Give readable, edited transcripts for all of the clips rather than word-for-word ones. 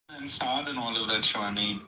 And sad and all of that, Shivani.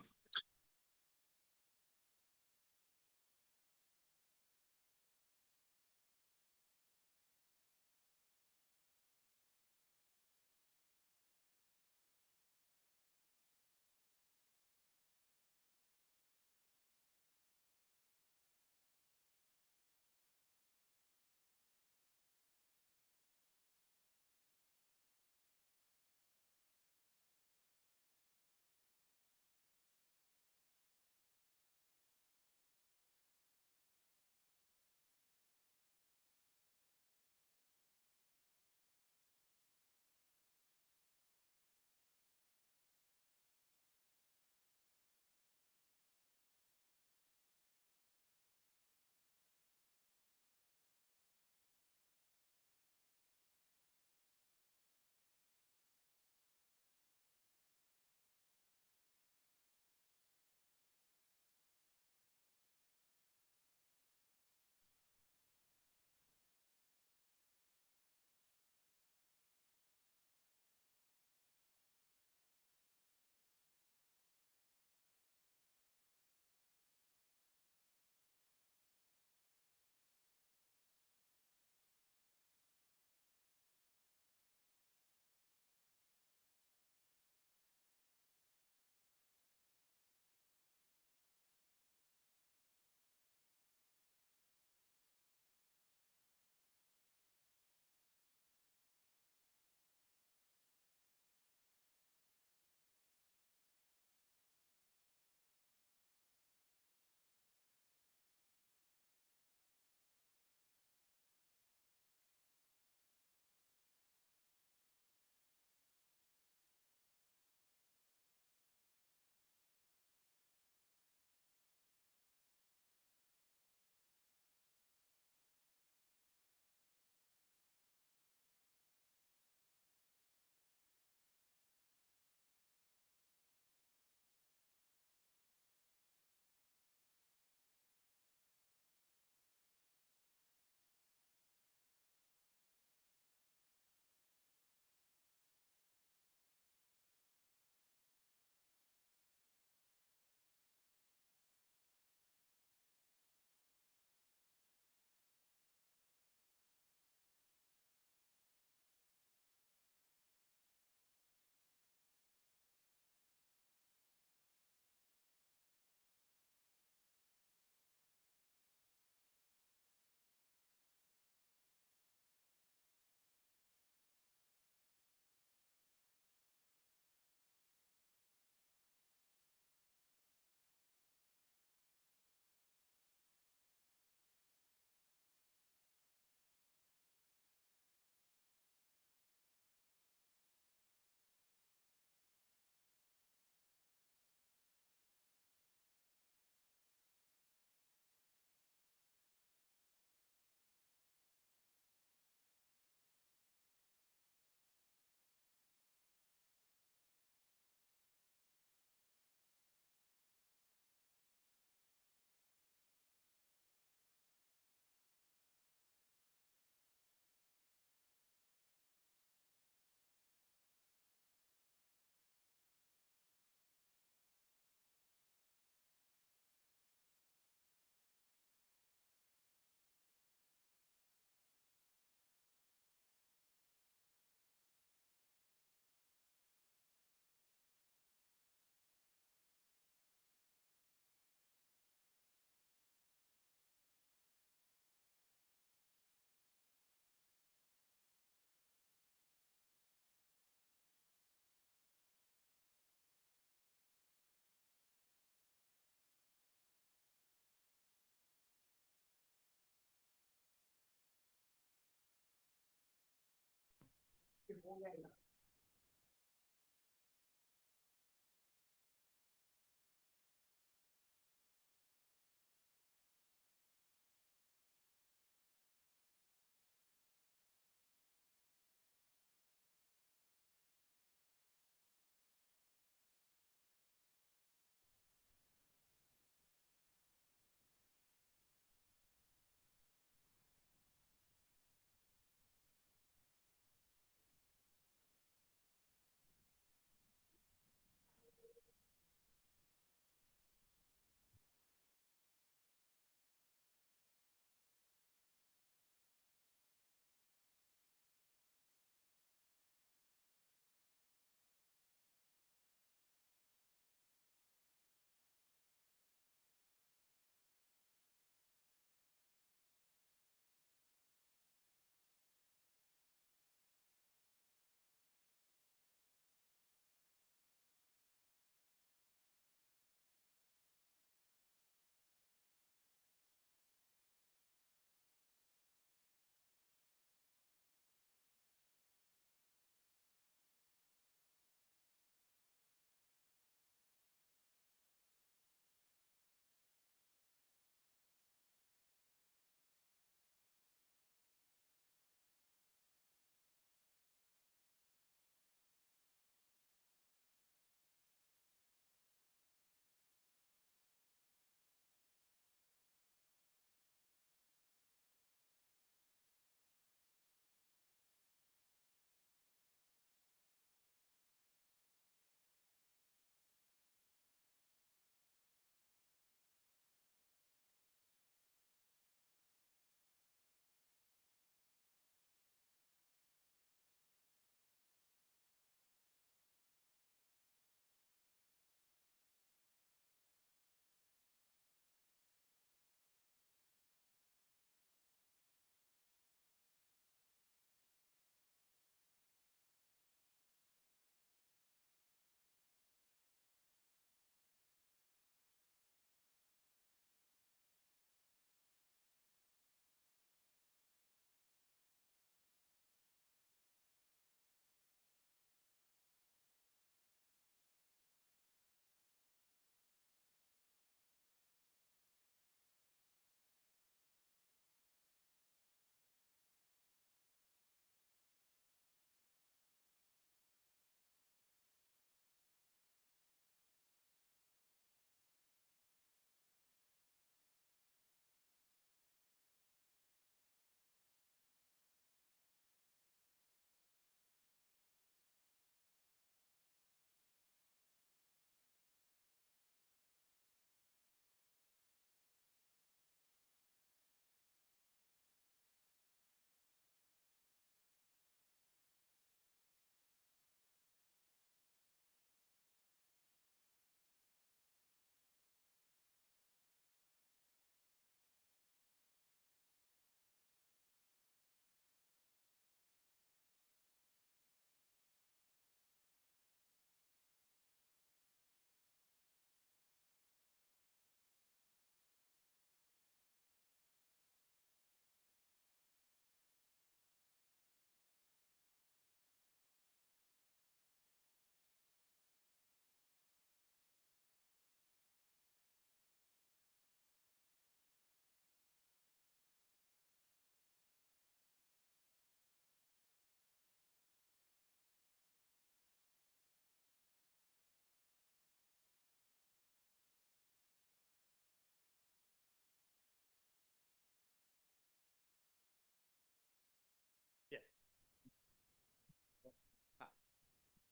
Yes.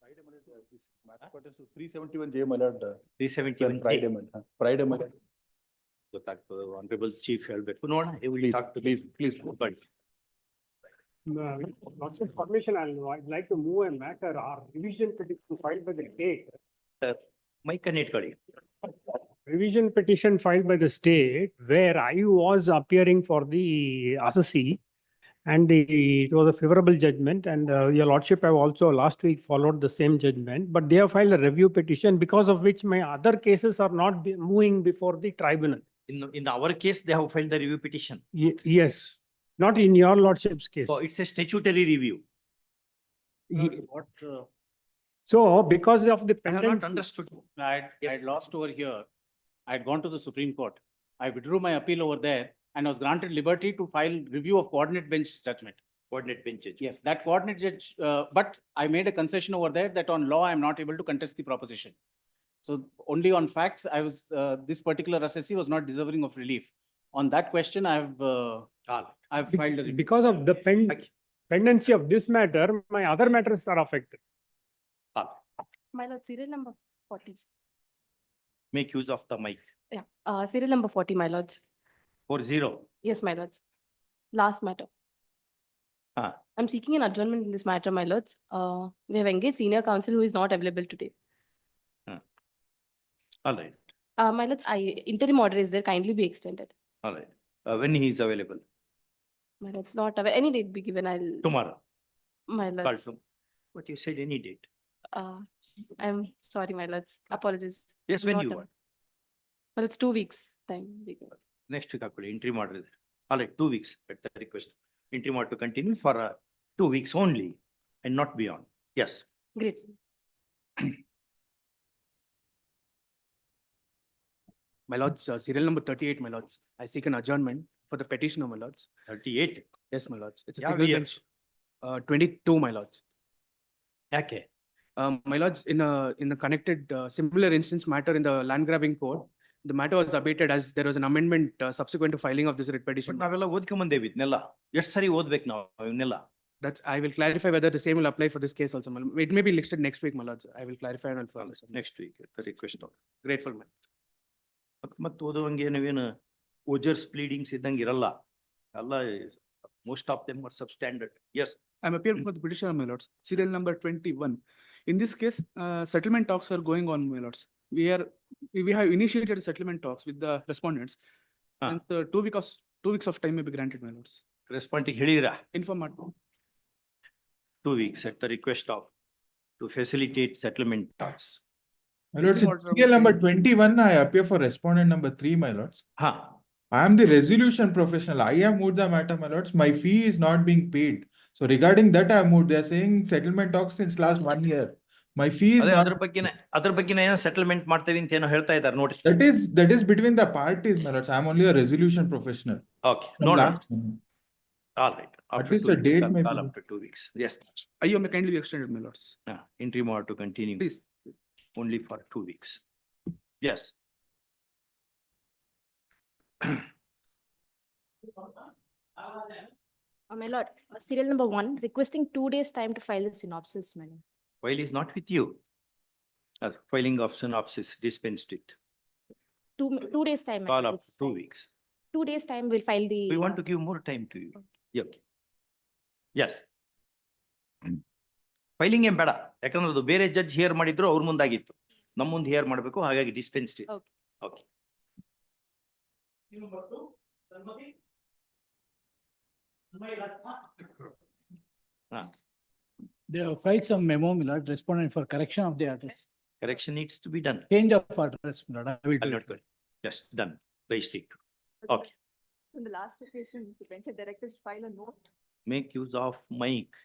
Friday, 371J, my lord. 371 Friday, Friday, ಗೊತ್ತಾಗ್ತದೆ honourable chief ಹೇಳ್ಬೇಕು ನೋಡೋಣ please. But Lots of permission, I'd like to move a matter or revision petition filed by the state. Mic ಅನ್ನು ಇಟ್ಕೊಳ್ಳಿ. Revision petition filed by the state where I was appearing for the assessee and it was a favorable judgment and your lordship have also last week followed the same judgment, but they have filed a review petition because of which my other cases are not moving before the tribunal. In our case, they have filed the review petition. Yes, not in your lordship's case. So it's a statutory review. What, So because of the I have not pendency, understood. I'd lost over here. I'd gone to the Supreme Court. I withdrew my appeal over there and was granted liberty to file review of coordinate bench judgment. Coordinate bench judge. Yes, that coordinate judge, but I made a concession over there that on law, I'm not able to contest the proposition. So only on facts, I was, this particular assessee was not deserving of relief. On that question, I've filed a review. because of the pendency of this matter, my other matters are affected. My lord, serial number 40. Make use of the mic. Yeah, serial number 40, my lords. 40. Yes, my lords. Last matter. I'm seeking an adjournment in this matter, my lords. We have engaged senior counsel who is not available today. All right. My lords, interim order is there, kindly be extended. All right. When he is available? My lords, not available. Any date be given, Tomorrow. my Call lords. to. But you said any date. I'm sorry, my lords. Apologies. Yes, when Not you available. want. Well, it's 2 weeks time. be given. Next week, actually, interim order. All right, 2 weeks at the request. Interim order to continue for 2 weeks only and not beyond. Yes. Great. My lords, serial number 38, my lords. I seek an adjournment for the petitioner, my lords. 38. Yes, my lords. It's a Yeah, single we are- bench. 22, my lords. Okay. My lords, in a connected similar instance matter in the land grabbing court, the matter was abated as there was an amendment subsequent to filing of this writ But petition. ನಾವೆಲ್ಲ ಓದ್ಕೊಂಬಂದೇವಿ ಇದನ್ನೆಲ್ಲ ಎಷ್ಟು ಸರಿ ಓದ್ಬೇಕು ನಾವು ಇವನ್ನೆಲ್ಲ That's, I will clarify whether the same will apply for this case also. my lord. It may be listed next week, my lords. I will clarify and I'll further. submit. Next week request Grateful, man. ಮತ್ತೆ ಓದುವಂಗೆ ನೀವೇನು ಓಜರ್ಸ್ pleadings ಇದ್ದಂಗೆ ಇರಲ್ಲ ಎಲ್ಲ most of them are substandard as I'm appearing for the petitioner, my lords. Serial number 21. In this case, settlement talks are going on, my lords. We have initiated settlement talks with the respondents. Ah. And 2 weeks of time may be granted, my lords. ರೆಸ್ಪಾಂಡಿಗೆ ಹೇಳಿರಾ Inform at- 2 weeks at the request of to facilitate settlement talks. My lords, in Order of serial number opinion. 21, I appear for respondent number 3, my lords. ಹಾ I am the resolution professional. I have moved the matter, my lords. My fee is not being paid. So regarding that, I have moved. They are saying settlement talks since last 1 year. My fee is ಅದೇ not. ಅದ್ರ ಬಗ್ಗೆ ಏನೋ settlement ಮಾಡ್ತೇವೆ ಅಂತ ಏನೋ ಹೇಳ್ತಾ ಇದ್ದಾರೆ ನೋಡಿ. That is between the parties, my lords. I am only a resolution professional. Okay, From ನೋಡೋಣ. last one. All right. After least 2 a weeks, date I'll may call be- after 2 weeks. Yes. IO may kindly be extended, my lords. Interim order to continue Please. only for 2 weeks. Yes. My lord, serial number 1, requesting 2 days time to file the synopsis, my lord. File is not with you. Filing of synopsis dispensed it. 2 days time. my Call lord, up it's 2 fine. weeks. 2 days time we'll file the. We want to give more time to you. Yeah, okay. Yes. Filing ಏನ್ ಬೇಡ ಯಾಕಂದ್ರೆ ಅದು ಬೇರೆ judge here ಮಾಡಿದ್ರು ಅವ್ರ ಮುಂದಾಗಿತ್ತು ನಮ್ಮ ಮುಂದೆ here ಮಾಡಬೇಕು ಹಾಗಾಗಿ ಡಿಸ್ಪೆನ್ಸ್ಡ್ Okay. Okay They have filed some memo, my lord, respondent for correction of the address. Correction needs to be done Change of address, my lord. I will do it. Just done registrate Okay. On the last occasion, the bench had directed to file a note. Make use of mic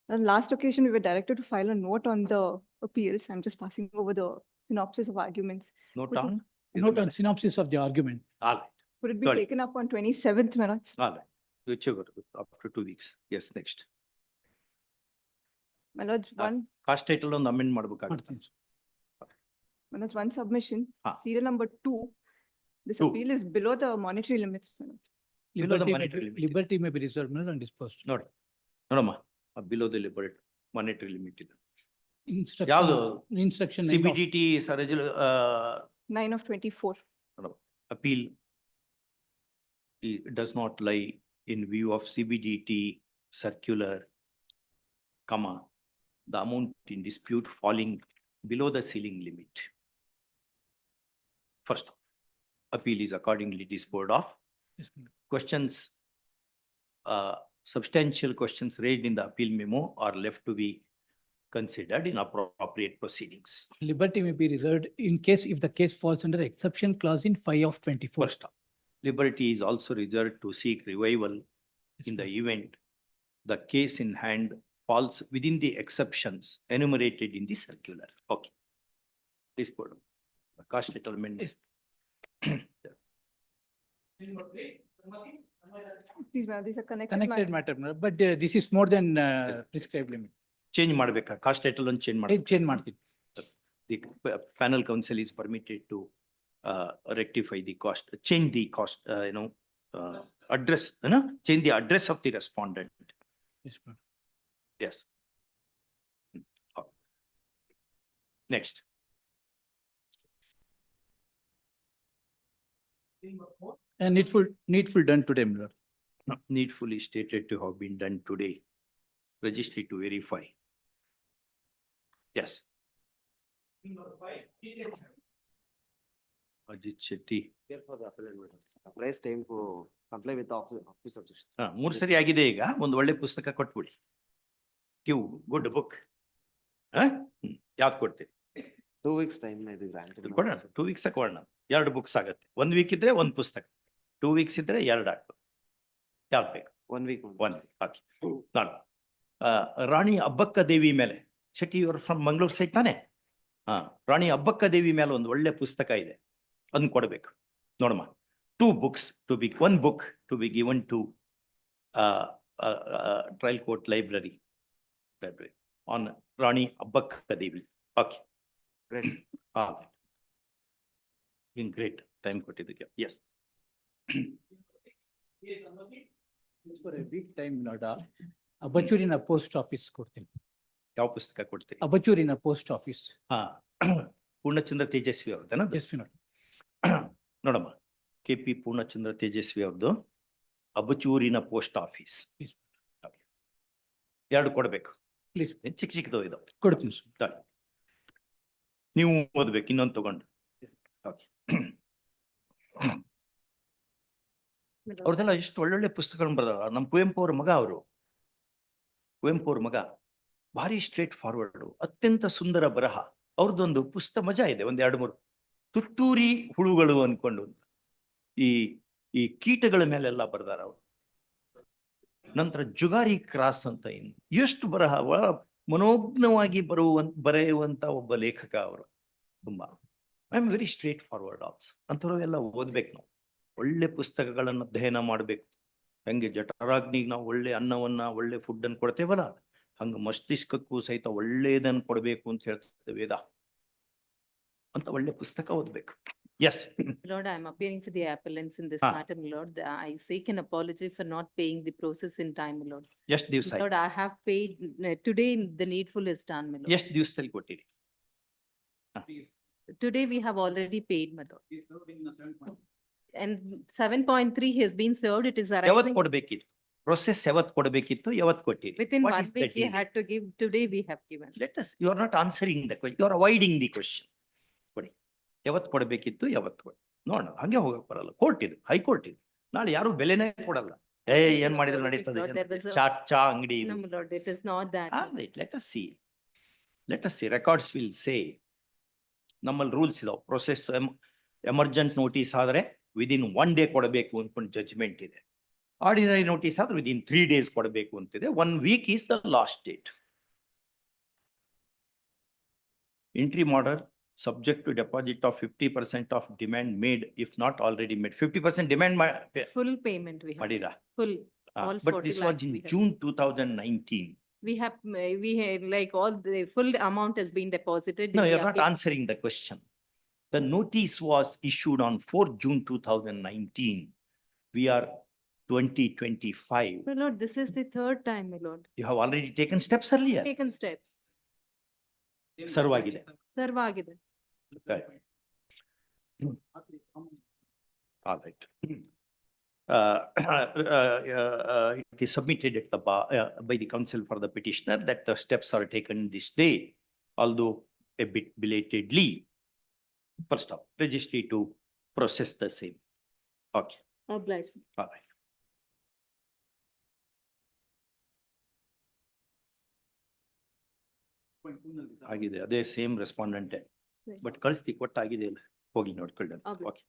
On the last occasion, we were directed to file a note on the appeals. I'm just passing over the synopsis of arguments. Note Which on Note on synopsis of the argument. All Could it be Sorry. taken up on 27th, my lords? All whichever after 2 weeks. Yes, next. My lords, cost title ಒಂದು amend ಮಾಡ್ಬೇಕಾಗುತ್ತೆ ಮಾಡ್ತೀನಿ. my lords, one submission, Ah. serial number 2. This 2. appeal is below the monetary limits, my lord. Below the Liberty may monetary be- limit. Liberty may be reserved, my lord, and disposed. ನೋಡಿ ನೋಡಮ್ಮ below the liberate monetary limit ಇದೆ Instruction. ಯಾವುದು Instruction. C 9 B of- D T 9 of 24. appeal does not lie in view of CBDT circular, comma, the amount in dispute falling below the ceiling limit. First, appeal is accordingly disposed of. Yes, my lord. Questions, substantial questions raised in the appeal memo are left to be considered in appropriate proceedings. Liberty may be reserved in case if the case falls under exception clause in 5 of 24. First, liberty is also reserved to seek revival Yes, in my the event the case in hand falls within the exceptions enumerated in the circular. Okay. Please put cost settlement. Yes. Please, ma'am, these are connected. Connected matter, my lord, but this is more than prescribed limit. Change ಮಾಡಬೇಕಾ cost settlement change ಮಾಡಬೇಕಾ? Change ಮಾಡ್ತೀನಿ. The panel counsel is permitted to rectify the cost, change the cost, address, change the address of the respondent. Yes, ma'am. Yes. Next. And needful done today, my lord. Needfully stated to have been done today. Registry to verify. Yes. Ajit Shetty. Therefore, the appellate will applies time to comply with the office objections. 3 ಸರಿ ಆಗಿದೆ ಈಗ ಒಂದು ಒಳ್ಳೆ ಪುಸ್ತಕ ಕೊಟ್ಬಿಡಿ. Give good book. ಯಾವ್ದು ಕೊಡ್ತೀರಿ? 2 weeks time may be granted. ಕೊಡೋಣ 2 weeks ಕೊಡೋಣ. 2 books ಆಗುತ್ತೆ. 1 week ಇದ್ರೆ 1 ಪುಸ್ತಕ. 2 weeks ಇದ್ರೆ 2 ಆಗ್ತದೆ. ಯಾವ್ದು ಬೇಕು? 1 week. 1 week. Okay. ನಾನು ರಾಣಿ ಅಬ್ಬಕ್ಕ ದೇವಿ ಮೇಲೆ ಶೆಟ್ಟಿ ಇವರು ಫ್ರಮ್ ಮಂಗಳೂರು ಸೈಡ್ ತಾನೆ? ರಾಣಿ ಅಬ್ಬಕ್ಕ ದೇವಿ ಮೇಲೆ ಒಂದು ಒಳ್ಳೆ ಪುಸ್ತಕ ಇದೆ, ಅದನ್ನ ಕೊಡಬೇಕು. ನೋಡಮ್ಮ, 2 books to be 1 book to be given to trial court library on Rani Abbakka Devi. Okay. Great. In great time ಕೊಟ್ಟಿದ್ದಕ್ಕೆ. Yes. For a week time, Lord, ಅಬಚೂರಿನ ಪೋಸ್ಟ್ ಆಫೀಸ್ ಕೊಡ್ತೀನಿ. ಯಾವ ಪುಸ್ತಕ ಕೊಡ್ತೀರಿ? ಅಬಚೂರಿನ ಪೋಸ್ಟ್ ಆಫೀಸ್. ಪೂರ್ಣಚಂದ್ರ ತೇಜಸ್ವಿ ಅವ್ರದ್ದೇನ? Yes my lord. ನೋಡಮ್ಮ, KP Poornachandra Tejaswi ಅವ್ರದ್ದು ಅಬಚೂರಿನ ಪೋಸ್ಟ್ ಆಫೀಸ್. 2 ಕೊಡ್ಬೇಕು. ಪ್ಲೀಸ್. ಚಿಕ್ಕ ಚಿಕ್ಕದು ಇದು ಕೊಡ್ತೀನಿ ಸರ್. ನೀವು ಓದ್ಬೇಕು, ಇನ್ನೊಂದು ತಗೊಂಡು. ಅವ್ರದೆಲ್ಲ ಎಷ್ಟು ಒಳ್ಳೊಳ್ಳೆ ಪುಸ್ತಕಗಳನ್ನ ಬರೆದ. ನಮ್ಮ ಕುವೆಂಪು ಅವ್ರ ಮಗ ಅವರು, ಕುವೆಂಪು ಅವ್ರ ಮಗ ಭಾರಿ ಸ್ಟ್ರೇಟ್ ಫಾರ್ವರ್ಡ್, ಅತ್ಯಂತ ಸುಂದರ ಬರಹ. ಅವ್ರದ್ದೊಂದು ಪುಸ್ತಕ ಮಜಾ ಇದೆ, 1, 2, 3 ತುತ್ತೂರಿ ಹುಳುಗಳು ಅನ್ಕೊಂಡು ಈ ಕೀಟಗಳ ಮೇಲೆಲ್ಲ ಬರ್ದಾರ ಅವರು. ನಂತರ ಜುಗಾರಿ ಕ್ರಾಸ್ ಅಂತ ಇನ್ನು ಎಷ್ಟು ಬರಹ, ಮನೋಜ್ಞವಾಗಿ ಬರೆಯುವಂತ ಒಬ್ಬ ಲೇಖಕ ಅವರು. ತುಂಬಾ I am very straightforward also. ಅಂಥವ್ರೆಲ್ಲ ಓದ್ಬೇಕು ನಾವು. ಒಳ್ಳೆ ಪುಸ್ತಕಗಳನ್ನು ಅಧ್ಯಯನ ಮಾಡ್ಬೇಕು. ಹಂಗೆ ಜಠರಾಗ್ನಿಗೆ ನಾವು ಒಳ್ಳೆ ಅನ್ನವನ್ನ, ಒಳ್ಳೆ ಫುಡ್ ಅನ್ನು ಕೊಡ್ತೇವಲ್ಲ, ಹಂಗ ಮಸ್ತಿಷ್ಕಕ್ಕೂ ಸಹಿತ ಒಳ್ಳೆಯದನ್ನು ಕೊಡ್ಬೇಕು ಅಂತ ಹೇಳ್ತದೆ ವೇದ. ಅಂತ ಒಳ್ಳೆ ಪುಸ್ತಕ ಓದ್ಬೇಕು. Yes. Lord, I am appearing for the appellants in this matter, Lord. I seek an apology for not paying the process in time, Lord. ಎಷ್ಟು ದಿವಸ? Lord, I have paid today. The needful is done, Lord. ಎಷ್ಟು ದಿವಸದಲ್ಲಿ ಕೊಟ್ಟಿರಿ? Today we have already paid, my Lord. And 7.3 has been served. It is ಯಾವತ್ತು arising ಕೊಡ್ಬೇಕಿತ್ತು? Process ಯಾವತ್ತು ಕೊಡಬೇಕಿತ್ತು, ಯಾವತ್ತು ಕೊಟ್ಟಿರಿ? within What 1 is the week. We deal? had to give. Today we have given. Let us, you are not answering the question, you are avoiding the question. ಕೊಡಿ, ಯಾವತ್ತು ಕೊಡಬೇಕಿತ್ತು, ಯಾವತ್ತು ಕೊಡಿ. ನೋಡೋಣ, ಹಂಗೆ ಹೋಗಕ್ ಬರಲ್ಲ. ಕೋರ್ಟ್ ಇದು, ಹೈಕೋರ್ಟ್ ಇದು. ನಾಳೆ ಯಾರು ಬೆಲೆನೇ ಕೊಡಲ್ಲ. ಏನ್ ಮಾಡಿದ್ರು ನಡೀತದೆ, ಚಾ ಅಂಗಡಿ ಇದು. No, Lord, it is not that. Let us see. Records will say. ನಮ್ಮಲ್ಲಿ ರೂಲ್ಸ್ ಇದಾವೆ. ಪ್ರೊಸೆಸ್ ಎಮರ್ಜೆಂಟ್ ನೋಟಿಸ್ ಆದ್ರೆ ವಿದಿನ್ 1 day ಕೊಡಬೇಕು ಅನ್ಕೊಂಡು ಜಡ್ಜ್ಮೆಂಟ್ ಇದೆ. ಆರ್ಡಿನರಿ ನೋಟಿಸ್ ಆದ್ರೆ ವಿದಿನ್ 3 days ಕೊಡಬೇಕು ಅಂತಿದೆ. 1 week is the last date. Interim order subject to deposit of 50% of demand made if not already made. 50% demand Full payment we have. madira. Full. All But 40 this was lakhs in we have. June 2019. We have like all the full amount has been deposited. No, in you're the not appeal. answering the question. The notice was issued on 4 June 2019. We are 2025. My Lord, this is the 3rd time, my Lord. You have already taken steps earlier. Taken steps. Serve ಆಗಿದೆ. Serve ಆಗಿದೆ. Right. All right. It is submitted at the bar, by the counsel for the petitioner that the steps are taken this day, although a bit belatedly. First up, registry to process the same. Okay. Obliged. All right. ಆಗಿದೆ, ಅದೇ same ರೆಸ್ಪಾಂಡೆಂಟೇ, but ಕಳಿಸ್ತಿ ಕೊಟ್ಟಾಗಿದೆ ಇಲ್ಲ, ಹೋಗಿ ನೋಡ್ಕೊಳ್ಳಿ. Okay.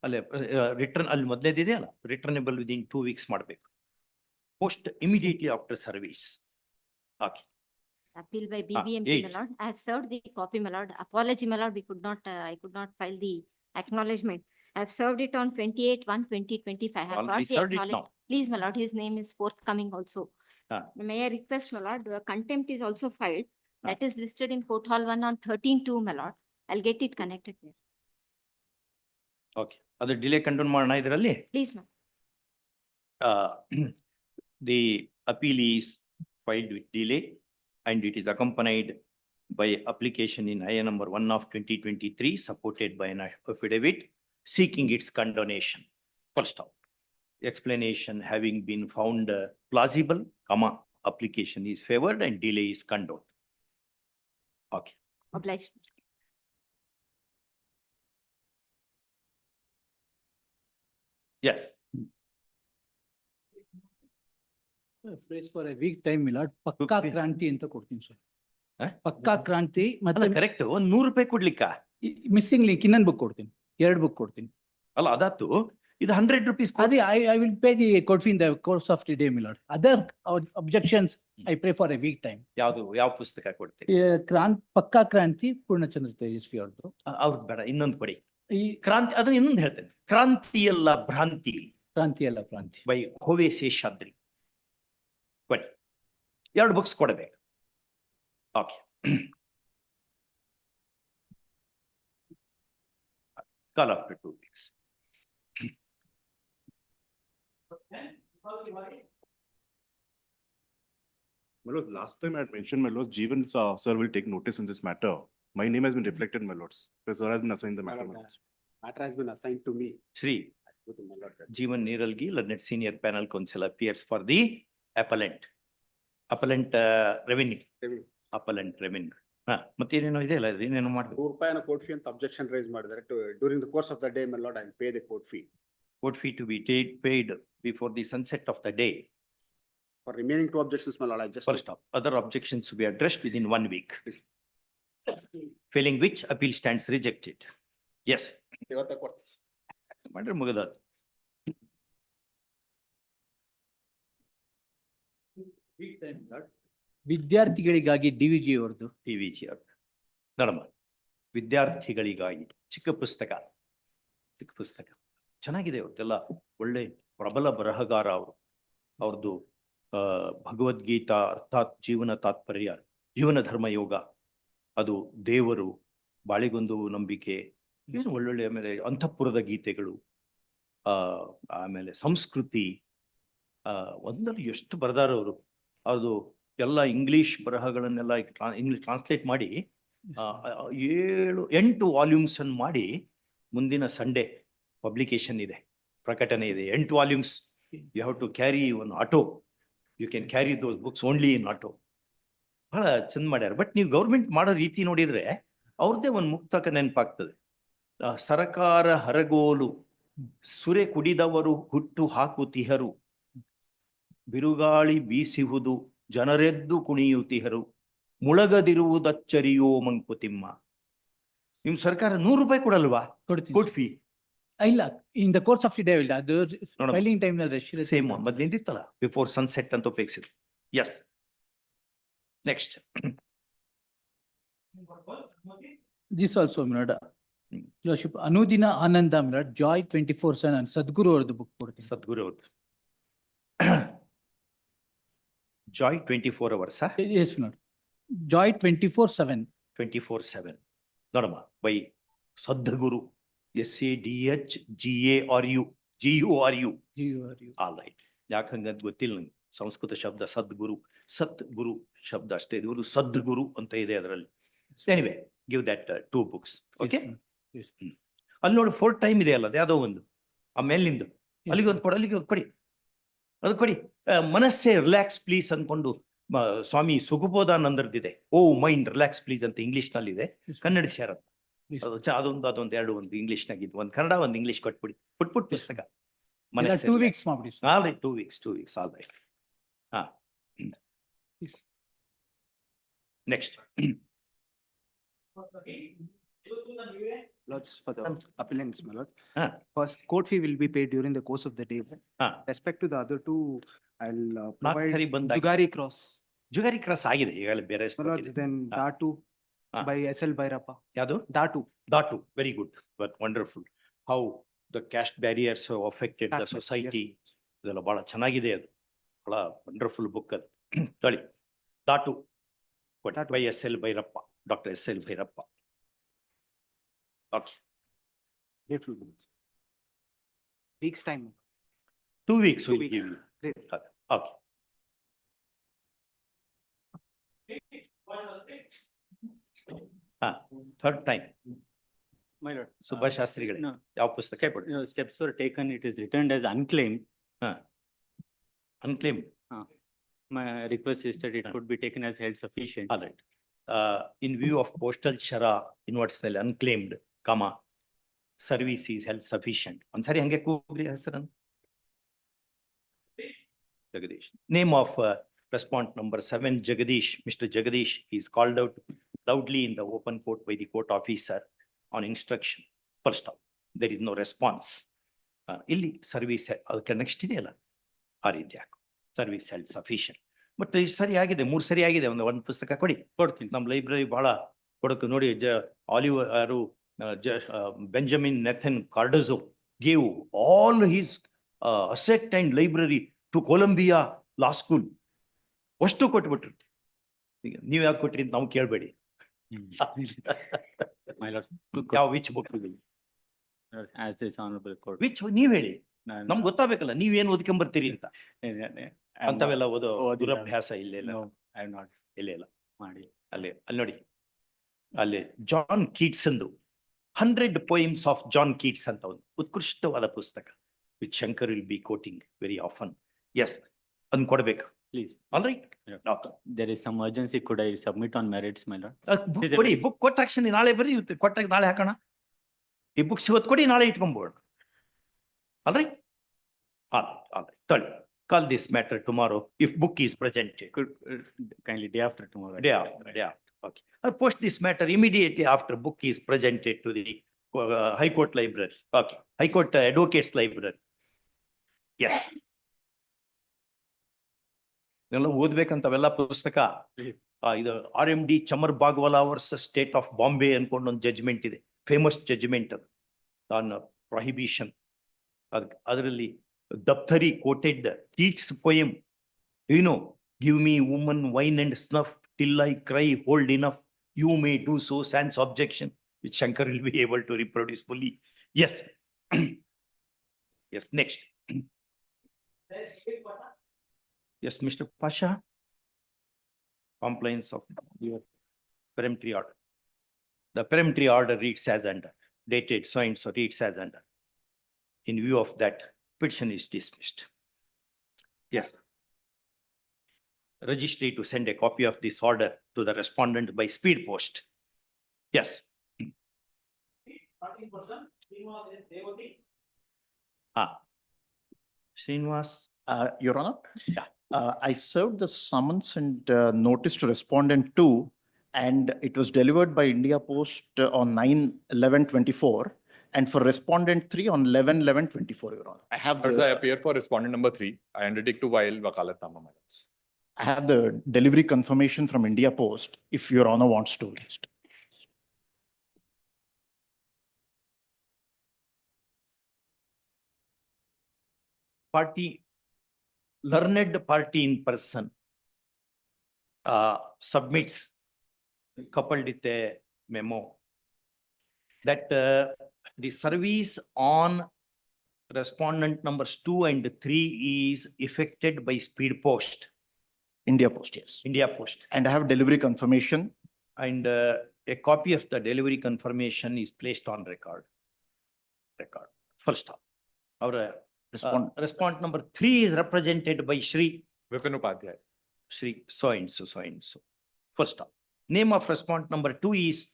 ಅಲ್ಲೇ return ಅಲ್ಲಿ ಮೊದಲೇದಿದೆಯಲ್ಲ, returnable within 2 weeks ಮಾಡಬೇಕು. Post immediately after service. Okay. Appeal by BBMP, my lord. I have served the copy, my lord. Apology, my lord. I could not file the acknowledgement. I have served it on 28/1/2025. I have got Already the served it acknowledge. now. Please, my lord, his name is forthcoming also. May I request, my lord, contempt is also filed. That is listed in Court Hall 1 on 13/2, my lord. I'll get it connected there. Okay. ಅದು delay control ಮಾಡೋಣ ಇದರಲ್ಲಿ. Please, ma'am. The appeal is filed with delay and it is accompanied by application in IA number 1 of 2023 supported by an affidavit seeking its condonation. Full stop. Explanation having been found plausible, comma, application is favored and delay is condoned. Okay. Obliged. Yes. Place for a week time, my lord. ಪಕ್ಕಾ Okay. ಕ್ರಾಂತಿ ಅಂತ ಕೊಡ್ತೀನಿ sir. Eh? ಪಕ್ಕಾ ಕ್ರಾಂತಿ ಅಲ್ಲ ಮತ್ತೆ correct. ಒಂದ್ 100 ರೂಪಾಯಿ ಕೊಡ್ಲಿಕ್ಕ? ಮಿಸ್ಸಿಂಗ್ ಲಿಂಕ್ ಇನ್ನೊಂದು ಬುಕ್ ಕೊಡ್ತೀನಿ. 2 ಬುಕ್ ಕೊಡ್ತೀನಿ. ಅಲ್ಲ ಅದಾತು. ಇದು 100 rupees. ಅದೇ I will pay the court fee in the course of the day, my lord. Other objections, I pray for a week time. ಯಾವ ಪುಸ್ತಕ ಕೊಡ್ತೀರಿ? ಪಕ್ಕಾ ಕ್ರಾಂತಿ ಪೂರ್ಣಚಂದ್ರ ತೇಜಸ್ವಿ ಅವ್ರದ್ದು. ಅವ್ರದ್ದು ಬೇಡ, ಇನ್ನೊಂದು ಕೊಡಿ. ಈ ಕ್ರಾಂತಿ, ಅದನ್ನ ಇನ್ನೊಂದು ಹೇಳ್ತೇನೆ. ಕ್ರಾಂತಿಯಲ್ಲ ಭ್ರಾಂತಿ ಕ್ರಾಂತಿ ಅಲ್ಲ ಕ್ರಾಂತಿ. ಬೈ ಹೋವೆ ಶೇಷಾದ್ರಿ ಕೊಡಿ. 2 ಬುಕ್ಸ್ ಕೊಡಬೇಕು. Okay. Call after 2 weeks. My lord, last time I had mentioned, my lords, Jeevan sir will take notice in this matter. My name has been reflected, my lords. The sir has been assigned the matter, my lords. Matter has been assigned to me. Shri Jeevan Niralgi, learned senior panel counsel, appears for the appellant. Appellant revenue. Appellant revenue. ಮತ್ತೇನೇನೋ ಇದೆ ಅಲ್ಲ, ಏನೇನೋ ಮಾಡ್ಬೇಕು. ₹100 court fee ಅಂತ objection raise ಮಾಡಿದ್ದಾರೆ. During the course of the day, my lord, I will pay the court fee. Court fee to be paid before the sunset of the day. For remaining 2 objections, my lord, I just. First off, other objections to be addressed within 1 week. Failing which appeal stands rejected. Yes. ಇವತ್ತೇ ಕೊಡ್ತೀನಿ. ಮಾಡ್ರೆ ಮುಗಿದದ್ದು. ವಿದ್ಯಾರ್ಥಿಗಳಿಗಾಗಿ ಡಿವಿಜಿ ಅವ್ರದ್ದು. ಟಿವಿಜಿ ಅವ್ರದ್ದು ನೋಡಮ್ಮ. ವಿದ್ಯಾರ್ಥಿಗಳಿಗಾಗಿ ಚಿಕ್ಕ ಪುಸ್ತಕ ಚೆನ್ನಾಗಿದೆ. ಅವ್ರದ್ದೆಲ್ಲ ಒಳ್ಳೆ ಪ್ರಬಲ ಬರಹಗಾರ ಅವರು. ಅವ್ರದ್ದು ಭಗವದ್ಗೀತಾ ಅರ್ಥಾತ್ ಜೀವನ ತಾತ್ಪರ್ಯ, ಜೀವನ ಧರ್ಮ ಯೋಗ, ಅದು ದೇವರು, ಬಾಳಿಗೊಂದು ನಂಬಿಕೆ, ಏನು ಒಳ್ಳೊಳ್ಳೆ. ಆಮೇಲೆ ಅಂತಃಪುರದ ಗೀತೆಗಳು, ಆಮೇಲೆ ಸಂಸ್ಕೃತಿ, ಒಂದಲ್ಲಿ ಎಷ್ಟು ಬರೆದಾರ ಅವರು. ಅದು ಎಲ್ಲ ಇಂಗ್ಲಿಷ್ ಬರಹಗಳನ್ನೆಲ್ಲ ಇಂಗ್ಲಿಷ್ ಟ್ರಾನ್ಸ್ಲೇಟ್ ಮಾಡಿ 8 ವಾಲ್ಯೂಮ್ಸ್ ಅನ್ನು ಮಾಡಿ ಮುಂದಿನ ಸಂಡೇ ಪಬ್ಲಿಕೇಶನ್ ಇದೆ, ಪ್ರಕಟಣೆ ಇದೆ. 8 volumes. You have to carry one auto. You can carry those books only in auto. ಬಹಳ ಚಂದ ಮಾಡ್ಯಾರ. ಬಟ್ ನೀವು ಗೌರ್ಮೆಂಟ್ ಮಾಡೋ ರೀತಿ ನೋಡಿದ್ರೆ ಅವ್ರದ್ದೇ ಒಂದು ಮುಕ್ತಕ ನೆನಪಾಗ್ತದೆ. ಸರಕಾರ ಹರಗೋಲು ಸುರೆ ಕುಡಿದವರು ಹುಟ್ಟು ಹಾಕುತಿಹರು, ಬಿರುಗಾಳಿ ಬೀಸಿಹುದು ಜನರೆದ್ದು ಕುಣಿಯುತಿಹರು, ಮುಳಗದಿರುವುದಚ್ಚರಿಯೋ ಮಂಕುತಿಮ್ಮ. ನಿಮ್ ಸರ್ಕಾರ ₹100 ಕೊಡಲ್ವಾ ಕೋರ್ಟ್ ಫೀ? ಇಲ್ಲ, in the course of the day ಇಲ್ಲ. ಅದು ಫೈಲಿಂಗ್ ಟೈಮ್ ನಲ್ಲಿ ಸೇಮ್ ಮೊದಲಿಂದಿತ್ತಲ್ಲ, ಬಿಫೋರ್ ಸನ್ಸೆಟ್ ಅಂತ ಉಪಯೋಗಿಸಿದ್ರು. ಎಸ್. ನೆಕ್ಸ್ಟ್. ದಿಸ್ ಆಲ್ಸೋ ಮಿನೋಡ ಅನುದಿನ ಆನಂದ ಮಿನೋಡ್ ಜಾಯ್ 24/7 ಸದ್ಗುರು ಅವ್ರದ್ದು ಬುಕ್ ಕೊಡ್ತೀನಿ. ಸದ್ಗುರು ಅವ್ರದ್ದು ಜಾಯ್ 24 hours. ಎಸ್ ಮಿನೋಡ್. ಜಾಯ್ 24/7. 24/7 ನೋಡಮ್ಮ. By Sadhguru, SADHGARU. All right. ಯಾಕಂಗಂತ ಗೊತ್ತಿಲ್ಲ ನಂಗೆ ಸಂಸ್ಕೃತ ಶಬ್ದ ಸದ್ಗುರು. ಸತ್ಗುರು ಶಬ್ದ ಅಷ್ಟೇ, ಇವರು ಸದ್ಗುರು ಅಂತ ಇದೆ ಅದರಲ್ಲಿ. Anyway, give that 2 books. Okay. ಅಲ್ಲಿ ನೋಡಿ 4 ಟೈಮ್ ಇದೆ ಅಲ್ಲ, ಯಾವುದೋ ಒಂದು ಆ ಮೇಲಿಂದು ಅಲ್ಲಿಗೆ ಒಂದು ಕೊಡಿ, ಅಲ್ಲಿಗೆ ಒಂದು ಕೊಡಿ, ಅದು ಕೊಡಿ. ಮನಸ್ಸೇ ರಿಲ್ಯಾಕ್ಸ್ ಪ್ಲೀಸ್ ಅನ್ಕೊಂಡು ಸ್ವಾಮಿ ಸುಖಬೋಧಾನಂದರ್ದಿದೆ. ಓ ಮೈಂಡ್ ರಿಲ್ಯಾಕ್ಸ್ ಪ್ಲೀಸ್ ಅಂತ ಇಂಗ್ಲಿಷ್ ನಲ್ಲಿ ಇದೆ. ಕನ್ನಡಿಸ್ಯಾರ ಅದೊಂದು 2 ಒಂದು ಇಂಗ್ಲಿಷ್ ನಾಗಿದ್ದು, ಒಂದು ಕನ್ನಡ, ಒಂದು ಇಂಗ್ಲಿಷ್ ಕೊಟ್ಬಿಡಿ. ಪುಟ್ ಪುಸ್ತಕ. 2 weeks ಮಾಡ್ಬಿಡಿ. All right, 2 weeks all right. ಹಾ, next. Lords, for the appellants, my lord. ಹಾ, First, court fee will be paid during the course of the day. ಹಾ. Respect to the other two, I'll ನಾಲ್ಕು provide ಸರಿ ಬಂದಾಗ Jugari cross. Jugari cross ಆಗಿದೆ ಈಗಾಗಲೇ ಬೇರೆ My lords, then ಹಾ. Datu ಹಾ. by SL Bhairappa. ಯಾವುದು Datu. Datu very good but wonderful how the caste barriers affected the Caste barriers, society yes. ಇದೆಲ್ಲ ಬಹಳ ಚೆನ್ನಾಗಿದೆ ಅದು ಬಹಳ ವಂಡರ್ಫುಲ್ ಬುಕ್ ಅದು ತಳಿ Datu Datu. By S L Bhyrappa doctor S L Bhyrappa okay Grateful. Weeks time. 2 weeks Two will weeks. give you Great. okay third time My lord. Subhash ಶಾಸ್ತ್ರಿಗಳೇ No, ಯಾವ ಪುಸ್ತಕ ಕೊಡಿ steps were taken, it is returned as unclaimed. Unclaimed My request is that it could be taken as held sufficient. all right in view of postal shara inwards unclaimed comma service is held sufficient ಒಂದ್ಸರಿ ಹಂಗೆ ಕೂಗ್ರಿ ಹೆಸರನ್ನು Jagadish. Name of respondent number 7, Jagadish. Mr. Jagadish is called out loudly in the open court by the court officer on instruction. First off, there is no response. Illi service ಅದಕ್ಕೆ next ಇದೆಯಲ್ಲ ಆ ರೀತಿ ಯಾಕೆ service held sufficient but ಇಷ್ಟು ಸರಿ ಆಗಿದೆ 3 ಸರಿ ಆಗಿದೆ ಒಂದು ಪುಸ್ತಕ ಕೊಡಿ ಕೊಡ್ತೀನಿ. ನಮ್ಮ ಲೈಬ್ರರಿ ಬಹಳ ಕೊಡಕ್ಕೆ ನೋಡಿ ಆಲಿವರು Benjamin ನೆಥನ್ ಕಾರ್ಡೋಜೋ gave all his asset and library to Columbia Law School. ಅಷ್ಟು ಕೊಟ್ಬಿಟ್ರು. ಈಗ ನೀವು ಯಾವ್ದು ಕೊಟ್ರಿ ಅಂತ ನಾವು ಕೇಳಬೇಡಿ. My lord. ಯಾವ which book As this honorable court. Which ನೀವ್ ಹೇಳಿ ನಾನು- ನಮ್ಗೆ ಗೊತ್ತಾಗಬೇಕಲ್ಲ ನೀವೇನು ಓದ್ಕೊಂಬರ್ತೀರಿ ಅಂತ I am ಅಂತವೆಲ್ಲ not- ಓದೋ ಓದಿಲ್ಲ. ದುರಭ್ಯಾಸ ಇಲ್ಲ No, I have not ಇಲ್ಲ ಮಾಡಿ. ಅಲ್ಲಿ ನೋಡಿ ಅಲ್ಲಿ ಜಾನ್ ಕೀಟ್ಸ್ ಅಂದು 100 poems of ಜಾನ್ ಕೀಟ್ಸ್ ಅಂತ ಒಂದು ಉತ್ಕೃಷ್ಟವಾದ ಪುಸ್ತಕ which Shankar will be quoting very often as ಅನ್ ಕೊಡ್ಬೇಕು Please. All right There is some urgency. Could I submit on merits, my lord? Book Is it- ಕೊಡಿ ಬುಕ್ ಕೊಟ್ಟ ತಕ್ಷಣ ನಾಳೆ ಬರ್ರಿ ಕೊಟ್ಟಾಗ ನಾಳೆ ಹಾಕೋಣ ಈ ಬುಕ್ಸ್ ಇವತ್ತು ಕೊಡಿ ನಾಳೆ ಇಟ್ಕೊಂಬೋಣ ಆಲ್ ರೈಟ್ ತಳಿ call this matter tomorrow if book is presented Could kindly day after tomorrow. day after okay I post this matter immediately after book is presented to the High Court library okay High Court advocates library yes ಎಲ್ಲ ಓದ್ಬೇಕಂತವೆಲ್ಲ ಪುಸ್ತಕ ಇದು RMD Chamarbaugwala versus state of Bombay ಅನ್ಕೊಂಡು ಒಂದು judgment ಇದೆ famous judgment ಅದು on prohibition ಅದರಲ್ಲಿ Daphtary quoted Keats poem you give me woman wine and snuff till I cry hold enough you may do so sans objection which Shankar will be able to reproduce fully yes yes next yes Mr. Pasha compliance of your peremptory order the peremptory order reads as under dated so and so reads as under in view of that petition is dismissed yes registry to send a copy of this order to the respondent by speed post. Yes. Srinivas. Your Honor? Yeah. I served the summons and notice to respondent 2, and it was delivered by India Post on 9/11/24, and for respondent 3 on 11/11/24, Your Honor. I have As I the, appear for respondent number 3, I undertake to file wakalatnama, my lords. I have the delivery confirmation from India Post, if Your Honor wants to list. Party, learned party in person submits coupled with a memo that the service on respondent numbers 2 and 3 is effected by speed post. India Post, yes. India Post. And I have delivery confirmation. And a copy of the delivery confirmation is placed on record. Full stop. Our respondent number 3 is represented by Shri Vipin Upadhyay. Shri so and so, so and so. Full stop. Name of respondent number 2 is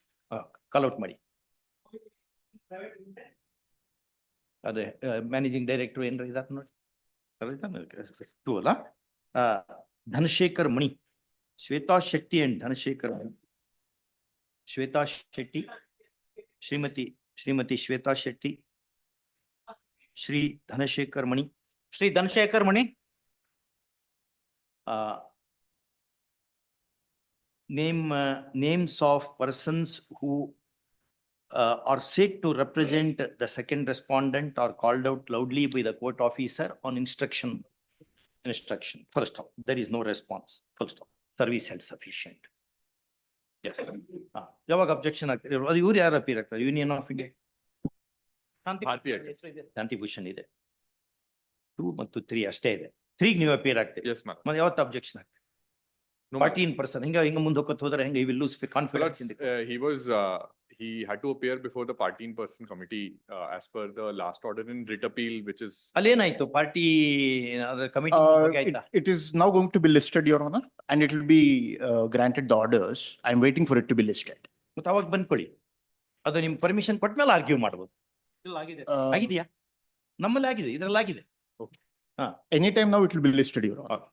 call out Madi. The managing director in that note. Two, Dhanashekar Mani, Shweta Shetty and Dhanashekar Mani. Shweta Shetty, Srimati Srimati Shweta Shetty, Shri Dhanshekar Mani. Shri Dhanshekar Mani. Names of persons who are said to represent the second respondent are called out loudly by the court officer on instruction. First off, there is no response. First off, service held sufficient. Yes. ಯಾವಾಗ objection ಆಗ್ತದೆ? ಅದು ಇವ್ರು ಯಾರು appear ಆಗ್ತಾರೆ? Union of India. ಶಾಂತಿ ಭೂಷಣ್ ಇದೆ. 2 ಮತ್ತು 3 ಅಷ್ಟೇ ಇದೆ. 3 ನೀವು ಅಪಿಯರ್ ಆಗ್ತೀರಿ. Yes, ma'am. ಮತ್ತೆ ಯಾವತ್ತು ಅಬ್ಜೆಕ್ಷನ್ ಆಗ್ತದೆ? No, ಪಾರ್ಟಿ ಇನ್ ಪರ್ಸನ್ ಹಿಂಗ ಮುಂದೆ ಹೋಗ್ತಾ ಹೋದ್ರೆ ಹೆಂಗ will lose confidence in he had to appear before the party in person committee as per the last order in writ appeal, which is. ಅಲ್ಲೇನಾಯ್ತು party committee ಆಯ್ತಾ? It is now going to be listed, Your Honor, and it will be granted the orders. I am waiting for it to be listed. ಮತ್ತೆ ಅವಾಗ ಬಂದ್ಕೊಳ್ಳಿ. ಅದು ನಿಮ್ permission ಕೊಟ್ಟ ಮೇಲೆ argue ಮಾಡ್ಬೋದು. ಆಗಿದೆಯಾ? ನಮ್ಮಲ್ಲಿ ಆಗಿದೆ, ಇದ್ರಲ್ಲಿ ಆಗಿದೆ. Anytime now it will be listed, Your Honor.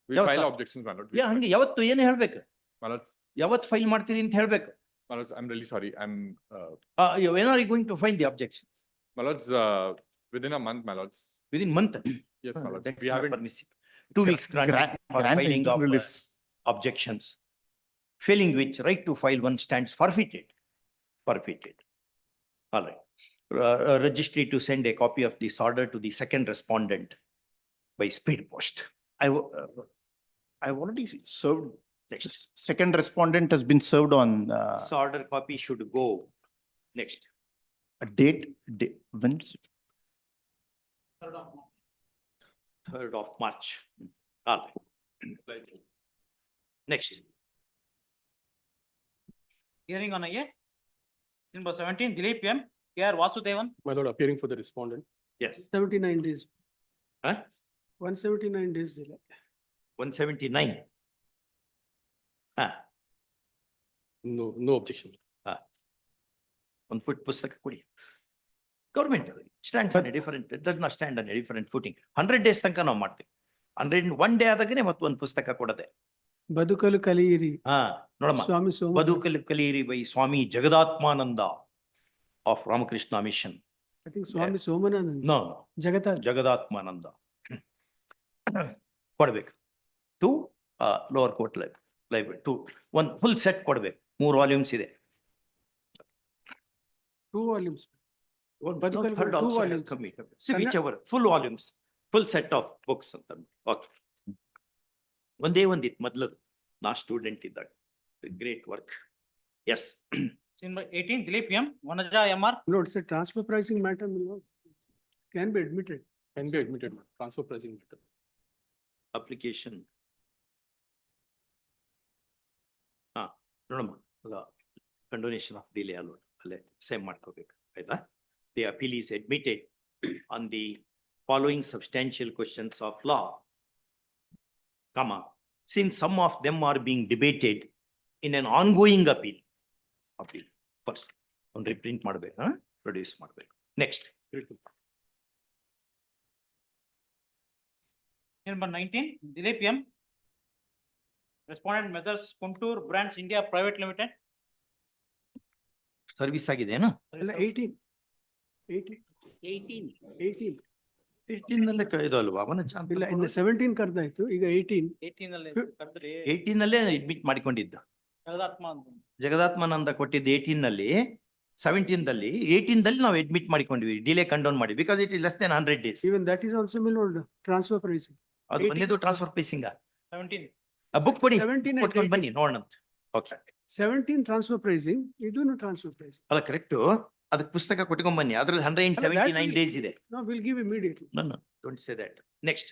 We'll file objections, my lord. ಹಂಗೆ ಯಾವತ್ತು ಏನು ಹೇಳ್ಬೇಕು? My lord, ಯಾವತ್ತು ಫೈಲ್ ಮಾಡ್ತೀರಿ ಅಂತ ಹೇಳ್ಬೇಕು. my lords, I'm really sorry. When are you going to find the objections? My lords, within a month, my lords. Within month? Yes, my lords. That's We not haven't. permissible. 2 weeks granted for grant filing of relief. objections. Failing which, right to file one stands forfeited. Forfeited. All right. Registry to send a copy of this order to the second respondent by speed post. I've already served. Second respondent has been served on This order copy should go next. a date, when is it? 3rd of March. All right. Next. Hearing on IA. Number 17, Dilip M. K.R. Vasudevan. My lord, appearing for the respondent. Yes. 79 days. Huh? 179 days delay. 179. No objection. ಒಂದು foot ಪುಸ್ತಕ ಕೊಡಿ. Government stands on A different, it does not stand on A different footing. 100 days ತನಕ ನಾವು ಮಾಡ್ತೀವಿ. 101 day ಆದಾಗನೇ ಮತ್ತೆ ಒಂದು ಪುಸ್ತಕ ಕೊಡದೆ. ಬದುಕಲು ಕಲಿಯಿರಿ. ನೋಡಮ್ಮ, ಸ್ವಾಮಿ ಸೋಮ. ಬದುಕಲು ಕಲಿಯಿರಿ by Swami Jagadatmananda of Ramakrishna mission. I think Swami Somananda. No Jagadatmananda ಕೊಡ್ಬೇಕು. To lower court library to ಒಂದು ಫುಲ್ ಸೆಟ್ ಕೊಡ್ಬೇಕು. 3 ವಾಲ್ಯೂಮ್ಸ್ ಇದೆ. 2 volumes. Third also has come. See whichever, full volumes, full set of books. Okay. ಒಂದೇ ಒಂದಿತ್ತು ಮೊದಲದು ನಾ ಸ್ಟೂಡೆಂಟ್ ಇದ್ದಾಗ. Great work. Yes. Number 18, Dilip M. Vanaja MR. No, it's a transfer pricing matter, can be admitted. Can be admitted, transfer pricing matter. Application. ನೋಡಮ್ಮ, condonation of delay ಅಲ್ಲೇ same ಮಾಡ್ಕೋಬೇಕು ಆಯ್ತಾ? The appeal is admitted on the following substantial questions of law, comma, since some of them are being debated in an ongoing appeal. First, ಒಂದು reprint ಮಾಡಬೇಕು, produce ಮಾಡಬೇಕು. Next. Number 19, Dilip M. Respondent measures Contour Brands India Private Limited. Service ಆಗಿದೆನಾ? 18 ನಲ್ಲೇ ಇದು ಅಲ್ವಾ? ಇಲ್ಲ, ಇನ್ನು 17 ಕರೆದಾಯ್ತು, ಈಗ 18. 18 ನಲ್ಲೇ ಅಡ್ಮಿಟ್ ಮಾಡಿಕೊಂಡಿದ್ದ. ಜಗದಾತ್ಮಾನಂದ ಕೊಟ್ಟಿದ್ದು 18 ನಲ್ಲಿ, 17 ದಲ್ಲಿ, 18 ದಲ್ಲಿ ನಾವು ಅಡ್ಮಿಟ್ ಮಾಡಿಕೊಂಡ್ವಿ, ಡಿಲೇ ಕಂಡೋನ್ ಮಾಡಿ, because it is less than 100 days. Even that is also milled transfer pricing. ಅದು ಒಂದೇದು ಟ್ರಾನ್ಸ್ಫರ್ ಪ್ರೈಸಿಂಗ್. 17. ಬುಕ್ ಕೊಡಿ, 17 ಕೊಟ್ಕೊಂಡು ಬನ್ನಿ ನೋಡೋಣ. ಓಕೆ. 17 transfer pricing, ಇದನ್ನು transfer pricing. ಅಲ್ಲ ಕರೆಕ್ಟ್, ಅದಕ್ಕೆ ಪುಸ್ತಕ ಕೊಟ್ಕೊಂಡ್ ಬನ್ನಿ, ಅದ್ರಲ್ಲಿ 179 days ಇದೆ. No, we'll give immediately. No, don't say that. Next.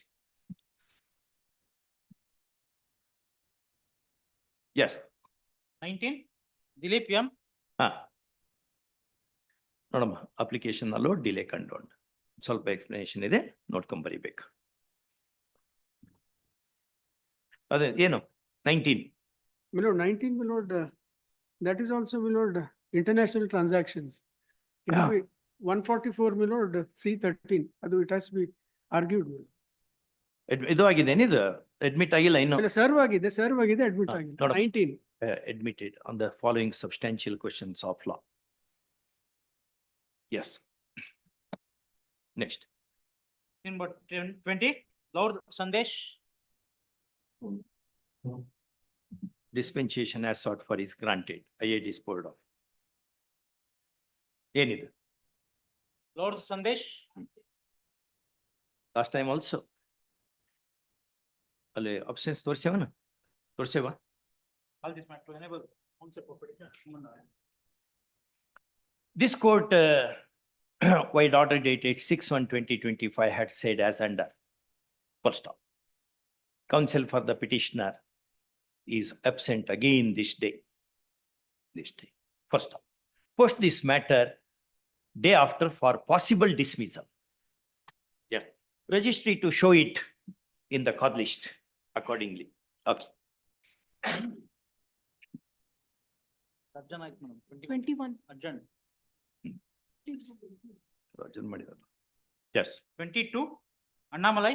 Yes. 19, Dilip M. ನೋಡಮ್ಮ, ಅಪ್ಲಿಕೇಶನ್ ಅಲ್ಲೋ ಡಿಲೇ ಕಂಡೋನ್ ಸ್ವಲ್ಪ ಎಕ್ಸ್ಪ್ಲನೇಷನ್ ಇದೆ, ನೋಡ್ಕೊಂಡ್ ಬರಿಬೇಕು. ಅದೇ ಏನು 19. Millord, 19 millord, that is also millord international transactions. 144 millord C13, ಅದು it has to be argued. ಇದು ಆಗಿದೆ ಇದು ಅಡ್ಮಿಟ್ ಆಗಿಲ್ಲ ಇನ್ನು. ಸರ್ವ್ ಆಗಿದೆ, admit ಆಗಿಲ್ಲ. 19 admitted on the following substantial questions of law. Yes. Next. Number 20, Lord Sandesh. Dispensation as sought for is granted. IA disposed of. ಏನಿದು? Lord Sandesh. Last time also. ಅಲ್ಲಿ absence ತೋರ್ಸ್ಯಾವನ? ತೋರ್ಸ್ಯಾವ? All this matter to enable concept of petition. This court, wide order dated 6/1/2025 had said as under. Full stop. Counsel for the petitioner is absent again this day. This day. First stop. Post this matter day after for possible dismissal. Yeah. Registry to show it in the card list accordingly. Okay. 21. Adjourned. Yes. 22, Annamalai.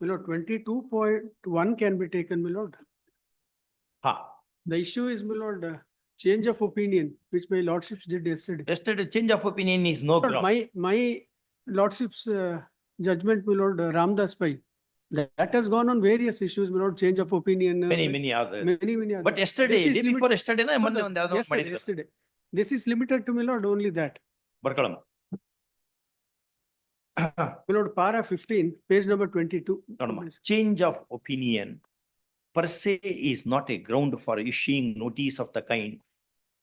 My lord, 22.1 can be taken, my lord. Ha. The issue is, my lord, change of opinion, which my lordships did yesterday. Yesterday, change of opinion is no Lord, ground. my lordship's judgment, my lord, Ramdas Pai, that has gone on various issues, my lord, change of opinion. Many other. Many other. But yesterday, This is day before yesterday, na, ಮೊನ್ನೆ ಒಂದು ಯಾವ್ದೋ ಒಂದು ಮಾಡಿದ್ರು. Yesterday. This is limited to, my lord, only that. ಬರ್ಕೊಳಮ್ಮ. My lord, para 15, page number 22. ನೋಡಮ್ಮ. Change of opinion per se is not a ground for issuing notice of the kind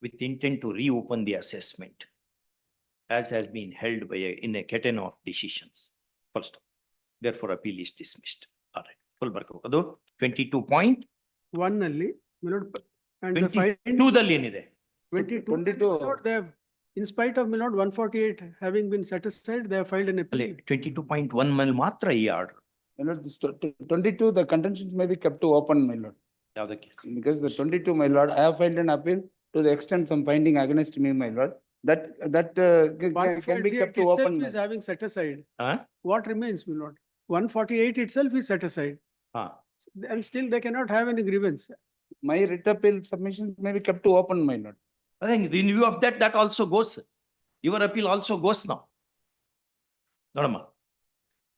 with intent to reopen the assessment, as has been held by in a category of decisions. Full stop. Therefore, appeal is dismissed. All right. Full ಬರ್ಕೋಬೇಕು. ಅದು 22.1 ನಲ್ಲಿ, my lord, and the 22 ದಲ್ಲಿ ಏನಿದೆ? 22. My lord, they have, in spite of, my lord, 148 having been set aside, they have filed an appeal. 22.1 ಮೇಲೆ ಮಾತ್ರ ಈ order. My lord, this 22, the contentions may be kept to open, my lord. ಯಾವುದಕ್ಕೆ? Because the 22, my lord, I have filed an appeal to the extent some finding against me, my lord. That can be kept to open. Is having set aside. Huh? What remains, my lord? 148 itself is set aside. And still they cannot have any grievance. My writ appeal submission may be kept to open, my lord. I think in view of that, that also goes. Your appeal also goes now. Nodama.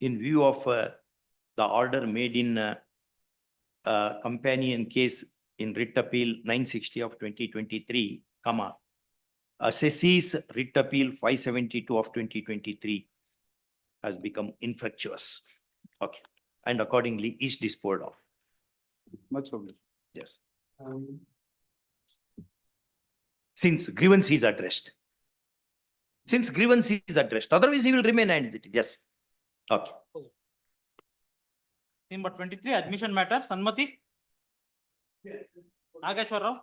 In view of the order made in companion case in writ appeal 960 of 2023, comma, assessee's writ appeal 572 of 2023 has become infructuous. Okay. And accordingly is disposed of. Much obliged. Yes. Since grievance is addressed. Since grievance is addressed, otherwise he will remain as it is. Yes. Okay. Number 23, admission matter, Sanmati. Nageshwar Rao.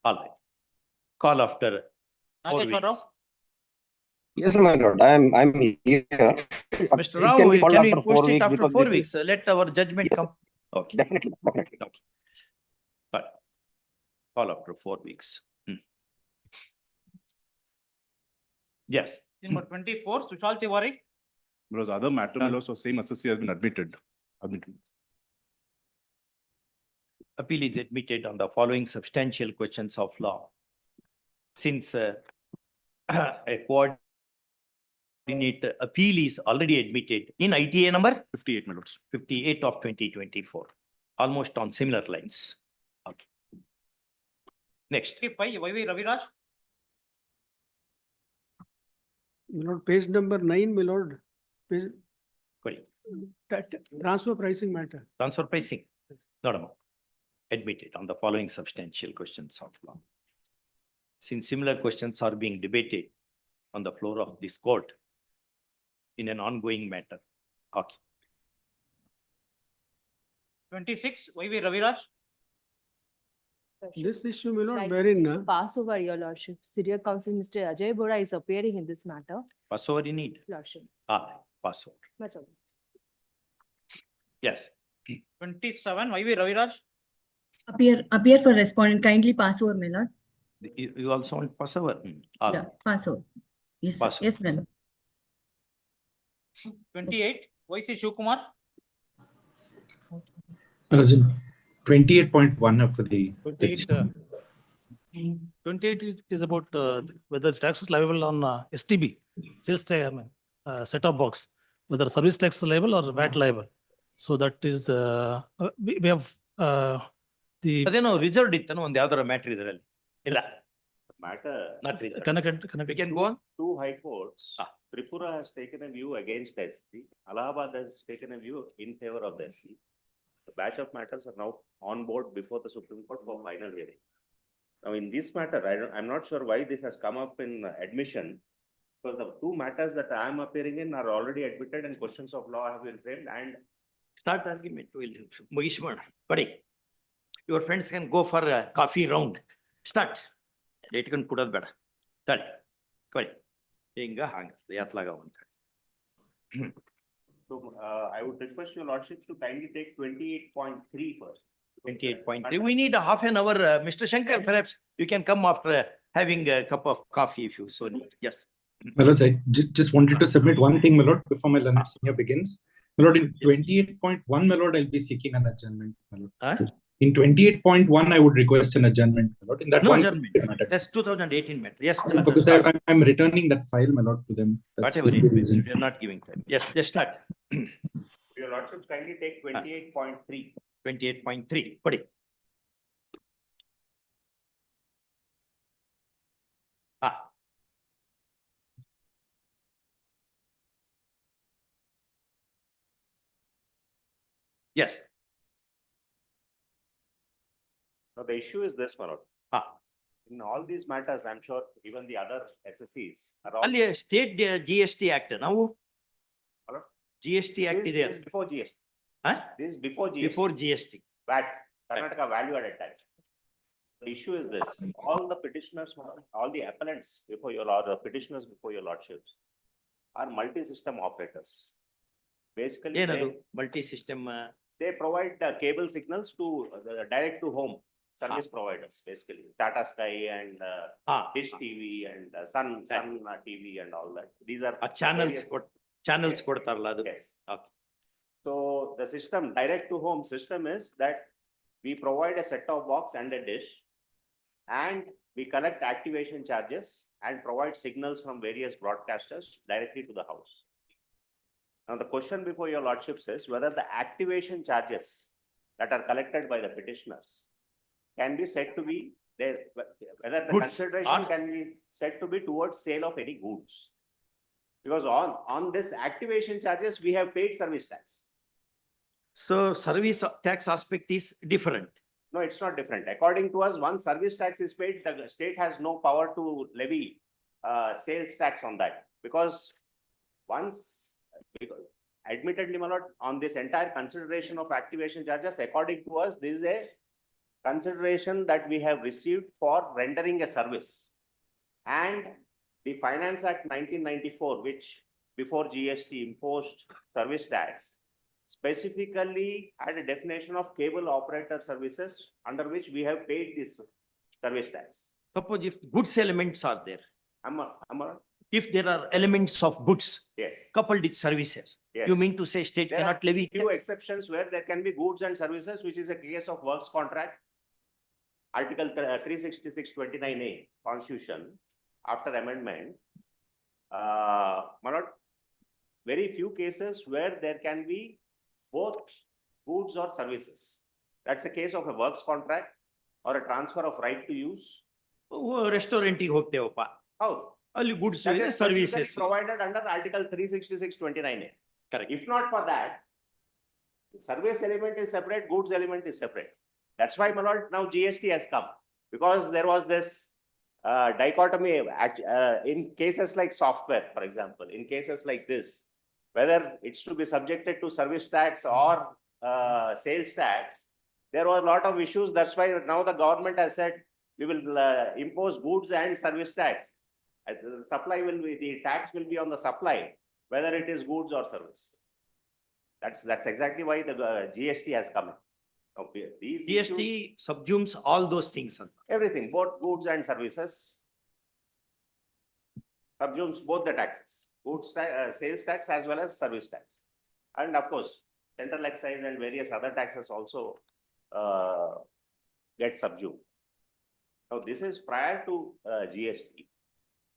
All right. Call after 4 Nageshwar Rao. weeks. Yes, my lord, I'm here. Mr. Rao, can we post it after 4 weeks? Let our judgment come. Okay. Definitely. Okay. But call after 4 weeks. Yes. Number 24, Sushal Tiwari. Because other matter, my lord, so same assessee has been admitted. Appeal is admitted on the following substantial questions of law. Since a coordinate appeal is already admitted in ITA number 58, my lords. 58 of 2024, almost on similar lines. Okay. Next. 5, YV Raviraj. My lord, page number 9, my lord. Page, Correct. transfer pricing matter. Transfer pricing. No. Admitted on the following substantial questions of law. Since similar questions are being debated on the floor of this court in an ongoing matter. Okay. 26, YV Raviraj. This issue, my lord, wherein Pass over, your lordship. Senior counsel, Mr. Ajay Bora is appearing in this matter. Pass over in need. Lordship. Pass over. Much obliged. Yes. 27, YV Raviraj. Appear for respondent. Kindly pass over, my lord. You also want pass over? Yeah, pass over. Yes, Pass over. yes, my lord. 28, YC Shivkumar. 28.1 for the. 28 is about whether tax is liable on STB, sales tax, I mean, set-top box, whether service tax is liable or VAT liable. So that is, we have the ಅದೇನೋ reserved ಇತ್ತನೋ ಒಂದು ಯಾವ್ದಾರ matter ಇದರಲ್ಲಿ ಇಲ್ಲ Matter. Not reserved connected. We can go on. Two high courts. Tripura has taken a view against the SC. Allahabad has taken a view in favor of the SC. The batch of matters are now on board before the Supreme Court for final hearing. Now, in this matter, I'm not sure why this has come up in admission, because the two matters that I am appearing in are already admitted and questions of law have been framed and. Start argument. ಮುಗಿಸ್ಬೋಣ ಕೊಡಿ. Your friends can go for a coffee round. Start. ಇಟ್ಕೊಂಡು ಕೊಡೋದು ಬೇಡ ತಳಿ ಕೊಡಿ ಹಿಂಗ ಹಂಗ ಯಾತ್ಲಾಗ ಅಂತ. So, I would request your lordships to kindly take 28.3 first. 28.3. We need a half an hour. Mr. Shankar, perhaps you can come after having a cup of coffee if you so need. Yes. My lords, I just wanted to submit one thing, my lord, before my learned senior begins. My lord, in 28.1, my lord, I'll be seeking an adjournment, my lord. In 28.1, I would request an adjournment, my lord. In that No one adjournment. That's 2018 matter. Yes. because I'm returning that file, my lord, to them. That's Whatever the it is, reason. we are not giving time. Yes, just start. Your lordships kindly take 28.3. 28.3. ಕೊಡಿ. Yes. Now, the issue is this, my lord. In all these matters, I'm sure even the other SSCs are all. ಅಲ್ಲಿ state GST act ನಾವು GST act ಇದೆ. This is before GST. Huh? This is before GST. Before GST. VAT, Karnataka value added tax. The issue is this, all the petitioners, all the appellants before your lord, the petitioners before your lordships are multi-system operators. Basically, ಏನದು multi system? they provide the cable signals to the direct to home service providers, basically Tata Sky and Dish TV and Sun TV and all that. These are channels ಕೊಡ್ತಾರಲ್ಲ ಅದು. Yes. Okay. So the system, direct to home system is that we provide a set-top box and a dish and we collect activation charges and provide signals from various broadcasters directly to the house. Now, the question before your lordships is whether the activation charges that are collected by the petitioners can be said to be there, whether the consideration can be said to be towards sale of any goods. Because on this activation charges, we have paid service tax. So service tax aspect is different. No, it's not different. According to us, once service tax is paid, the state has no power to levy sales tax on that. Because once, admittedly, my lord, on this entire consideration of activation charges, according to us, this is a consideration that we have received for rendering a service. And the Finance Act 1994, which before GST imposed service tax, specifically had a definition of cable operator services under which we have paid this service tax. Suppose if goods elements are there. Amma, if there are elements of goods. Yes. Coupled with services. Yes. You mean to say state There cannot are levy? few exceptions where there can be goods and services, which is a case of works contract. Article 366(29)A Constitution after amendment. My lord, very few cases where there can be both goods or services. That's a case of a works contract or a transfer of right to use. Restaurant ಹೋಗ್ತೇವಪ್ಪ. ಹೌದು. ಅಲ್ಲಿ goods That is services provided under Article 366(29)A. Correct. If not for that, the service element is separate, goods element is separate. That's why, my lord, now GST has come, because there was this dichotomy in cases like software, for example, in cases like this, whether it's to be subjected to service tax or sales tax, there were a lot of issues. That's why now the government has said we will impose goods and service tax. The supply will be, the tax will be on the supply, whether it is goods or service. That's exactly why the GST has come. Okay, these GST subsumes all those things. Everything, both goods and services, subsumes both the taxes, goods sales tax as well as service tax. And of course, central excise and various other taxes also get subsumed. Now, this is prior to GST.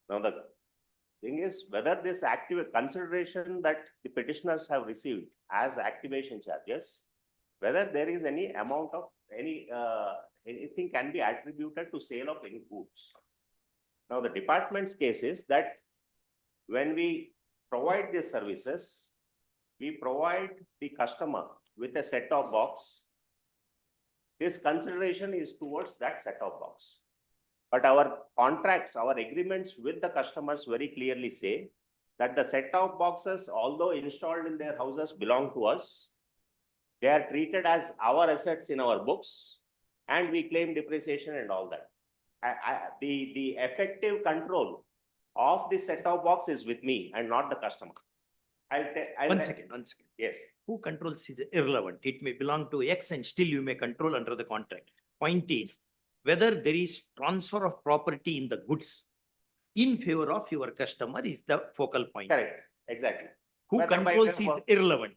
Now, the thing is whether this consideration that the petitioners have received as activation charges, whether there is any amount of anything can be attributed to sale of any goods. Now, the department's case is that when we provide these services, we provide the customer with a set-top box. This consideration is towards that set-top box. But our contracts, our agreements with the customers very clearly say that the set-top boxes, although installed in their houses, belong to us. They are treated as our assets in our books, and we claim depreciation and all that. The effective control of the set-top box is with me and not the customer. One second. Yes. Who controls is irrelevant. It may belong to X and still you may control under the contract. Point is, whether there is transfer of property in the goods in favor of your customer is the focal point. Correct. Exactly. Who Whether controls is irrelevant.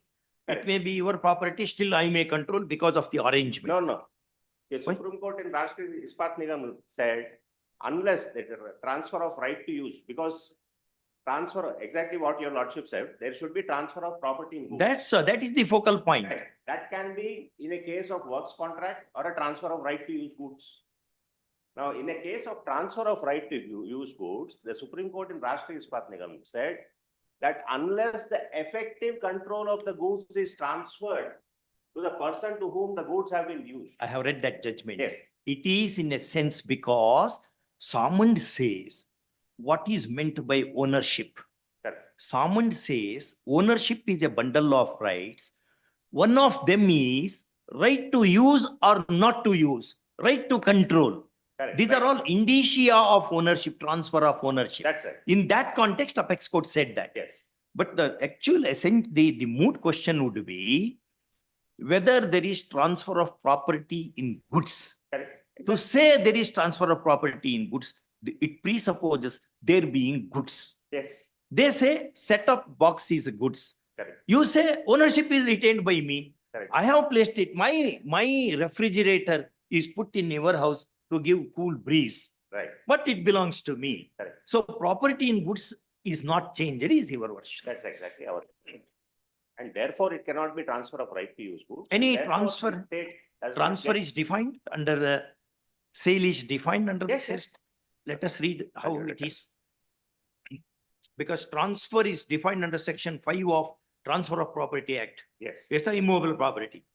Correct. It may be your property, still I may control because of the arrangement. No. The Supreme Court in Rashtriya Ispat Nigam said, unless the transfer of right to use, because transfer, exactly what your lordship said, there should be transfer of property in goods. That is the focal point. Right. That can be in a case of works contract or a transfer of right to use goods. Now, in a case of transfer of right to use goods, the Supreme Court in Rashtriya Ispat Nigam said that unless the effective control of the goods is transferred to the person to whom the goods have been used. I have read that judgment. Yes. It is in a sense because Samand says what is meant by ownership. Correct. Samand says ownership is a bundle of rights. One of them is right to use or not to use, right to control. Correct. These are all indicia of ownership, transfer of ownership. That's it. In that context, Apex Court said that. Yes. But the actual essence, the moot question would be whether there is transfer of property in goods. Correct. To say there is transfer of property in goods, it presupposes there being goods. Yes. They say set-top box is goods. Correct. You say ownership is retained by me. Correct. I have placed it. My refrigerator is put in your house to give cool breeze. Right. But it belongs to me. Correct. So property in goods is not changed. It is your version. That's exactly our. And therefore, it cannot be transfer of right to use goods. Any Therefore, transfer is defined under sale is defined under Yes, the yes. list. Let us read how it is. Because transfer is defined under section 5 of Transfer of Property Act. Yes. It's an immovable property.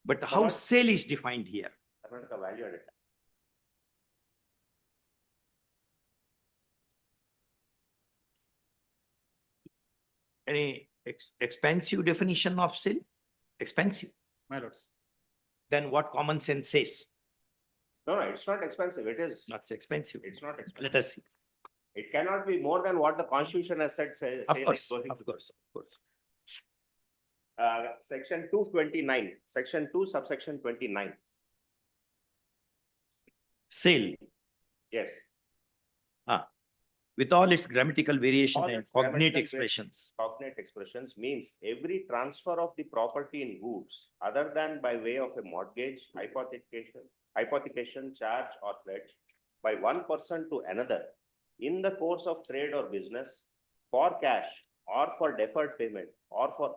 But how But- sale is defined here? Karnataka value added tax. Any expensive definition of sale? Expensive. My lords. Then what common sense says? No, it's not expensive. It is. Not expensive. It's not expensive. Let us see. It cannot be more than what the Constitution has said. Of course. Section 229, section 2, subsection 29. Sale, Yes. with all its grammatical variation All and its cognate grammatical expressions. Cognate expressions means every transfer of the property in goods other than by way of a mortgage, hypothecation, charge or pledge by one person to another in the course of trade or business for cash or for deferred payment or for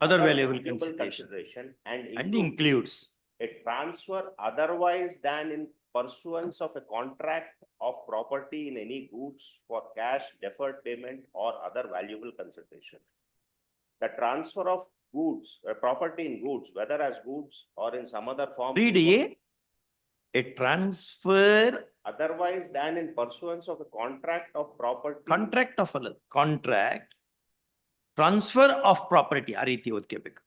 Other valuable consideration and includes a transfer otherwise than in pursuance of a contract of property in any goods for cash, deferred payment, or other valuable consideration. The transfer of goods, property in goods, whether as goods or in some other form. read a transfer Otherwise than in pursuance of a contract of property. contract transfer of property ಆ ರೀತಿ ಓದ್ಕೋಬೇಕು.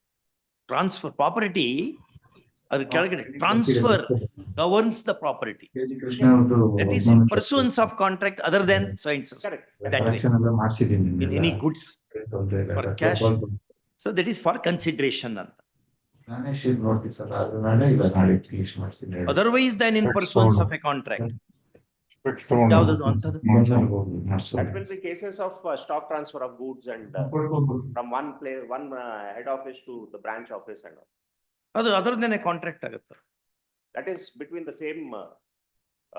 Transfer property transfer governs the property. That is in pursuance of contract other than so and so. That way. In any goods for cash. So that is for consideration. Otherwise than in pursuance of a contract. ಯಾವ್ದದು ಅಂತದ್ದು? That will be cases of stock transfer of goods and from one head office to the branch office and all. ಅದು ಅದರದ್ದೇನೆ contract ಆಗುತ್ತೆ. That is between the same.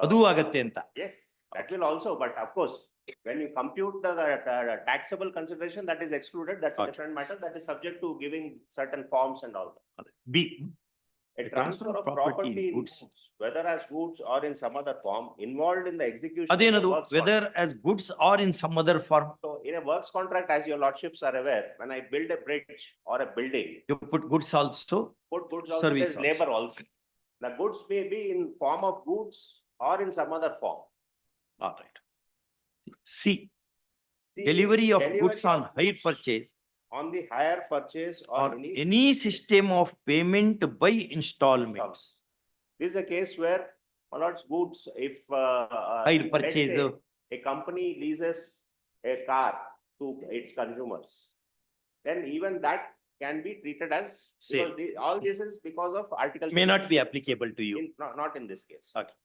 ಅದು ಆಗತ್ತೆ ಅಂತ. Yes, that will also, but of course, when you compute the taxable consideration, that is excluded, that's a different matter, that is subject to giving certain forms and all that. B. A transfer of property in goods, whether as goods or in some other form, involved in the execution. ಅದೇನದು of works whether as goods or in some other form. So in a works contract, as your lordships are aware, when I build a bridge or a building, You put goods also. put goods also, Service there's labor also. The goods may be in form of goods or in some other form. All right. C. Delivery of goods on hire purchase On the hire purchase or or any system of payment by installments. This is a case where my lord's goods, if Hire let's purchase. say a company leases a car to its consumers, then even that can be treated as Sale. because all this is because of article. May not be applicable to you. Not in this case. Okay.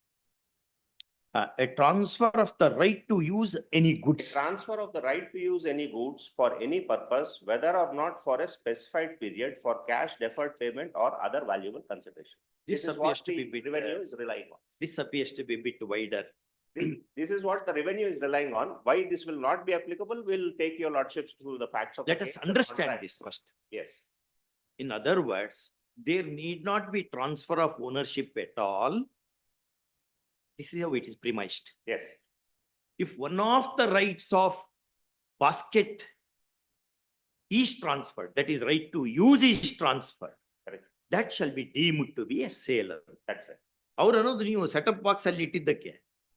A transfer of the right to use any goods. Transfer of the right to use any goods for any purpose, whether or not for a specified period, for cash, deferred payment or other valuable consideration. This is what appears to the be bit, revenue is relying on. This appears to be a bit wider. This is what the revenue is relying on. Why this will not be applicable, we'll take your lordships through the facts of. Let the us case, the understand contract. this first. Yes, In other words, there need not be transfer of ownership at all. This is how it is premised. yes, If one of the rights of basket is transferred, that is right to use is transferred, correct. that shall be deemed to be a sale. That's it. ಅವ್ರು ಅನ್ನೋದು ನೀವು setup box ಅಲ್ಲಿ ಇಟ್ಟಿದ್ದಕ್ಕೆ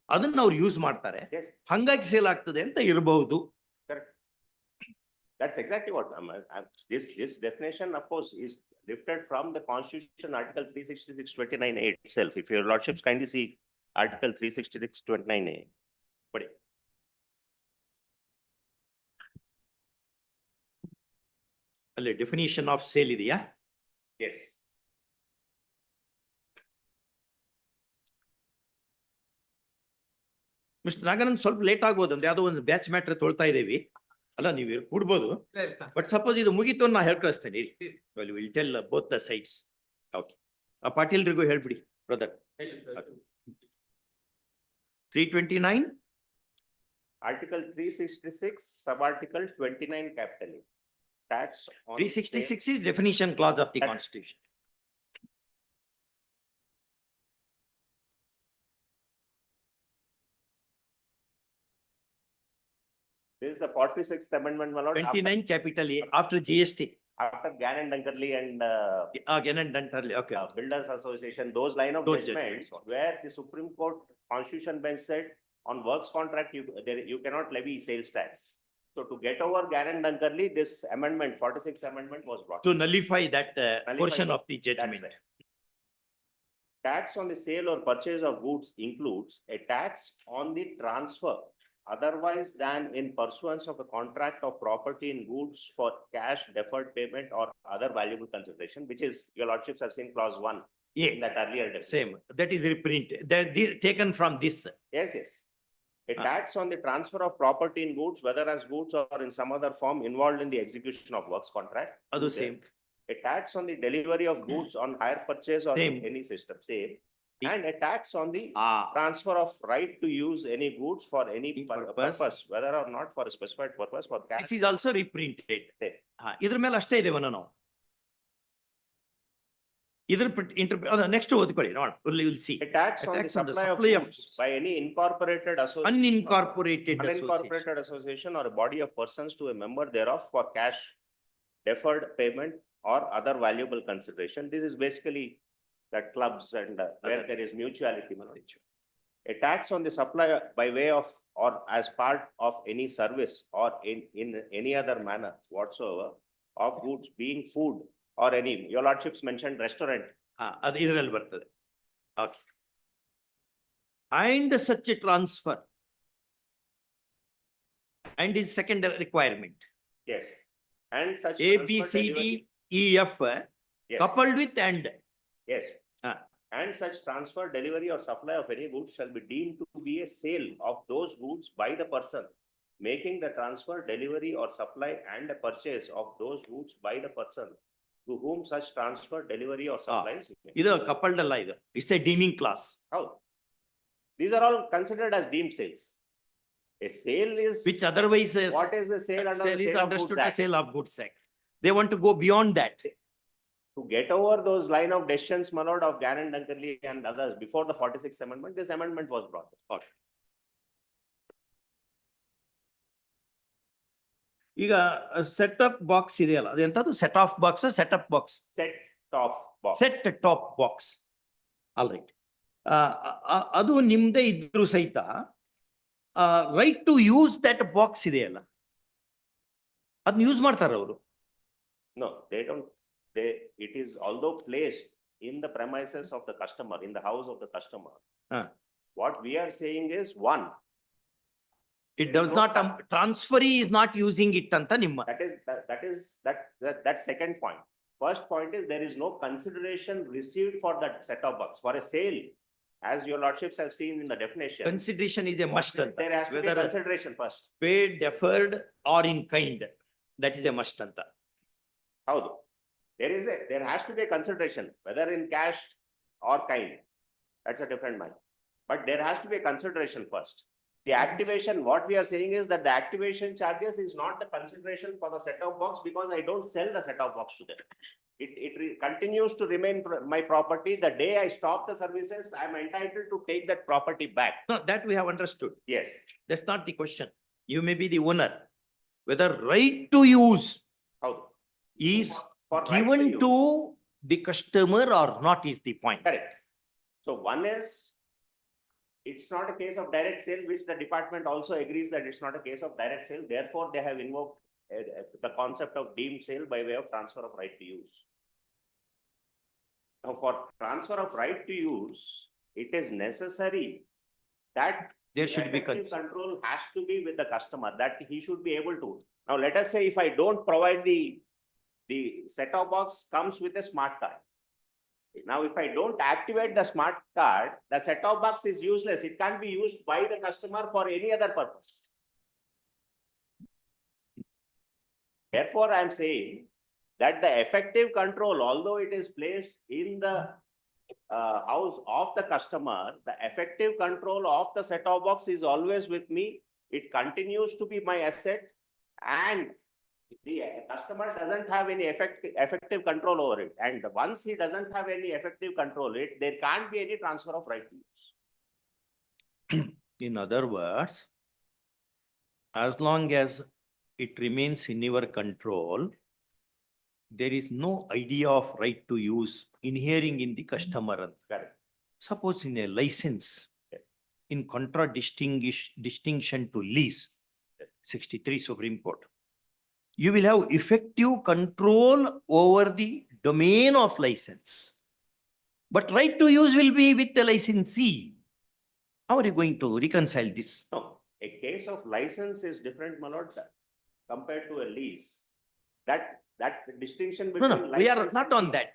ಅದನ್ನ ಅವ್ರು use ಮಾಡ್ತಾರೆ, Yes, ಹಂಗಾಗಿ sale ಆಗ್ತದೆ ಅಂತ ಇರಬಹುದು. correct. That's exactly what this definition, of course, is lifted from the Constitution, Article 366(29)(a) itself. If your lordships kindly see Article 366(29)(a). But ಅಲ್ಲಿ ಡೆಫಿನಿಷನ್ ಆಫ್ ಸೇಲ್ ಇದೆಯಾ? yes, ಮಿಸ್ಟರ್ ನಾಗಾನಂದ್ ಸ್ವಲ್ಪ late ಆಗ್ಬೋದು, ಅಂದ್ರೆ ಯಾವುದೋ ಒಂದು ಬ್ಯಾಚ್ ಮ್ಯಾಟ್ರ್ ತೊಳ್ತಾ ಇದ್ದೀವಿ ಅಲ್ಲ, ನೀವು ಕೂಡ್ಬೋದು. ಬಟ್ ಸಪೋಸ್ ಇದು ಮುಗೀತು ನಾ ಹೇಳ್ ಕಳಿಸ್ತೇನೆ. Will tell both the sides. Okay, ಆ ಪಾಟೀಲ್ರಿಗೂ ಹೇಳ್ಬಿಡಿ brother. 329 Article 366, sub-article 29 capital A. Tax on 366 is definition clause of the That's- Constitution. This is the 46th amendment, my lord. 29 capital A after GST. After Gann and Dunkerley and Again and done early. Okay. Builders Association, those line of Those judgments judgments. where the Supreme Court Constitution bench said on works contract, you cannot levy sales tax. So to get over Gann and Dunkerley, this amendment, 46th amendment was brought. To nullify that Nullify portion it. of the That's judgment. right. Tax on the sale or purchase of goods includes a tax on the transfer otherwise than in pursuance of a contract of property in goods for cash, deferred payment or other valuable consideration, which is, your lordships have seen clause 1 Yeah, in that earlier definition. same. That is reprinted. That taken from this. Yes, yes. A tax on the transfer of property in goods, whether as goods or in some other form involved in the execution of works contract. Adu same. A tax on the delivery of goods on hire purchase or Same. any system, same. And a tax on the Ah, transfer of right to use any goods for any Purpose. purpose, whether or not for a specified purpose for cash. this is also reprinted. Same. ಇದ್ರ ಮೇಲೆ ಅಷ್ಟೇ ಇದೆ ನಾವು. ಇದ್ರ next ಓದ್ಕೊಳ್ಳಿ ನೋಡ. We'll see. A tax on the supply of goods by any incorporated association. Unincorporated association. Unincorporated association or a body of persons to a member thereof for cash, deferred payment or other valuable consideration. This is basically the clubs and where there is mutuality. A tax on the supply by way of or as part of any service or in any other manner whatsoever of goods being food or any, your lordships mentioned restaurant. ಅದು ಇದರಲ್ಲಿ ಬರ್ತದೆ. Okay. And such a transfer and is second requirement. Yes. And such. A, B, transfer C, delivery- D, E, F Yes. coupled with and. Yes. And such transfer, delivery or supply of any goods shall be deemed to be a sale of those goods by the person making the transfer, delivery or supply and a purchase of those goods by the person to whom such transfer, delivery or supplies. coupled ally. It's a deeming clause. How? These are all considered as deemed sales. A sale is. Which otherwise is. What is a sale under Sale the is Sale of understood Goods as Act? sale of goods act. They want to go beyond that. To get over those line of decisions, my lord, of Gannon, Dunkerley and others before the 46th amendment, this amendment was brought. Okay. ಈಗ set up box ಇದೆಯಲ್ಲ ಅದೆಂತದ್ದು set off box set up box Set top box. Set top box all right ಅದು ನಿಮ್ದೇ ಇದ್ರು ಸಹಿತ right to use that box ಇದೆಯಲ್ಲ ಅದನ್ನ use ಮಾಡ್ತಾರ ಅವರು No, they don't. It is although placed in the premises of the customer, in the house of the customer. What we are saying is one. It does not, transferee is not using it anta nimma. That second point. First point is there is no consideration received for that set-top box. For a sale, as your lordships have seen in the definition. Consideration is a must anta. There has to be consideration first. Paid, deferred or in kind. That is a must anta. How? There has to be a consideration, whether in cash or kind. That's a different matter. But there has to be a consideration first. The activation, what we are saying is that the activation charges is not the consideration for the set-top box because I don't sell the set-top box to them. It continues to remain my property. The day I stop the services, I am entitled to take that property back. No, that we have understood. Yes. That's not the question. You may be the owner. Whether right to use is given to the customer or not is the point. Correct. So one is, it's not a case of direct sale, which the department also agrees that it's not a case of direct sale. Therefore, they have invoked the concept of deemed sale by way of transfer of right to use. Now, for transfer of right to use, it is necessary that there should be control has to be with the customer, that he should be able to. Now, let us say if I don't provide the set-top box comes with a smart card. Now, if I don't activate the smart card, the set-top box is useless. It can't be used by the customer for any other purpose. Therefore, I am saying that the effective control, although it is placed in the house of the customer, the effective control of the set-top box is always with me. It continues to be my asset, and the customer doesn't have any effective control over it. And once he doesn't have any effective control, there can't be any transfer of right to use. In other words, as long as it remains in your control, there is no idea of right to use inhering in the customer. Correct. Suppose in a license, in contradistinction to lease, 63 Supreme Court, you will have effective control over the domain of license. But right to use will be with the licensee. How are you going to reconcile this? No, a case of license is different, my lord, compared to a lease. That distinction between No, we are not on that.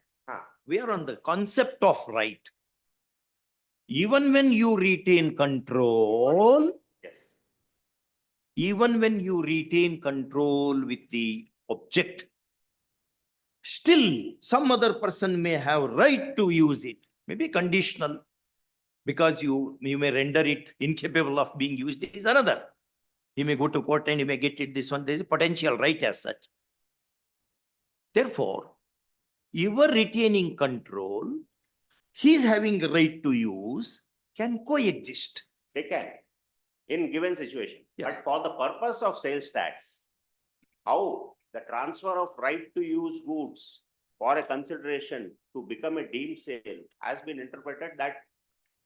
We are on the concept of right. Even when you retain control, yes. Even when you retain control with the object, still some other person may have right to use it, maybe conditional, because you may render it incapable of being used is another. He may go to court and he may get it this one. There is a potential right as such. Therefore, you are retaining control, he is having a right to use, can coexist. They can, in given situation. Yes. But for the purpose of sales tax, how the transfer of right to use goods for a consideration to become a deemed sale has been interpreted that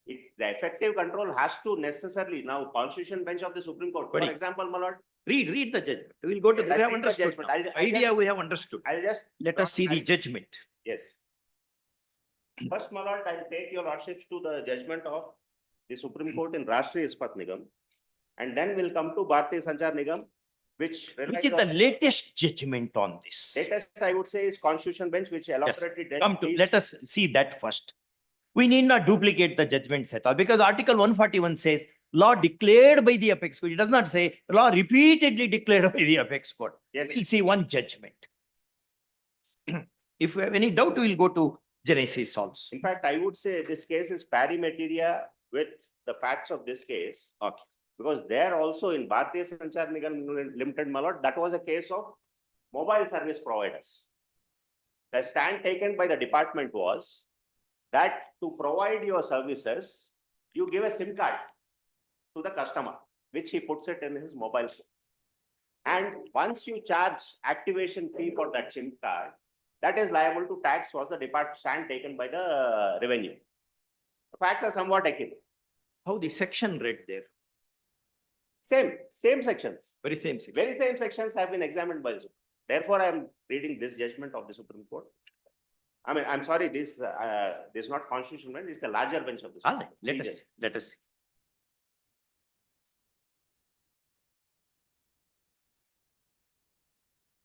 the effective control has to necessarily, now Constitution bench of the Supreme Court, for example, my lord. Read the judgment. We will go to Yes, we I have read the understood. judgment. Idea we have understood. I'll just let us see the judgment. Yes. First, my lord, I'll take your lordships to the judgment of the Supreme Court in Rashtriya Ispat Nigam, and then we'll come to Bharatiya Sanchar Nigam, which is the latest judgment on this? Latest, I would say, is Constitution bench, which elaborately let us see that first. We need not duplicate the judgments at all, because Article 141 says law declared by the apex court. It does not say law repeatedly declared by the apex court. Yes. We'll see one judgment. If we have any doubt, we will go to Genesis also. In fact, I would say this case is pari materia with the facts of this case. Okay. Because there also in Bharatiya Sanchar Nigam Limited, my lord, that was a case of mobile service providers. The stand taken by the department was that to provide your services, you give a SIM card to the customer, which he puts it in his mobile phone. And once you charge activation fee for that SIM card, that is liable to tax, was the stand taken by the revenue. The facts are somewhat akin. How the section read there? Same sections. Very same section. Very same sections have been examined by the Supreme Court. Therefore, I am reading this judgment of the Supreme Court. I mean, I'm sorry, this is not constitutional, it's a larger bench of the Supreme Court. Let us see.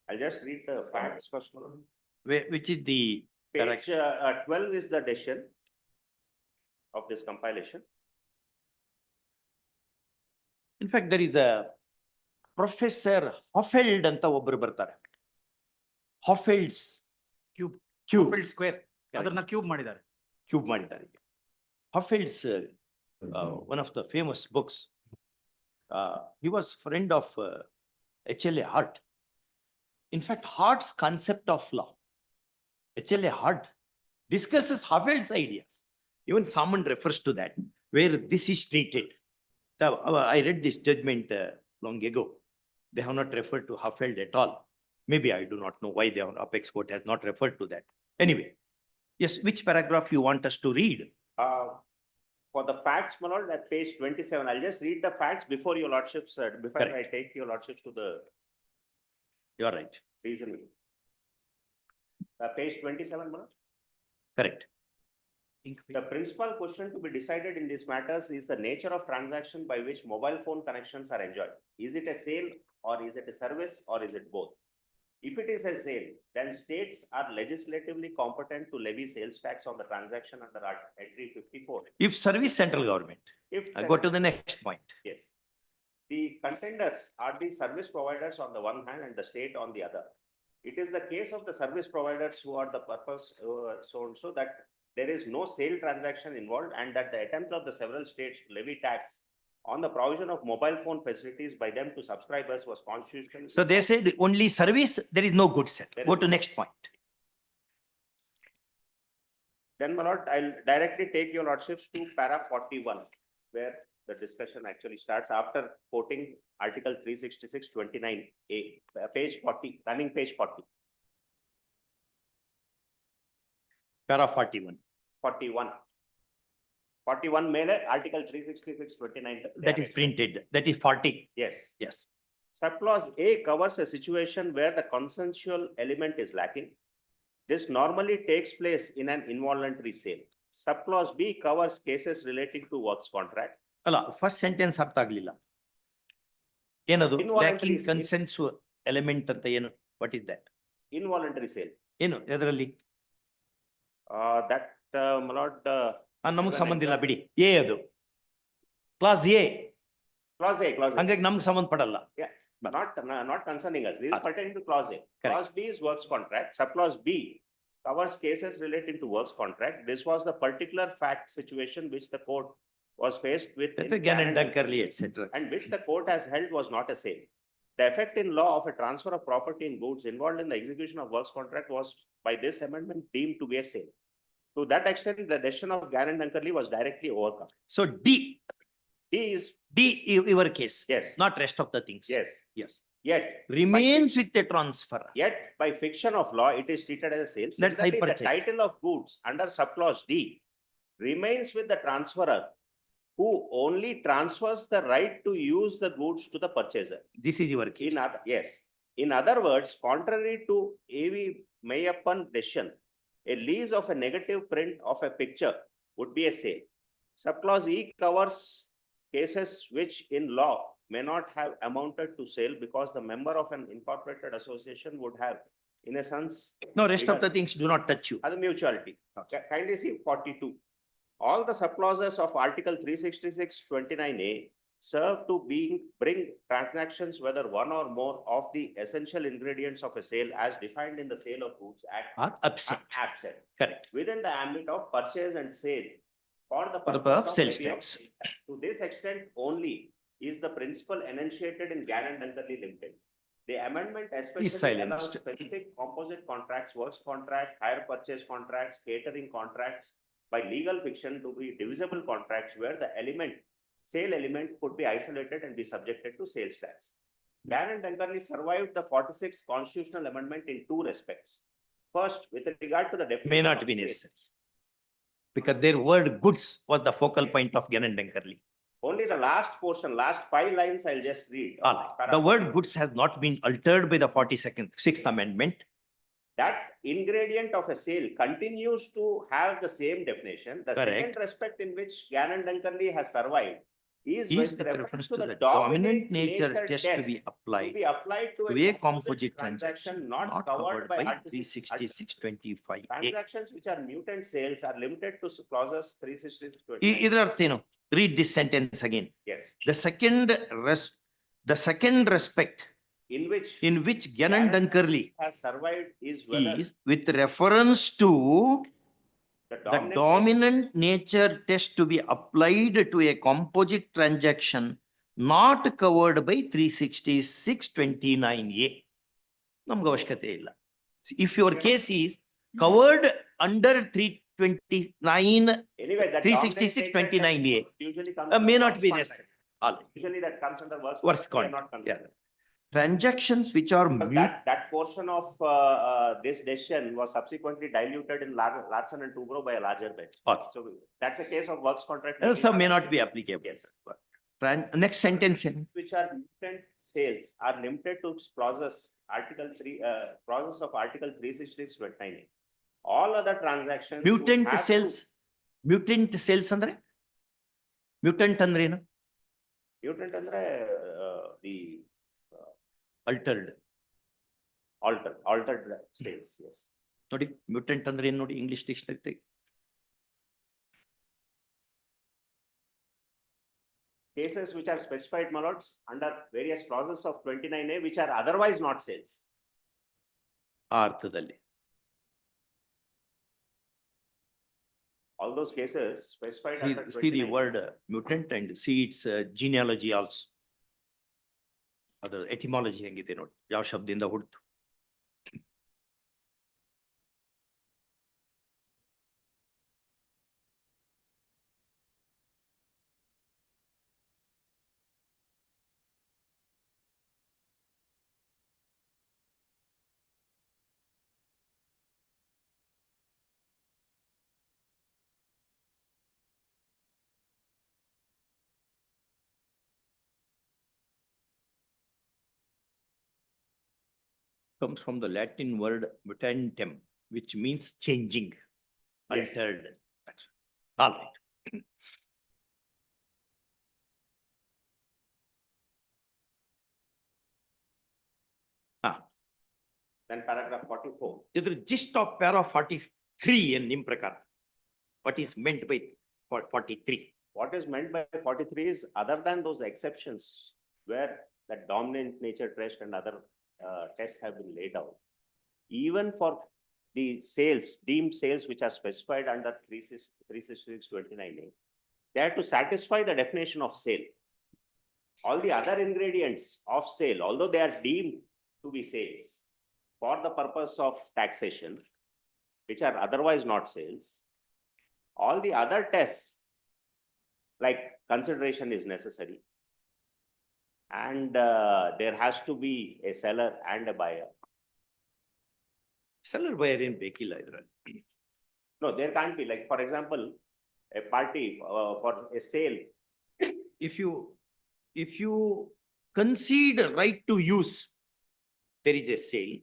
I'll just read the facts first. Which is the Page 12 is the decision of this compilation. In fact, there is a Professor Hoffeld anta obbaru bartare. Hoffeld's Cube. Cube. Hoffeld square. Adarna cube madidare. Cube madidare. Hoffeld's one of the famous books. He was friend of H.L.A. Hart. In fact, Hart's concept of law, H.L.A. Hart discusses Hoffeld's ideas. Even Salmon refers to that, where this is treated. I read this judgment long ago. They have not referred to Hoffeld at all. Maybe I do not know why the Apex Court has not referred to that. Anyway, yes, which paragraph you want us to read? For the facts, my lord, at page 27, I'll just read the facts before your lordships, before Correct. I take your lordships to the You're right. reasoning. Page 27, my lord. Correct. The principal question to be decided in these matters is the nature of transaction by which mobile phone connections are enjoyed. Is it a sale or is it a service or is it both? If it is a sale, then states are legislatively competent to levy sales tax on the transaction under Entry 54. If service central government, I go to the next point. Yes. The contenders are the service providers on the one hand and the state on the other. It is the case of the service providers who are the purpose so that there is no sale transaction involved and that the attempt of the several states to levy tax on the provision of mobile phone facilities by them to subscribers was constitutional. So they said only service, there is no goods set. Go to next point. Then, my lord, I'll directly take your lordships to para 41, where the discussion actually starts after quoting Article 366(29)A, page 40, running page 40. Para 41. 41. 41 mele Article 366(29). That is printed. That is 40. Yes. Yes. Subclause A covers a situation where the consensual element is lacking. This normally takes place in an involuntary sale. Subclause B covers cases relating to works contract. Alla, first sentence ಅರ್ಥ ಆಗ್ಲಿಲ್ಲ. ಏನದು? Lacking consensual element ಅಂತ ಏನು? What is that? Involuntary sale. ಏನು? ಎದರಲ್ಲಿ? That, my lord. ನಮಗೆ ಸಂಬಂಧ ಇಲ್ಲ ಬಿಡಿ. ಎ ಅದು. Clause A. Clause A. ಹಂಗಾಗಿ ನಮ್ಗೆ ಸಂಬಂಧ ಪಡಲ್ಲ. Yeah. Not concerning us. This is pertaining to clause A. Correct. Clause B is works contract. Subclause B covers cases relating to works contract. This was the particular fact situation which the court was faced with etc. and which the court has held was not a sale. The effect in law of a transfer of property and goods involved in the execution of works contract was by this amendment deemed to be a sale. To that extent, the decision of Gann and Dunkerley was directly overcome. So D is your case. Yes. Not rest of the things. Yes. Yes. Yet remains with the transfer. Yet by fiction of law, it is treated as a sale. That's the title of goods under subclause D remains with the transferor, who only transfers the right to use the goods to the purchaser. This is your case. Yes. In other words, contrary to A.V. Mayappan decision, a lease of a negative print of a picture would be a sale. Subclause E covers cases which in law may not have amounted to sale because the member of an incorporated association would have, in a sense. No, rest of the things do not touch you. Other mutuality. Okay. Kindly see 42. All the subclauses of Article 366(29)A serve to bring transactions, whether one or more of the essential ingredients of a sale as defined in the Sale of Goods Act Are absent. absent Correct. within the ambit of purchase and sale for the purpose purpose of of sales levy of tax. sales tax. To this extent only is the principle enunciated in Gann and Dunkerley Limited. The amendment especially allows silenced. specific composite contracts, works contract, hire purchase contracts, catering contracts by legal fiction to be divisible contracts where the sale element could be isolated and be subjected to sales tax. Gann and Dunkerley survived the 46th constitutional amendment in two respects. First, with regard to the definition May not of be sale. necessary. Because their word goods was the focal point of Gann and Dunkerley. Only the last portion, last 5 lines, I'll just read. The word goods has not been altered by the 6th Amendment. That ingredient of a sale continues to have the same definition. The Correct. second respect in which Gann and Dunkerley has survived is Is with reference to the dominant nature test to be to applied be applied to to a composite transaction not covered by Article 366-25A. Transactions which are mutant sales are limited to clauses 366-25. Idhar artheno. Read this sentence again. Yes. The second respect In which Gann and Dunkerley has survived is whether is with reference to the the dominant nature test to be applied to a composite transaction not covered by 366-29A. ನಮ್ಗೆ ಅವಶ್ಯಕತೆ ಇಲ್ಲ. If your case is covered under 329, Anyway, that 366-29A, usually comes may under not works be contract. necessary. All. Usually that comes under works Works contract, contract, not yeah. considered. Transactions which are Because that portion of this decision was subsequently diluted in Larsen and Toubro by a larger bench. Okay. So that's a case of works contract. So may not be applicable. Yes. Next sentence. Which are mutant sales are limited to clauses Article 3, clauses of Article 366-29. All other transactions. Mutant have to- sales. Mutant sales andre? Mutant andre ಏನು? Mutant andre the Altered. altered sales. Yes. ನೋಡಿ mutant ಅಂದ್ರೆ ಏನು ನೋಡಿ English dictionary. Cases which are specified, my lords, under various clauses of 29A, which are otherwise not sales. ಆ ಅರ್ಥದಲ್ಲಿ. All those cases specified under See the 29A. word mutant and see its genealogy also. ಅದು etymology ಹೆಂಗಿದೆ ನೋಡಿ ಯಾವ ಶಬ್ದದಿಂದ ಹುಡ್ತು. Comes from the Latin word mutantem, which means changing, Yes. altered. All right. Then paragraph 44. ಇದ್ರ gist of para 43 in ನಿಮ್ ಪ್ರಕಾರ. What is meant by 43? What is meant by 43 is other than those exceptions where the dominant nature test and other tests have been laid out. Even for the sales, deemed sales which are specified under 366-29A, they have to satisfy the definition of sale. All the other ingredients of sale, although they are deemed to be sales for the purpose of taxation, which are otherwise not sales, all the other tests like consideration is necessary. And there has to be a seller and a buyer. Seller buyer ಏನ್ ಬೇಕಿಲ್ಲ ಇದ್ರಲ್ಲಿ. No, there can't be, like, for example, a party for a sale. If you concede right to use, there is a sale.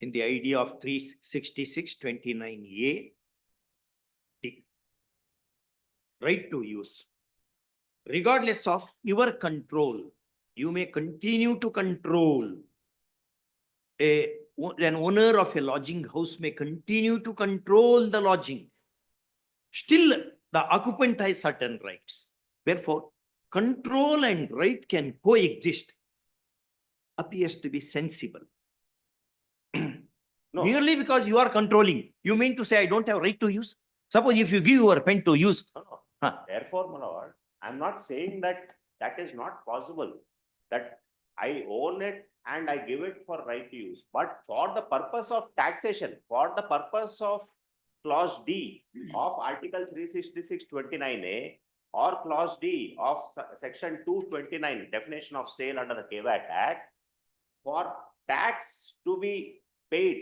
In the idea of 366-29A, right to use. Regardless of your control, you may continue to control. An owner of a lodging house may continue to control the lodging. Still, the occupant has certain rights. Therefore, control and right can coexist appears to be sensible. No. Merely because you are controlling, you mean to say I don't have right to use? Suppose if you give your pen to use. No. Therefore, my lord, I'm not saying that that is not possible, that I own it and I give it for right to use. But for the purpose of taxation, for the purpose of clause D of Article 366(29)A or clause D of section 229, definition of sale under the KVAT Act, for tax to be paid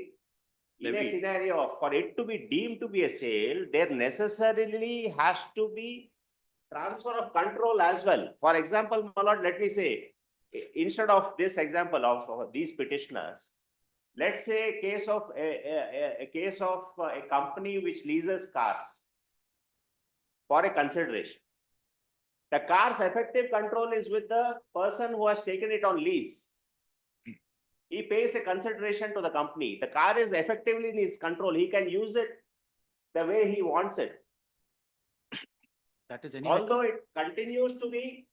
in a scenario, for it to be deemed to be a sale, there necessarily has to be transfer of control as well. For example, my lord, let me say, instead of this example of these petitioners, let's say a case of a company which leases cars for a consideration. The car's effective control is with the person who has taken it on lease. He pays a consideration to the company. The car is effectively in his control. He can use it the way he wants it. That is anyway. Although it continues to be,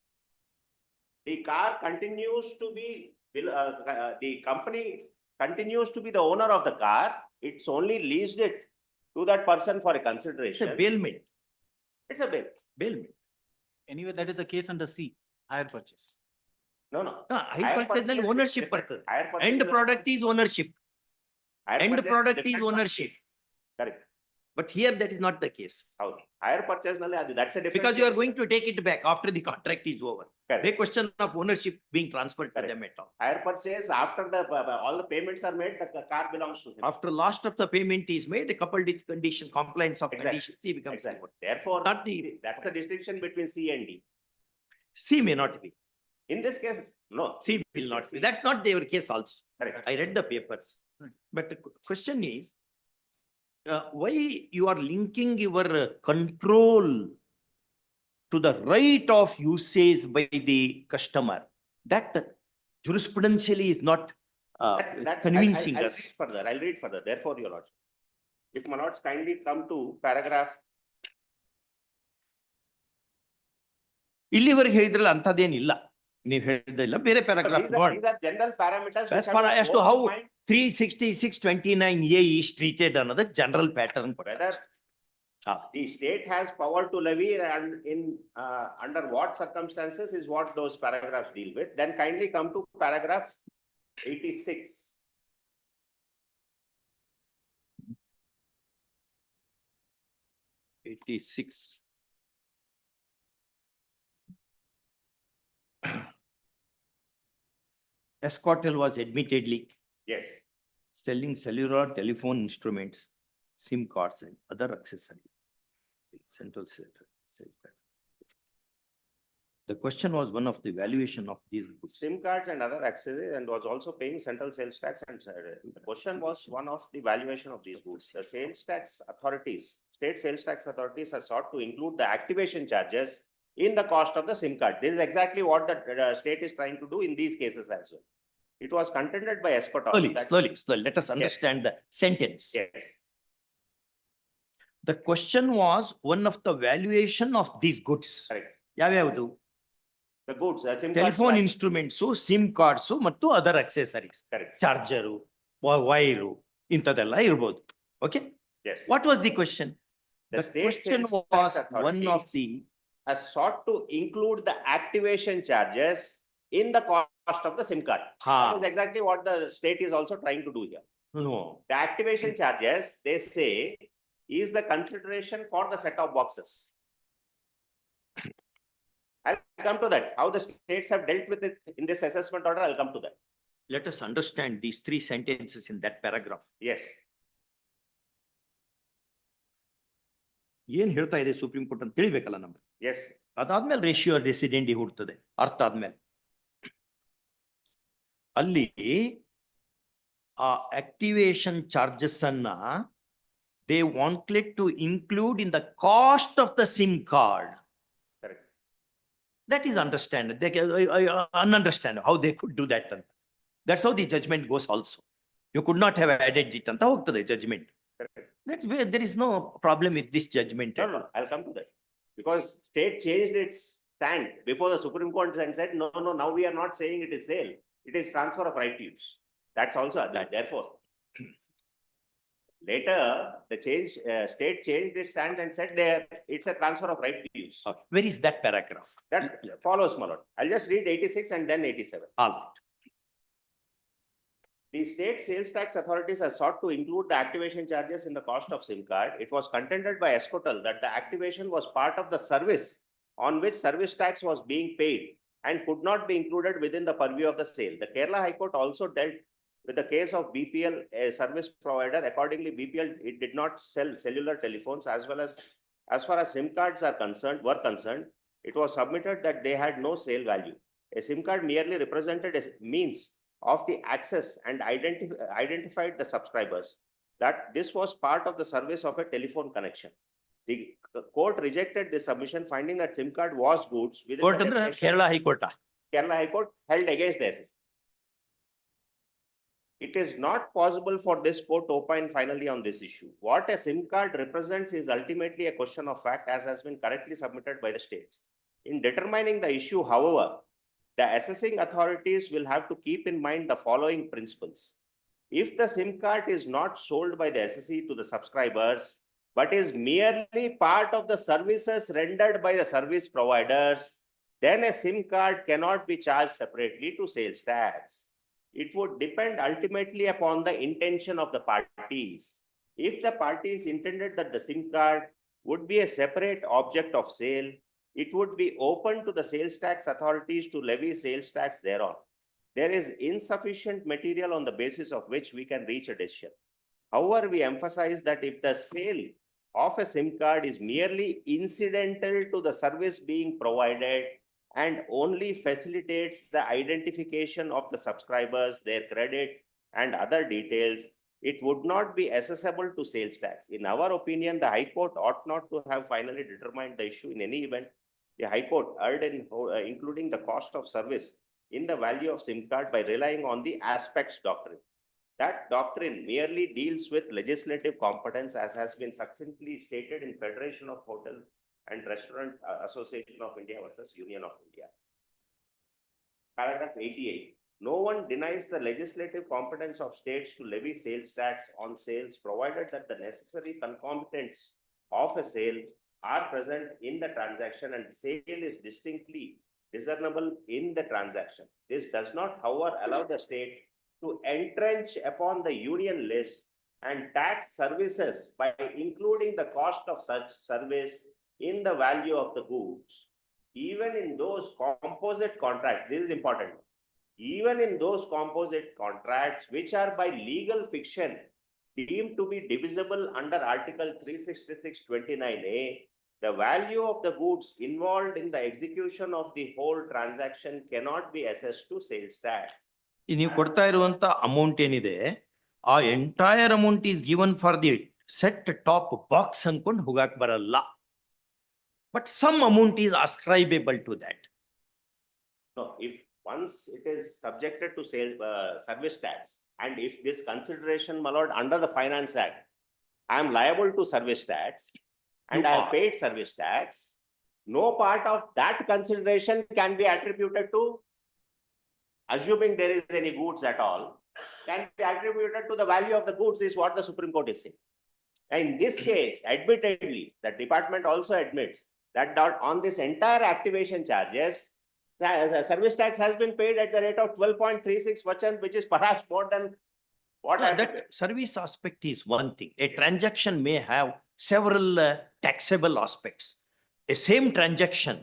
the car continues to be, the company continues to be the owner of the car. It's only leased it to that person for a consideration. It's a bailment. It's a bailment. Anyway, that is a case under C, hire purchase. No. Hire purchase is ownership. End product is ownership. End product is ownership. Correct. But here that is not the case. Okay. Hire purchase, that's a different because you are case. going to take it back after the contract is over. Correct. The question of ownership being transferred to them at all. Hire purchase, after the all the payments are made, the car belongs to him. After last of the payment is made, coupled with condition, compliance of conditions, he becomes. Exactly. Therefore, not the, that's the distinction between C and D. C may not be. In this case, no. C will not be. That's not their case also. Correct. I read the papers. But the question is, why you are linking your control to the right of usage by the customer? That jurisprudentially is not convincing us. I'll read further. Therefore, your lordship, if my lords kindly come to paragraph. ಇಲ್ಲಿವರೆಗೆ ಹೇಳಿದ್ರಲ್ಲ ಅಂತದೇನಿಲ್ಲ ನೀವು ಹೇಳಿದಿಲ್ಲ ಬೇರೆ paragraph These are general parameters. as far as to how 366(29)A is treated another general pattern. Whether the state has power to levy and in under what circumstances is what those paragraphs deal with. Then kindly come to paragraph 86. Escortel was admittedly yes selling cellular telephone instruments, SIM cards and other accessories. Central sales tax. The question was one of the valuation of these goods. SIM cards and other accessories, and was also paying central sales tax. And the question was one of the valuation of these goods. The sales tax authorities, state sales tax authorities, are sought to include the activation charges in the cost of the SIM card. This is exactly what the state is trying to do in these cases as well. It was contended by Escortel. Slowly. Let us understand the sentence. Yes. The question was one of the valuation of these goods. Correct. ಯಾವ್ಯಾವುದು? The goods, SIM Telephone cards, instruments, SIM cards, ಮತ್ತು other accessories. Correct. Charger, wire, ಇಂಥದೆಲ್ಲ ಇರ್ಬೋದು. Okay? Yes. What was the question? The state question sales was tax one of the has sought to include the activation charges in the cost of the SIM card. That is exactly what the state is also trying to do here. No. The activation charges, they say, is the consideration for the set-top boxes. I'll come to that. How the states have dealt with it in this assessment order, I'll come to that. Let us understand these three sentences in that paragraph. Yes. ಏನ್ ಹೇಳ್ತಾ ಇದೆ supreme court ಅಂತ ತಿಳಿಬೇಕಲ್ಲ ನಮ್ಗೆ. Yes. ಅದಾದ್ಮೇಲೆ ratio ರೆಸಿಡೆಂಡಿ ಹುಡ್ತದೆ ಅರ್ಥ ಆದ್ಮೇಲೆ ಅಲ್ಲಿ ಆ ಆಕ್ಟಿವೇಶನ್ ಚಾರ್ಜಸ್ ಅನ್ನ they wanted to include in the cost of the SIM card. Correct. That is understandable. I understand how they could do that. That's how the judgment goes also. You could not have added it anta hogtade judgment. That's where there is no problem with this judgment. No, I'll come to that. Because state changed its stand before the Supreme Court and said, no, no, now we are not saying it is sale. It is transfer of right to use. That's also that. Therefore, later the state changed its stand and said there it's a transfer of right to use. Okay. Where is that paragraph? That follows, my lord. I'll just read 86 and then 87. All right. The state sales tax authorities are sought to include the activation charges in the cost of SIM card. It was contended by Escotel that the activation was part of the service on which service tax was being paid and could not be included within the purview of the sale. The Kerala High Court also dealt with the case of BPL, a service provider. Accordingly, BPL, it did not sell cellular telephones as far as SIM cards were concerned. It was submitted that they had no sale value. A SIM card merely represented a means of the access and identified the subscribers that this was part of the service of a telephone connection. The court rejected this submission, finding that SIM card was goods within Court the Kerala High Court. Kerala High Court held against the SSC. It is not possible for this court to opine finally on this issue. What a SIM card represents is ultimately a question of fact, as has been correctly submitted by the states. In determining the issue, however, the assessing authorities will have to keep in mind the following principles. If the SIM card is not sold by the SSC to the subscribers, but is merely part of the services rendered by the service providers, then a SIM card cannot be charged separately to sales tax. It would depend ultimately upon the intention of the parties. If the parties intended that the SIM card would be a separate object of sale, it would be open to the sales tax authorities to levy sales tax thereon. There is insufficient material on the basis of which we can reach a decision. However, we emphasize that if the sale of a SIM card is merely incidental to the service being provided and only facilitates the identification of the subscribers, their credit and other details, it would not be accessible to sales tax. In our opinion, the High Court ought not to have finally determined the issue in any event. The High Court erred in including the cost of service in the value of SIM card by relying on the aspects doctrine. That doctrine merely deals with legislative competence, as has been succinctly stated in Federation of Hotel and Restaurant Association of India versus Union of India. Paragraph 88. No one denies the legislative competence of states to levy sales tax on sales, provided that the necessary concomitants of a sale are present in the transaction and sale is distinctly discernible in the transaction. This does not, however, allow the state to entrench upon the union list and tax services by including the cost of such service in the value of the goods. Even in those composite contracts, this is important, even in those composite contracts which are by legal fiction deemed to be divisible under Article 366(29)(A), the value of the goods involved in the execution of the whole transaction cannot be assessed to sales tax. ನೀವು ಕೊಡ್ತಾ ಇರುವಂತ amount ಏನಿದೆ, ಆ entire amount is given for the set top box ಅನ್ಕೊಂಡು ಹೋಗಕ್ ಬರಲ್ಲ. But some amount is ascribable to that. No, if once it is subjected to sale service tax, and if this consideration, my lord, under the Finance Act, I am liable to service tax, and I have paid service tax, no part of that consideration can be attributed to, assuming there is any goods at all, can be attributed to the value of the goods, is what the Supreme Court is saying. And in this case, admittedly, the department also admits that on this entire activation charges, service tax has been paid at the rate of 12.36%, which is perhaps more than what that service aspect is one thing. A transaction may have several taxable aspects. A same transaction.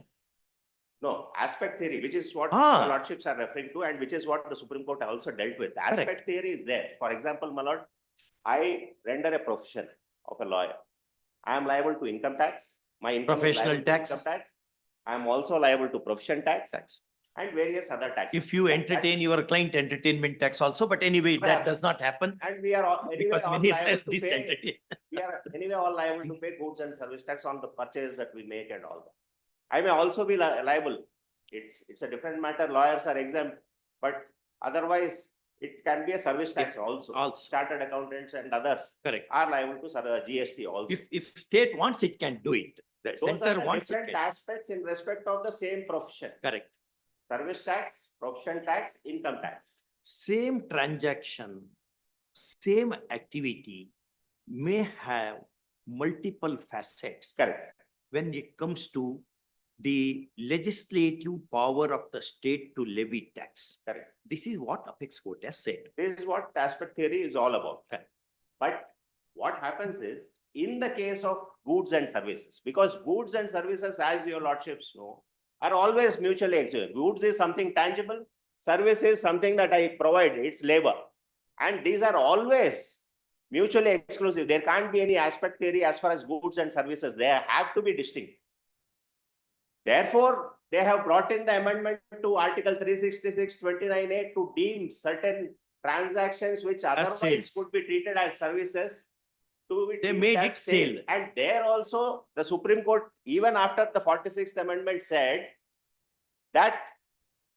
No, aspect theory, which is what the lordships are referring to, and which is what the Supreme Court also dealt with. Aspect theory is there. For example, my lord, I render a profession of a lawyer. I am liable to income tax. My income Professional is liable tax. to income tax. I am also liable to profession tax and various other taxes. If you entertain your client, entertainment tax also, but anyway, that does not happen. And we are all, anyway, because all many liable to pay. entertain. We are anyway all liable to pay goods and service tax on the purchase that we make and all that. I may also be liable. It's a different matter. Lawyers are exempt, but otherwise it can be a service tax also. Chartered accountants and others Correct. are liable to GST also. If state wants, it can do it. The Those are center the wants different it. aspects in respect of the same profession. Correct. Service tax, profession tax, income tax. Same transaction, same activity may have multiple facets. Correct. When it comes to the legislative power of the state to levy tax. Correct. This is what Apex Court has said. This is what aspect theory is all about. Correct. But what happens is, in the case of goods and services, because goods and services, as your lordships know, are always mutually exclusive. Goods is something tangible, service is something that I provide, it's labor. And these are always mutually exclusive. There can't be any aspect theory as far as goods and services. They have to be distinct. Therefore, they have brought in the amendment to Article 366(29)(a) to deem certain transactions which otherwise sales. could be treated as services to be They treated made as it sale. sales. And there also, the Supreme Court, even after the 46th Amendment, said that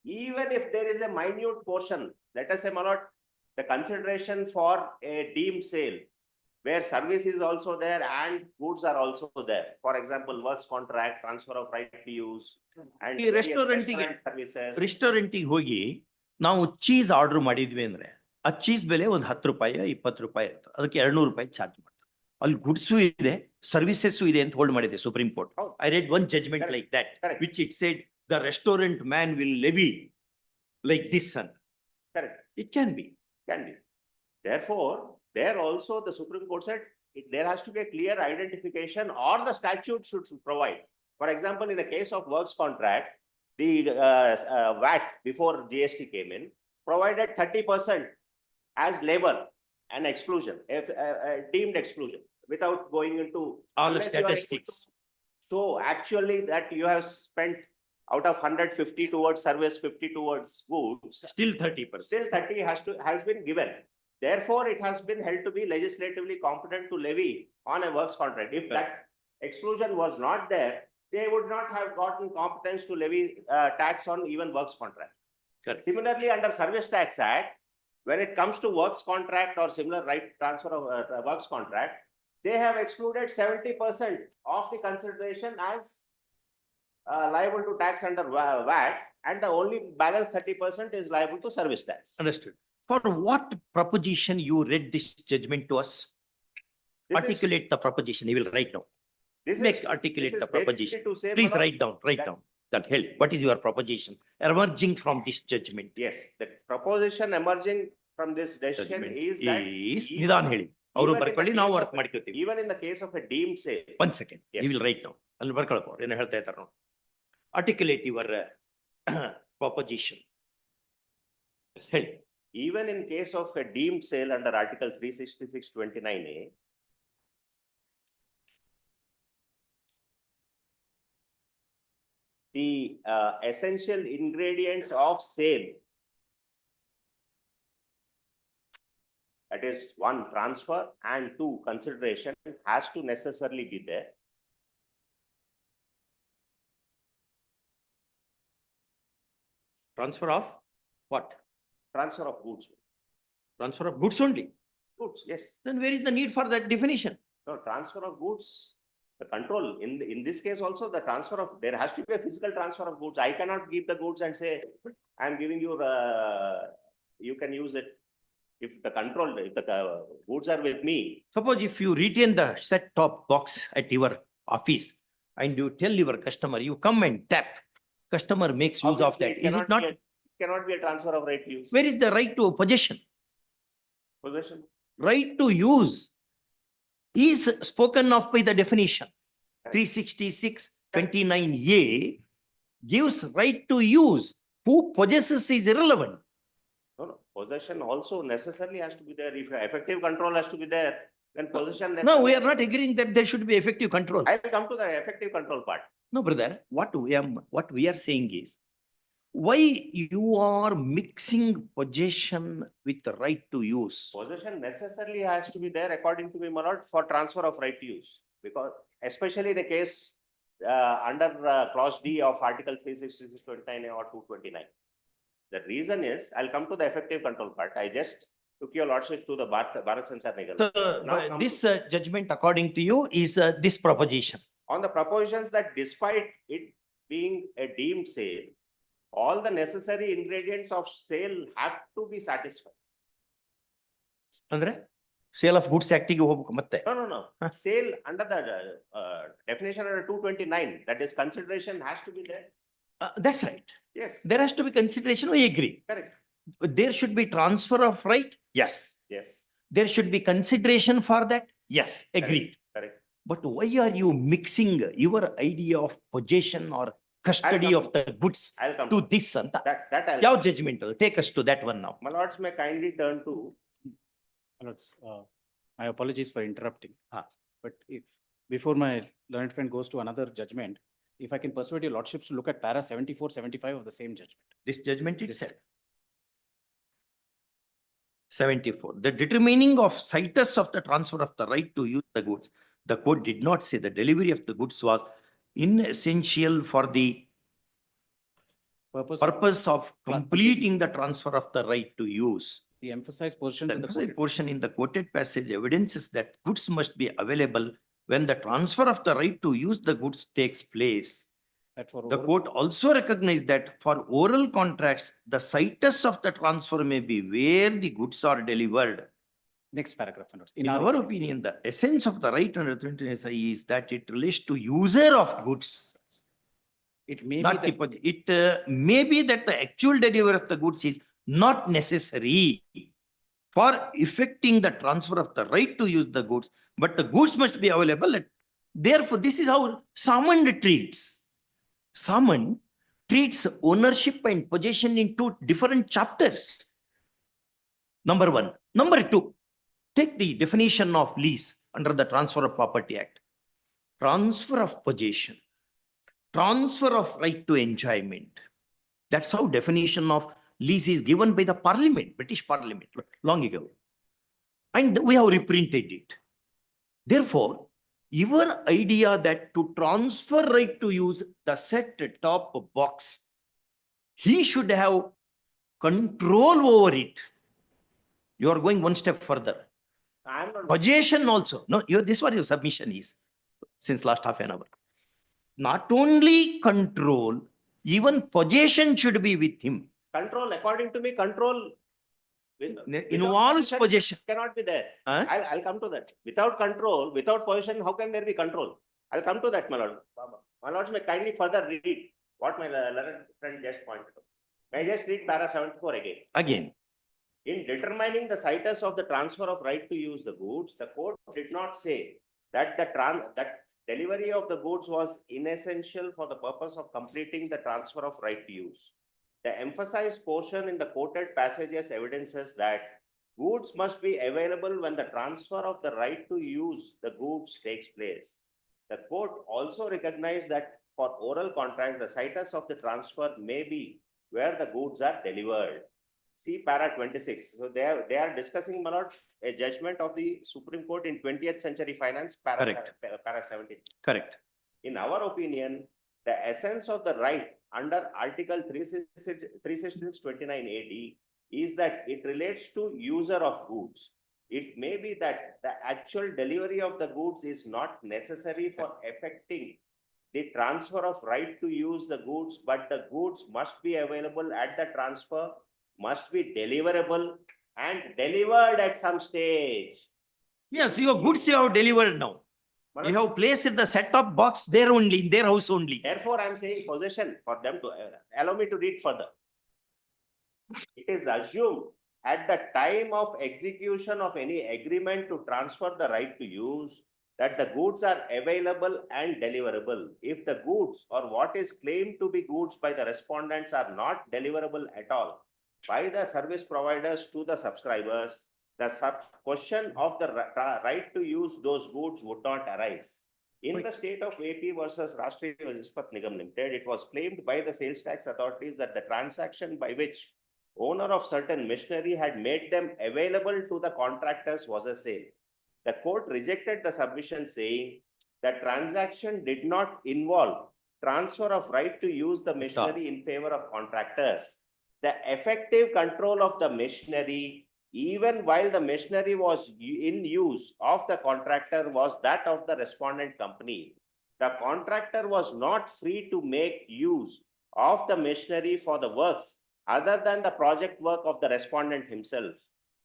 even if there is a minute portion, let us say, my lord, the consideration for a deemed sale, where service is also there and goods are also there. For example, works contract, transfer of right to use, and ಈ restaurant services. ರೆಸ್ಟೋರೆಂಟಿಗೆ ಹೋಗಿ ನಾವು cheese order ಮಾಡಿದ್ವಿ ಅಂದ್ರೆ ಆ cheese ಬೆಲೆ ಒಂದು 10 ರೂಪಾಯಿ 20 ರೂಪಾಯಿ ಇರ್ತದೆ, ಅದಕ್ಕೆ 200 ರೂಪಾಯಿ ಚಾರ್ಜ್ ಮಾಡ್ತಾರೆ. ಅಲ್ಲಿ ಗುಡ್ಸು ಇದೆ, ಸರ್ವಿಸಸ್ ಇದೆ ಅಂತ ಹೋಲ್ಡ್ ಮಾಡಿದೆ supreme court. I read one judgement like that, which it said the restaurant man will levy like this on. Correct. It can be. Can be. Therefore, there also the Supreme Court said there has to be a clear identification, or the statute should provide. For example, in a case of works contract, the VAT before GST came in provided 30% as labor and exclusion, deemed exclusion, without going into all the statistics. So actually that you have spent out of 150 towards service, 50 towards goods. Still 30%. Still 30 has been given. Therefore, it has been held to be legislatively competent to levy on a works contract. If that exclusion was not there, they would not have gotten competence to levy tax on even works contract. Correct. Similarly, under Service Tax Act, when it comes to works contract or similar right transfer of works contract, they have excluded 70% of the consideration as liable to tax under VAT, and the only balance 30% is liable to service tax. Understood. For what proposition you read this judgment to us? Articulate the proposition. You will write down. Articulate the proposition. Please write down. That help. What is your proposition emerging from this judgment? Yes, the proposition emerging from this decision is that ನಿಧಾನ ಹೇಳಿ. ಅವರು ಬರ್ಕೊಳ್ಳಿ, ನಾವು work ಮಾಡ್ಕೊತೀವಿ. even in the case of a deemed sale. 1 second. Yes. You will write down. ಅಲ್ಲಿ ಬರ್ಕೊಳ್ಳಪ್ಪ ಅವ್ರು ಏನು ಹೇಳ್ತಾ ಇದ್ದಾರೆ ನೋಡಿ. Articulate your proposition. ಹೇಳಿ. Even in case of a deemed sale under Article 366(29)(A), the essential ingredients of sale, that is 1, transfer, and 2, consideration, has to necessarily be there. Transfer of what? Transfer of goods. Transfer of goods only. Goods, yes. Then where is the need for that definition? No, transfer of goods, the control, in this case also, the transfer of, there has to be a physical transfer of goods. I cannot give the goods and say, I'm giving you, you can use it. If the control, if the goods are with me. Suppose if you retain the set-top box at your office and you tell your customer, you come and tap, customer makes use of that. Is it not? Cannot be a transfer of right to use. Where is the right to possession? Possession. Right to use is spoken of by the definition. 366(29)(A) gives right to use. Who possesses is irrelevant. No, possession also necessarily has to be there. If effective control has to be there, then possession. No, we are not agreeing that there should be effective control. I will come to the effective control part. No, brother, what we are saying is, why you are mixing possession with the right to use? Possession necessarily has to be there, according to me, my lord, for transfer of right to use. Because especially in a case under clause D of Article 366(29)(A) or 229. The reason is, I'll come to the effective control part. I just took your lordship to the Bharat Sansar Nigam. So this judgment, according to you, is this proposition. on the propositions that despite it being a deemed sale, all the necessary ingredients of sale have to be satisfied. Andre? Sale of goods act ಗೆ ಹೋಗ್ಬೇಕು ಮತ್ತೆ. No. Sale under the definition under 229, that is consideration has to be there. That's right. Yes. There has to be consideration. We agree. Correct. There should be transfer of right. Yes. Yes. There should be consideration for that. Yes. Agreed. Correct. But why are you mixing your idea of possession or custody of the goods to this? That Your judgment. Take us to that one now. My lords may kindly turn to. My lords, my apologies for interrupting. But if before my learned friend goes to another judgment, if I can persuade your lordships to look at para 74, 75 of the same judgment. This judgment itself. 74. The determining of situs of the transfer of the right to use the goods. The court did not say the delivery of the goods was inessential for the purpose of completing the transfer of the right to use. The emphasized portion in the quoted passage evidences that goods must be available when the transfer of the right to use the goods takes place. The court also recognized that for oral contracts, the situs of the transfer may be where the goods are delivered. Next paragraph. In our opinion, the essence of the right under 29 is that it relates to user of goods. It may may be that the actual delivery of the goods is not necessary for effecting the transfer of the right to use the goods, but the goods must be available. Therefore, this is how Samand treats. Samand treats ownership and possession in two different chapters. Number one. Number two, take the definition of lease under the Transfer of Property Act. Transfer of possession, transfer of right to enjoyment. That's how definition of lease is given by the Parliament, British Parliament, long ago. And we have reprinted it. Therefore, your idea that to transfer right to use the set-top box, he should have control over it. You are going one step further. Possession also. No, this is what your submission is since last half an hour. Not only control, even possession should be with him. Control, according to me, control involves possession. Cannot be there. I'll come to that. Without control, without possession, how can there be control? I'll come to that, my lord. My lords may kindly further read what my learned friend just pointed out. May I just read para 74 again? Again. In determining the situs of the transfer of right to use the goods, the court did not say that that delivery of the goods was inessential for the purpose of completing the transfer of right to use. The emphasized portion in the quoted passages evidences that goods must be available when the transfer of the right to use the goods takes place. The court also recognized that for oral contracts, the situs of the transfer may be where the goods are delivered. See para 26. So they are discussing, my lord, a judgment of the Supreme Court in 20th century finance, para 17. Correct. In our opinion, the essence of the right under Article 366(29)(a)(d) is that it relates to user of goods. It may be that the actual delivery of the goods is not necessary for effecting the transfer of right to use the goods, but the goods must be available at the transfer, must be deliverable and delivered at some stage. Yes, your goods you have delivered now. You have placed the set-top box there only, in their house only. Therefore, I am saying possession for them to allow me to read further. It is assumed at the time of execution of any agreement to transfer the right to use that the goods are available and deliverable. If the goods or what is claimed to be goods by the respondents are not deliverable at all by the service providers to the subscribers, the question of the right to use those goods would not arise. In the state of AP versus Rashtriya Ispat Nigam Limited, it was claimed by the sales tax authorities that the transaction by which owner of certain machinery had made them available to the contractors was a sale. The court rejected the submission, saying that transaction did not involve transfer of right to use the machinery in favor of contractors. The effective control of the machinery, even while the machinery was in use of the contractor, was that of the respondent company. the contractor was not free to make use of the machinery for the works other than the project work of the respondent himself.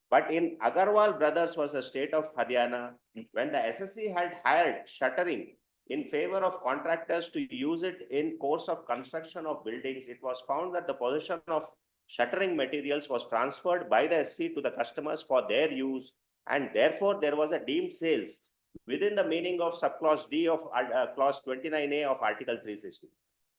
But in Agarwal Brothers versus State of Haryana, when the SSC had hired shuttering in favor of contractors to use it in course of construction of buildings, it was found that the possession of shuttering materials was transferred by the SC to the customers for their use, and therefore there was a deemed sales within the meaning of subclause D of clause 29A of Article 360.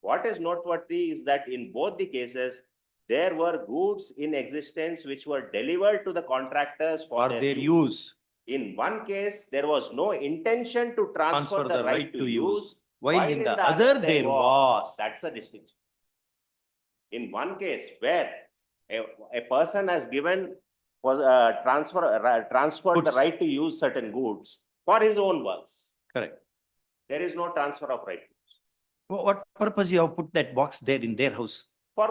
What is noteworthy is that in both the cases, there were goods in existence which were delivered to the contractors for their use. In one case, there was no intention to transfer the right to use, while in the other there was. That's the distinction. In one case where a person has given transferred the right to use certain goods for his own works. Correct. There is no transfer of right. What purpose you have put that box there in their house? For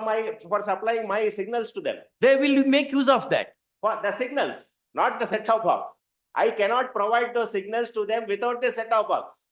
supplying my signals to them. They will make use of that. For the signals, not the set-top box. I cannot provide those signals to them without the set-top box.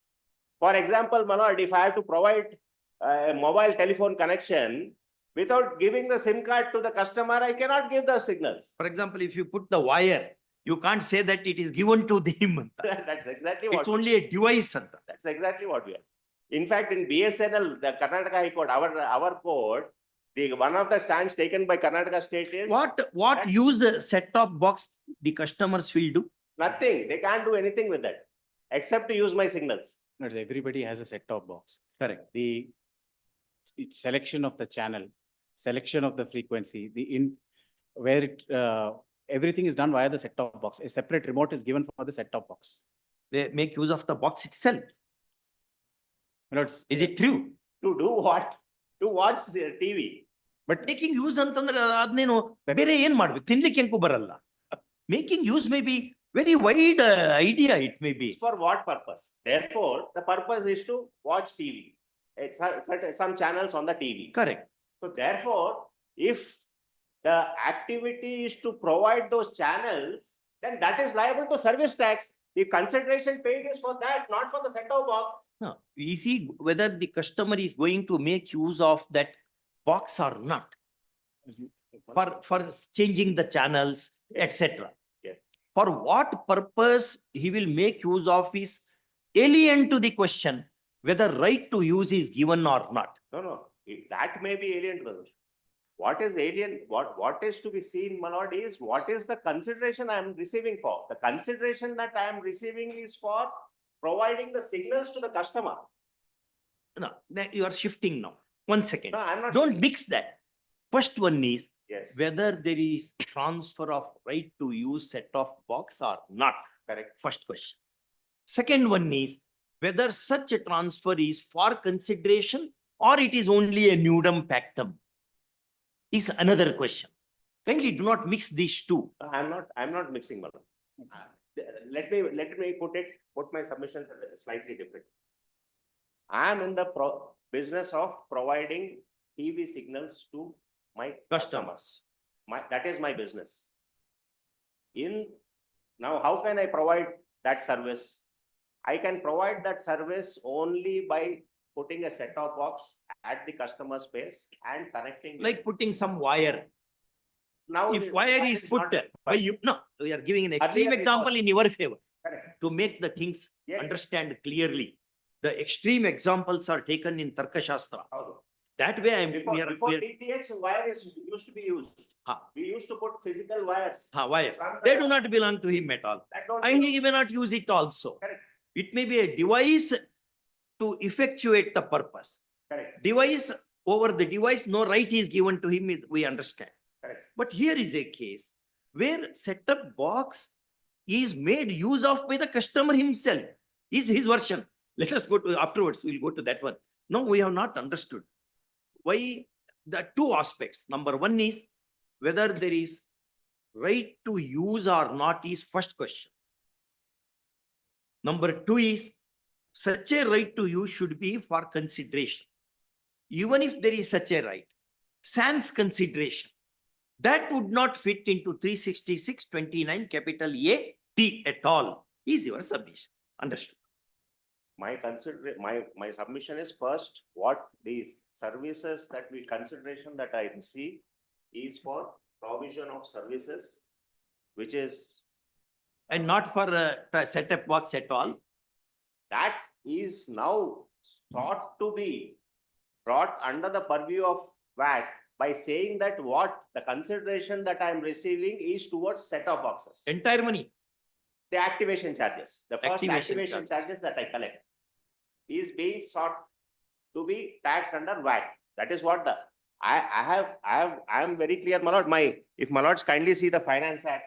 For example, Manoj, if I have to provide a mobile telephone connection without giving the SIM card to the customer, I cannot give the signals. For example, if you put the wire, you can't say that it is given to them. That's exactly what. It's only a device. That's exactly what we are. In fact, in BSNL, the Karnataka High Court, our court, one of the stands taken by Karnataka State is what use a set-top box the customers will do? Nothing. They can't do anything with that except to use my signals. Not everybody has a set-top box. Correct. The selection of the channel, selection of the frequency, everything is done via the set-top box. A separate remote is given for the set-top box. They make use of the box itself. Is it true? To do what? To watch TV. But making use antandre adneno bere ಏನು ಮಾಡಬೇಕು ತಿನ್ಲಿಕ್ಕೆ ಎಂಕು ಬರಲ್ಲ. Making use may be very wide idea. It may be. For what purpose? Therefore, the purpose is to watch TV. It's some channels on the TV. Correct. So therefore, if the activity is to provide those channels, then that is liable to service tax. The consideration paid is for that, not for the set-top box. No, we see whether the customer is going to make use of that box or not. For changing the channels, etc. Yes. For what purpose he will make use of is alien to the question whether right to use is given or not. No. That may be alien to the question. What is alien? What is to be seen, Manoj, is what is the consideration I am receiving for? The consideration that I am receiving is for providing the signals to the customer. No, you are shifting now. 1 second. No, I'm not. Don't mix that. First one is Yes. whether there is transfer of right to use set-top box or not. Correct. First question. Second one is whether such a transfer is for consideration or it is only a nudum pactum is another question. Kindly do not mix these two. I'm not mixing, Manoj. Let me put my submissions slightly different. I am in the business of providing TV signals to my customers. That is my business. Now, how can I provide that service? I can provide that service only by putting a set-top box at the customer's place and connecting. Like putting some wire. Now, if wire is put by you, no, we are giving an extreme example in your favor. Correct. To make the things Yes. understand clearly. The extreme examples are taken in Tarka Shastra. That way Before DTH, wire used to be used. We used to put physical wires. Wires. They do not belong to him at all. And he may not use it also. Correct. It may be a device to effectuate the purpose. Correct. Device, over the device, no right is given to him, we understand. Correct. But here is a case where set-top box is made use of by the customer himself. Is his version. Let us go to afterwards. We'll go to that one. No, we have not understood. Why? The two aspects. Number one is whether there is right to use or not is first question. Number two is such a right to use should be for consideration. Even if there is such a right, sans consideration, that would not fit into 366(29) capital A T at all. Is your submission. Understood? my submission is first, what these services that we consideration that I receive is for provision of services, which is. And not for a setup box at all. That is now sought to be brought under the purview of VAT by saying that what the consideration that I am receiving is towards set-top boxes. Entire money. The activation charges, the first Activation activation charges that I collect is being sought to be taxed under VAT. That is what I am very clear, my lord. If my lords kindly see the Finance Act,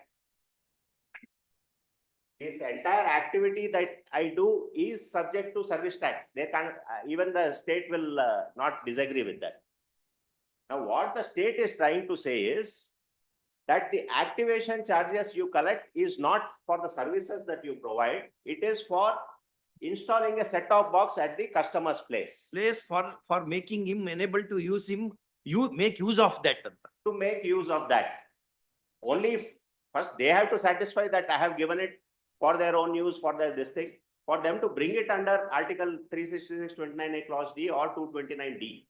this entire activity that I do is subject to service tax. They can't, even the state will not disagree with that. Now, what the state is trying to say is that the activation charges you collect is not for the services that you provide. It is for installing a set-top box at the customer's place. For making him enable to use him, you make use of that. To make use of that. Only if first they have to satisfy that I have given it for their own use, for their this thing, for them to bring it under Article 366(29)(a) Clause D or 229D.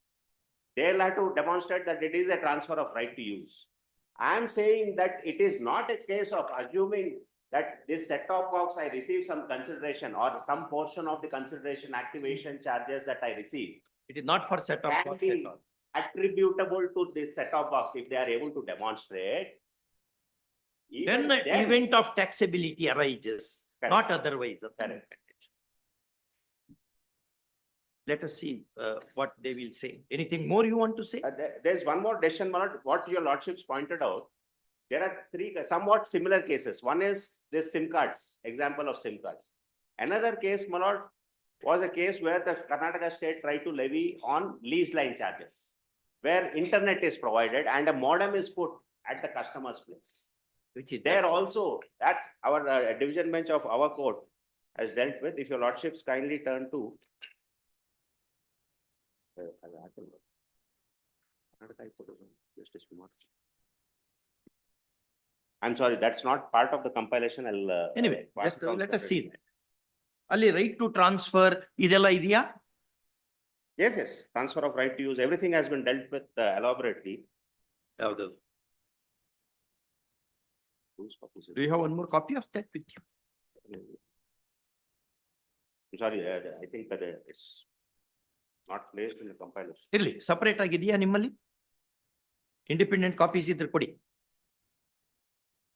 They'll have to demonstrate that it is a transfer of right to use. I am saying that it is not a case of assuming that this set-top box I receive some consideration or some portion of the consideration activation charges that I receive. It is not for set-top box at all. Attributable to this set-top box if they are able to demonstrate. Then the event of taxability arises, not otherwise. Correct. Let us see what they will say. Anything more you want to say? There's one more decision, my lord, what your lordships pointed out. There are three somewhat similar cases. One is this SIM cards, example of SIM cards. Another case, my lord, was a case where the Karnataka state tried to levy on lease line charges, where internet is provided and a modem is put at the customer's place. Which is there also that our division bench of our court has dealt with. If your lordships kindly turn to. I'm sorry, that's not part of the compilation. I'll anyway, just let us see that. Ali, right to transfer, idella idea? Yes. Transfer of right to use. Everything has been dealt with elaborately. Do you have one more copy of that with you? I'm sorry, I think that it's not placed in the compilation. Really, separate ಆಗಿದೆಯಾ ನಿಮ್ಮಲ್ಲಿ? Independent copies ಇದ್ರೆ ಕೊಡಿ.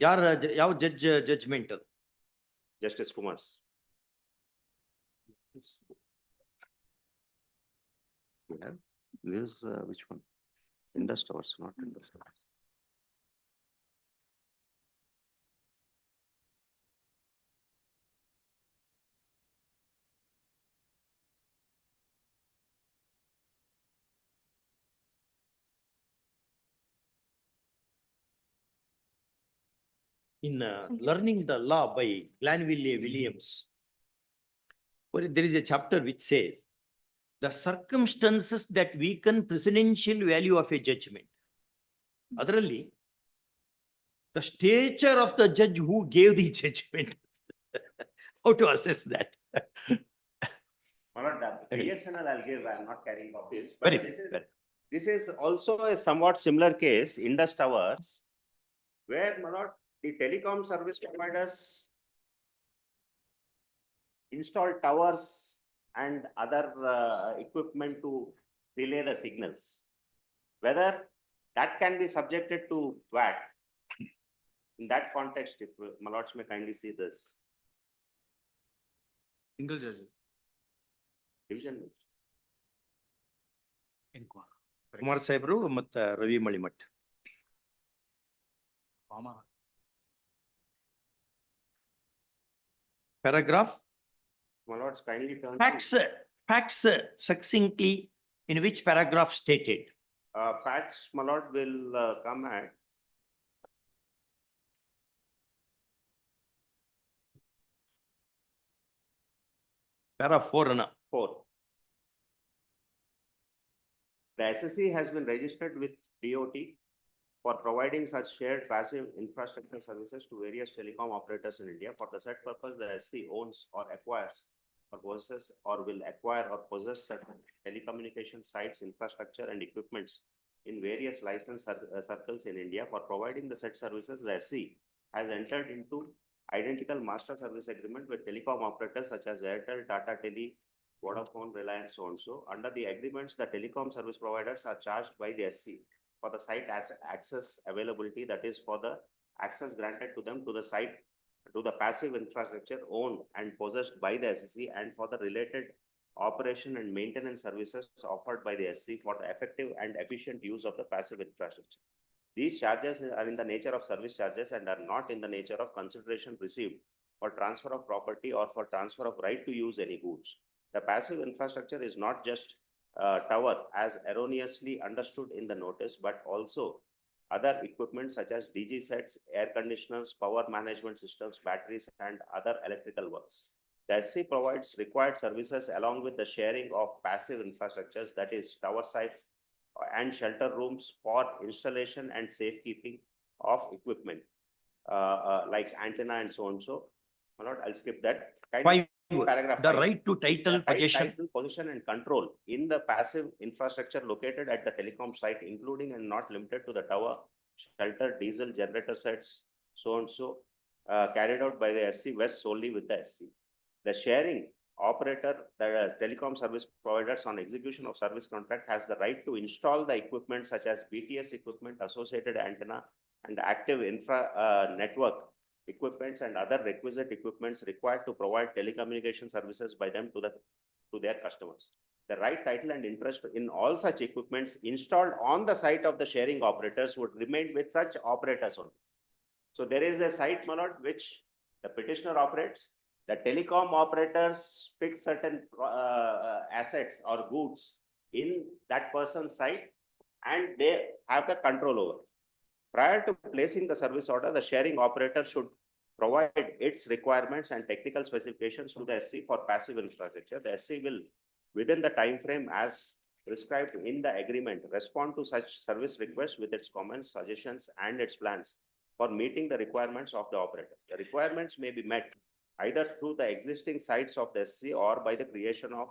ಯಾವ judgment ಅದು? Justice Kumar's. This which one? Indus Towers, not Indus Towers. In learning the law by Glanville Williams, there is a chapter which says the circumstances that weaken precedential value of a judgment. Adರಲ್ಲಿ, the stature of the judge who gave the judgment. How to assess that? BSNL I'll give, I'm not carrying copies. Very good. This is also a somewhat similar case, Indus Towers, where the telecom service providers install towers and other equipment to relay the signals. Whether that can be subjected to VAT. In that context, if my lords may kindly see this. Single judges. Division. Kumar Saibru ಮತ್ತು Ravi Malimat. Paragraph. My lords kindly turn. Facts succinctly in which paragraph stated? Facts, my lord, will come at. Para 4. The SSC has been registered with DOT for providing such shared passive infrastructure services to various telecom operators in India. For the said purpose, the SC owns or acquires or possesses or will acquire or possess certain telecommunication sites, infrastructure and equipments in various license circles in India for providing the said services, the SC has entered into identical master service agreement with telecom operators such as Airtel, Tata Tele, Vodafone, Reliance, so and so. Under the agreements, the telecom service providers are charged by the SC for the site access availability, that is for the access granted to them to the site, to the passive infrastructure owned and possessed by the SC, and for the related operation and maintenance services offered by the SC for the effective and efficient use of the passive infrastructure. These charges are in the nature of service charges and are not in the nature of consideration received for transfer of property or for transfer of right to use any goods. The passive infrastructure is not just tower as erroneously understood in the notice, but also other equipment such as DG sets, air conditioners, power management systems, batteries, and other electrical works. The SC provides required services along with the sharing of passive infrastructures, that is tower sites and shelter rooms for installation and safekeeping of equipment like antenna and so on. So, I'll skip that. Paragraph the 5. right to title, possession. Possession and control in the passive infrastructure located at the telecom site, including and not limited to the tower, shelter, diesel generator sets, so and so, carried out by the SC vests solely with the SC. The sharing operator, the telecom service providers on execution of service contract has the right to install the equipment such as BTS equipment, associated antenna, and active infra network equipments and other requisite equipments required to provide telecommunication services by them to their customers. The right, title, and interest in all such equipments installed on the site of the sharing operators would remain with such operators only. So there is a site, my lord, which the petitioner operates. The telecom operators pick certain assets or goods in that person's site, and they have the control over. Prior to placing the service order, the sharing operator should provide its requirements and technical specifications to the SC for passive infrastructure. The SC will, within the time frame as prescribed in the agreement, respond to such service requests with its comments, suggestions, and its plans for meeting the requirements of the operators. The requirements may be met either through the existing sites of the SC or by the creation of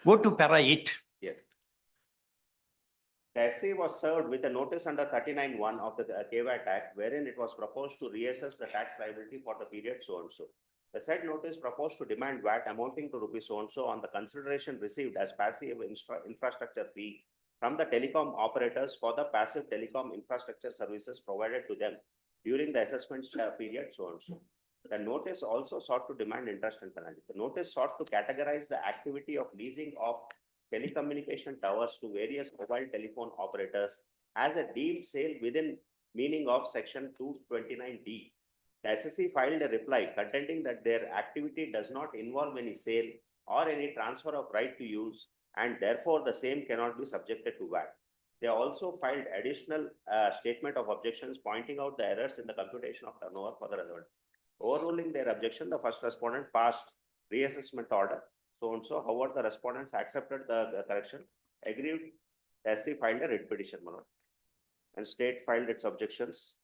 Go to para 8. Yes. The SC was served with a notice under 39(1) of the KVAT Act, wherein it was proposed to reassess the tax liability for the period so and so. The said notice proposed to demand VAT amounting to rupees so and so on the consideration received as passive infrastructure fee from the telecom operators for the passive telecom infrastructure services provided to them during the assessment period so and so. The notice also sought to demand interest and penalty. The notice sought to categorize the activity of leasing of telecommunication towers to various mobile telephone operators as a deemed sale within meaning of section 229D. The SSC filed a reply contending that their activity does not involve any sale or any transfer of right to use, and therefore the same cannot be subjected to VAT. They also filed additional statement of objections pointing out the errors in the computation of turnover for the relevant. Overruling their objection, the first respondent passed reassessment order. So and so, however, the respondents accepted the correction, agreed, the SC filed a writ petition, and state filed its objections.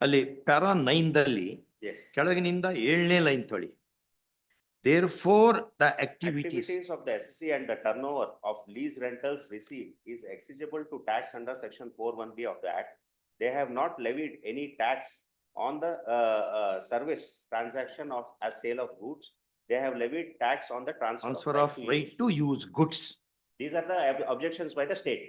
ಅಲ್ಲಿ para 9ದಲ್ಲಿ ಕೆಳಗಿನಿಂದ 7ನೇ line ತೊಳಿ. Therefore, the activities of the SSC and the turnover of lease rentals received is exigible to tax under section 4(1)B of the Act. They have not levied any tax on the service transaction of as sale of goods. They have levied tax on the transfer of right to use goods. These are the objections by the state.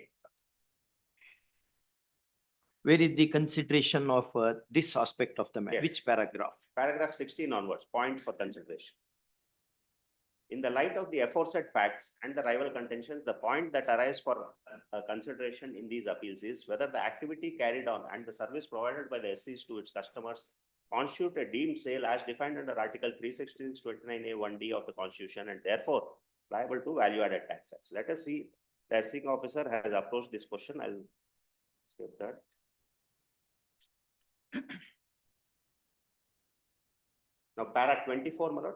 Where is the consideration of this aspect of the matter? Yes. Which paragraph? Paragraph 16 onwards, point for consideration. In the light of the aforesaid facts and the rival contentions, the point that arise for consideration in these appeals is whether the activity carried on and the service provided by the SCs to its customers constitute a deemed sale as defined under Article 316(29A)(1)D of the Constitution and therefore liable to value-added taxes. Let us see. The assessing officer has approached this question. I'll skip that. Now, para 24, my lord.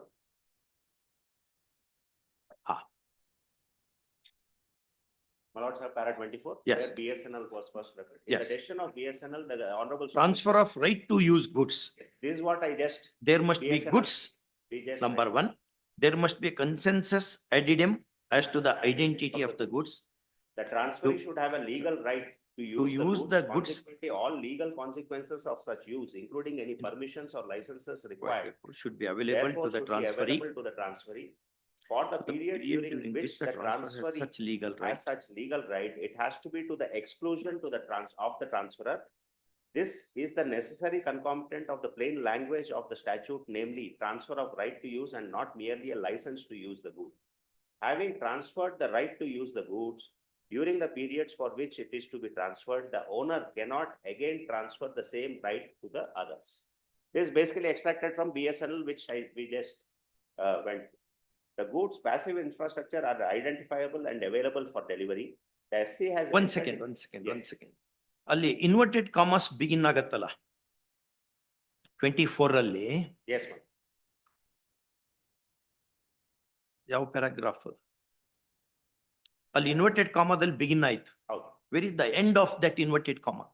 My lord, sir, para 24. Yes. Where BSNL was first referred. In Yes. the decision of BSNL, the honorable. Transfer of right to use goods. This is what I just. There must be BSNL goods. we just Number read. one, there must be a consensus addendum as to the identity of the goods. The transferee should have a legal right to use the goods. Consequently, all legal consequences of such use, including any permissions or licenses required, Should be available therefore to the should be transferee. available to the transferee. For the period during which the transfer has transferee such legal right. has such legal right, it has to be to the exclusion to the of the transferor. This is the necessary concomitant of the plain language of the statute, namely transfer of right to use and not merely a license to use the good. Having transferred the right to use the goods, during the periods for which it is to be transferred, the owner cannot again transfer the same right to the others. This is basically extracted from BSNL, which we just went. The goods passive infrastructure are identifiable and available for delivery. The SC has. One second. Ali inverted commas begin agattala. 24 alli. Yes, ma'am. Yav paragraph. Ali inverted comma del begin night. Where is the end of that inverted comma?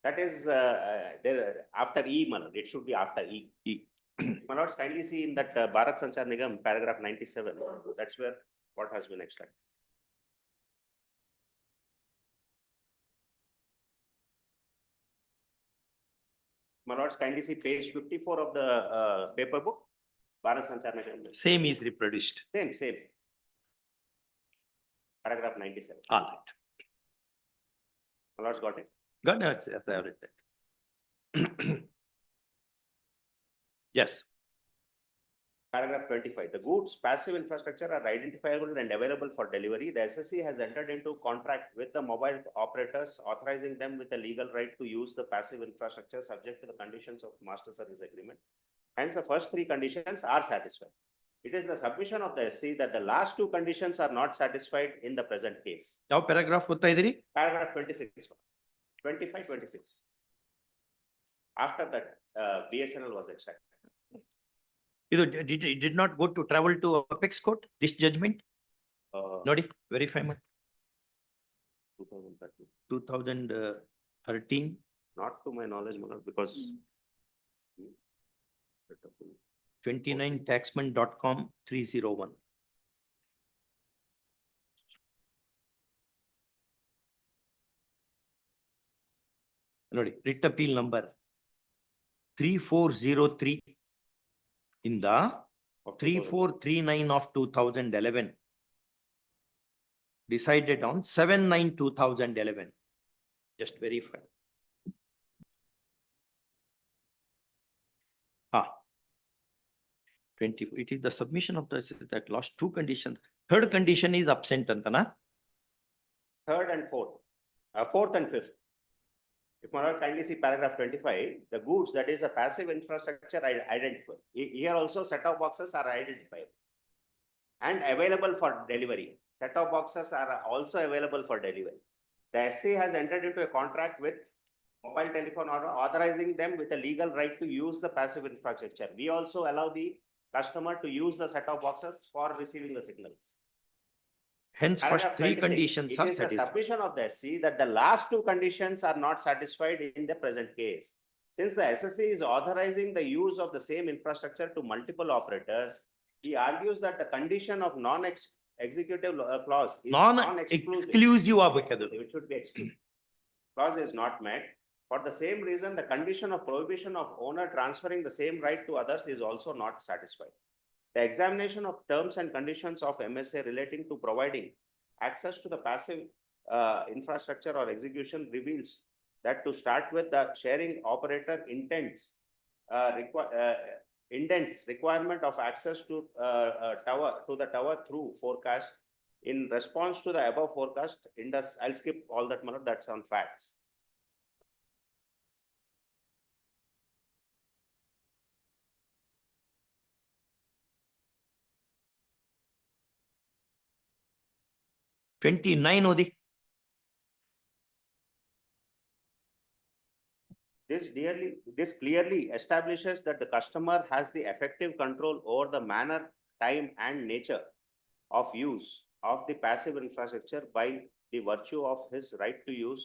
That is there after E, Malad. It should be after E. My lords, kindly see in that Bharat Sanchar Nigam paragraph 97. That's where what has been extracted. My lords, kindly see page 54 of the paper book. Bharat Sanchar Nigam. Same is reproduced. Same. Paragraph 97. All right. My lords, got it? Got it. I have read that. Yes. Paragraph 25. The goods passive infrastructure are identifiable and available for delivery. The SSC has entered into contract with the mobile operators, authorizing them with a legal right to use the passive infrastructure subject to the conditions of master service agreement. Hence, the first three conditions are satisfied. It is the submission of the SC that the last two conditions are not satisfied in the present case. Now paragraph hota idiri? Paragraph 26. 25, 26. After that, BSNL was extracted. It did not go to travel to Apex Court, this judgment? Nodi, verify me. 2013. Not to my knowledge, because 29 taxman.com 301. Nodi, writ appeal number 3403 in the 3439 of 2011 decided on 7/9/2011. Just verify. 20. It is the submission of that last two conditions. Third condition is absent, Antana. Third and fourth. Fourth and fifth. If one will kindly see paragraph 25, the goods, that is the passive infrastructure identified. Here also set-top boxes are identified and available for delivery. Set-top boxes are also available for delivery. The SC has entered into a contract with mobile telephone or authorizing them with a legal right to use the passive infrastructure. We also allow the customer to use the set-top boxes for receiving the signals. Hence, first three conditions are satisfied. It is the submission of the SC that the last two conditions are not satisfied in the present case. Since the SSC is authorizing the use of the same infrastructure to multiple operators, he argues that the condition of non-executive clause is non-exclusive. It should be exclusive. Clause is not met. For the same reason, the condition of prohibition of owner transferring the same right to others is also not satisfied. The examination of terms and conditions of MSA relating to providing access to the passive infrastructure or execution reveals that to start with, the sharing operator indents requirement of access to the tower through forecast in response to the above forecast. I'll skip all that, that's on facts. This clearly establishes that the customer has the effective control over the manner, time, and nature of use of the passive infrastructure by the virtue of his right to use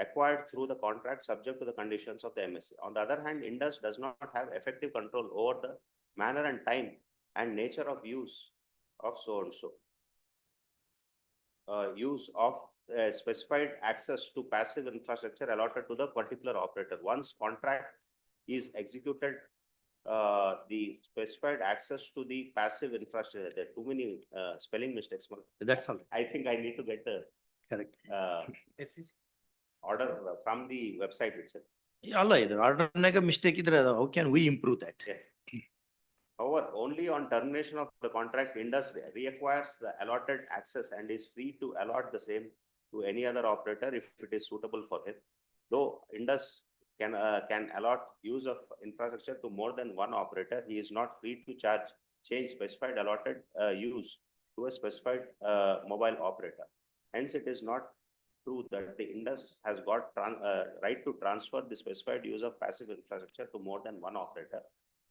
acquired through the contract subject to the conditions of the MSA. On the other hand, Indus does not have effective control over the manner and time and nature of use of so and so. Use of specified access to passive infrastructure allotted to the particular operator. Once contract is executed, the specified access to the passive infrastructure. There are too many spelling mistakes. That's all. I think I need to get the Correct. order from the website itself. Order mistake. How can we improve that? Yeah. However, only on termination of the contract, Indus reacquires the allotted access and is free to allot the same to any other operator if it is suitable for him. Though Indus can allot use of infrastructure to more than one operator, he is not free to change specified allotted use to a specified mobile operator. Hence, it is not true that the Indus has got right to transfer the specified use of passive infrastructure to more than one operator.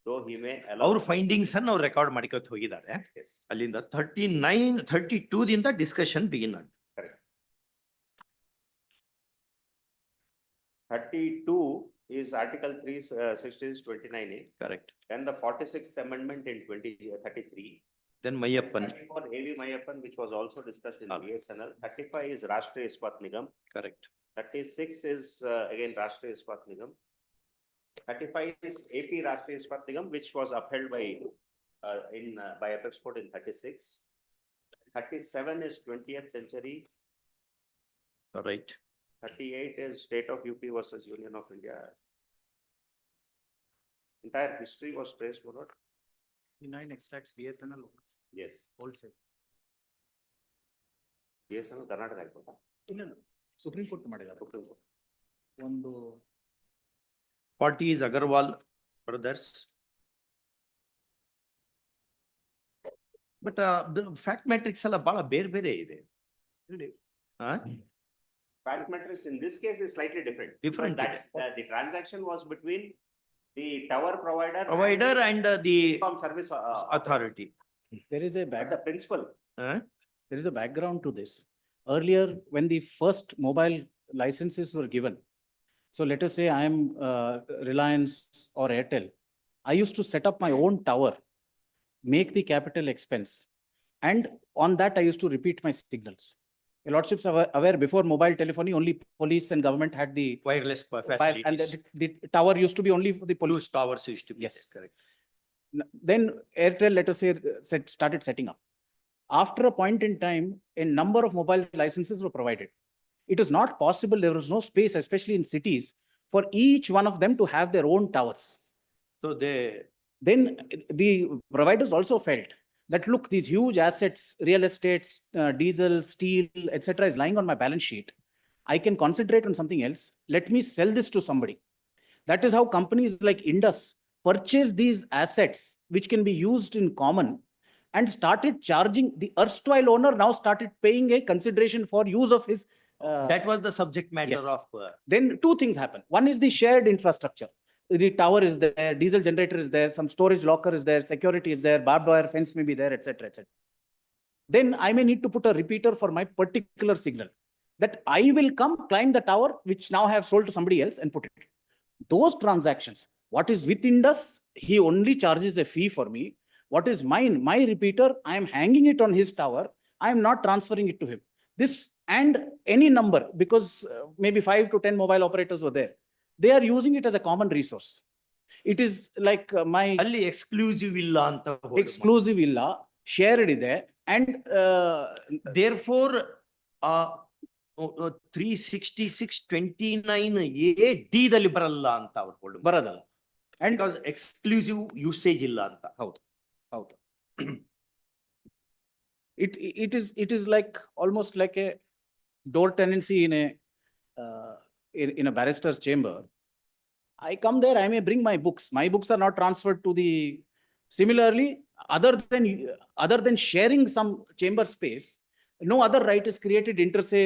Though he may allow. Our findings and our record ಮಾಡಿಕೊತ ಹೋಗಿದ್ದಾರೆ. ಅಲ್ಲಿಂದ 39, 32 ದಿಂದ discussion begin. Correct. 32 is Article 366(29)(a). Correct. Then the 46th Amendment in 2033. Then Mayappan. AV Mayappan, which was also discussed in BSNL. 35 is Rashtriya Ispat Nigam. Correct. 36 is again Rashtriya Ispat Nigam. 35 is AP Rashtriya Ispat Nigam, which was upheld by Apex Court in 36. 37 is 20th Century. All right. 38 is State of UP versus Union of India. Entire history was traced, Manoj. 9 extracts BSNL. Yes. Wholesale. BSNL Karnataka High Court. No. Supreme Court ಮಾಡಿದ್ದಾರೆ. Supreme Court. ಒಂದು 40 is Agarwal brothers. But the fact matrix ಎಲ್ಲ ಬಹಳ ಬೇರೆ ಇದೆ. Fact matrix in this case is slightly different. Different. That's the transaction was between the tower provider and the service authority. There is a the principle. There is a background to this. Earlier, when the first mobile licenses were given, so let us say I am Reliance or Airtel. I used to set up my own tower, make the capital expense, and on that I used to repeat my signals. Your lordships are aware, before mobile telephony, only police and government had the wireless facilities. And the tower used to be only for the police. Towers used to be. Yes, correct. Then Airtel, let us say, started setting up. After a point in time, a number of mobile licenses were provided. It is not possible, there was no space, especially in cities, for each one of them to have their own towers. So then the providers also felt that, look, these huge assets, real estates, diesel, steel, etc. is lying on my balance sheet. I can concentrate on something else. Let me sell this to somebody. That is how companies like Indus purchase these assets, which can be used in common, and started charging. The erstwhile owner now started paying a consideration for use of his. That was the subject matter of. Then two things happen. One is the shared infrastructure. The tower is there, diesel generator is there, some storage locker is there, security is there, barbed wire fence may be there, etc., etc. Then I may need to put a repeater for my particular signal, that I will come climb the tower, which now I have sold to somebody else, and put it. Those transactions, what is with Indus, he only charges a fee for me. What is mine, my repeater, I am hanging it on his tower. I am not transferring it to him. This and any number, because maybe 5 to 10 mobile operators were there. They are using it as a common resource. It is like my exclusive illa anta. Exclusive illa, shared ide, and therefore 366(29)(A) D dalli baralla anta ಅವರು hold ಬರದಲ್ಲ. And because exclusive usage illa anta. ಹೌದು. It is like almost like a door tenancy in a barrister's chamber. I come there, I may bring my books. My books are not transferred to the. Similarly, other than sharing some chamber space, no other right is created inter se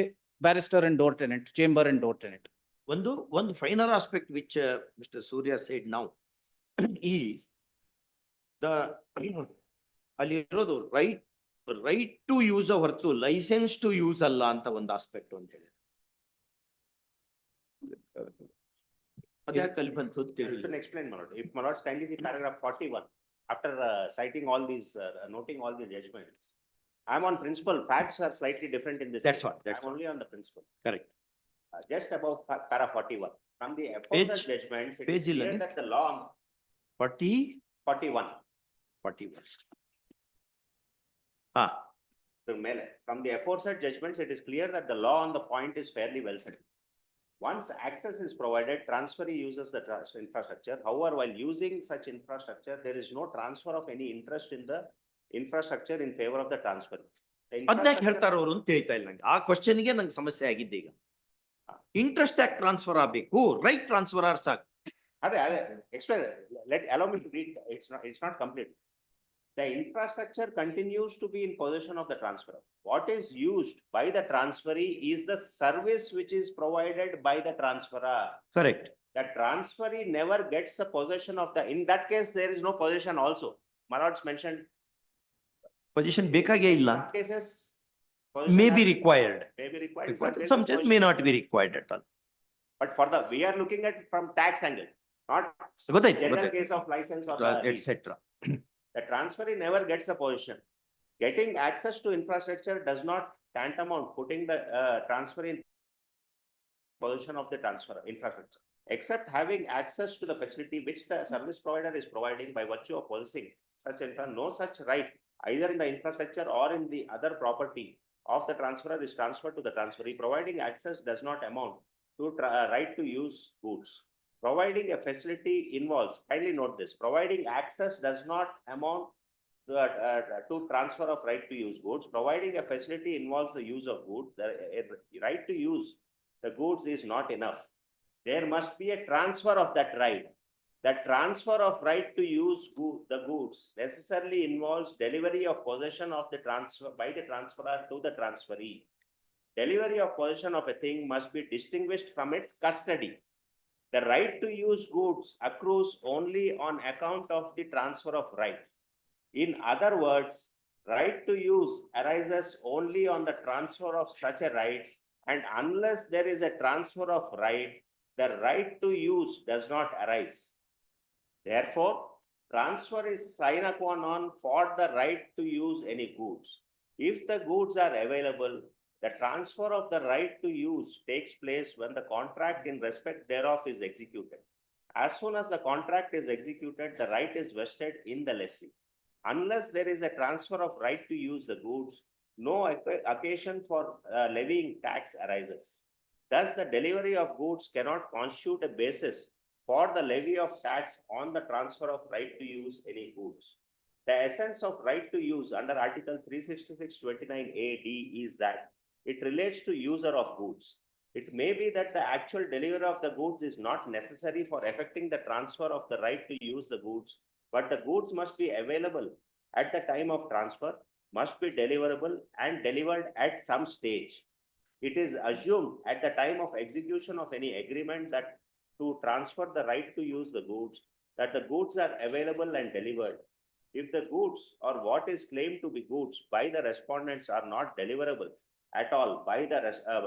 barrister and door tenant, chamber and door tenant. One final aspect which Mr. Surya said now is the right right to use ಹೊರತು licence to use ಅಲ್ಲ ಅಂತ ಒಂದು aspect ಅಂತ ಹೇಳಿ. ಅದ್ಯಾಕೆ ಅಲ್ಲಿ ಬಂತು ಅಂತ ತಿಳಿಲಿಲ್ಲ. Explain, my lord. If my lord kindly see paragraph 41, after citing all these, noting all the judgments, I'm on principle. Facts are slightly different in this. That's case. what. That's I'm only on the principle. Correct. Just above para 41. From the aforesaid judgments, it is page clear that the law 41. From the aforesaid judgments, it is clear that the law on the point is fairly well settled. Once access is provided, transferee uses the infrastructure. However, while using such infrastructure, there is no transfer of any interest in the infrastructure in favor of the transferee. ಅದ್ಯಾಕೆ ಹೇಳ್ತಾರ ಅವರು ಅಂತ ತಿಳಿತಾ ಇಲ್ಲ ನಂಗೆ. ಆ ಕ್ವಶನ್ಗೆ ನಂಗೆ ಸಮಸ್ಯೆ ಆಗಿದ್ದೆ ಈಗ. ಇಂಟ್ರೆಸ್ಟ್ ಯಾಕೆ ಟ್ರಾನ್ಸ್ಫರ್ ಆಗಬೇಕು, ರೈಟ್ ಟ್ರಾನ್ಸ್ಫರ್ ಆರ್ ಸಾಕು. ಅದೇ explain. Allow me to read. It's not complete. The infrastructure continues to be in possession of the transferor. What is used by the transferee is the service which is provided by the transferor. Correct. The transferee never gets the possession of the. In that case, there is no possession also. My lords mentioned. Position ಬೇಕಾಗೇ ಇಲ್ಲ. Cases. May be required. May be required. Some cases may not be required at all. But we are looking at from tax angle, not general case of license or etc. The transferee never gets a position. Getting access to infrastructure does not tantamount putting the transferee in position of the transfer infrastructure, except having access to the facility which the service provider is providing by virtue of possessing such no such right either in the infrastructure or in the other property of the transferor is transferred to the transferee. Providing access does not amount to right to use goods. Providing a facility involves, kindly note this, providing access does not amount to transfer of right to use goods. Providing a facility involves the use of goods. The right to use the goods is not enough. There must be a transfer of that right. The transfer of right to use the goods necessarily involves delivery of possession of the transfer by the transferor to the transferee. Delivery of possession of a thing must be distinguished from its custody. The right to use goods accrues only on account of the transfer of right. In other words, right to use arises only on the transfer of such a right, and unless there is a transfer of right, the right to use does not arise. Therefore, transfer is sine qua non for the right to use any goods. If the goods are available, the transfer of the right to use takes place when the contract in respect thereof is executed. As soon as the contract is executed, the right is vested in the lessee. Unless there is a transfer of right to use the goods, no occasion for levying tax arises. Thus, the delivery of goods cannot constitute a basis for the levy of tax on the transfer of right to use any goods. The essence of right to use under Article 366(29)A(d) is that it relates to user of goods. It may be that the actual delivery of the goods is not necessary for effecting the transfer of the right to use the goods, but the goods must be available at the time of transfer, must be deliverable and delivered at some stage. It is assumed at the time of execution of any agreement that to transfer the right to use the goods, that the goods are available and delivered. If the goods or what is claimed to be goods by the respondents are not deliverable at all by the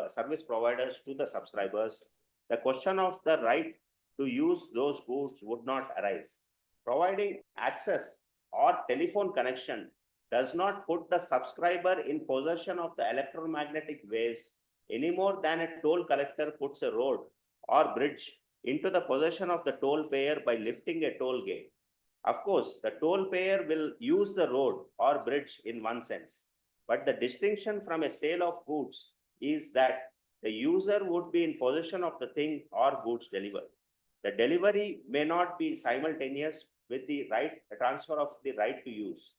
service providers to the subscribers, the question of the right to use those goods would not arise. Providing access or telephone connection does not put the subscriber in possession of the electromagnetic waves any more than a toll collector puts a road or bridge into the possession of the toll payer by lifting a toll gate. Of course, the toll payer will use the road or bridge in one sense, but the distinction from a sale of goods is that the user would be in possession of the thing or goods delivered. The delivery may not be simultaneous with the transfer of the right to use,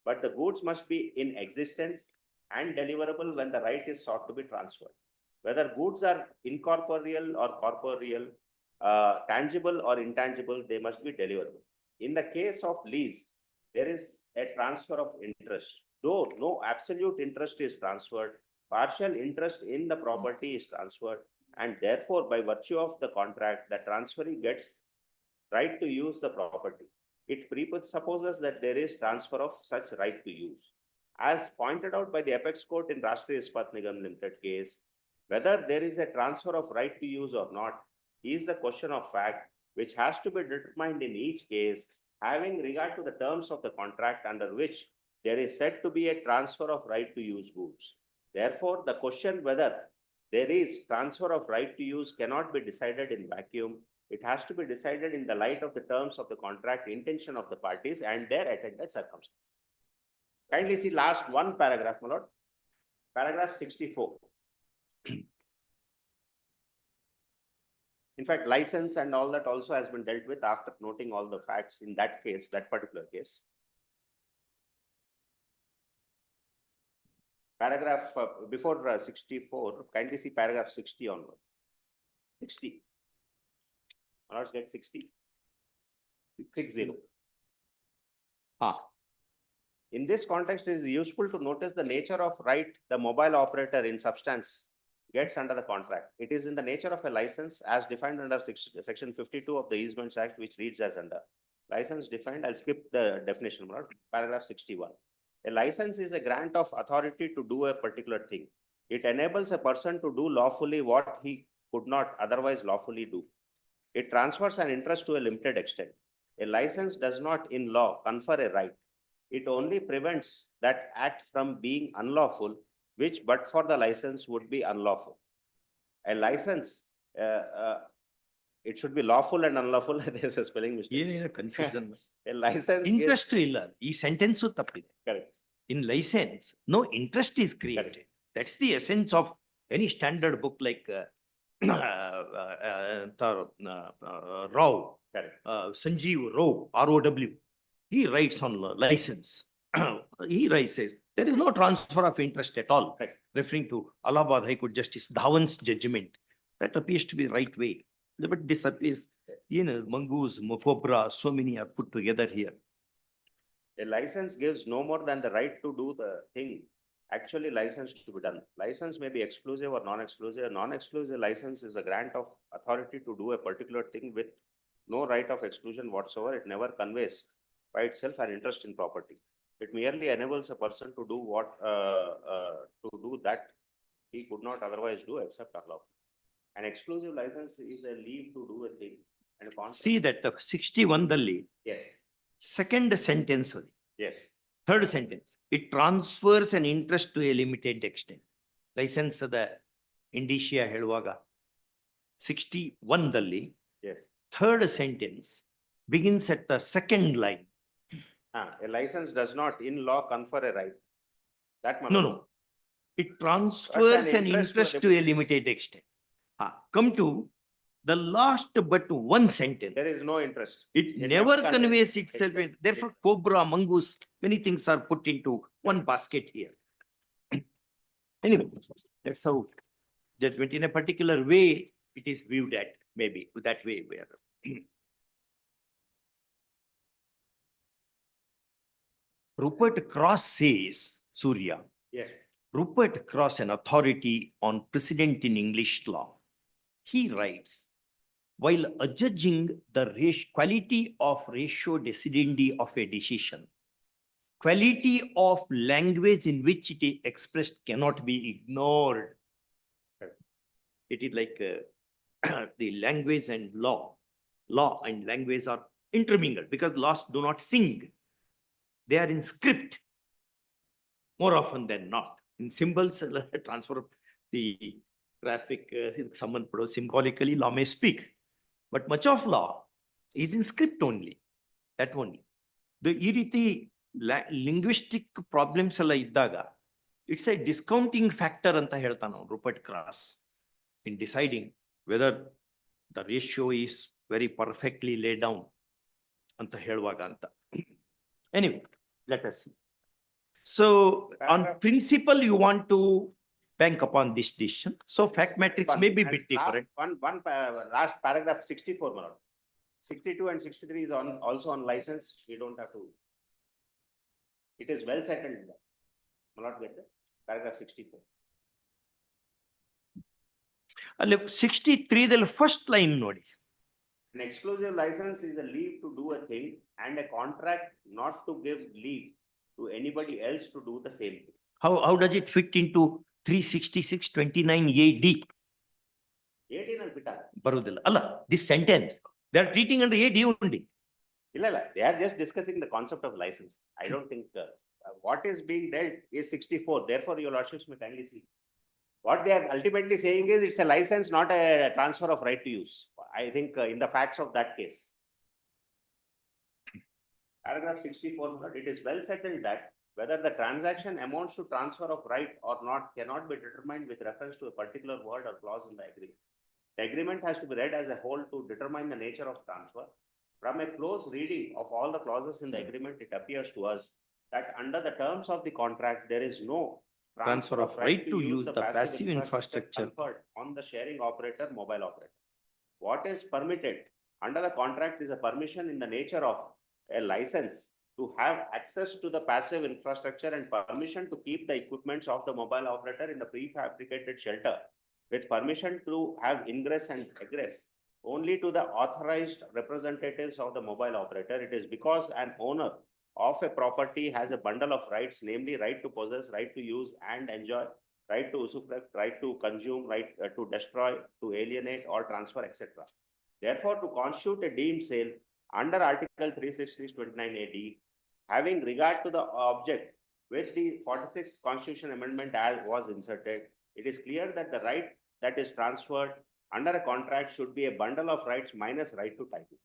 but the goods must be in existence and deliverable when the right is sought to be transferred. Whether goods are incorporeal or corporeal, tangible or intangible, they must be deliverable. In the case of lease, there is a transfer of interest. Though no absolute interest is transferred, partial interest in the property is transferred, and therefore by virtue of the contract, the transferee gets right to use the property. It presupposes that there is transfer of such right to use. As pointed out by the apex court in Rashtriya Ispat Nigam Limited case, whether there is a transfer of right to use or not is the question of fact which has to be determined in each case, having regard to the terms of the contract under which there is said to be a transfer of right to use goods. Therefore, the question whether there is transfer of right to use cannot be decided in vacuum. It has to be decided in the light of the terms of the contract, intention of the parties, and their attendant circumstances. Kindly see last one paragraph, my lord. Paragraph 64. In fact, license and all that also has been dealt with after noting all the facts in that case, that particular case. Paragraph before 64, kindly see paragraph 60 onward. 60. Let's get 60. 60. In this context, it is useful to notice the nature of right the mobile operator in substance gets under the contract. It is in the nature of a license as defined under section 52 of the Easements Act, which reads as under. License defined, I'll skip the definition, paragraph 61. A license is a grant of authority to do a particular thing. It enables a person to do lawfully what he could not otherwise lawfully do. It transfers an interest to a limited extent. A license does not in law confer a right. It only prevents that act from being unlawful, which but for the license would be unlawful. A license, it should be lawful and unlawful. There's a spelling mistake. Confusion. A license Interest illa. This sentence tappide. Correct. In license, no interest is created. Correct. That's the essence of any standard book like Rao, Sanjeev Rao, ROW. He writes on license. He writes, says, there is no transfer of interest at all, referring to Allahabad High Court Justice Dhawan's judgment. That appears to be the right way. But this appears, mongoose, cobra, so many are put together here. A license gives no more than the right to do the thing actually licensed to be done. License may be exclusive or non-exclusive. Non-exclusive license is the grant of authority to do a particular thing with no right of exclusion whatsoever. It never conveys by itself an interest in property. It merely enables a person to do what that he could not otherwise do except allow. An exclusive license is a leave to do a thing. And a see that 61 dalli. Yes. Second sentence. Yes. Third sentence. It transfers an interest to a limited extent. License the indicia heluvaga. 61 dalli. Yes. Third sentence begins at the second line. A license does not in law confer a right. That no. It transfers an interest to a limited extent. Come to the last but one sentence. There is no interest. It never conveys itself. Therefore, cobra, mongoose, many things are put into one basket here. Anyway, that's how judgment in a particular way it is viewed at, maybe that way where. Rupert Cross says, Surya. Yes. Rupert Cross, an authority on precedent in English law, he writes, while adjudging the quality of ratio decidendi of a decision, quality of language in which it is expressed cannot be ignored. It is like the language and law. Law and language are intermingled because laws do not sing. They are in script more often than not. In symbols, transfer the graphic, someone put symbolically, law may speak. But much of law is in script only. That only. The linguistic problems iddaga, it's a discounting factor anta heltana Rupert Cross in deciding whether the ratio is very perfectly laid down anta heluvaga anta. Anyway, let us see. So on principle, you want to bank upon this decision. So fact matrix may be a bit different. Last paragraph 64, my lord. 62 and 63 is also on license. We don't have to. It is well settled. My lord, get that? Paragraph 64. 63 the first line nodi. An exclusive license is a leave to do a thing and a contract not to give leave to anybody else to do the same thing. How does it fit into 366-29 AD? Barudilla. Allah, this sentence, they are treating under AD only. They are just discussing the concept of license. I don't think what is being dealt is 64. Therefore, your lordships may kindly see. What they are ultimately saying is it's a license, not a transfer of right to use. I think in the facts of that case. Paragraph 64, it is well settled that whether the transaction amounts to transfer of right or not cannot be determined with reference to a particular word or clause in the agreement. The agreement has to be read as a whole to determine the nature of transfer. From a close reading of all the clauses in the agreement, it appears to us that under the terms of the contract, there is no Transfer of right to use the passive infrastructure conferred on the sharing operator, mobile operator. What is permitted under the contract is a permission in the nature of a license to have access to the passive infrastructure and permission to keep the equipments of the mobile operator in the prefabricated shelter with permission to have ingress and egress only to the authorized representatives of the mobile operator. It is because an owner of a property has a bundle of rights, namely right to possess, right to use and enjoy, right to usufruct, right to consume, right to destroy, to alienate or transfer, etc. Therefore, to constitute a deemed sale under Article 360-29 AD, having regard to the object with the 46th Constitution Amendment as was inserted, it is clear that the right that is transferred under a contract should be a bundle of rights minus right to title.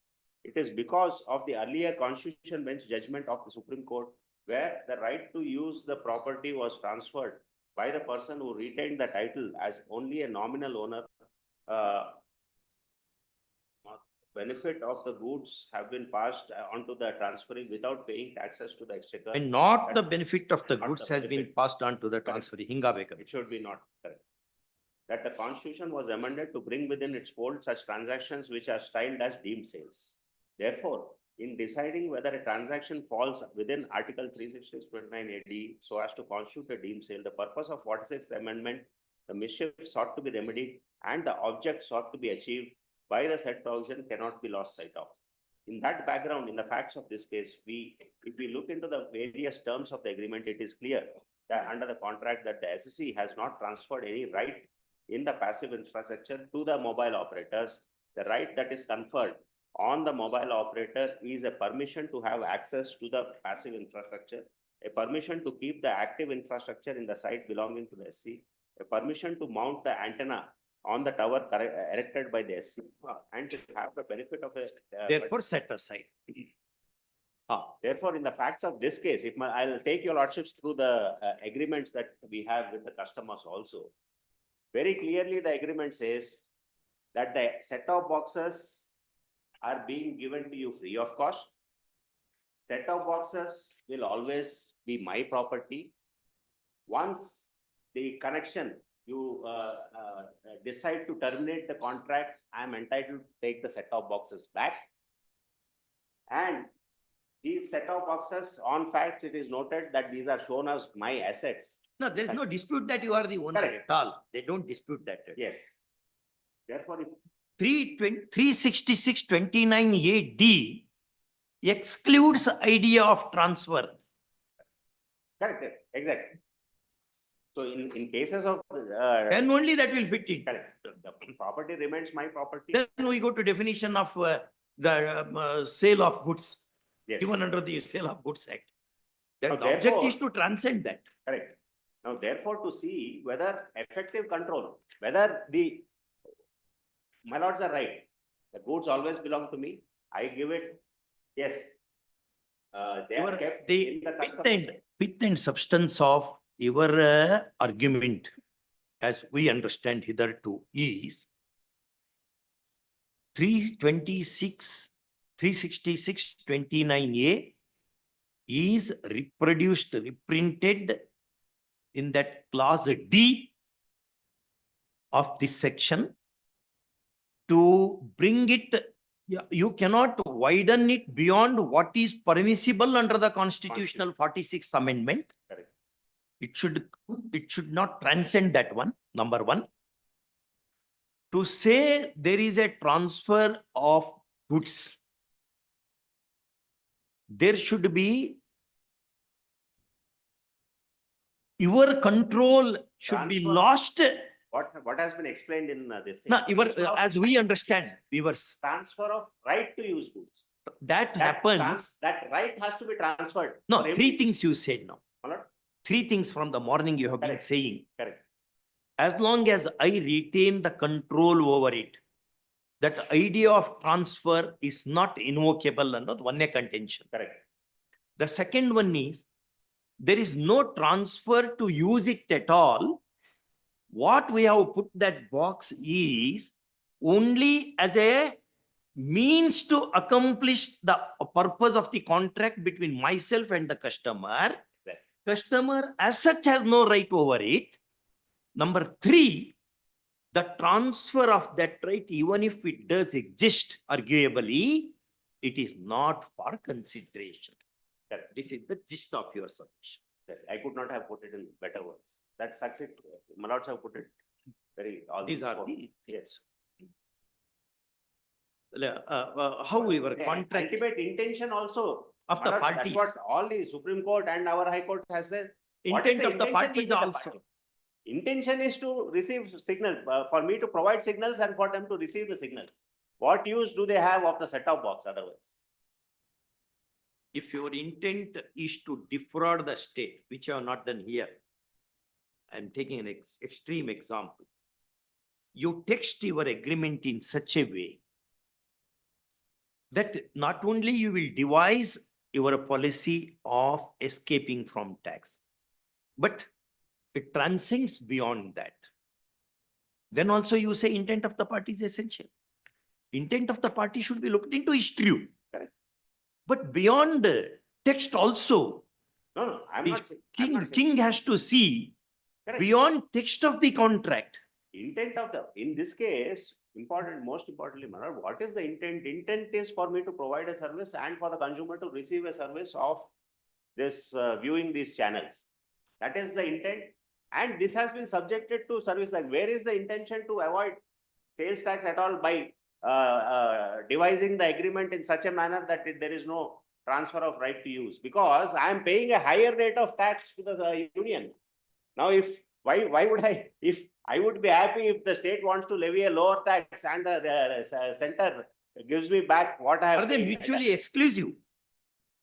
It is because of the earlier Constitution Bench judgment of the Supreme Court where the right to use the property was transferred by the person who retained the title as only a nominal owner. Benefit of the goods have been passed onto the transferring without paying taxes to the exchequer. And not the benefit of the goods has been passed on to the transferee. It should be not correct. That the Constitution was amended to bring within its fold such transactions which are styled as deemed sales. Therefore, in deciding whether a transaction falls within Article 360-29 AD so as to constitute a deemed sale, the purpose of 46th Amendment, the mischief sought to be remedied and the object sought to be achieved by the said provision cannot be lost sight of. In that background, in the facts of this case, if we look into the various terms of the agreement, it is clear that under the contract that the SSC has not transferred any right in the passive infrastructure to the mobile operators. The right that is conferred on the mobile operator is a permission to have access to the passive infrastructure, a permission to keep the active infrastructure in the site belonging to the SC, a permission to mount the antenna on the tower erected by the SC, and to have the benefit of a therefore set aside. Therefore, in the facts of this case, I'll take your lordships through the agreements that we have with the customers also. Very clearly, the agreement says that the set-top boxes are being given to you free of cost. Set-top boxes will always be my property. Once the connection, you decide to terminate the contract, I am entitled to take the set-top boxes back. And these set-top boxes, on facts, it is noted that these are shown as my assets. No, there is no dispute that you are the owner at all. They don't dispute that. Yes. Therefore, 366-29 AD excludes idea of transfer. Correct. Exactly. So in cases of then only that will fit in. Correct. The property remains my property. Then we go to definition of the sale of goods. Yes. Given under the Sale of Goods Act. That Now, the object is to transcend that. Correct. Now, therefore, to see whether effective control, whether my lords are right, the goods always belong to me. I give it. Yes. They are kept in the Width and substance of your argument, as we understand hitherto, is 366-29A is reproduced, reprinted in that clause D of this section to bring it. You cannot widen it beyond what is permissible under the Constitutional 46th Amendment. Correct. It should not transcend that one, number one. To say there is a transfer of goods, there should be your control should be Transfer. lost. What has been explained in this thing? Now, as we understand, viewers, Transfer of right to use goods. that happens. That right has to be transferred. No, for three every- things you said now. Three things from the morning you have been Correct. saying. Correct. As long as I retain the control over it, that idea of transfer is not invocable and not one contention. Correct. The second one is, there is no transfer to use it at all. What we have put that box is only as a means to accomplish the purpose of the contract between myself and the customer. Customer as such has no right over it. Number three, the transfer of that right, even if it does exist, arguably, it is not for consideration. This is the gist of your submission. I could not have put it in better words. That's it. My lords have put it very. All These are four. the yes. However, contract Ultimate intention also of the my lord, parties. That's what all the Supreme Court and our High Court has said. What is Intent of the intention parties between the also. parties? Intention is to receive signal, for me to provide signals and for them to receive the signals. What use do they have of the set-top box otherwise? If your intent is to defraud the state, which you have not done here, I'm taking an extreme example. You text your agreement in such a way that not only you will devise your policy of escaping from tax, but it transcends beyond that. Then also you say intent of the party is essential. Intent of the party should be looked into is true. Correct. But beyond text also, No, I'm not saying. king has to see Correct. beyond text of the contract. Intent of in this case, most importantly, my lord, what is the intent? Intent is for me to provide a service and for the consumer to receive a service of this viewing these channels. That is the intent. And this has been subjected to service. Like, where is the intention to avoid sales tax at all by devising the agreement in such a manner that there is no transfer of right to use? Because I am paying a higher rate of tax to the union. Now, why would I would be happy if the state wants to levy a lower tax and the center gives me back what I have. Are they paid. mutually exclusive?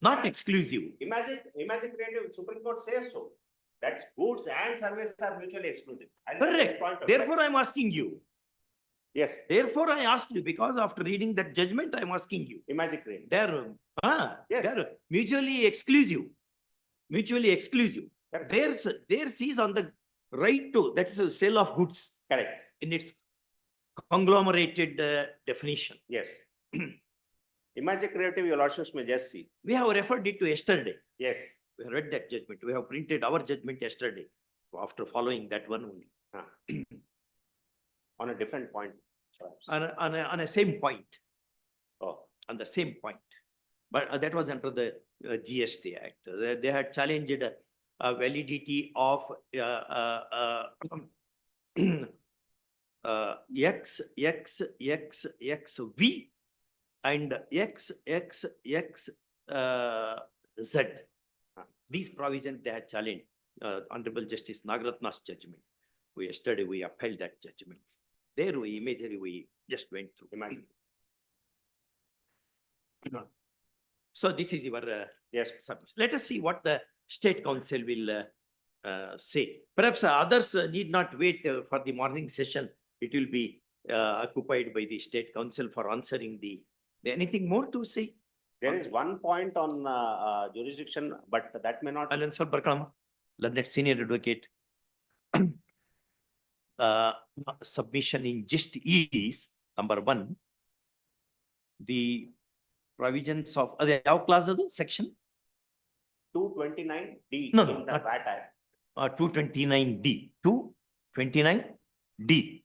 Not exclusive. Imagine creative, Supreme Court says so. That goods and services are mutually exclusive. Correct. Therefore, I'm asking you. Yes. Therefore, I asked you, because after reading that judgment, I'm asking you. Imagine creative. They're mutually exclusive. Mutually exclusive. Theirs is on the right to, that is a sale of goods. Correct. In its conglomerated definition. Yes. Imagine creative, your lordships may just see. We have referred it to yesterday. Yes. We have read that judgment. We have printed our judgment yesterday after following that one only. On a different point. On a same point. Oh. On the same point. But that was under the GST Act. They had challenged validity of XV and XXX Z. These provisions they had challenged. Honorable Justice Nagaratna's judgment. Yesterday we upheld that judgment. There we just went through. Imagine. So this is your yes submission. Let us see what the State Council will say. Perhaps others need not wait for the morning session. It will be occupied by the State Council for answering the. Anything more to say? There is one point on jurisdiction, but that may not. Alan Sir Barkam, learned senior advocate. Submission in gist is number one. The provisions of how class are section 229D. No, in the VAT Act. 229D. 229D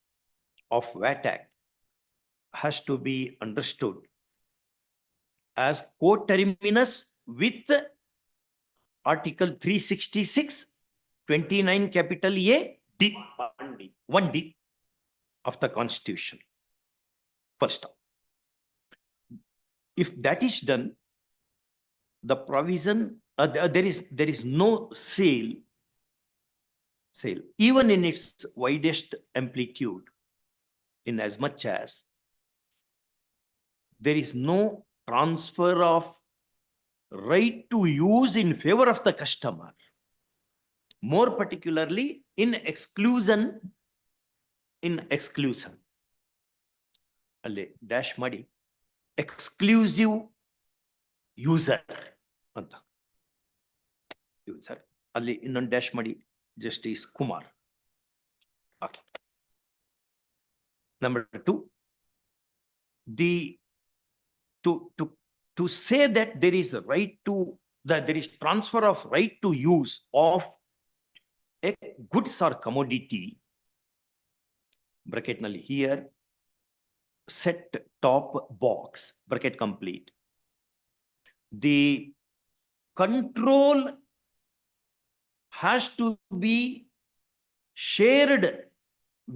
of VAT Act has to be understood as coterminous with Article 366, 29 capital A, D, 1D of the Constitution. First off. If that is done, the provision, there is no sale sale, even in its widest amplitude, in as much as there is no transfer of right to use in favor of the customer, more particularly in exclusion, alle dash ಮಾಡಿ exclusive user ಅಂತ user ಅಲ್ಲಿ ಇನ್ನೊಂದು dash ಮಾಡಿ Justice Kumar. Okay. Number 2, to say that there is a right to, that there is transfer of right to use of a goods or commodity, bracket nalli here, set top box, bracket complete. The control has to be shared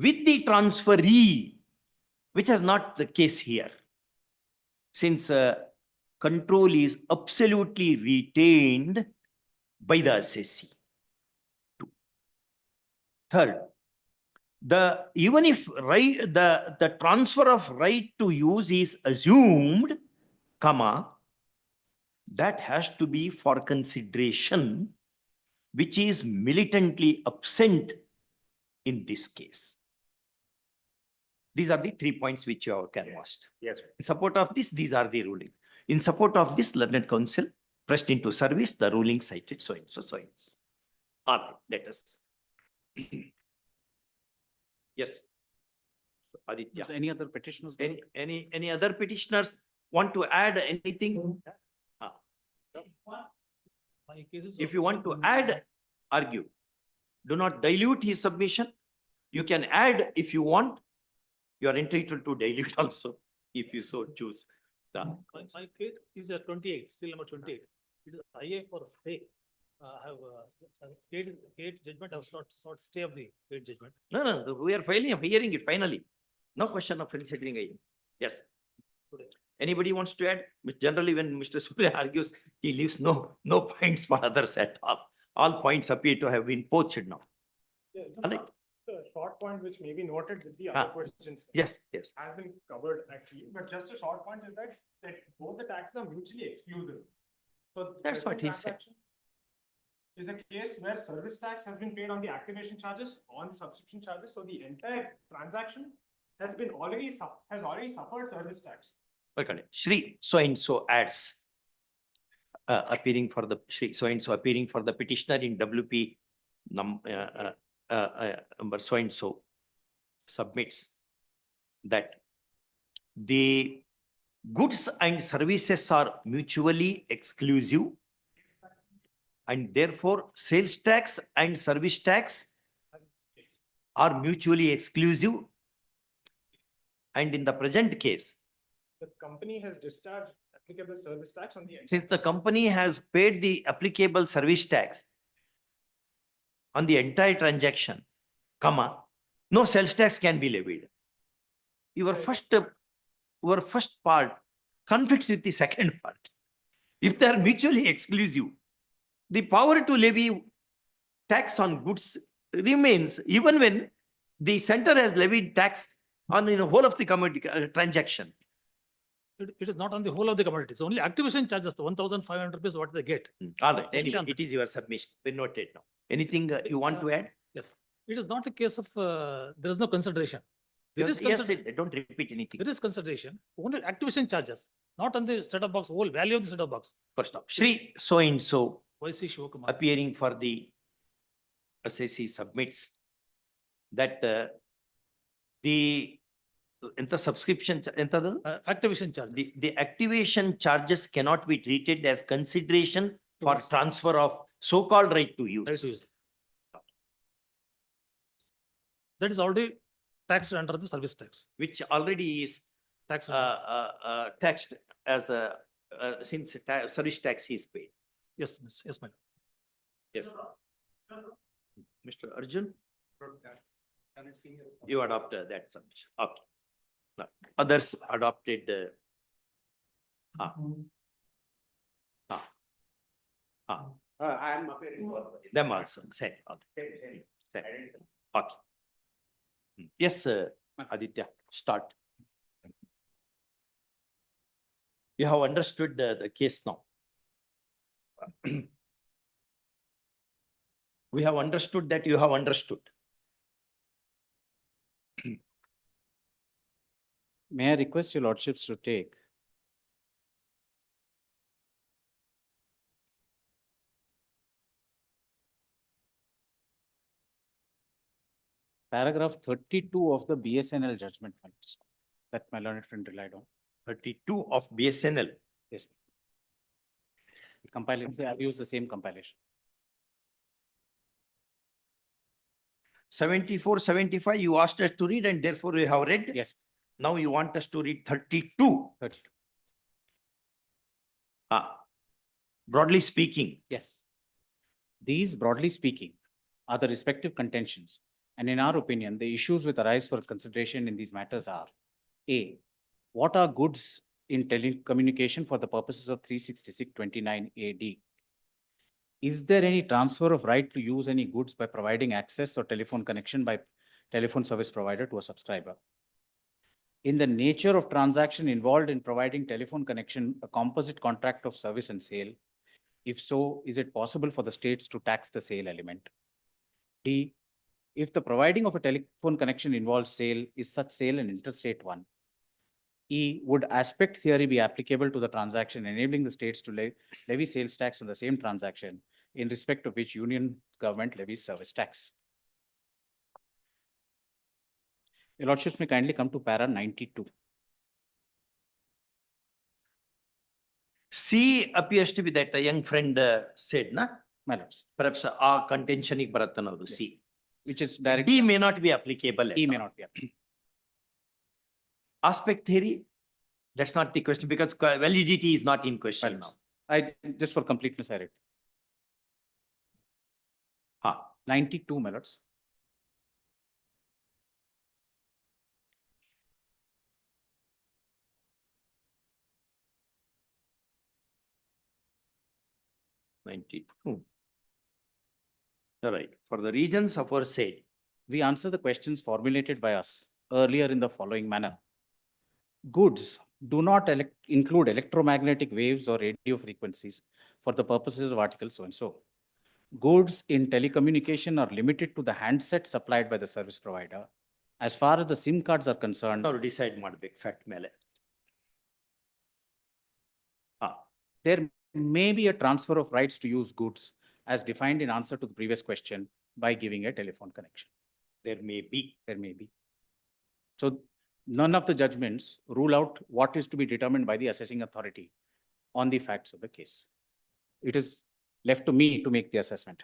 with the transferee, which is not the case here, since control is absolutely retained by the assessee. Third, even if the transfer of right to use is assumed, comma, that has to be for consideration which is militantly absent in this case. These are the 3 points which you have canvassed. Yes. In support of this, these are the rulings. In support of this, learned counsel pressed into service the ruling cited so and so, so and so. All right, let us. Yes. Aditya. Does any other petitioners? Any other petitioners want to add anything? If you want to add, argue. Do not dilute his submission. You can add if you want. You are entitled to dilute also, if you so choose. My case is 28, still number 28. It is IA for stay. I have state judgment. I have sought stay of the state judgment. No, we are hearing it finally. No question of considering it. Yes. Anybody wants to add? Generally, when Mr. Surya argues, he leaves no points for others at all. All points appear to have been poached now. Yeah, the short point which may be noted with the other questions. Yes. Has been covered actually, but just a short point is that both the taxes are mutually exclusive. So that's what he said. Is a case where service tax has been paid on the activation charges, on subscription charges. So the entire transaction has already suffered service tax. Okay. Shri so and so adds appearing for the Shri so and so appearing for the petitioner in WP number so and so submits that the goods and services are mutually exclusive, and therefore sales tax and service tax are mutually exclusive. And in the present case, the company has discharged applicable service tax on the since the company has paid the applicable service tax on the entire transaction, comma, no sales tax can be levied. Your first part conflicts with the second part. If they are mutually exclusive, the power to levy tax on goods remains even when the center has levied tax on the whole of the transaction. It is not on the whole of the commodities. Only activation charges, the 1,500 rupees, what they get. All right. Anyway, it is your submission. We noted now. Anything you want to add? Yes. It is not a case of, there is no consideration. Yes, don't repeat anything. There is consideration. Only activation charges, not on the set-top box, whole value of the set-top box. First off, Shri so and so Shivakumar appearing for the assessee submits that the subscription activation charges. The activation charges cannot be treated as consideration for transfer of so-called right to use. That is already taxed under the service tax, which already is taxed as a since service tax is paid. Yes, miss. Yes, ma'am. Yes. Mr. Arjun, you adopted that submission. Okay. Now, others adopted. I am appearing for them also. Same. Okay. Okay. Yes, Aditya, start. You have understood the case now. We have understood that you have understood. May I request your lordships to take paragraph 32 of the BSNL judgment files that my learned friend relied on. 32 of BSNL. Yes. Compilation, I've used the same compilation. 74, 75, you asked us to read and therefore we have read. Yes. Now you want us to read 32. 32. Broadly speaking. Yes. These, broadly speaking, are the respective contentions. And in our opinion, the issues which arise for consideration in these matters are: A, what are goods in telecommunication for the purposes of 366(29) AD? Is there any transfer of right to use any goods by providing access or telephone connection by telephone service provider to a subscriber? In the nature of transaction involved in providing telephone connection, a composite contract of service and sale? If so, is it possible for the states to tax the sale element? D, if the providing of a telephone connection involves sale, is such sale an interstate one? E, would aspect theory be applicable to the transaction, enabling the states to levy sales tax on the same transaction, in respect of which union government levies service tax? Your lordships may kindly come to para 92. C appears to be that a young friend said, na? My lords. Perhaps our contention is Bharatana C. Which is direct. D may not be applicable. E may not be applicable. Aspect theory, that's not the question because validity is not in question now. Just for completeness, I read. 92, my lords. All right. For the reasons aforesaid, we answer the questions formulated by us earlier in the following manner. Goods do not include electromagnetic waves or radio frequencies for the purposes of article so and so. Goods in telecommunication are limited to the handset supplied by the service provider. As far as the SIM cards are concerned, or decide ಮಾಡಬೇಕು fact ಮೇಲೆ. There may be a transfer of rights to use goods as defined in answer to the previous question by giving a telephone connection. There may be. There may be. So none of the judgments rule out what is to be determined by the assessing authority on the facts of the case. It is left to me to make the assessment.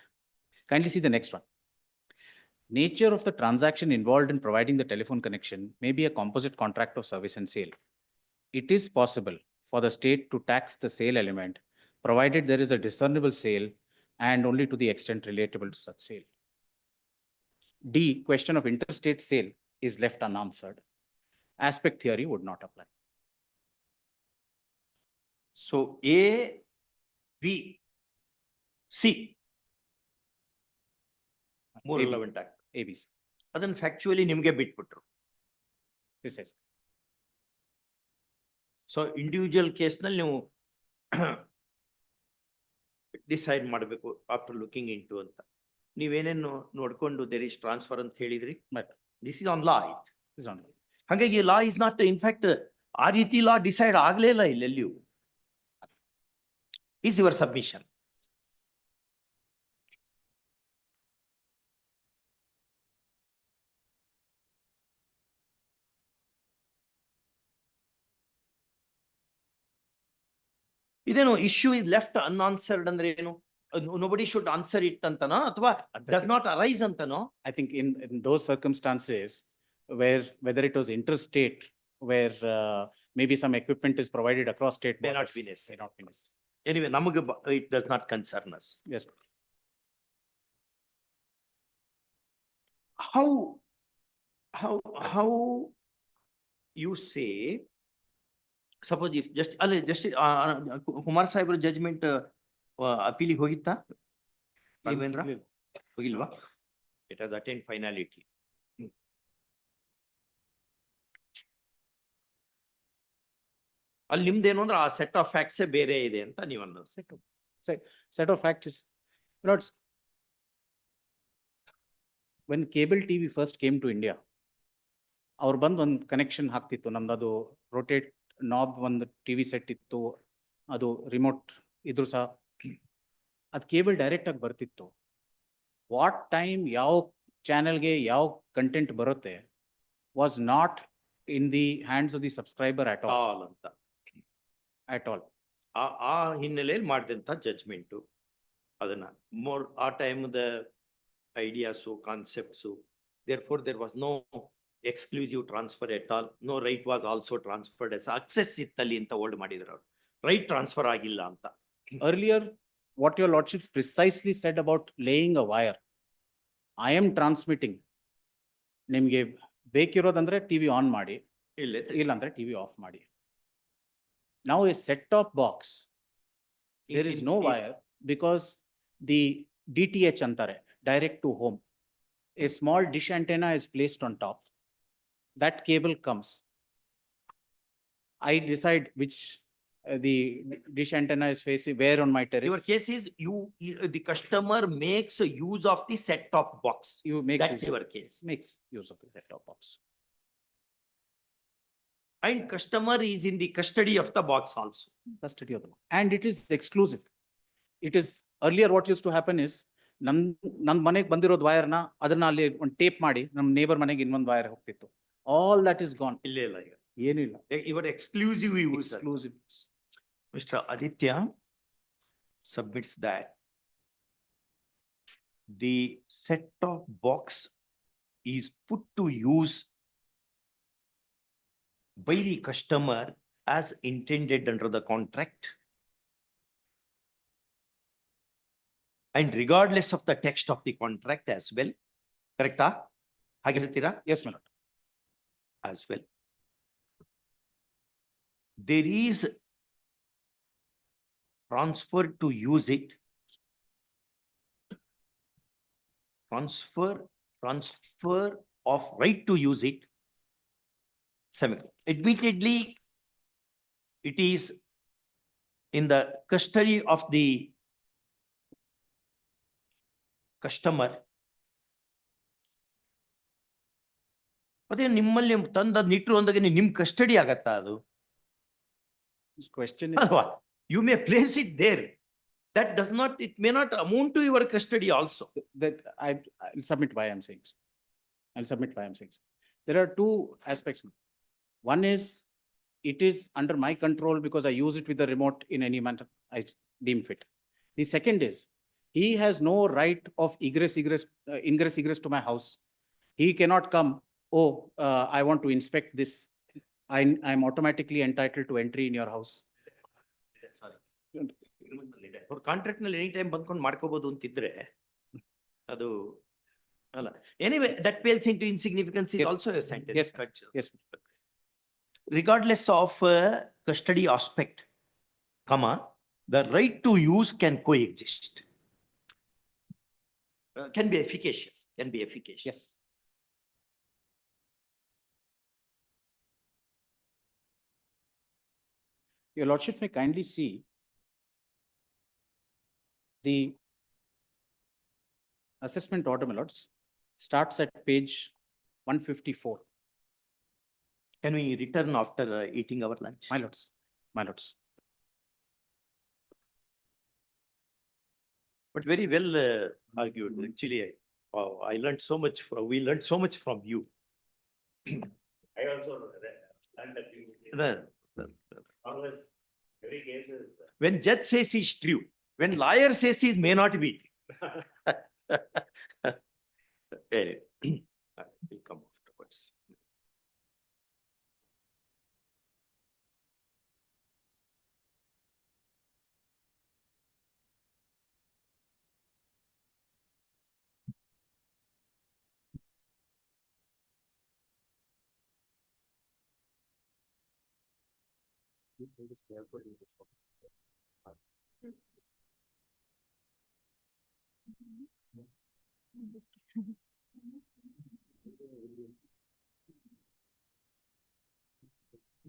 Kindly see the next one. Nature of the transaction involved in providing the telephone connection may be a composite contract of service and sale. It is possible for the state to tax the sale element, provided there is a discernible sale and only to the extent relatable to such sale. D, question of interstate sale is left unanswered. Aspect theory would not apply. So A, B, C. More relevant act. ABC. Then factually nimge bitputru. This is. So individual case nalli ನೀವು decide ಮಾಡಬೇಕು after looking into ಅಂತ. ನೀವೇನೇನು ನೋಡ್ಕೊಂಡು there is transfer ಅಂತ ಹೇಳಿದ್ರಿ. But this is on law. This is on law. ಹಾಗಾಗಿ law is not in fact ಆ ರೀತಿ law decide ಆಗ್ಲೇ ಇಲ್ಲ ಇಲ್ಲೆಲ್ಲಿಯೂ. Is your submission. ಇದೇನು issue is left unanswered ಅಂದ್ರೆ ಏನು? Nobody should answer it ಅಂತನೋ ಅಥವಾ does not arise ಅಂತನೋ? I think in those circumstances where whether it was interstate, where maybe some equipment is provided across state May borders, not be necessary. may not be necessary. Anyway, ನಮಗೆ it does not concern us. Yes. How you say, suppose if just Kumar Sahibra judgment appeal ಹೋಗಿತ್ತಾ? Raghavendra ಹೋಗಿಲ್ವಾ? It has attained finality. ಅಲ್ಲಿ ನಿಮ್ದೇನು ಅಂದ್ರೆ ಆ set of ಫ್ಯಾಕ್ಟ್ಸೇ ಬೇರೆ ಇದೆ ಅಂತ ನೀವು ಅನ್ನೋ set of facts. Lords, when cable TV first came to India, ಅವ್ರು ಬಂದು ಒಂದು ಕನೆಕ್ಷನ್ ಹಾಕ್ತಿತ್ತು ನಮ್ದು, ಅದು ರೋಟೇಟ್ ನಾಬ್ ಒಂದು ಟಿವಿ ಸೆಟ್ ಇತ್ತು, ಅದು ರಿಮೋಟ್ ಇದ್ರು ಸಹ ಅದು ಕೇಬಲ್ ಡೈರೆಕ್ಟ್ ಆಗಿ ಬರ್ತಿತ್ತು. ವಾಟ್ ಟೈಮ್ ಯಾವ ಚಾನೆಲ್ಗೆ ಯಾವ ಕಂಟೆಂಟ್ ಬರುತ್ತೆ was not in the hands of the subscriber at all ಅಂತ ಅಟ್ ಆಲ್. ಆ ಹಿನ್ನೆಲೆಯಲ್ಲಿ ಮಾಡಿದಂಥ ಜಡ್ಜ್ಮೆಂಟು ಅದನ್ನ ಮೋರ್ ಆ ಟೈಮ್ದ ideas concepts therefore there was no exclusive transfer at all, no right was also transferred as access ಇತ್ತಲ್ಲಿ ಅಂತ hold ಮಾಡಿದ್ರು ಅವರು, ರೈಟ್ ಟ್ರಾನ್ಸ್ಫರ್ ಆಗಿಲ್ಲ ಅಂತ. Earlier, what your lordship precisely said about laying a wire, I am transmitting, ನಿಮ್ಗೆ ಬೇಕಿರೋದಂದ್ರೆ TV on ಮಾಡಿ, ಇಲ್ಲ ಅಂದ್ರೆ TV off ಮಾಡಿ. Now a set-top box, there is no wire because the DTH antare, direct to home. A small dish antenna is placed on top. That cable comes. I decide which the dish antenna is facing, where on my terrace. Your case is the customer makes use of the set-top box. You make That's your case. Makes use of the set-top box. And customer is in the custody of the box also. Custody of the box. And it is exclusive. It is earlier what used to happen is, ನನ್ನ ಮನೆಗೆ ಬಂದಿರೋದು ವೈರ್ನ ಅದನ್ನ ಅಲ್ಲಿ ಒಂದು tape ಮಾಡಿ ನಮ್ಮ neighbour ಮನೆಗೆ ಇನ್ನೊಂದು ವೈರ್ ಹೋಗ್ತಿತ್ತು. All that is gone. ಇಲ್ಲ ಇಲ್ಲ ಈಗ ಏನೂ ಇಲ್ಲ. ಇವರ exclusive use. Exclusive. Mr. Aditya submits that the set-top box is put to use by the customer as intended under the contract and regardless of the text of the contract as well. Correct? ಹಾಗೆ ಹೇಳ್ತೀರಾ? Yes, my lord. As well. There is transfer to use it. Transfer of right to use it. Admittedly, it is in the custody of the customer. ಅದೇ ನಿಮ್ಮಲ್ಲಿ ತಂದ ನಿಟ್ರು ಅಂದಾಗ ನಿಮ್ custody ಆಗತ್ತಾ ಅದು? Question ಅಲ್ವಾ? You may place it there. That does not, it may not amount to your custody also. That I'll submit why I'm saying so. I'll submit why I'm saying so. There are two aspects. One is, it is under my control because I use it with the remote in any manner I deem fit. The second is, he has no right of ingress egress to my house. He cannot come, I want to inspect this. I'm automatically entitled to entry in your house. Sorry. Contract ನಲ್ಲಿ any time ಬಂದ್ಕೊಂಡು ಮಾಡ್ಕೋಬಹುದು ಅಂತಿದ್ರೆ ಅದು ಅಲ್ಲ. Anyway that pales into insignificance is also a sentence. Yes. Regardless of custody aspect, the right to use can coexist. Can be efficacious. Yes. Your lordship may kindly see the assessment order, my lords, starts at page 154. Can we return after eating our lunch? My lords. But very well argued. Actually, I learned so much we learned so much from you. I also learned a few. Always, every case is. When judge says is true, when lawyer says is may not be. Anyway, we'll come afterwards.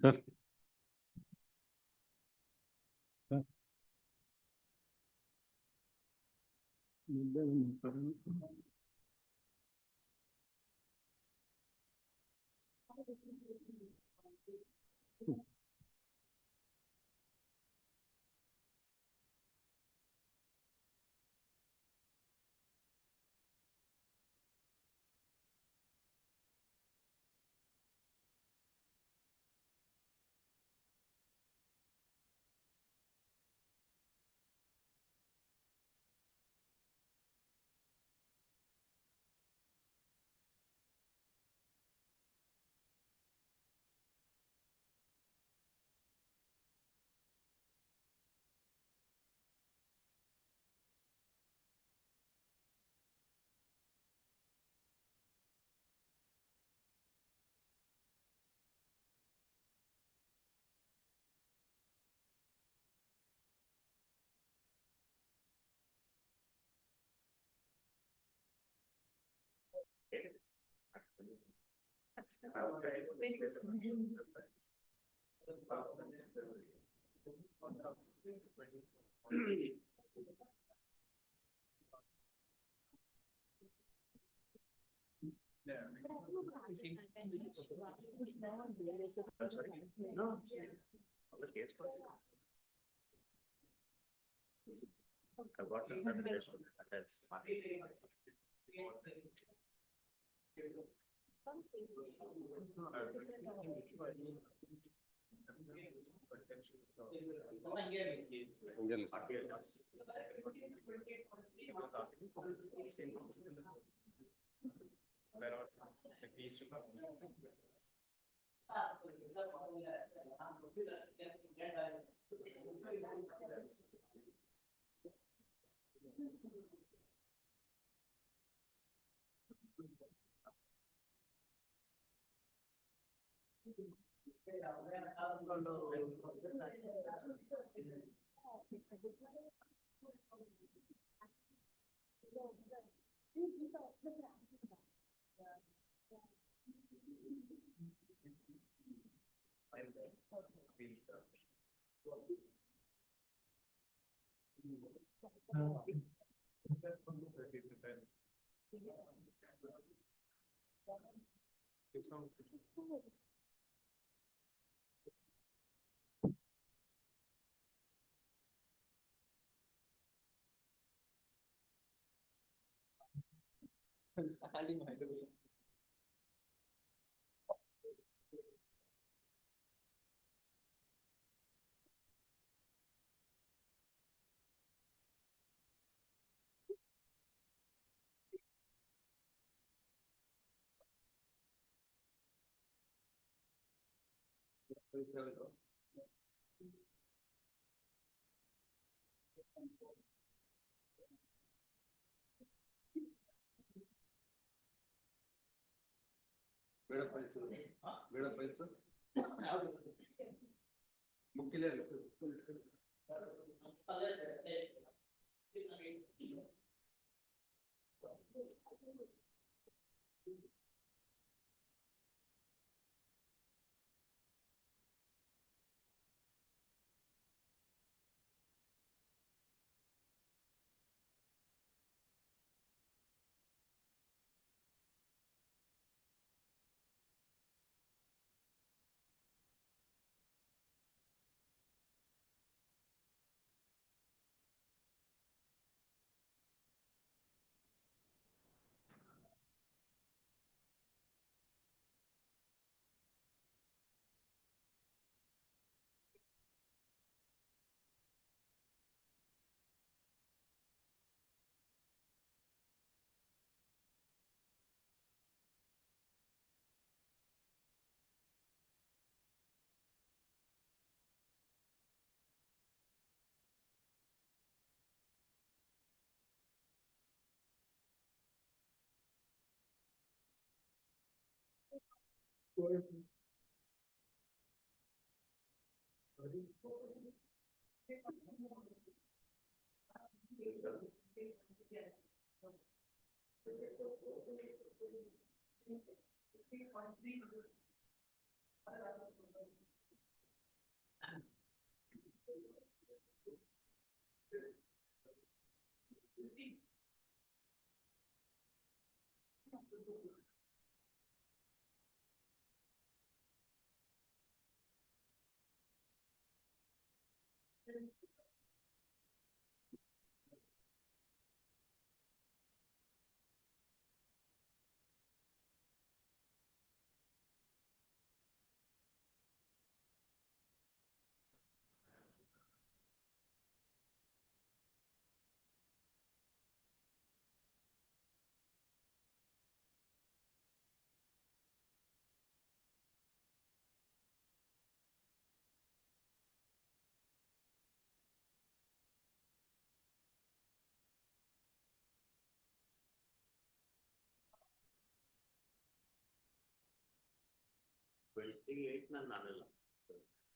Sir. Sir.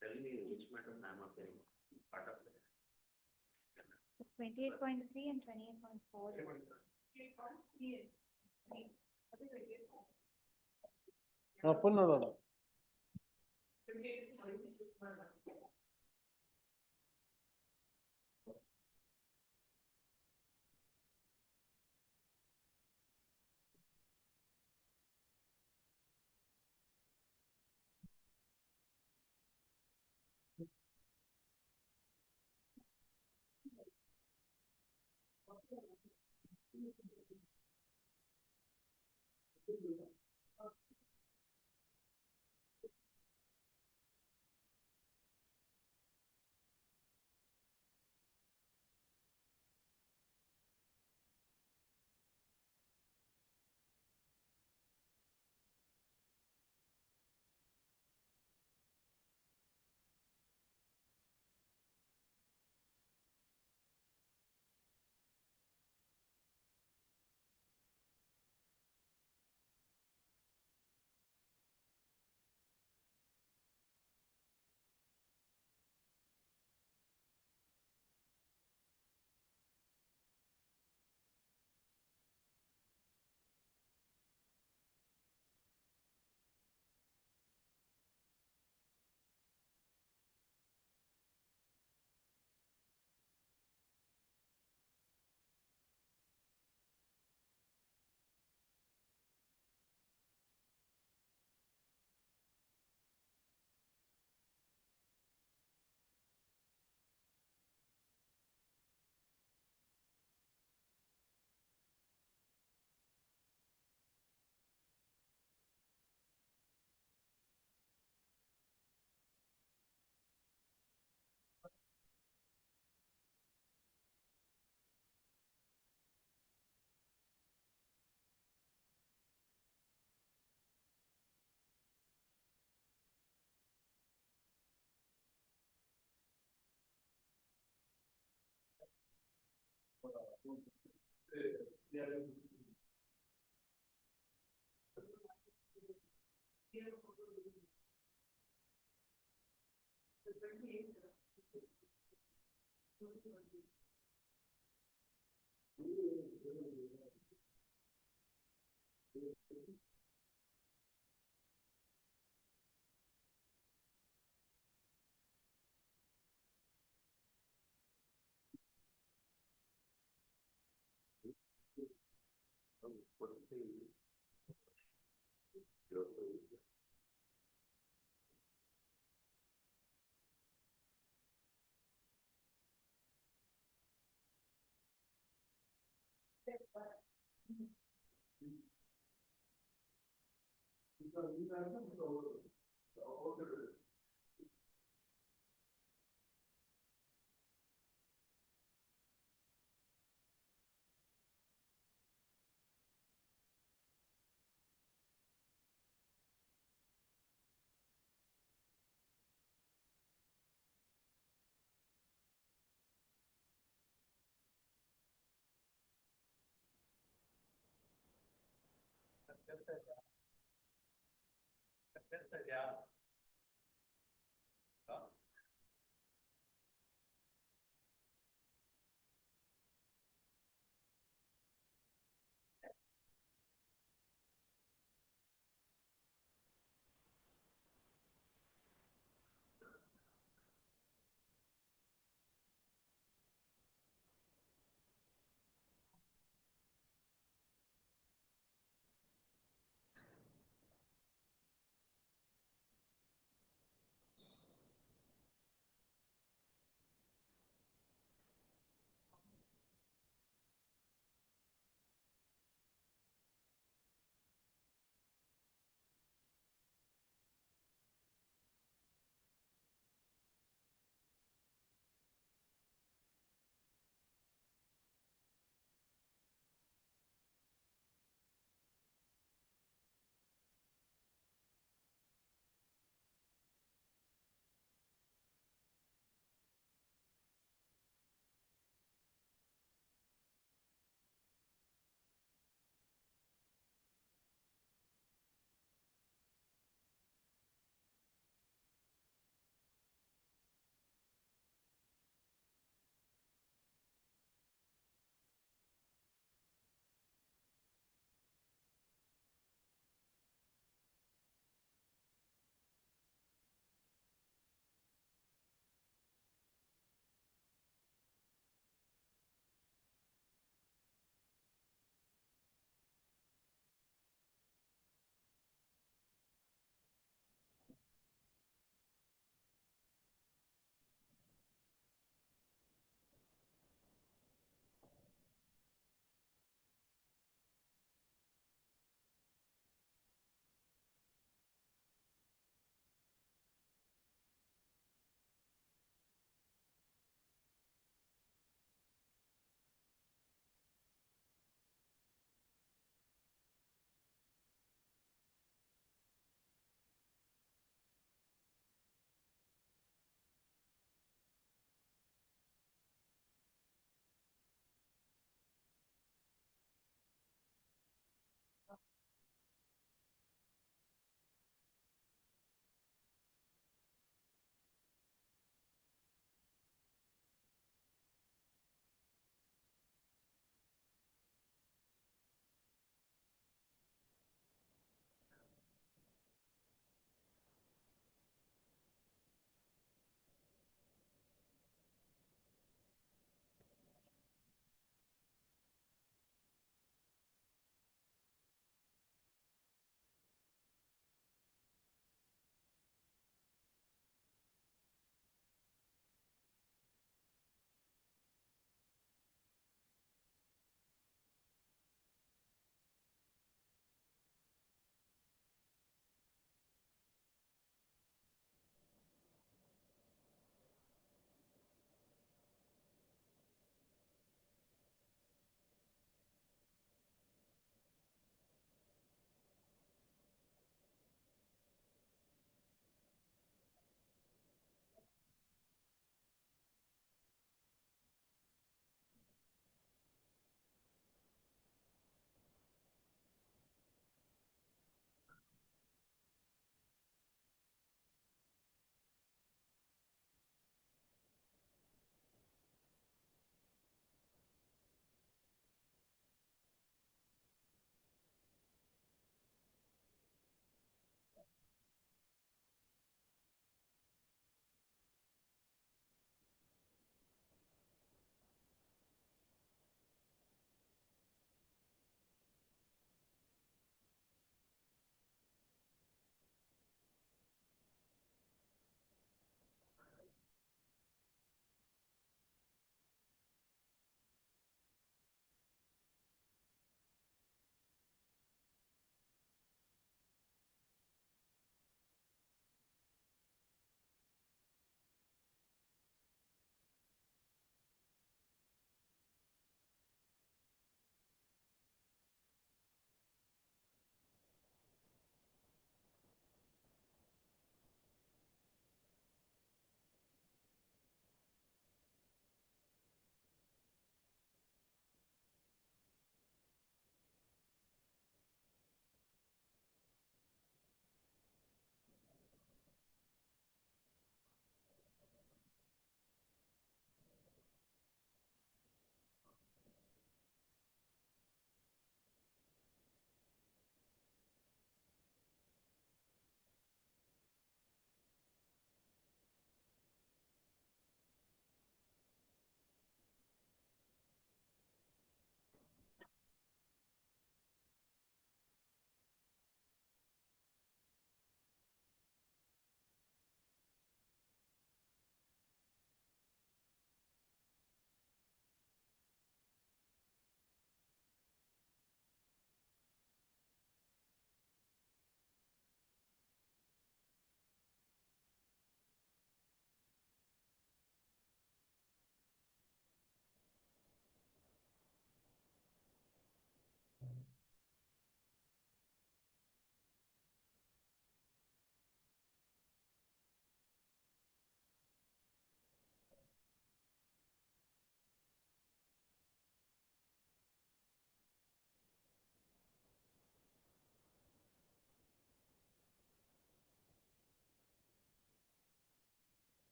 Tell me which matters I am appearing part of it. 28.3 and 28.4. full ನೋಡೋಣ.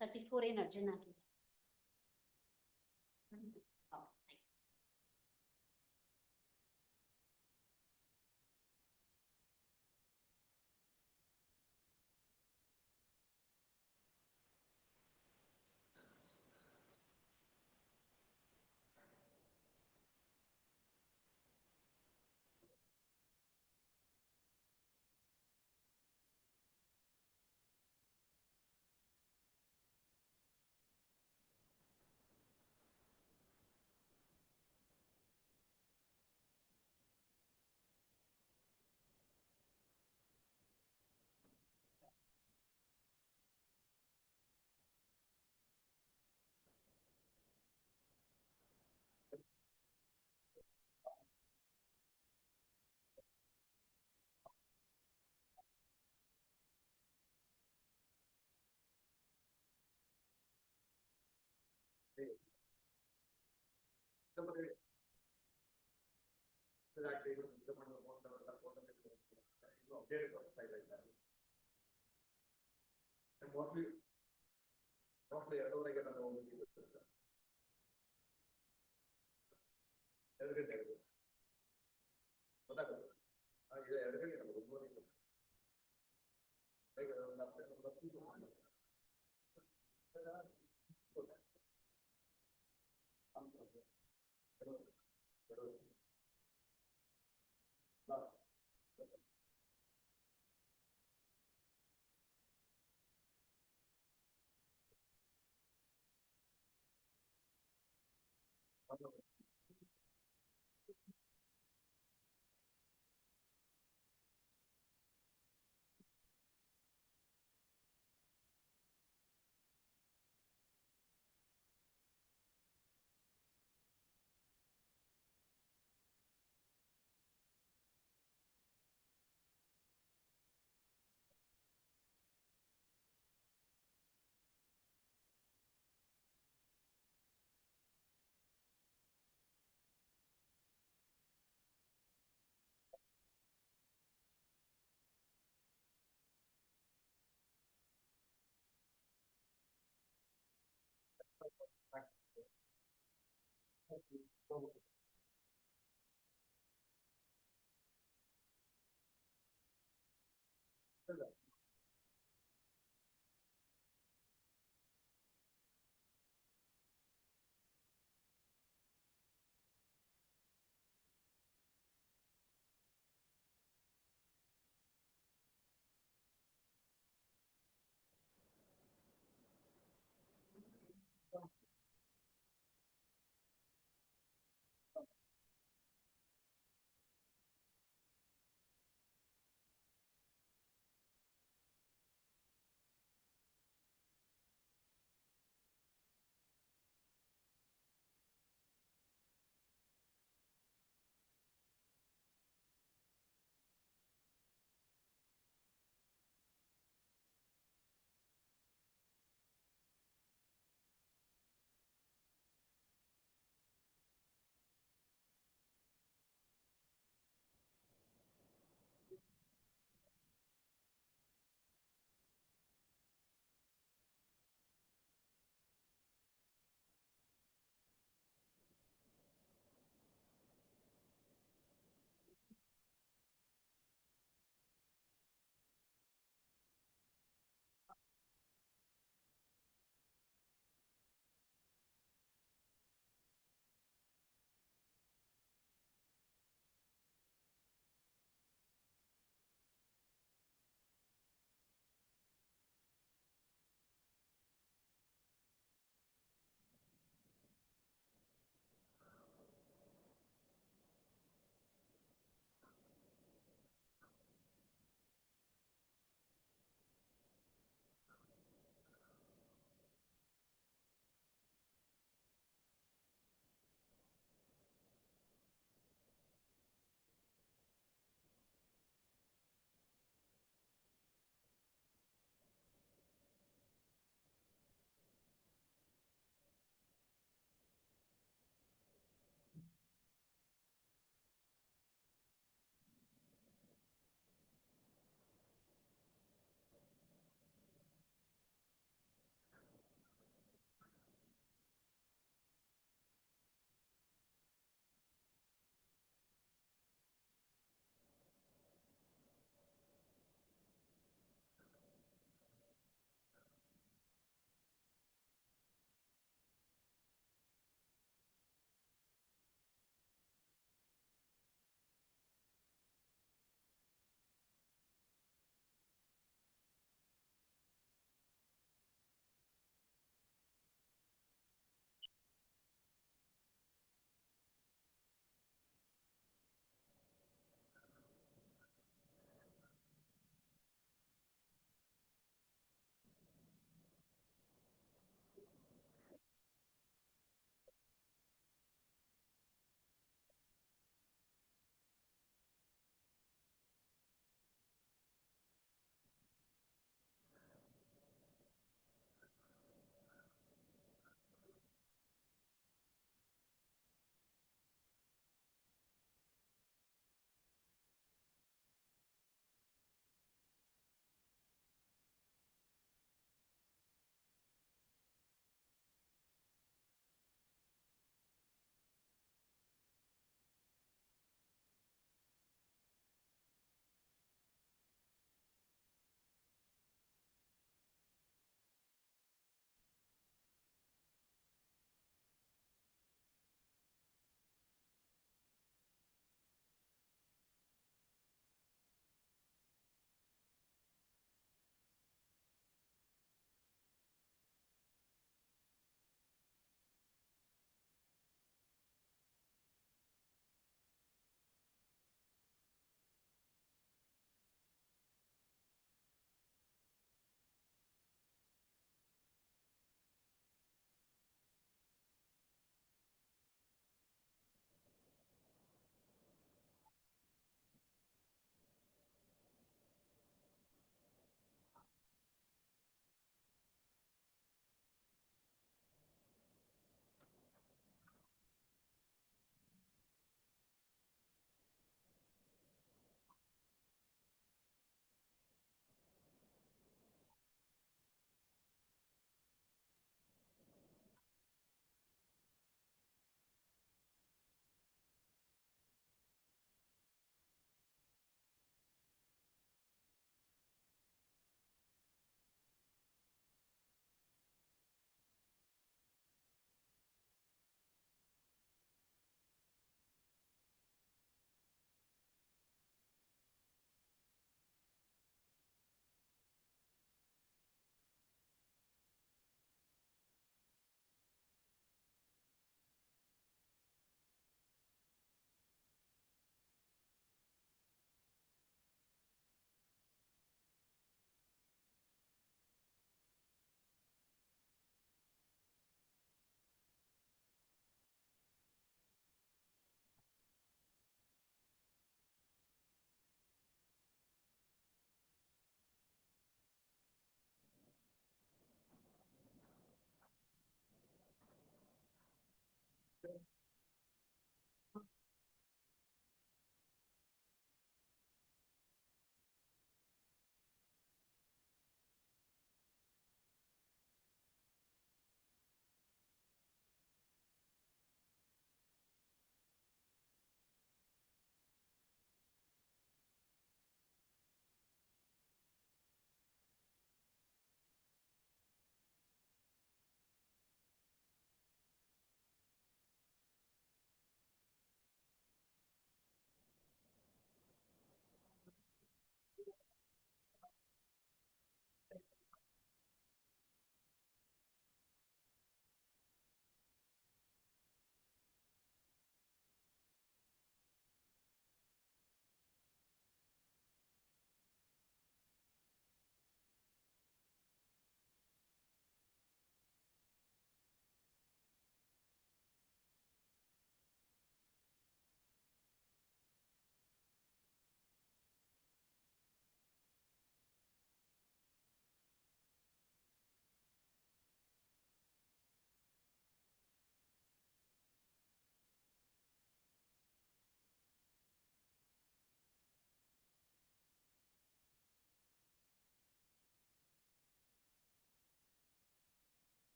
34 in Adjournment.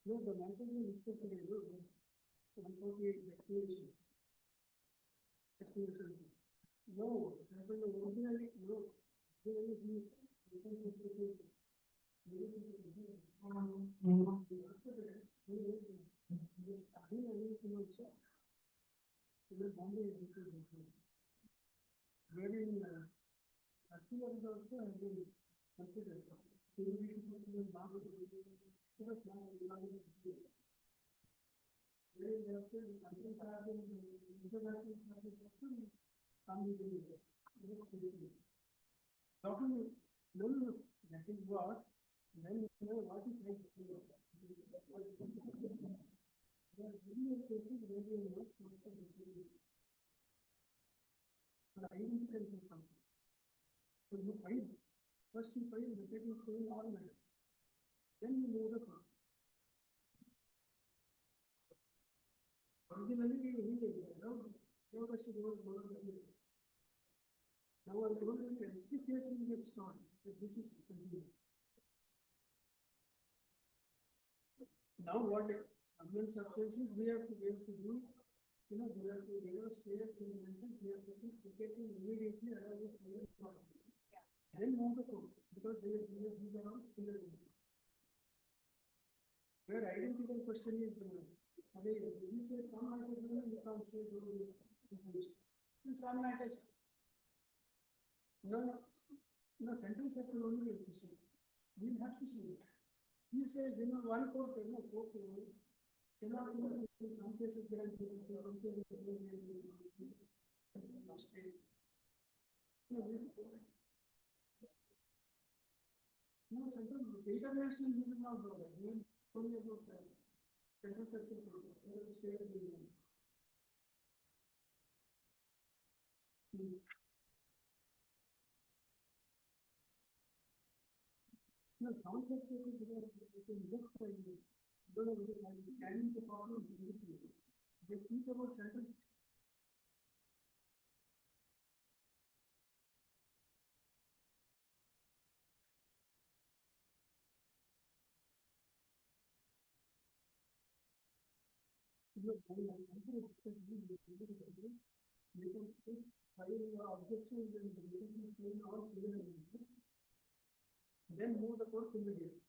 No, the matter is discussed in the 148 declaration. No, originally, no. Wherein Akila is also has been considered. That is what, then you know what is right. There are many cases where you know identical to something. So you find, first you find the method is showing all matters. Then you move the form. Originally, we now I told you that every case will get stored, that this is continued. Now what among substances we have to do, we have to say that we have to take it immediately then move the code, because these are all similar. Where identical question is, we say some matters you can't say some matters. No, sentence have to only have to say. We'll have to see it. He says, one court, cannot in some cases guarantee no, sentence, international we will not go there. Only about sentence certificate, no, concept is just don't know whether carrying the problem. They speak about sentence. Then move the court immediately.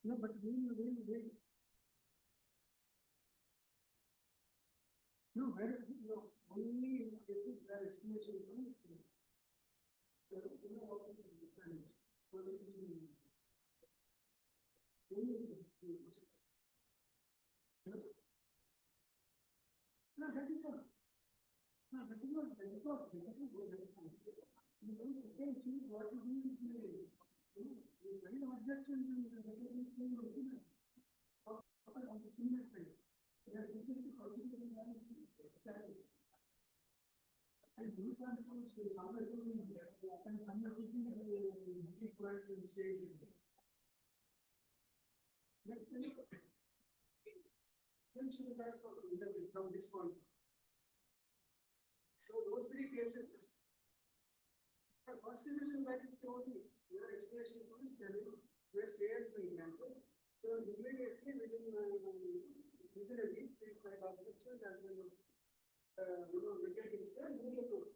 No, but we no, where only in cases where explanation is no, that is not. No, that is not. You don't choose what to do. Constitution like it told me, your explanation for this challenge, where stay has been granted. So immediately within a week, we find objections as well as, vacating stay, immediately.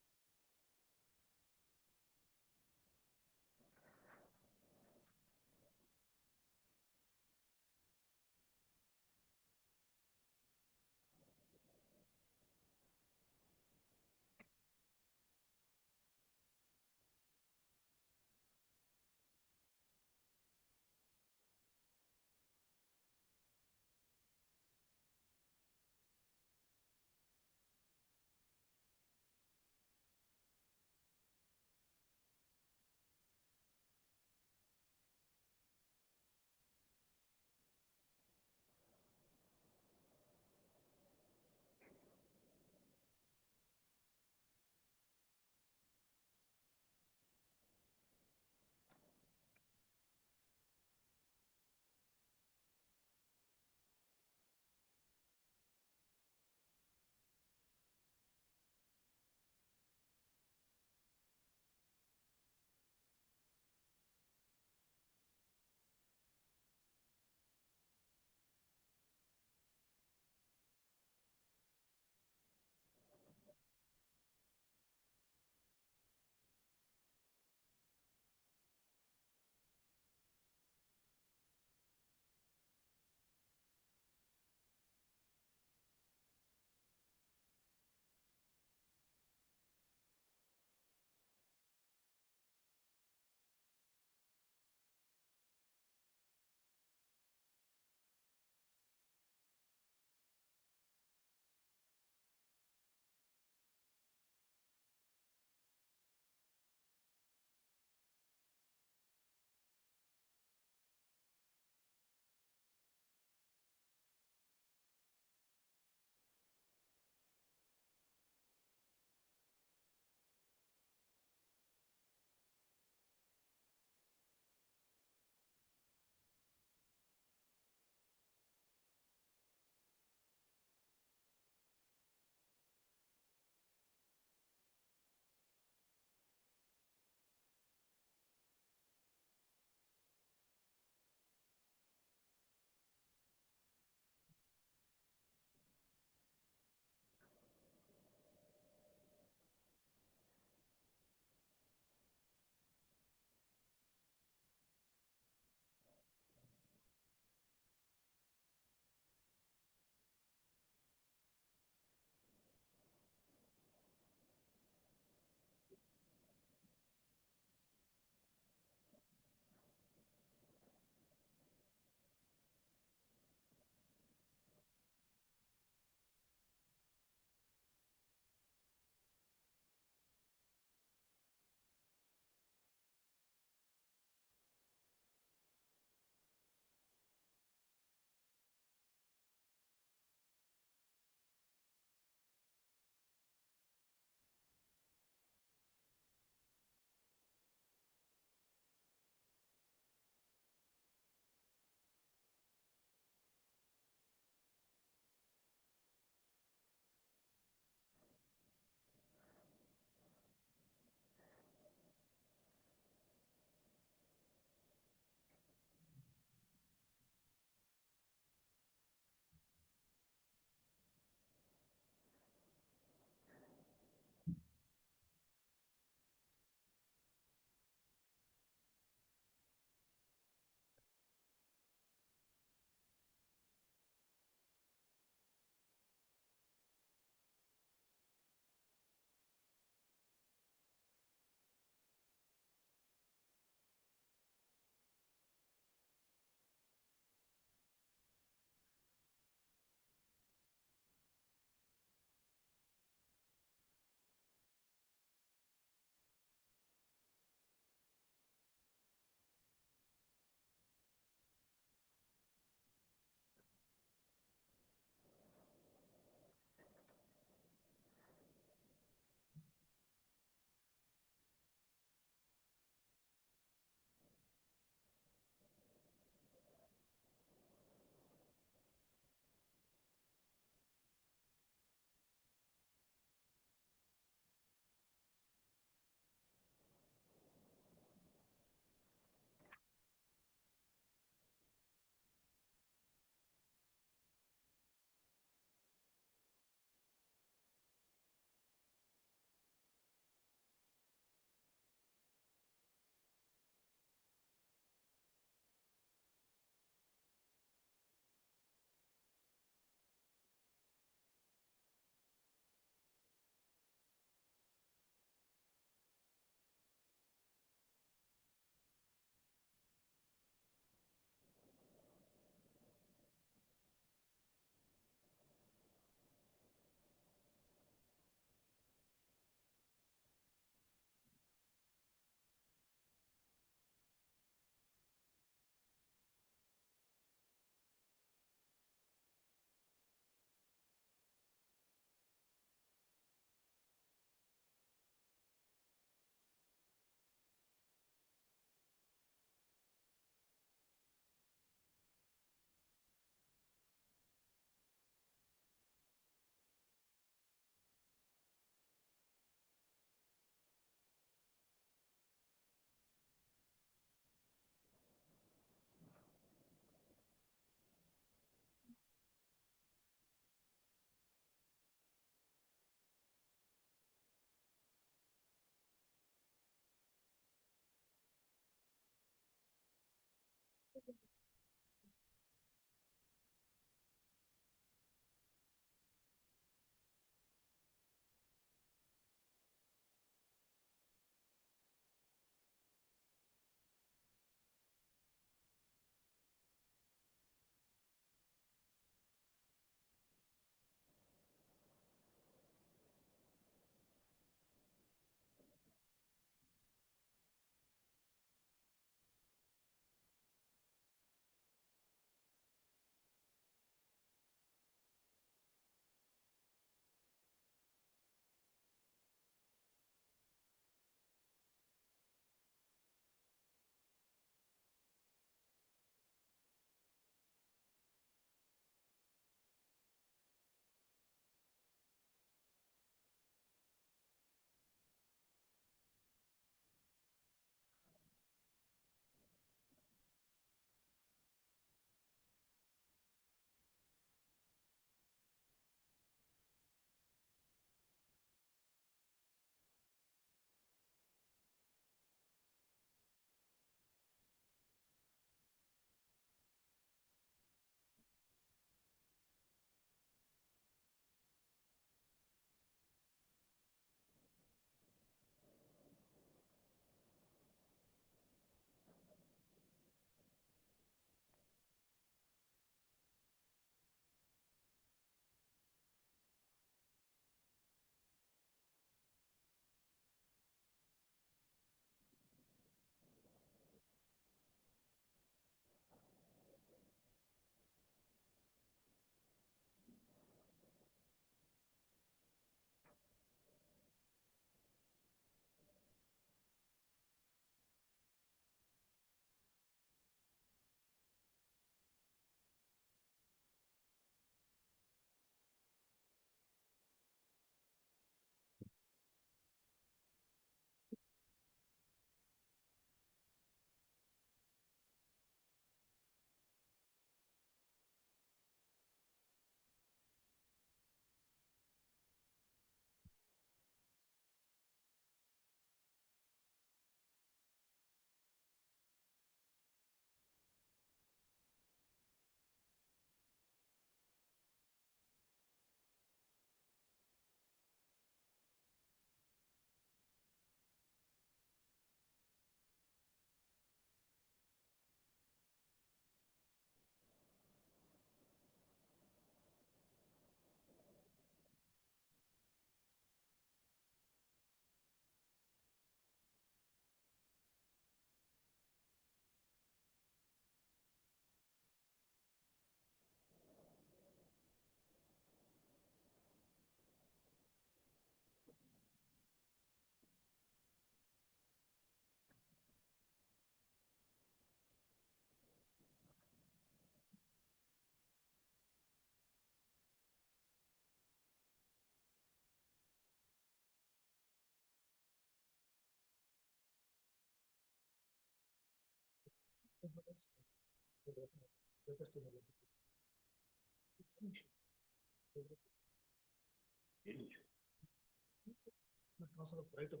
Transfer of right of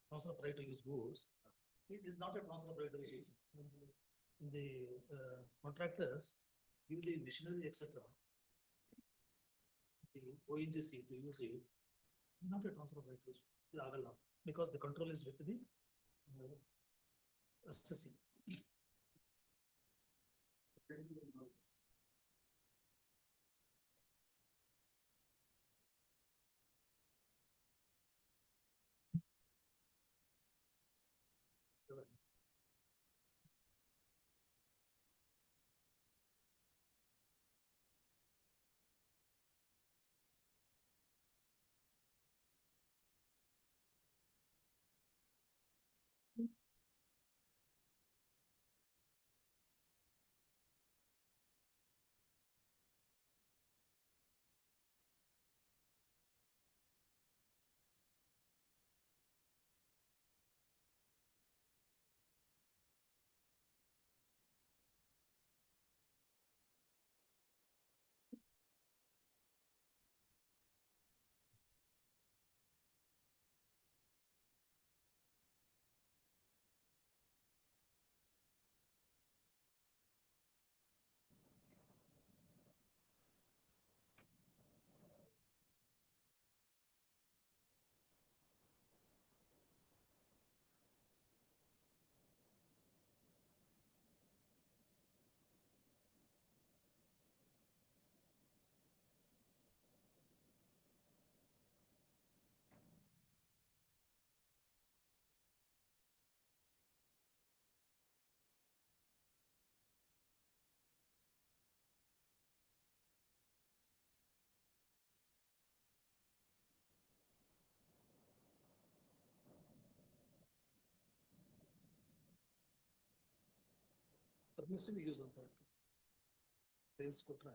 transfer of right to use goods. It is not a transfer of right to use goods. The contractors give the machinery, etc. The ONGC to use it. It's not a transfer of right to use because the control is with the assessing. permissive use of that. Rails could try.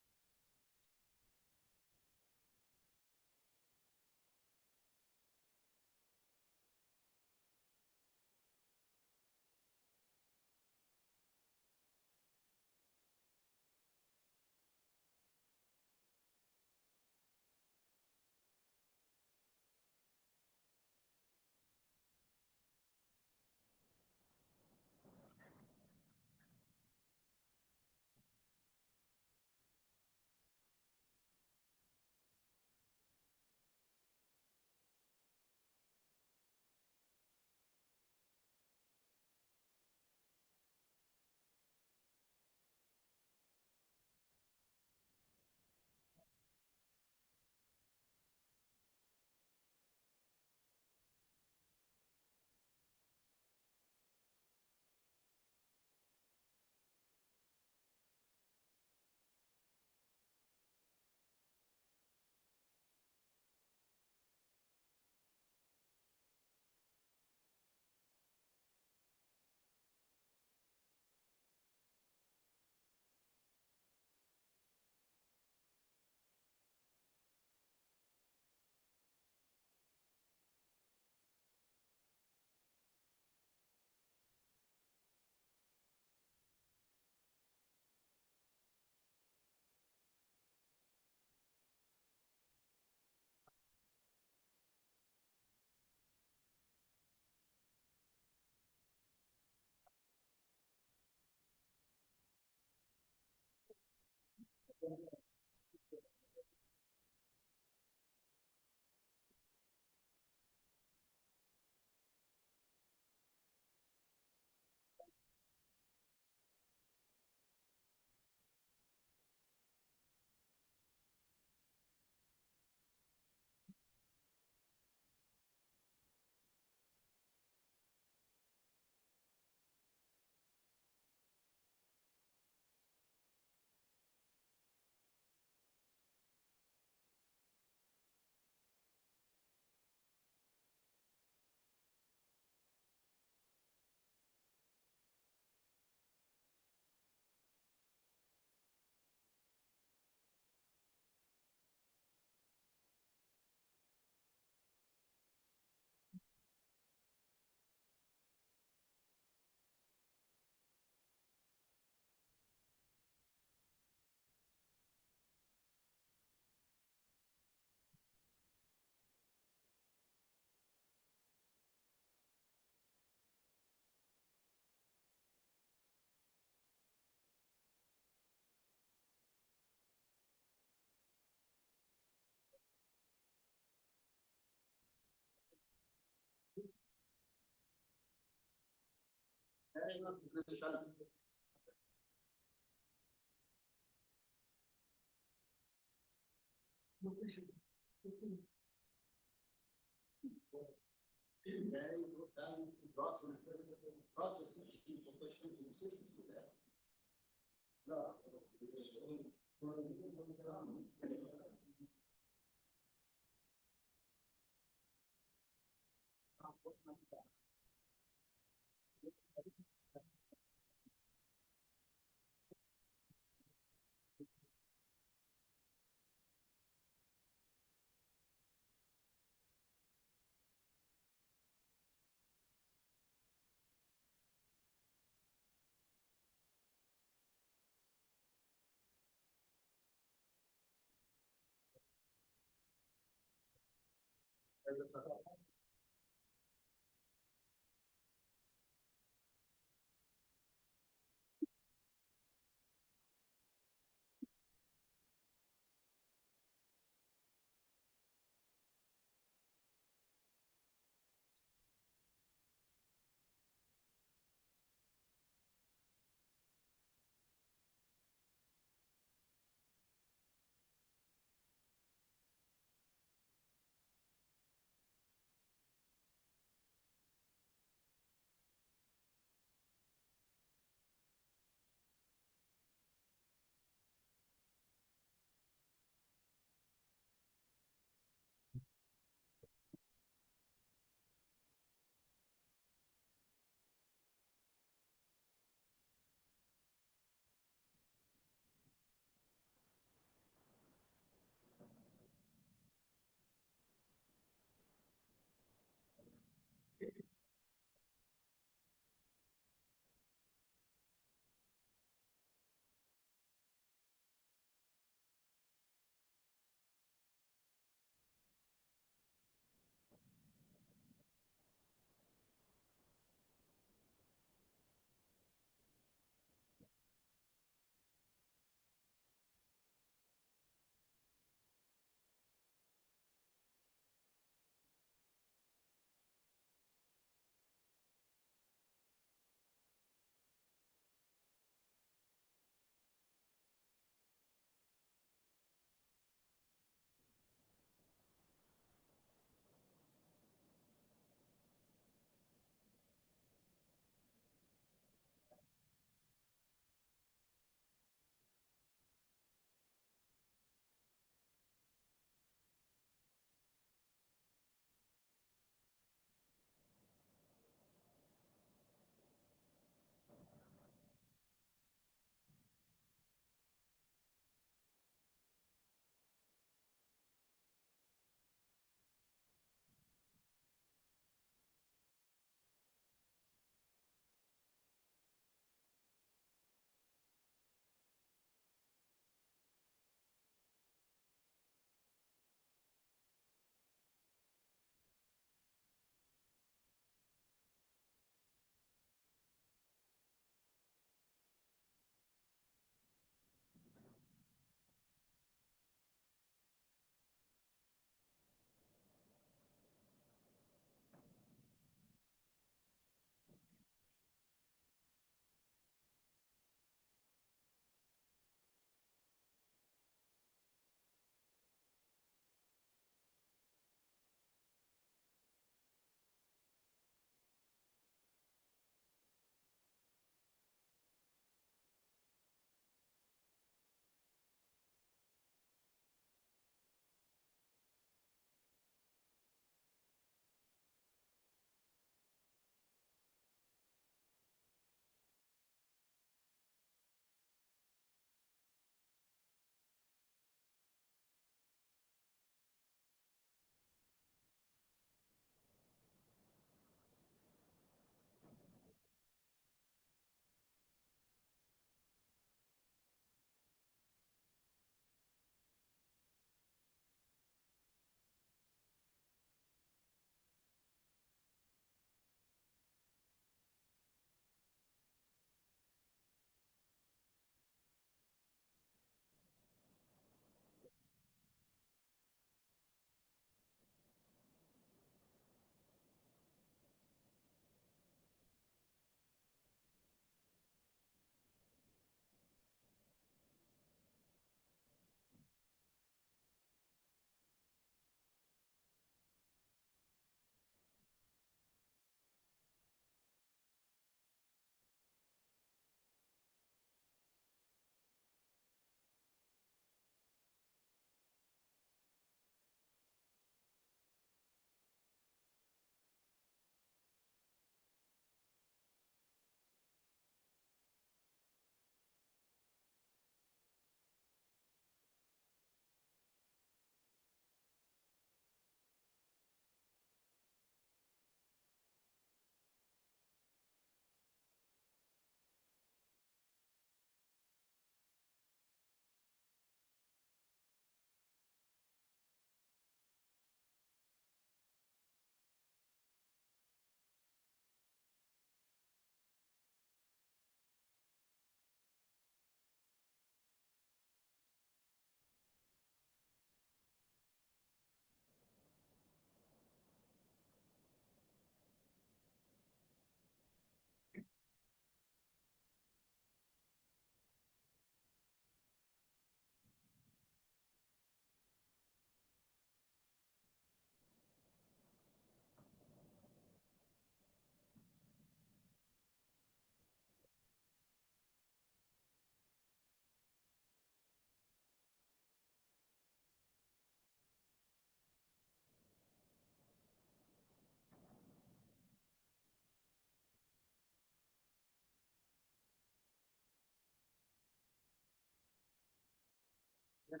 What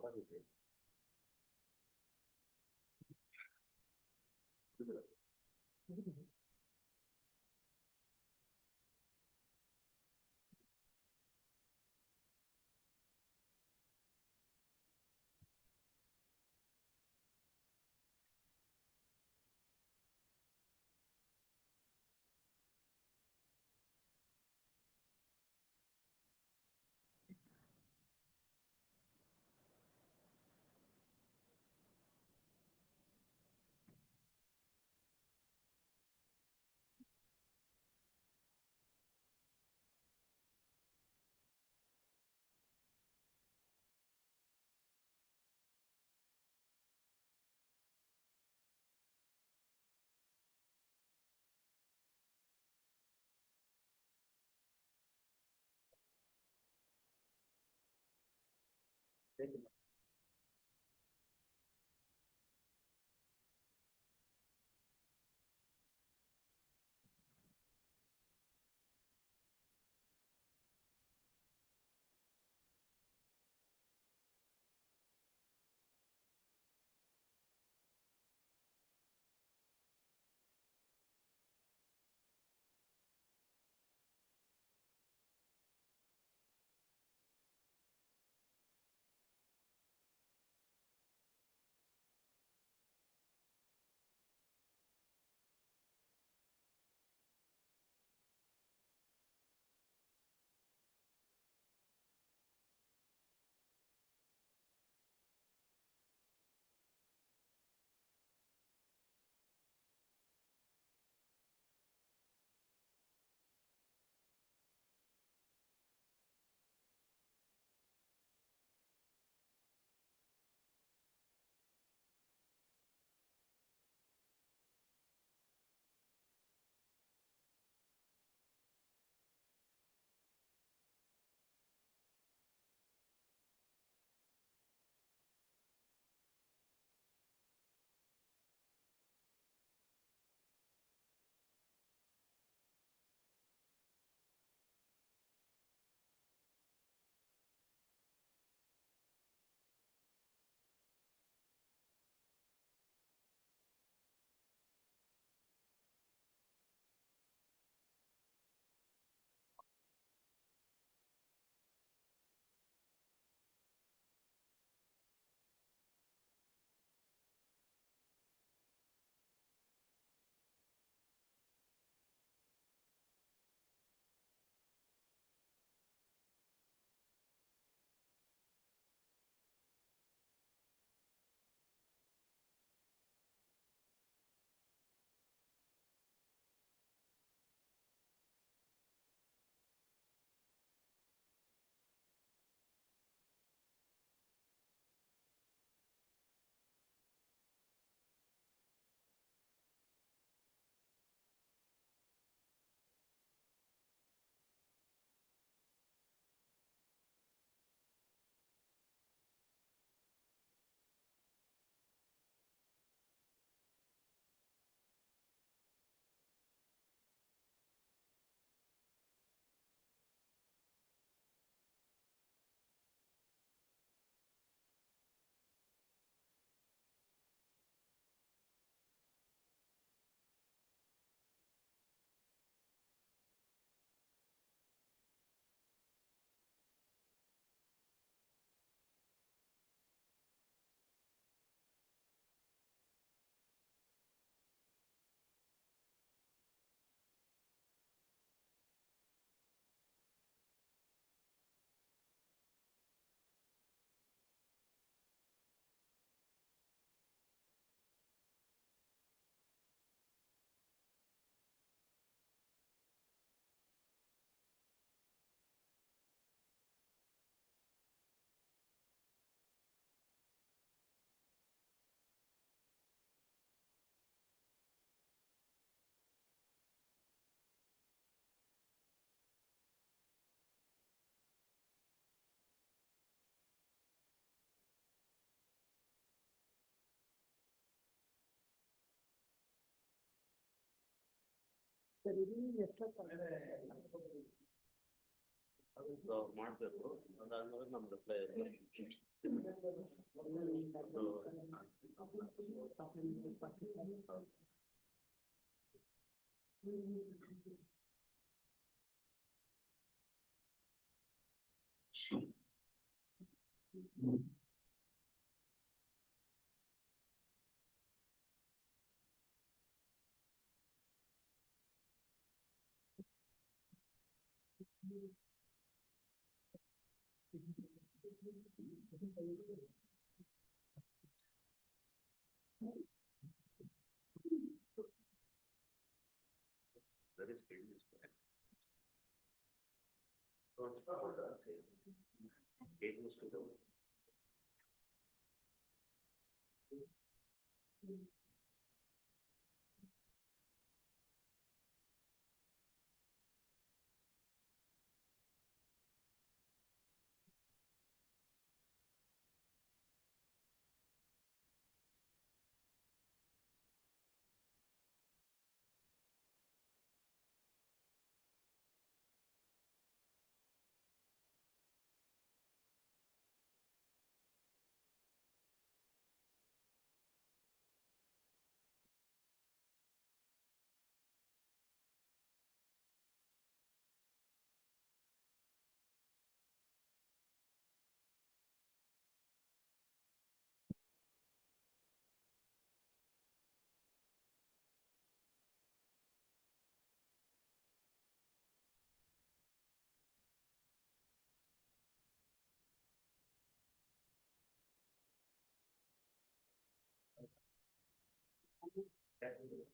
are you saying? ಮಾಡ್ಬೇಕು ಅದಾದ್ಮೇಲೆ ನಮ್ reply that is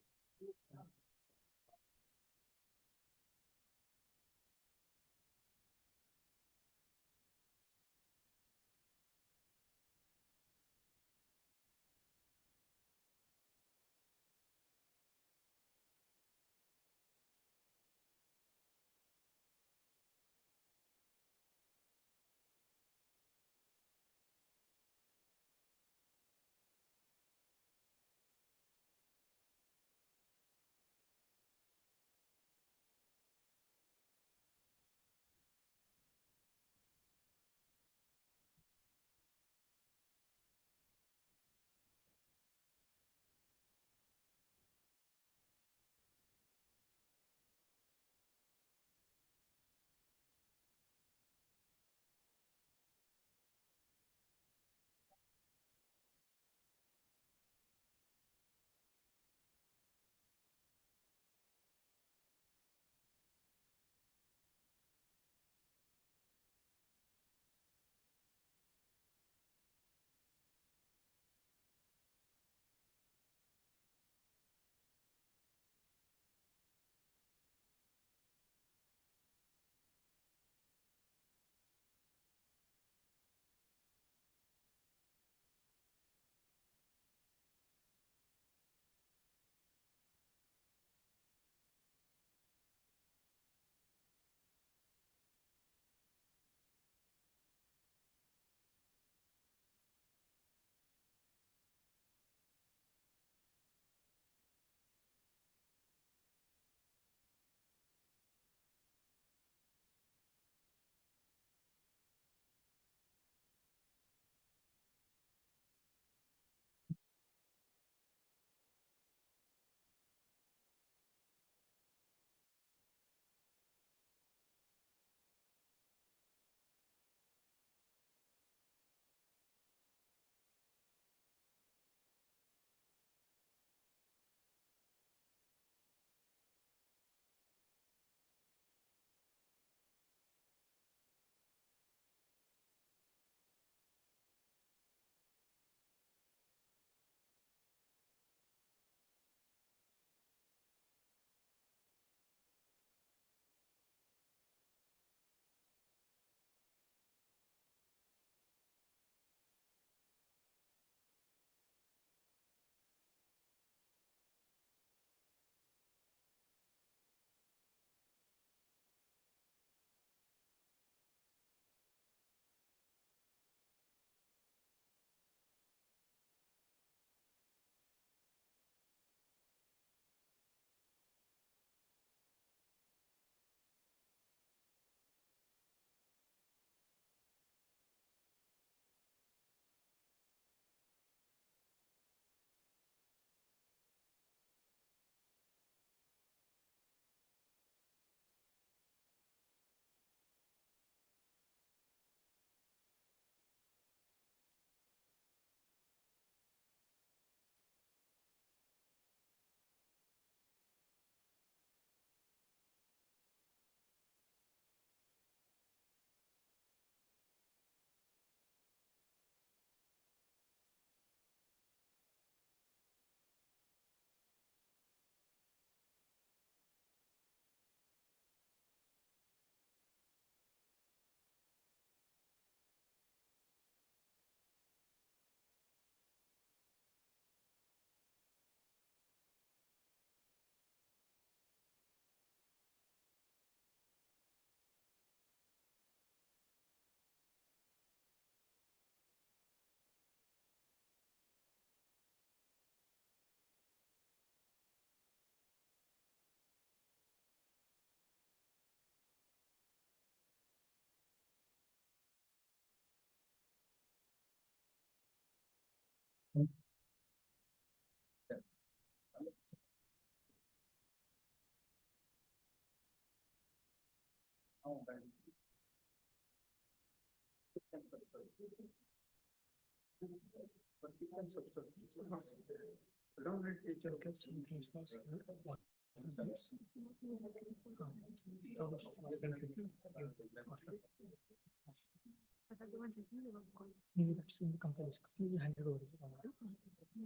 Maybe that's in the compilation. You hand it over.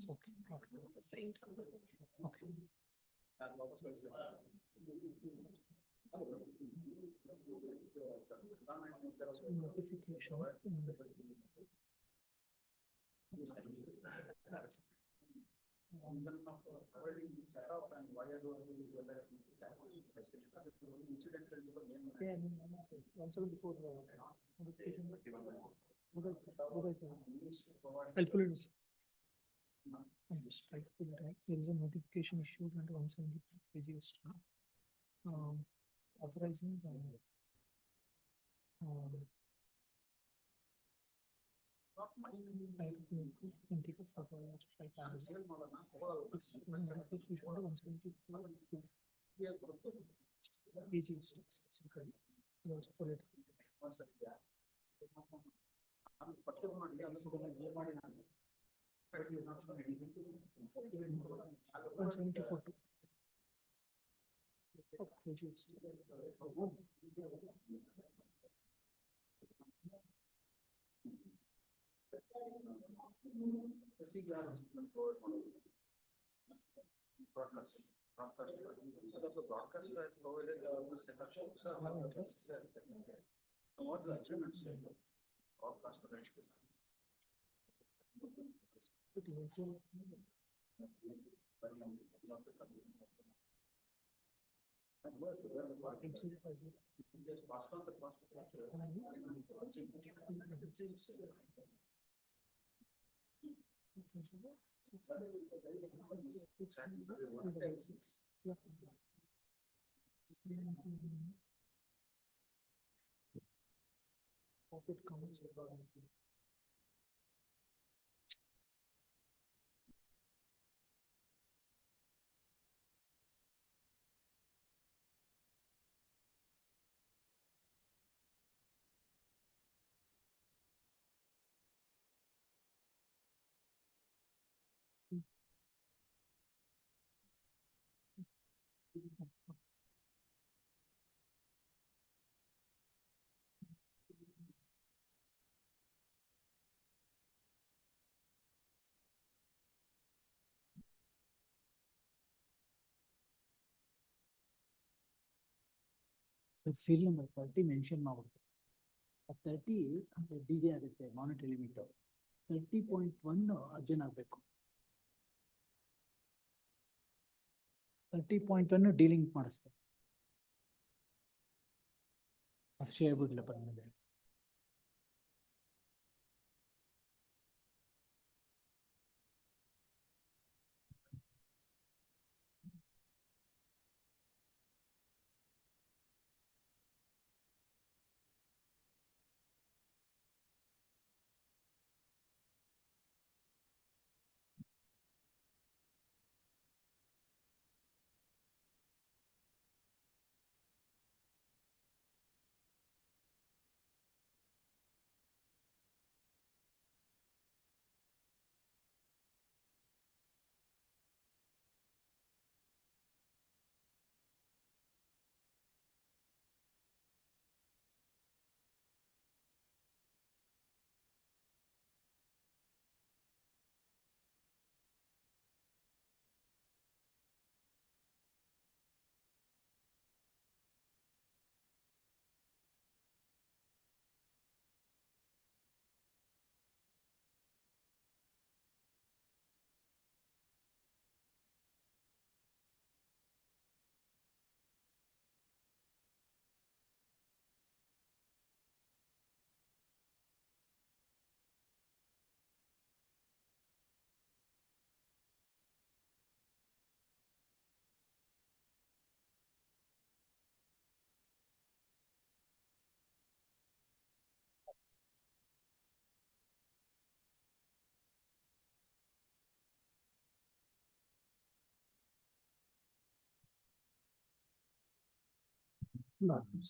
Okay. Okay. I'll pull it. I'll just try to pull it out. There is a notification issued under 170 pages. Authorizing and take a photo. Pages. You also pull it. 174. So serial number 30 mention ಮಾಡುತ್ತೆ. 30 D D ಆಗುತ್ತೆ monetary limit. 30.1 Arjan ಆಗಬೇಕು. 30.1 dealing ಮಾಡಿಸ್ತಾರೆ. ಅಷ್ಟೇ ಆಗ್ಬಿಡ್ಲ ಬಂದಿದೆ.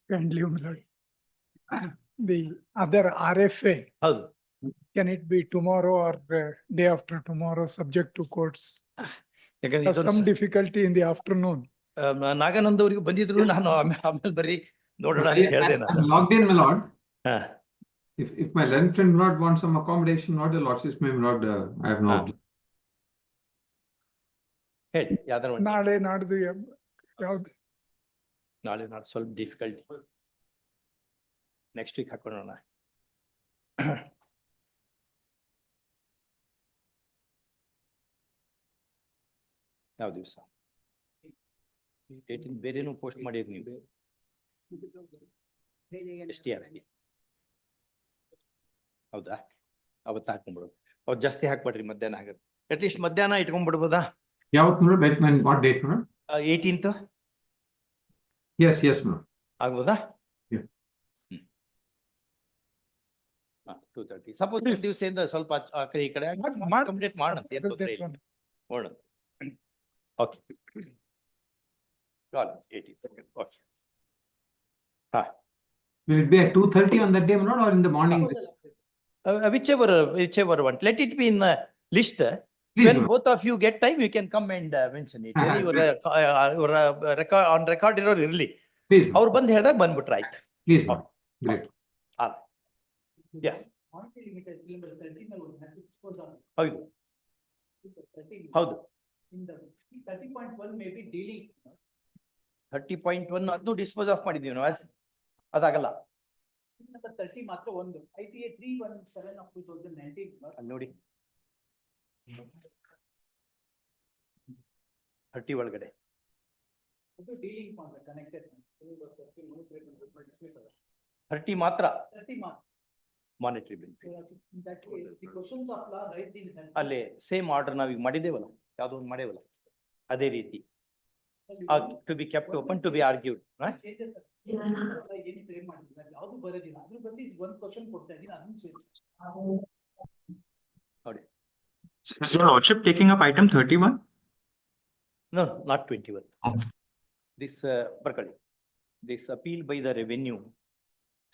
Kindly, my lord. The other RFA, ಹೌದು. can it be tomorrow or day after tomorrow, subject to courts? ಯಾಕಂದ್ರೆ There's ಇದೊಂದು some difficulty in the afternoon. Naganand ಅವರಿಗೆ ಬಂದಿದ್ರು, ನಾನು ಆಮೇಲೆ ಬರ್ರಿ ನೋಡೋಣ ಅಂತ ಹೇಳಿದೆ ನಾನು. Logged in, my lord. ಹಾ. If my learned friend will not want some accommodation, not the lordship, my lord, I have no. ಹೇಳಿ ಯಾವ್ದಾರ ಒಂದು. ನಾಳೆ ನಾಡ್ದು ಯಾವ್ದು? ನಾಳೆ ನಾಡು ಸ್ವಲ್ಪ ಡಿಫಿಕಲ್ಟಿ. ನೆಕ್ಸ್ಟ್ ವೀಕ್ ಹಾಕೊಳ್ಳೋಣ. ಯಾವ ದಿವಸ? 18 ಬೇರೆನೂ ಪೋಸ್ಟ್ ಮಾಡಿರಿ ನೀವು. STR ಹೌದಾ? ಅವತ್ತು ಹಾಕೊಂಡ್ಬಿಡೋದು. ಅವ್ರು ಜಾಸ್ತಿ ಹಾಕ್ಬೇಡ್ರಿ, ಮಧ್ಯಾಹ್ನ ಆಗುತ್ತೆ. ಅಟ್ಲೀಸ್ಟ್ ಮಧ್ಯಾಹ್ನ ಇಟ್ಕೊಂಡ್ಬಿಡ್ಬೋದಾ? ಯಾವತ್ತು madam? What date madam? 18th. Yes, madam. ಆಗ್ಬೋದಾ? 2:30. ಸಪೋಸ್ ಒಂದು ದಿವಸದಿಂದ ಸ್ವಲ್ಪ ಆ ಕಡೆ ಈ ಕಡೆ ಕಂಪ್ಲೀಟ್ ಮಾಡೋಣ. ಮಾಡೋಣ. ಓಕೆ. 18th. ಓಕೆ. ಹಾ. Will it be at 2:30 on that day, my lord, or in the morning? Whichever one. Let it be in a list. When both of you get time, you can come and mention it. Your record on record ಇರೋರು ಇರ್ಲಿ. ಅವ್ರು ಬಂದು ಹೇಳಿದಾಗ ಬಂದ್ಬಿಟ್ರೆ ಆಯ್ತು. Please, great. Yes. ಹೌದು. ಹೌದು. 30.1 ಅದನ್ನು ಡಿಸ್ಪೋಸ್ ಆಫ್ ಮಾಡಿದೀವಿ ನಾವು. ಅದಾಗಲ್ಲ. 30 ಮಾತ್ರ ಒಂದು ITA 317 of 2019. ಅಲ್ಲಿ ನೋಡಿ 30 ಒಳಗಡೆ. ಅದು ಡೀಲಿಂಗ್ ಕನೆಕ್ಟೆಡ್ 30 ಮಾತ್ರ. 30 ಮಾತ್ರ. Monetary benefit. The questions of law right in ಅಲ್ಲೇ ಸೇಮ್ ಆರ್ಡರ್ ನಾವೀಗ ಮಾಡಿದೇವಲ್ಲ, ಯಾವುದೋ ಒಂದು ಮಾಡೇವಲ್ಲ, ಅದೇ ರೀತಿ to be kept open to be argued. ಯಾವುದು ಬರೋದಿಲ್ಲ, ಅದ್ರ ಬದಲು ಒಂದು ಕ್ವಶನ್ ಕೊಡ್ತಾ ಇದ್ದೀನಿ, ಅದನ್ನು ನೋಡಿ. Is your lordship taking up item 31? No, not 21. This Barkali, this appeal by the revenue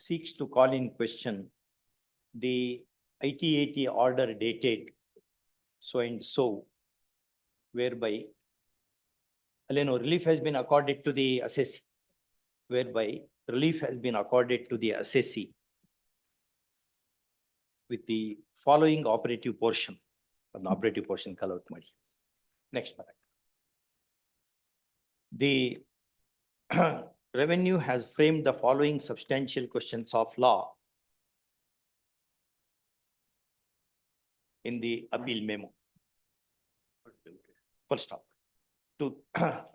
seeks to call in question the IT-80 order dated so and so, whereby relief has been accorded to the assessee, whereby relief has been accorded to the assessee with the following operative portion. An operative portion color out ಮಾಡಿ. Next paragraph. The revenue has framed the following substantial questions of law in the appeal memo. Full stop. To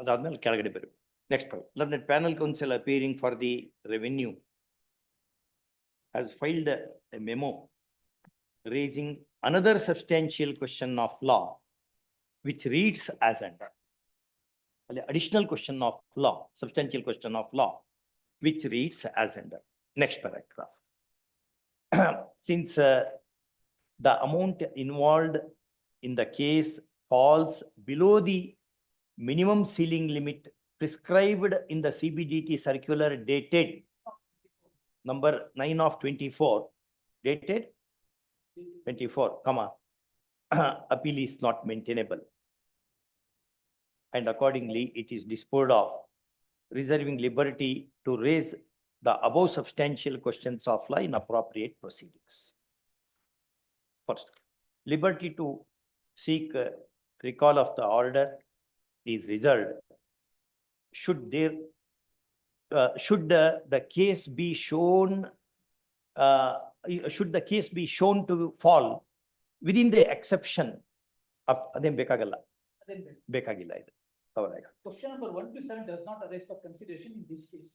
ಅದಾದ್ಮೇಲೆ ಕೆಳಗಡೆ ಬರು. Next part. Learned panel counsel appearing for the revenue has filed a memo raising another substantial question of law, which reads as under. Additional question of law, substantial question of law, which reads as under. Next paragraph. Since the amount involved in the case falls below the minimum ceiling limit prescribed in the CBDT circular dated number 9 of 24, dated 24, appeal is not maintainable. And accordingly, it is disposed of, reserving liberty to raise the above substantial questions of law in appropriate proceedings. First, liberty to seek recall of the order is reserved should the case be shown to fall within the exception of adem bekagalla bekagilla idu. Question number 1 to 7 does not arise for consideration in this case.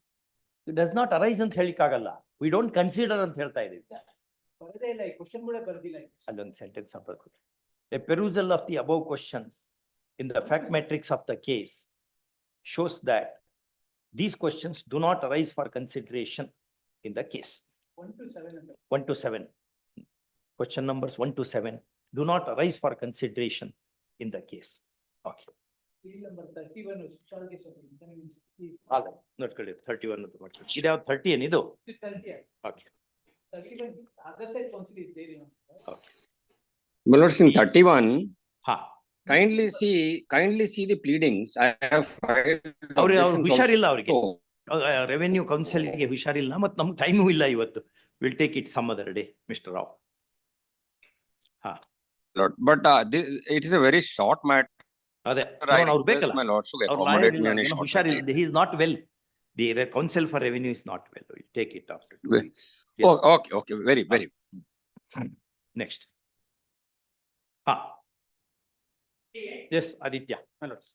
It does not arise ant helikagalla. We don't consider ant helta idivi. ಬರದೇ ಇಲ್ಲ, question ಕೂಡ ಬರ್ದಿಲ್ಲ. ಅಲ್ಲೊಂದು sentence ಹಾಕಬೇಕು. A perusal of the above questions in the fact matrix of the case shows that these questions do not arise for consideration in the case. 1 to 7. 1 to 7. Question numbers 1 to 7 do not arise for consideration in the case. Okay. Not correct. 31. It have 30 and ido. Okay. Okay. My lords, in 31, kindly see the pleadings. I have filed ಅವ್ರು objections ಹುಷಾರಿಲ್ಲ ಅವ್ರಿಗೆ also. Revenue ಕೌನ್ಸಿಲ್ಗೆ ಹುಷಾರಿಲ್ಲ ಮತ್ತು ನಮ್ಗೆ time ಇಲ್ಲ ಇವತ್ತು. Will take it some other day mister Rao. But it is a very short matter. ಅದೇ ಅವ್ರು ಬೇಕಲ್ಲ ಹುಷಾರಿಲ್ಲ. He is not well. The council for revenue is not well. Will take it after 2 weeks. Okay, very. Next. Yes, Aditya. My lords.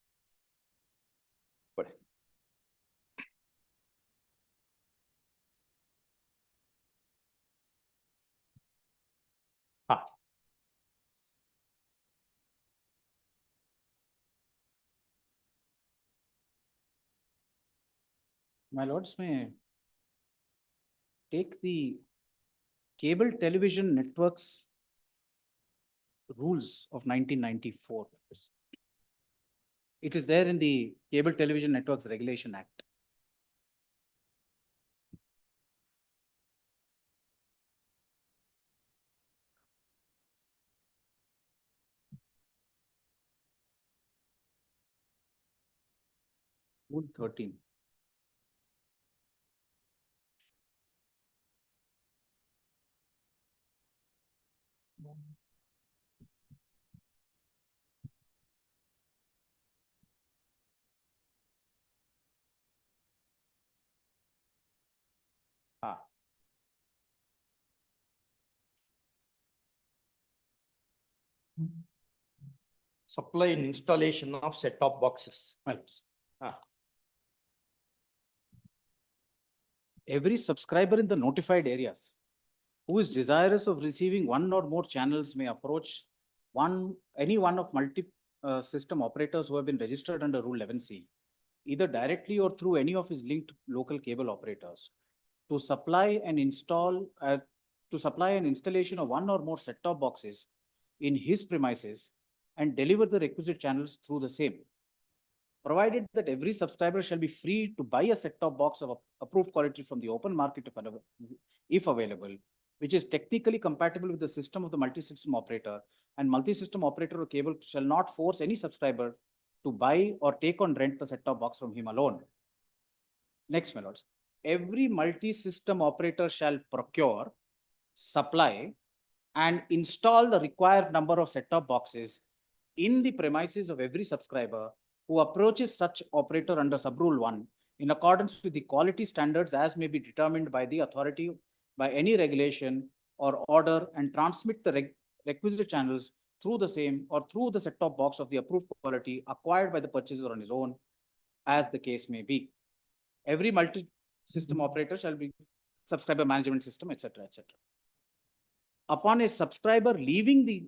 My lords, may take the cable television networks rules of 1994. It is there in the Cable Television Networks Regulation Act. Rule 13. Supply and installation of set-top boxes. Every subscriber in the notified areas who is desirous of receiving one or more channels may approach any one of system operators who have been registered under Rule 11C, either directly or through any of his linked local cable operators, to supply an installation of one or more set-top boxes in his premises and deliver the requisite channels through the same, provided that every subscriber shall be free to buy a set-top box of approved quality from the open market if available, which is technically compatible with the system of the multi-system operator, and multi-system operator or cable shall not force any subscriber to buy or take on rent the set-top box from him alone. Next, my lords. Every multi-system operator shall procure, supply, and install the required number of set-top boxes in the premises of every subscriber who approaches such operator under Sub-Rule 1 in accordance with the quality standards as may be determined by the authority by any regulation or order, and transmit the requisite channels through the same or through the set-top box of the approved quality acquired by the purchaser on his own, as the case may be. Every multi-system operator shall be subscriber management system, etc., etc. Upon a subscriber leaving the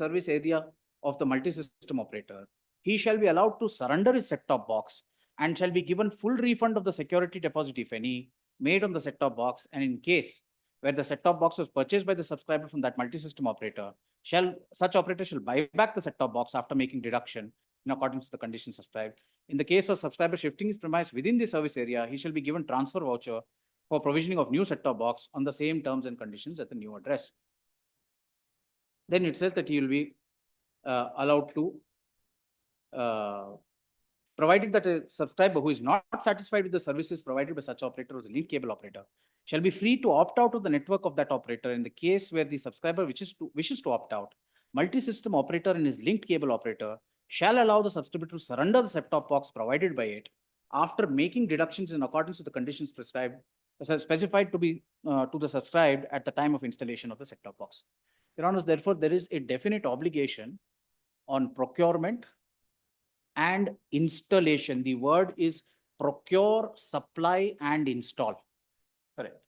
service area of the multi-system operator, he shall be allowed to surrender his set-top box and shall be given full refund of the security deposit, if any, made on the set-top box, and in case where the set-top box was purchased by the subscriber from that multi-system operator, such operator shall buy back the set-top box after making deduction in accordance with the conditions subscribed. In the case of subscriber shifting his premise within the service area, he shall be given transfer voucher for provisioning of new set-top box on the same terms and conditions at the new address. Then it says that he will be allowed to, provided that a subscriber who is not satisfied with the services provided by such operator or the linked cable operator shall be free to opt out of the network of that operator. In the case where the subscriber wishes to opt out, multi-system operator and his linked cable operator shall allow the subscriber to surrender the set-top box provided by it after making deductions in accordance with the conditions specified to be to the subscribed at the time of installation of the set-top box. Your Honors, therefore, there is a definite obligation on procurement and installation. The word is procure, supply, and install. Correct.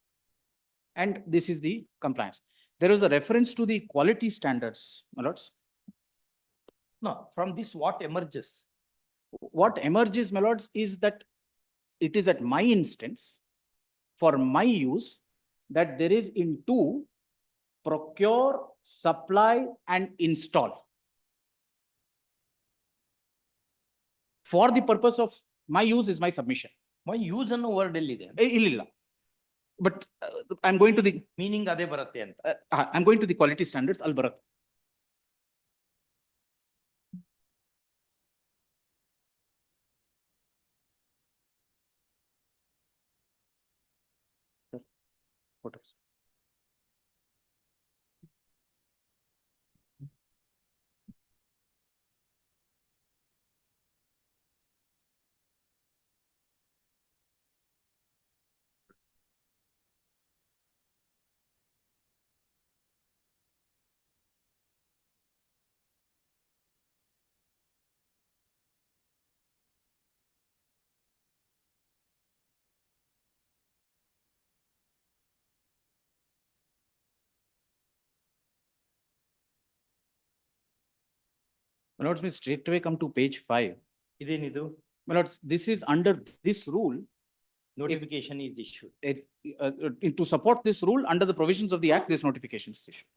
And this is the compliance. There is a reference to the quality standards, my lords. No, from this what emerges? What emerges, my lords, is that it is at my instance, for my use, that there is in two, procure, supply, and install. For the purpose of my use is my submission. My use ಅನ್ನೋ word ಎಲ್ಲಿದೆ? ಇಲ್ಲ. But I'm going to the meaning ಅದೇ ಬರುತ್ತೆ ಅಂತ. I'm going to the quality standards ಅಲ್ಲಿ ಬರುತ್ತೆ. My lords, may straight away come to page 5. ಇದೇನಿದು? My lords, this is under this rule. Notification is issued. To support this rule, under the provisions of the Act, this notification is issued.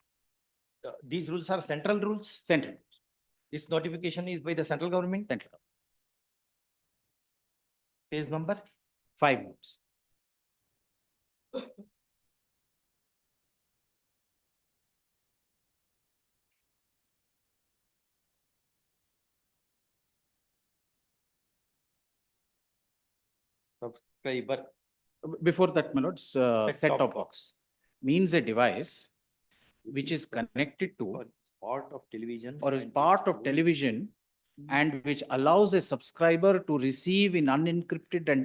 These rules are central rules? Central. This notification is by the central government? Central. Page number? 5 notes. Subscriber. Before that, my lords, set-top box means a device which is connected to Part of television. or is part of television and which allows a subscriber to receive in unencrypted and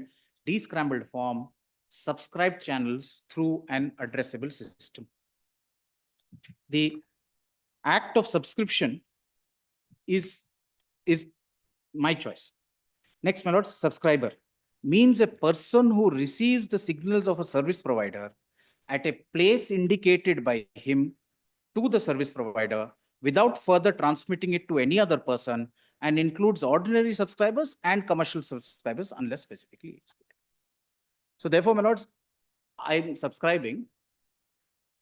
descrambled form subscribed channels through an addressable system. The act of subscription is my choice. Next, my lords, subscriber means a person who receives the signals of a service provider at a place indicated by him to the service provider without further transmitting it to any other person, and includes ordinary subscribers and commercial subscribers unless specifically excluded. So therefore, my lords, I'm subscribing.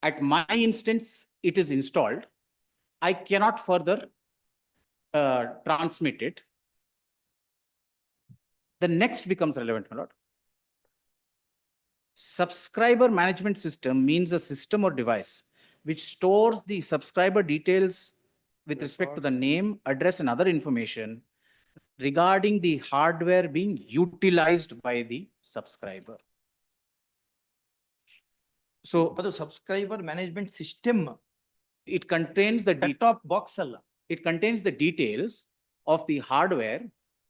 At my instance, it is installed. I cannot further transmit it. The next becomes relevant, my lord. Subscriber management system means a system or device which stores the subscriber details with respect to the name, address, and other information regarding the hardware being utilized by the subscriber. So, the subscriber management system, it contains the set-top box alla. It contains the details of the hardware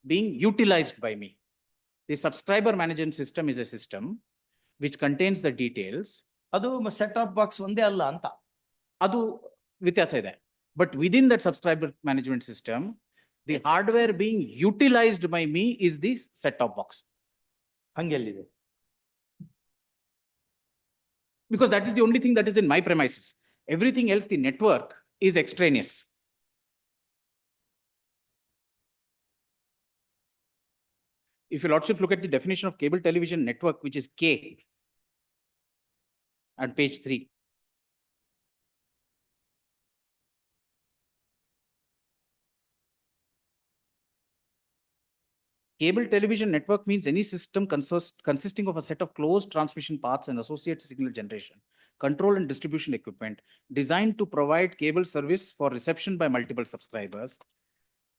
being utilized by me. The subscriber management system is a system which contains the details. ಅದು set-top box ಒಂದೇ ಅಲ್ಲ ಅಂತ. ಅದು ವ್ಯತ್ಯಾಸ ಇದೆ. But within that subscriber management system, the hardware being utilized by me is the set-top box. ಹಂಗೆಲ್ಲಿದೆ? Because that is the only thing that is in my premises. Everything else, the network, is extraneous. If your lordship look at the definition of cable television network, which is K, at page 3. Cable television network means any system consisting of a set of closed transmission paths and associated signal generation, control and distribution equipment designed to provide cable service for reception by multiple subscribers.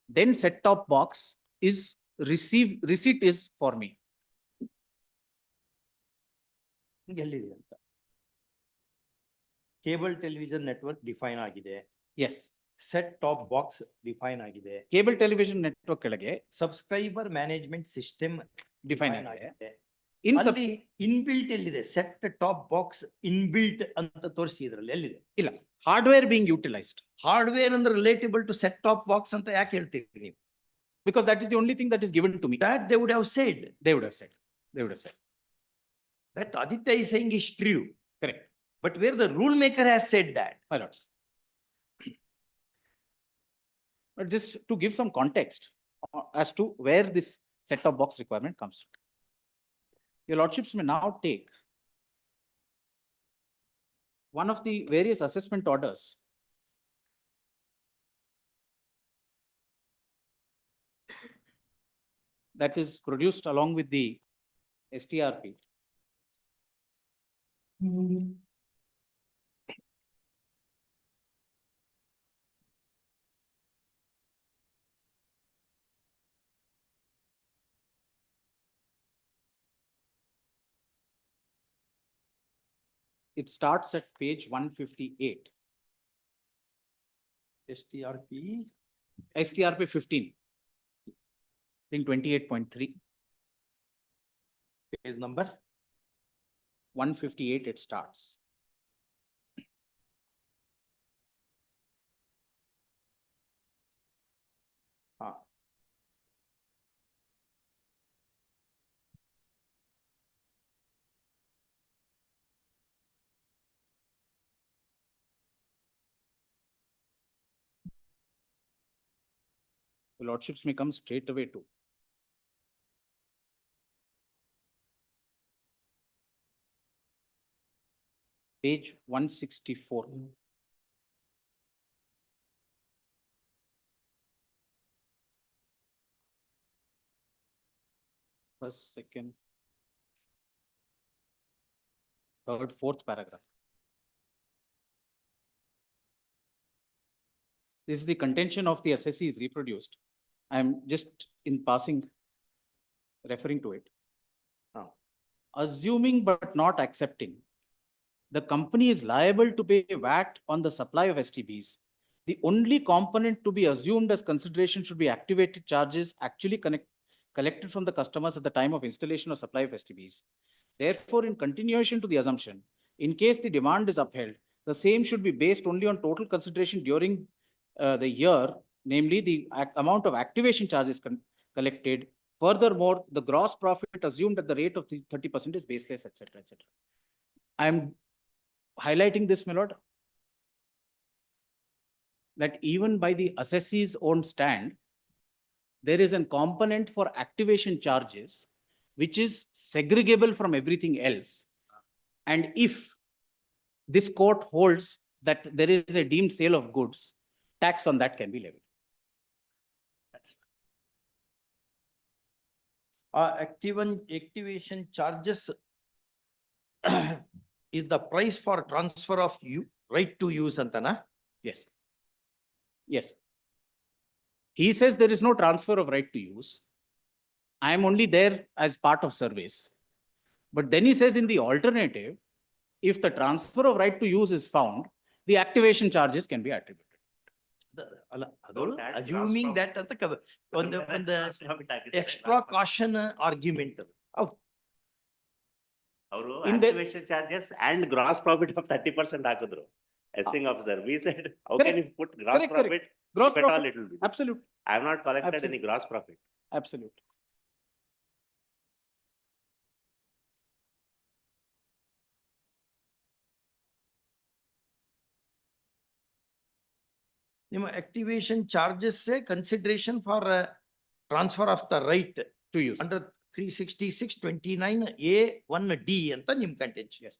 Then set-top box is receipt is for me. ಎಲ್ಲಿದೆ ಅಂತ? Cable television network define ಆಗಿದೆ. Yes. Set top box define ಆಗಿದೆ. Cable television network ಕೆಳಗೆ subscriber management system define ಆಗಿದೆ. Inbuilt ಎಲ್ಲಿದೆ? Set top box inbuilt ಅಂತ ತೋರಿಸಿ ಇದ್ರಲ್ಲಿ ಎಲ್ಲಿದೆ? ಇಲ್ಲ, ಹಾರ್ಡ್ವೇರ್ ಬಿಂಗ್ ಯುಟಿಲೈಸ್ಡ್. ಹಾರ್ಡ್ವೇರ್ ಅಂದ್ರೆ relatable to set top box ಅಂತ ಯಾಕೆ ಹೇಳ್ತೀರಿ ನೀವು? Because that is the only thing that is given to me. That they would have said. They would have said. They would have said. That Aditya is saying is true. Correct. But where the rule maker has said that. My lords. But just to give some context as to where this set-top box requirement comes from. Your lordships may now take one of the various assessment orders . that is produced along with the STRP. It starts at page 158. STRP. STRP 15. I think 28.3. Page number 158 it starts. The lordships may come straight away to page 164. First, second, third, fourth paragraph. This is the contention of the assessee is reproduced. I am just in passing referring to it. Assuming but not accepting, the company is liable to pay VAT on the supply of STBs. The only component to be assumed as consideration should be activated charges actually collected from the customers at the time of installation or supply of STBs. Therefore, in continuation to the assumption, in case the demand is upheld, the same should be based only on total consideration during the year, namely the amount of activation charges collected. Furthermore, the gross profit assumed at the rate of 30% is baseless, etc., etc. I am highlighting this, my lord, that even by the assessee's own stand, there is a component for activation charges which is segregable from everything else. And if this court holds that there is a deemed sale of goods, tax on that can be levied. Activation charges is the price for transfer of right to use, Antana? Yes. Yes. He says there is no transfer of right to use. I am only there as part of service. But then he says in the alternative, if the transfer of right to use is found, the activation charges can be attributed. Assuming that on the extra caution argument. In the activation charges and gross profit of 30% hakudru. Assessing officer, we said, how can you put gross profit? Gross if profit. At all it will be. Absolutely. I have not collected any gross profit. Absolutely. Activation charges say consideration for transfer of the right to use under 366(29)(A)(1)(D) and the contention. Yes.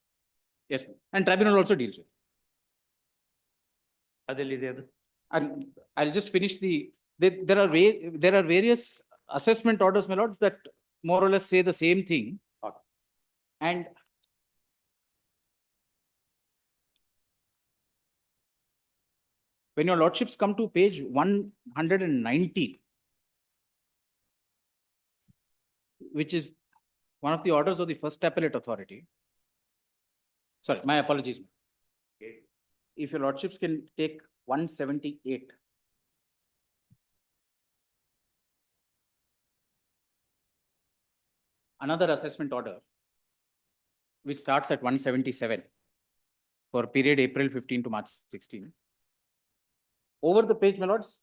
Yes. And tribunal also deals with. And I'll just finish there are various assessment orders, my lords, that more or less say the same thing. And when your lordships come to page 190, which is one of the orders of the first appellate authority. Sorry, my apologies. Okay. If your lordships can take 178. Another assessment order, which starts at 177 for period April 15 to March 16. Over the page, my lords,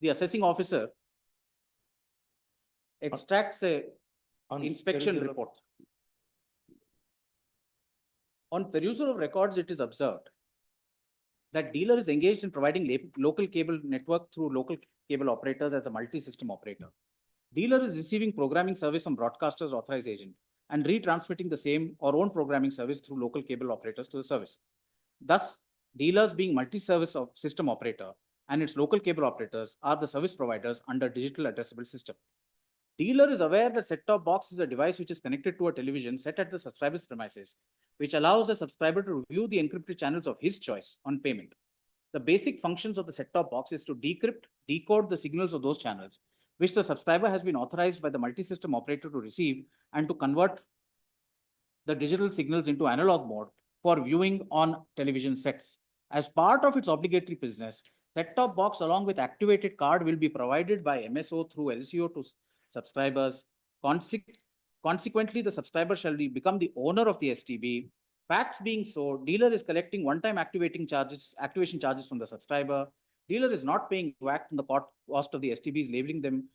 the assessing officer extracts an inspection report. On perusal of records, it is observed that dealer is engaged in providing local cable network through local cable operators as a multi-system operator. Dealer is receiving programming service from broadcasters authorized agent and retransmitting the same or own programming service through local cable operators to the service. Thus, dealers being multi-service system operator and its local cable operators are the service providers under digital addressable system. Dealer is aware that set-top box is a device which is connected to a television set at the subscriber's premises, which allows the subscriber to view the encrypted channels of his choice on payment. The basic functions of the set-top box is to decrypt, decode the signals of those channels, which the subscriber has been authorized by the multi-system operator to receive, and to convert the digital signals into analog mode for viewing on television sets. As part of its obligatory business, set-top box along with activated card will be provided by MSO through LCO to subscribers. Consequently, the subscriber shall become the owner of the STB. Facts being so, dealer is collecting one-time activation charges from the subscriber. Dealer is not paying VAT on the cost of the STBs, labeling them.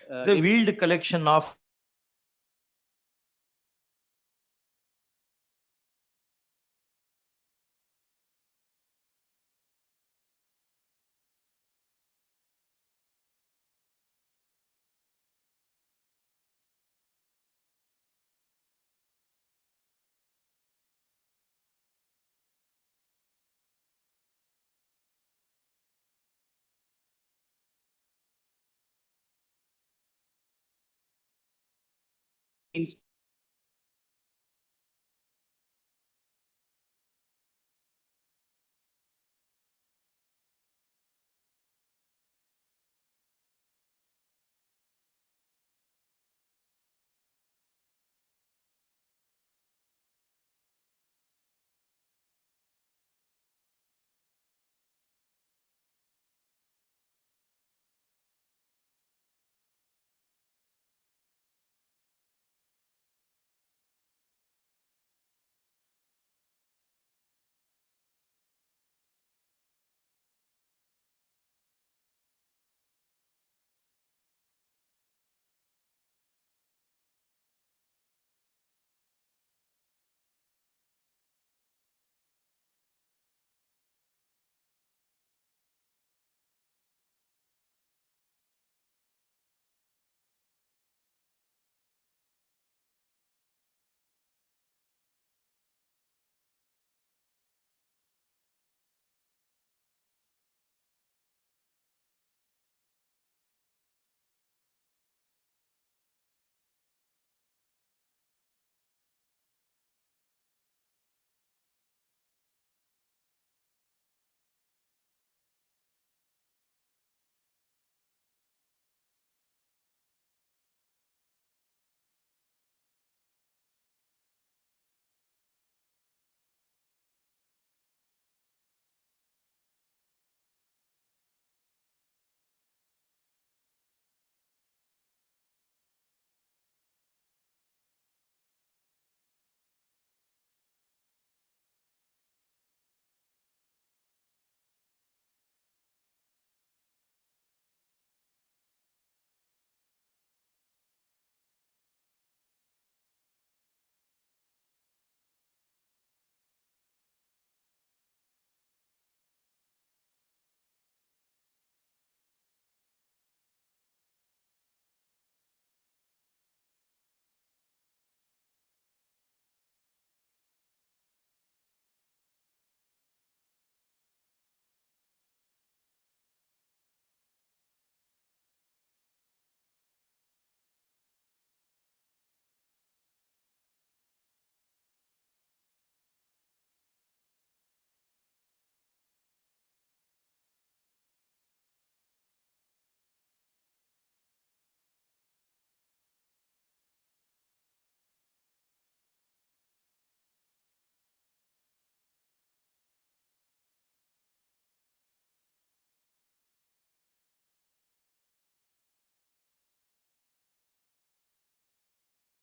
The wheeled collection of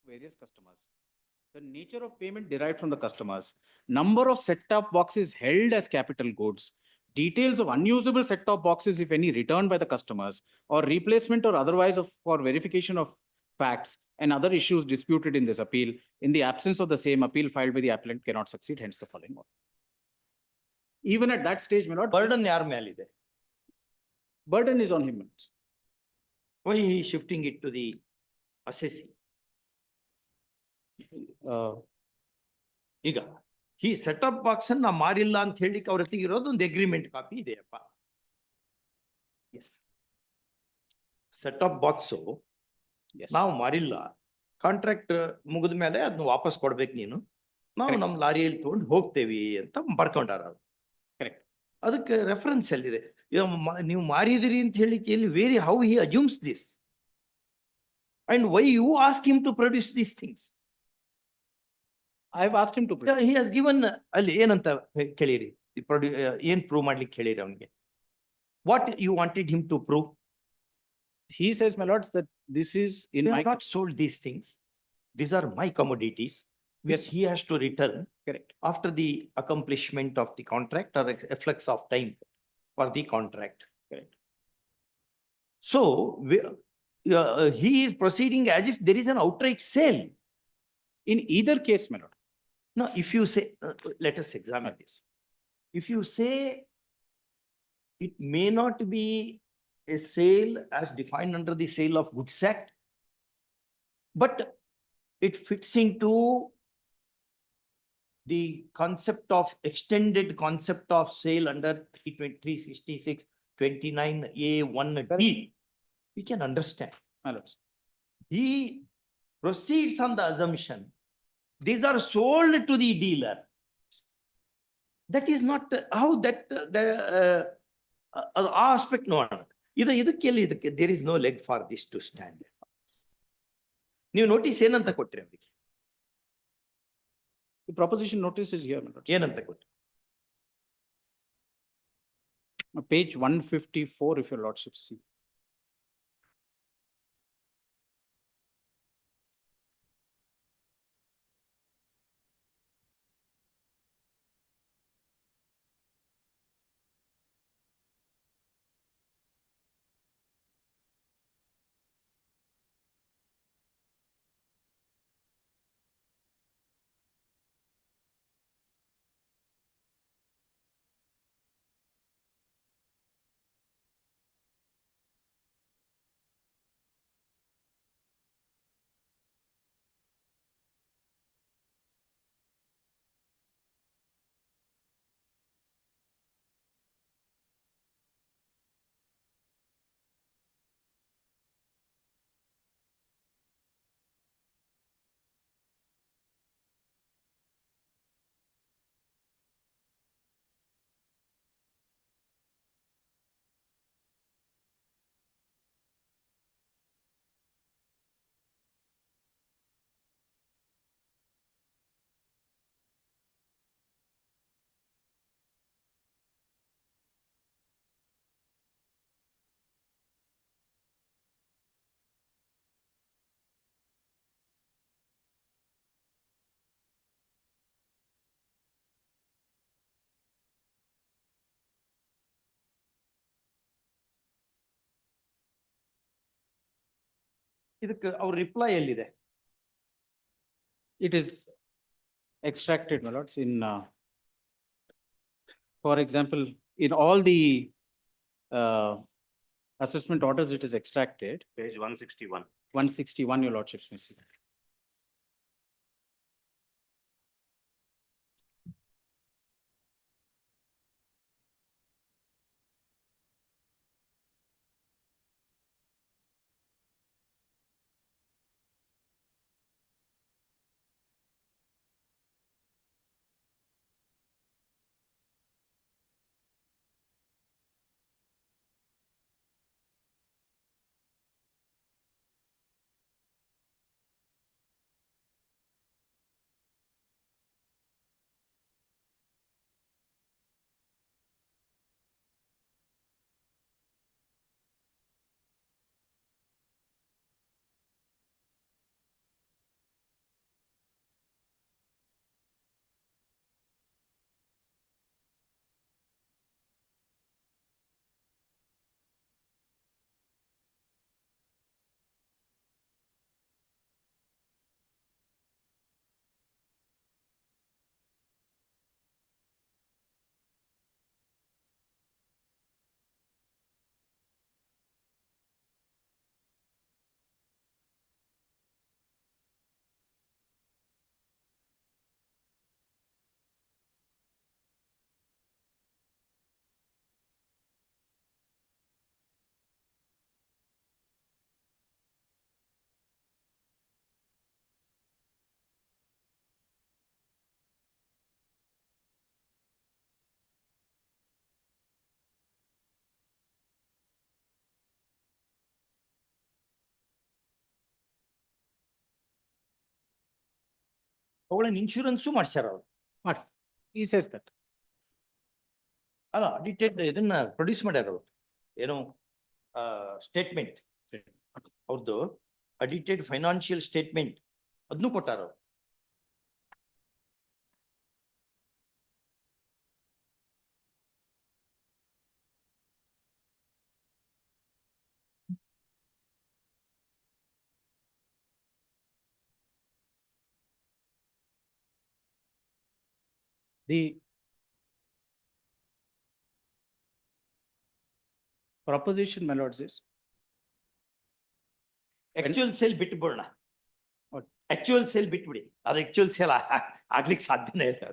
various customers. The nature of payment derived from the customers, number of set-top boxes held as capital goods, details of unusable set-top boxes, if any, returned by the customers, or replacement or otherwise for verification of facts, and other issues disputed in this appeal. In the absence of the same, appeal filed by the appellant cannot succeed, hence the following order. Even at that stage, my lord, burden yaar mele ide? Burden is on him. Why he is shifting it to the assessee? ಈಗ ಈ setup box ಅನ್ನ ಮಾರಿಲ್ಲ ಅಂತ ಹೇಳಿಕ್ಕೆ ಅವ್ರ ಹತ್ತಿರ ಇರೋದು ಒಂದು agreement copy ಇದೆಯಪ್ಪ. Setup box Yes. ನಾವು ಮಾರಿಲ್ಲ, ಕಾಂಟ್ರಾಕ್ಟ್ ಮುಗಿದ ಮೇಲೆ ಅದನ್ನ ವಾಪಸ್ ಕೊಡ್ಬೇಕು ನೀನು, ನಾವು ನಮ್ಮ ಲಾರಿಯಲ್ಲಿ ತಗೊಂಡು ಹೋಗ್ತೇವಿ ಅಂತ ಬರ್ಕೊಂಡಾರ. ಕರೆಕ್ಟ್. ಅದಕ್ಕೆ ರೆಫರೆನ್ಸ್ ಎಲ್ಲಿದೆ? ನೀವು ಮಾರಿದಿರಿ ಅಂತ ಹೇಳಿಕೆ ಎಲ್ಲಿ? Where how he assumes this and why you ask him to produce these things? I have asked him to produce. He has given ಅಲ್ಲಿ ಏನಂತ ಕೇಳಿರಿ? ಏನ್ ಪ್ರೂವ್ ಮಾಡ್ಲಿಕ್ಕೆ ಹೇಳಿರಿ ಅವನಿಗೆ? What you wanted him to prove? He says, my lords, that this is in They my. have not sold these things. These are my commodities, which he has to return. Correct. After the accomplishment of the contract or efflux of time for the contract. Correct. So he is proceeding as if there is an outright sale. In either case, my lord. No, if you say, let us examine this. If you say it may not be a sale as defined under the Sale of Goods Act, but it fits into the concept of extended concept of sale under 366 29A1D, we can understand. My lords. He proceeds on the assumption these are sold to the dealer. That is not how that the aspect no. ಇದಕ್ಕೆ there is no leg for this to stand. ನೀವು notice ಏನಂತ ಕೊಟ್ರಿ ಅವರಿಗೆ? The proposition notice is here, my lords. ಏನಂತ ಕೊಟ್ರಿ? Page 154, if your lordship see. ಇದಕ್ಕೆ ಅವ್ರ reply ಎಲ್ಲಿದೆ? It is extracted, my lords, in, for example, in all the assessment orders, it is extracted. Page 161. 161, your lordships may see. ಅವುಗಳನ್ನ insurance ಮಾಡ್ಸ್ಯಾರ ಅವ್ರು. He says that. ಅಲ್ಲ detail ಇದನ್ನ produce ಮಾಡ್ಯಾರ ಅವ್ರು. ಏನು ಸ್ಟೇಟ್ಮೆಂಟ್ ಅವ್ರದ್ದು ಅಡಿಟೆಡ್ ಫೈನಾನ್ಷಿಯಲ್ ಸ್ಟೇಟ್ಮೆಂಟ್ ಅದನ್ನು ಕೊಟ್ಟಾರ ಅವ್ರು. The proposition, my lords, is actual sale ಬಿಟ್ಬಿಡೋಣ. ಆಕ್ಚುಯಲ್ ಸೇಲ್ ಬಿಟ್ಬಿಡಿ. ಅದು ಆಕ್ಚುಯಲ್ ಸೇಲ್ ಆಗ್ಲಿಕ್ಕೆ ಸಾಧ್ಯನೇ ಇಲ್ಲ.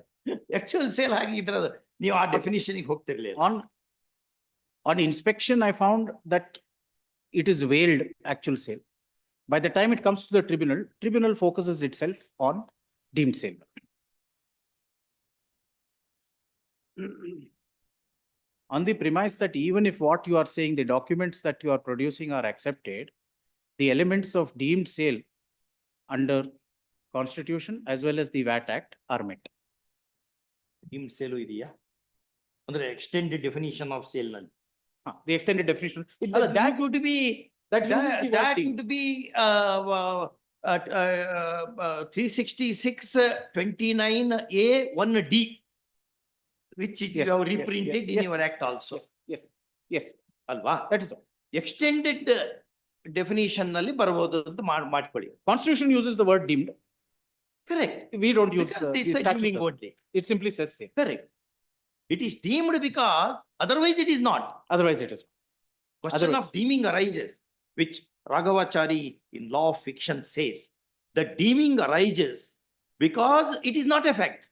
ಆಕ್ಚುಯಲ್ ಸೇಲ್ ಆಗಿದ್ರೆ ನೀವು ಆ ಡೆಫಿನಿಷನ್ಗೆ ಹೋಗ್ತಿರ್ಲಿಲ್ಲ. On inspection, I found that it is veiled actual sale. By the time it comes to the tribunal focuses itself on deemed sale. On the premise that even if what you are saying, the documents that you are producing are accepted, the elements of deemed sale under Constitution as well as the VAT Act are met. Deemed sale ಇದೆಯಾ ಅಂದ್ರೆ extended definition of sale ನಲ್ಲಿ. The extended definition. That would be that 366-29A 1D. Which you have reprinted in your act also. Yes. Alva? That is all. Extended definition ನಲ್ಲಿ ಬರಬಹುದು ಅಂತ ಮಾಡ್ಕೊಳ್ಳಿ. Constitution uses the word deemed. Correct. We don't use it's a deeming only. It simply says sale. Correct. It is deemed because otherwise it is not. Otherwise it is. Question of deeming arises, which Raghavachari in Law of Fiction says. The deeming arises because it is not a fact.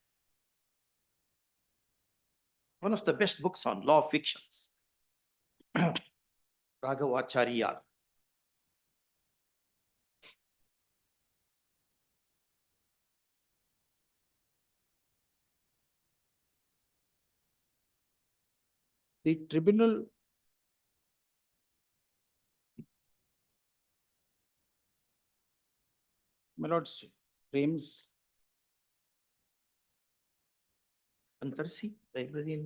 One of the best books on law of fictions. Raghavacharya. The tribunal my lords frames Antarsi, librarian,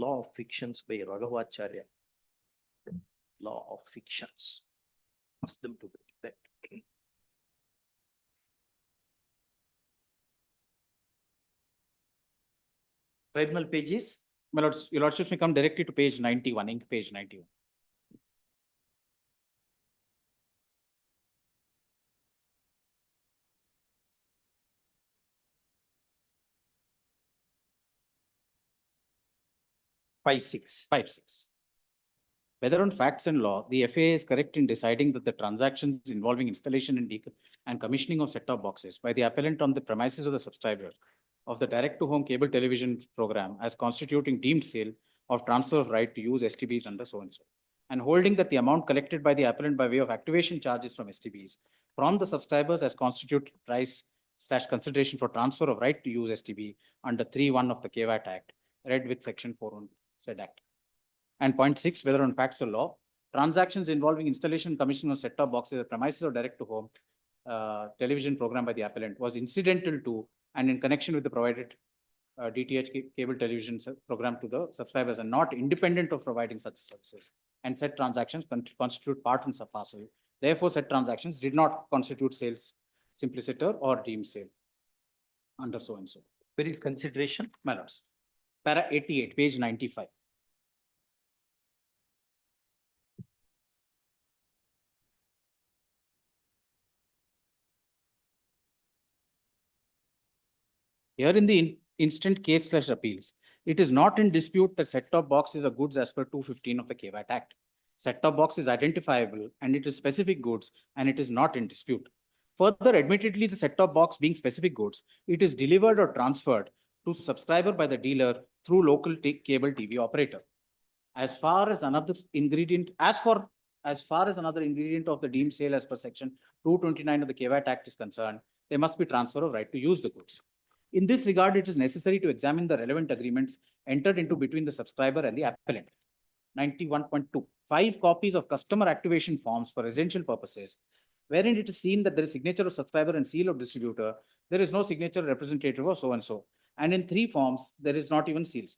Law of Fictions by Raghavacharya. Law of Fictions. Ask them to get that. Tribunal pages. My lords, your lordships may come directly to page 91, ink page 91. Five six. Whether on facts and law, the FAA is correct in deciding that the transactions involving installation and commissioning of set-top boxes by the appellant on the premises of the subscriber of the direct-to-home cable television program as constituting deemed sale of transfer of right to use STBs under so-and-so, and holding that the amount collected by the appellant by way of activation charges from STBs from the subscribers as constitute price/consideration for transfer of right to use STB under 3(1) of the KVAT Act, read with section 4(1) said Act. And point 6, whether on facts or law, transactions involving installation and commissioning of set-top boxes at premises or direct-to-home television program by the appellant was incidental to and in connection with the provided DTH cable television program to the subscribers and not independent of providing such services. And said transactions constitute part and parcel. Therefore, said transactions did not constitute sales simpliciter or deemed sale under so-and-so. Where is consideration? My lords. Para 88, page 95. Here in the instant case/appeals, it is not in dispute that set-top box is a goods as per 215 of the KVAT Act. Set-top box is identifiable and it is specific goods and it is not in dispute. Further, admittedly, the set-top box being specific goods, it is delivered or transferred to subscriber by the dealer through local cable TV operator. As far as another ingredient of the deemed sale as per section 229 of the KVAT Act is concerned, there must be transfer of right to use the goods. In this regard, it is necessary to examine the relevant agreements entered into between the subscriber and the appellant. 91.2. 5 copies of customer activation forms for residential purposes, wherein it is seen that there is signature of subscriber and seal of distributor there is no signature representative of so and so. And in 3 forms, there is not even seals.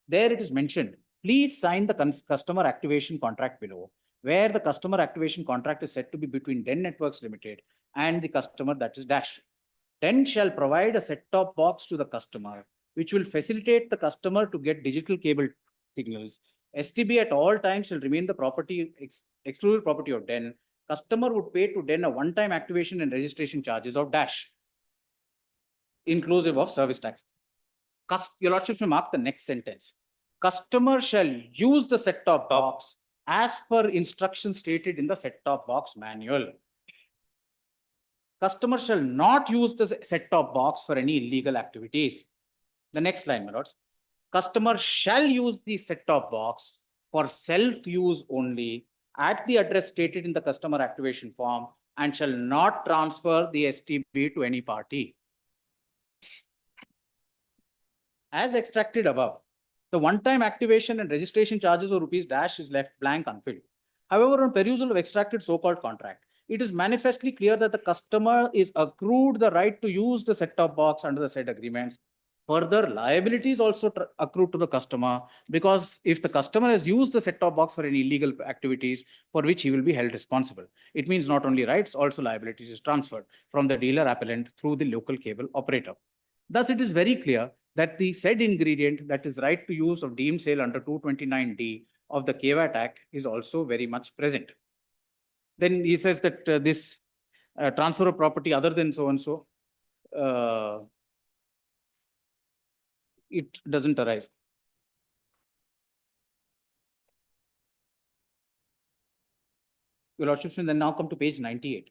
There it is mentioned, please sign the customer activation contract below, where the customer activation contract is said to be between DEN Networks Limited and the customer, that is Dash. DEN shall provide a set-top box to the customer, which will facilitate the customer to get digital cable signals. STB at all times shall remain the property, exclusive property of DEN. Customer would pay to DEN a one-time activation and registration charges of Dash, inclusive of service tax. Your Lordship may mark the next sentence. Customer shall use the set-top box as per instructions stated in the set-top box manual. Customer shall not use the set-top box for any illegal activities. The next line, my lords. Customer shall use the set-top box for self-use only at the address stated in the customer activation form and shall not transfer the STB to any party. As extracted above, the one-time activation and registration charges of rupees dash is left blank unfilled. However, on perusal of extracted so-called contract, it is manifestly clear that the customer is accrued the right to use the set-top box under the said agreements. Further, liability is also accrued to the customer, because if the customer has used the set-top box for any illegal activities for which he will be held responsible, it means not only rights, also liabilities is transferred from the dealer appellant through the local cable operator. Thus, it is very clear that the said ingredient, that is right to use of deemed sale under 229D of the KVAT Act, is also very much present. Then he says that this transfer of property other than so-and-so, it doesn't arise. Your Lordship, then now come to page 98.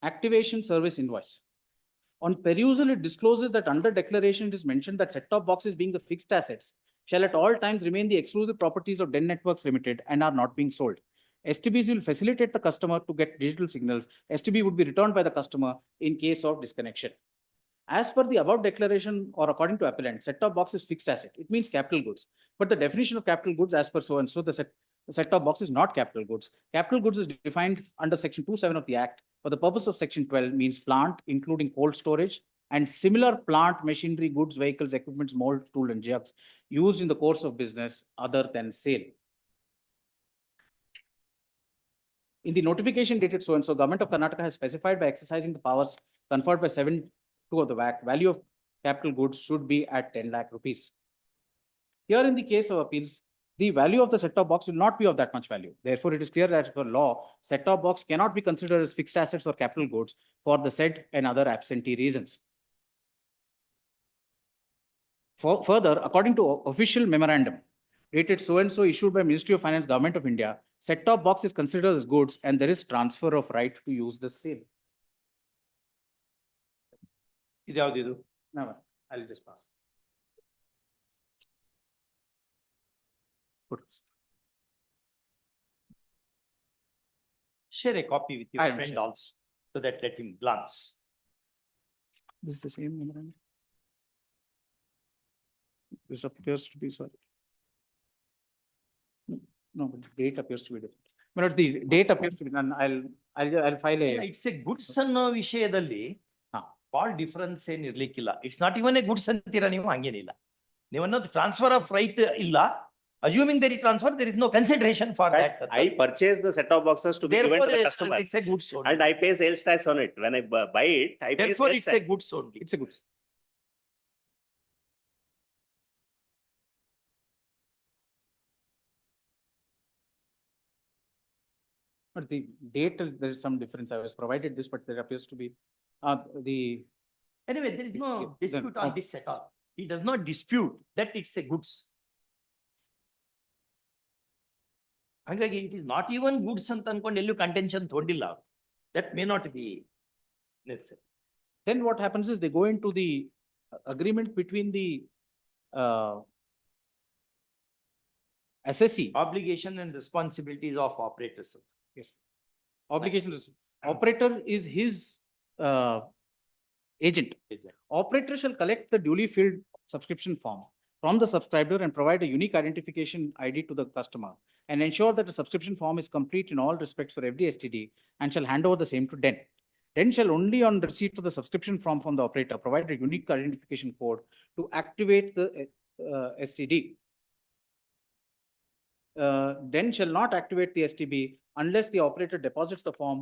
Activation service invoice. On perusal, it discloses that under declaration, it is mentioned that set-top boxes being the fixed assets shall at all times remain the exclusive properties of DEN Networks Limited and are not being sold. STBs will facilitate the customer to get digital signals. STB would be returned by the customer in case of disconnection. As per the above declaration, or according to appellant, set-top box is fixed asset. It means capital goods. But the definition of capital goods as per so and so, the set-top box is not capital goods. Capital goods is defined under section 2.7 of the Act for the purpose of section 12, means plant, including cold storage, and similar plant, machinery, goods, vehicles, equipments, mold, tool, and jugs used in the course of business other than sale. In the notification dated so and so, Government of Karnataka has specified by exercising the powers conferred by 7(2) of the Act, value of capital goods should be at 10 lakh rupees. Here, in the case of appeals, the value of the set-top box will not be of that much value. Therefore, it is clear that per law, set-top box cannot be considered as fixed assets or capital goods for the said and other absentee reasons. Further, according to official memorandum dated so and so issued by Ministry of Finance, Government of India, set-top box is considered as goods and there is transfer of right to use the same. No, I'll just pass. Share a copy with your friend also, so that let him glance. This is the same memorandum. This appears to be, sorry. No, but the date appears to be different. But the date appears to be none. I'll file a. It's a goods ಅನ್ನೋ ವಿಷಯದಲ್ಲಿ ಭಾಳ difference ಏನು ಇರ್ಲಿಕ್ಕಿಲ್ಲ. It's not even a goods ಅಂತೀರಾ ನೀವು, ಹಂಗೇನಿಲ್ಲ. ನೀವು ಅನ್ನೋದು ಟ್ರಾನ್ಸ್ಫರ್ ಆಫ್ ರೈಟ್ ಇಲ್ಲ. Assuming there is transfer, there is no consideration for that. I purchase the set-top boxes to be given to the customer. It's a goods only. And I pay sales tax on it. When I buy it, I pay Therefore, sales it's tax. a goods only. It's a goods. But the date, there is some difference. I was provided this, but there appears to be the. Anyway, there is no dispute on this at all. He does not dispute that it's a goods. ಹಾಗಾಗಿ it is not even goods ಅಂತ ಅನ್ಕೊಂಡು ಎಲ್ಲೂ contention ತಗೊಂಡಿಲ್ಲ. That may not be necessary. Then what happens is they go into the agreement between the assessee. Obligation and responsibilities of operators. Yes. Obligation is, operator is his agent. Operator shall collect the duly filled subscription form from the subscriber and provide a unique identification ID to the customer, and ensure that the subscription form is complete in all respects for every STD, and shall hand over the same to DEN. DEN shall only on receipt of the subscription form from the operator provide a unique identification code to activate the STD. DEN shall not activate the STB unless the operator deposits the form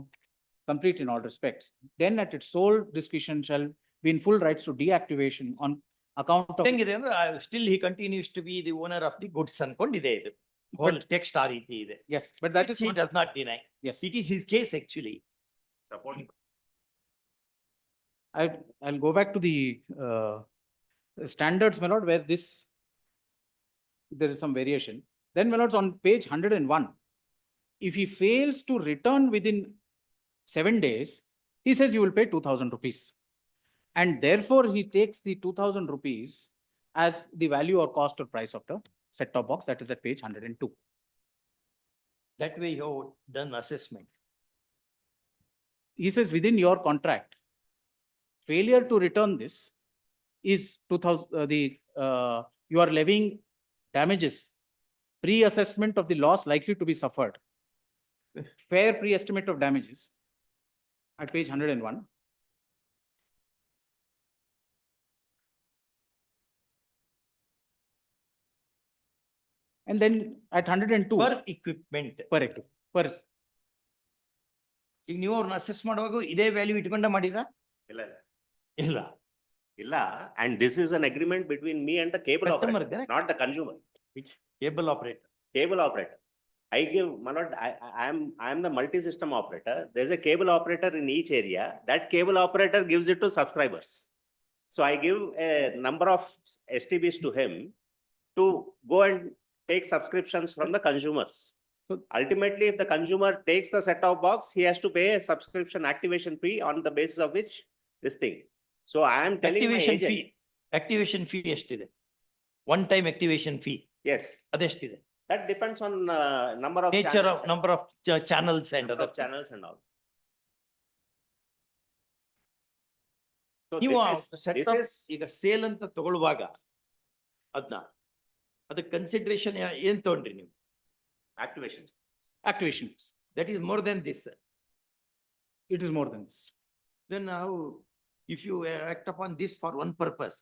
complete in all respects. DEN at its sole discretion shall be in full rights to deactivation on account of. Still he continues to be the owner of the goods ಅನ್ಕೊಂಡಿದೆ whole text ಆ ರೀತಿ ಇದೆ. Yes, but that is he does not deny. Yes, it is his case actually. Supporting. I'll go back to the standards, my lord, where there is some variation. Then, my lords, on page 101, if he fails to return within 7 days, he says you will pay 2,000 rupees. And therefore, he takes the 2,000 rupees as the value or cost or price of the set-top box. That is at page 102. That way you have done assessment. He says within your contract, failure to return this is 2,000. You are levying damages, pre-assessment of the loss likely to be suffered, fair pre-estimate of damages at page 101. And then at 102 per equipment. Per ಈಗ ನೀವು ಅವ್ರನ್ನ assess ಮಾಡುವಾಗ ಇದೇ value ಇಟ್ಕೊಂಡ ಮಾಡಿದ್ರಾ? ಇಲ್ಲ. And this is an agreement between me and the cable operator, not the consumer. Which cable operator? Cable operator. I give, my lord, I am the multi-system operator. There's a cable operator in each area. That cable operator gives it to subscribers. So I give a number of STBs to him to go and take subscriptions from the consumers. So ultimately, if the consumer takes the set-top box, he has to pay a subscription activation fee on the basis of which this thing. So I am telling activation my agent, fee. Activation fee ಎಷ್ಟಿದೆ? One time activation fee. Yes. ಅದೆಷ್ಟಿದೆ? That depends on number of nature channels, of number of channels and other channels and all. So ನೀವು this is ಈಗ sale ಅಂತ ತಗೊಳ್ಳುವಾಗ ಅದಕ್ಕೆ consideration ಏನ್ ತಗೊಂಡ್ರಿ ನೀವು? activation fees. That is more than this. It is more than this. Then how, if you act upon this for one purpose,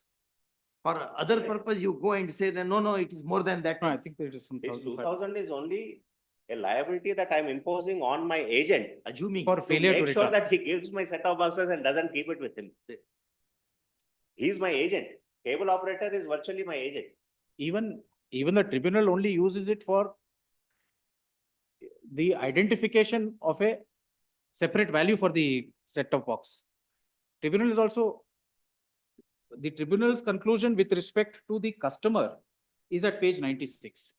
for other purpose you go and say that no, it is more than that. No, I think there is some. This 2,000 is only a liability that I am imposing on my agent, assuming for failure to make sure return. that he gives my set-top boxes and doesn't keep it with him. He is my agent. Cable operator is virtually my agent. Even the tribunal only uses it for the identification of a separate value for the set-top box. Tribunal is also, the tribunal's conclusion with respect to the customer is at page 96.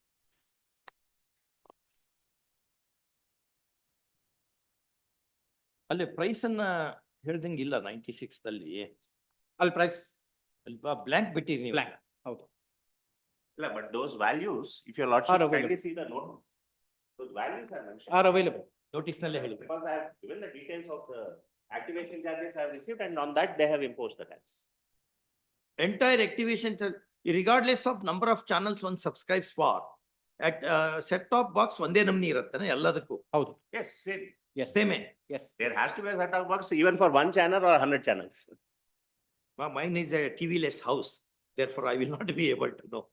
ಅಲ್ಲಿ price ಅನ್ನ ಹೇಳ್ದಂಗಿಲ್ಲ 96 ಅಲ್ಲಿ. ಅಲ್ಲಿ price blank ಬಿಟ್ಟಿರಿ ನೀವು. Blank, ಹೌದು. Yeah, but those values, if your lordship kindly see the notice, those values are mentioned. Are available. Notice nallೇ ಹೇಳಬೇಕು. Because I have given the details of the activation charges I have received, and on that they have imposed the tax. Entire activation, regardless of number of channels one subscribes for, at set-top box ಒಂದೇ ನಮ್ನಿ ಇರುತ್ತಾನೆ ಎಲ್ಲದಕ್ಕೂ. ಹೌದು. Yes, same. Yes. Same. Yes. There has to be a set-top box even for one channel or 100 channels. Mine is a TV-less house. Therefore, I will not be able to know.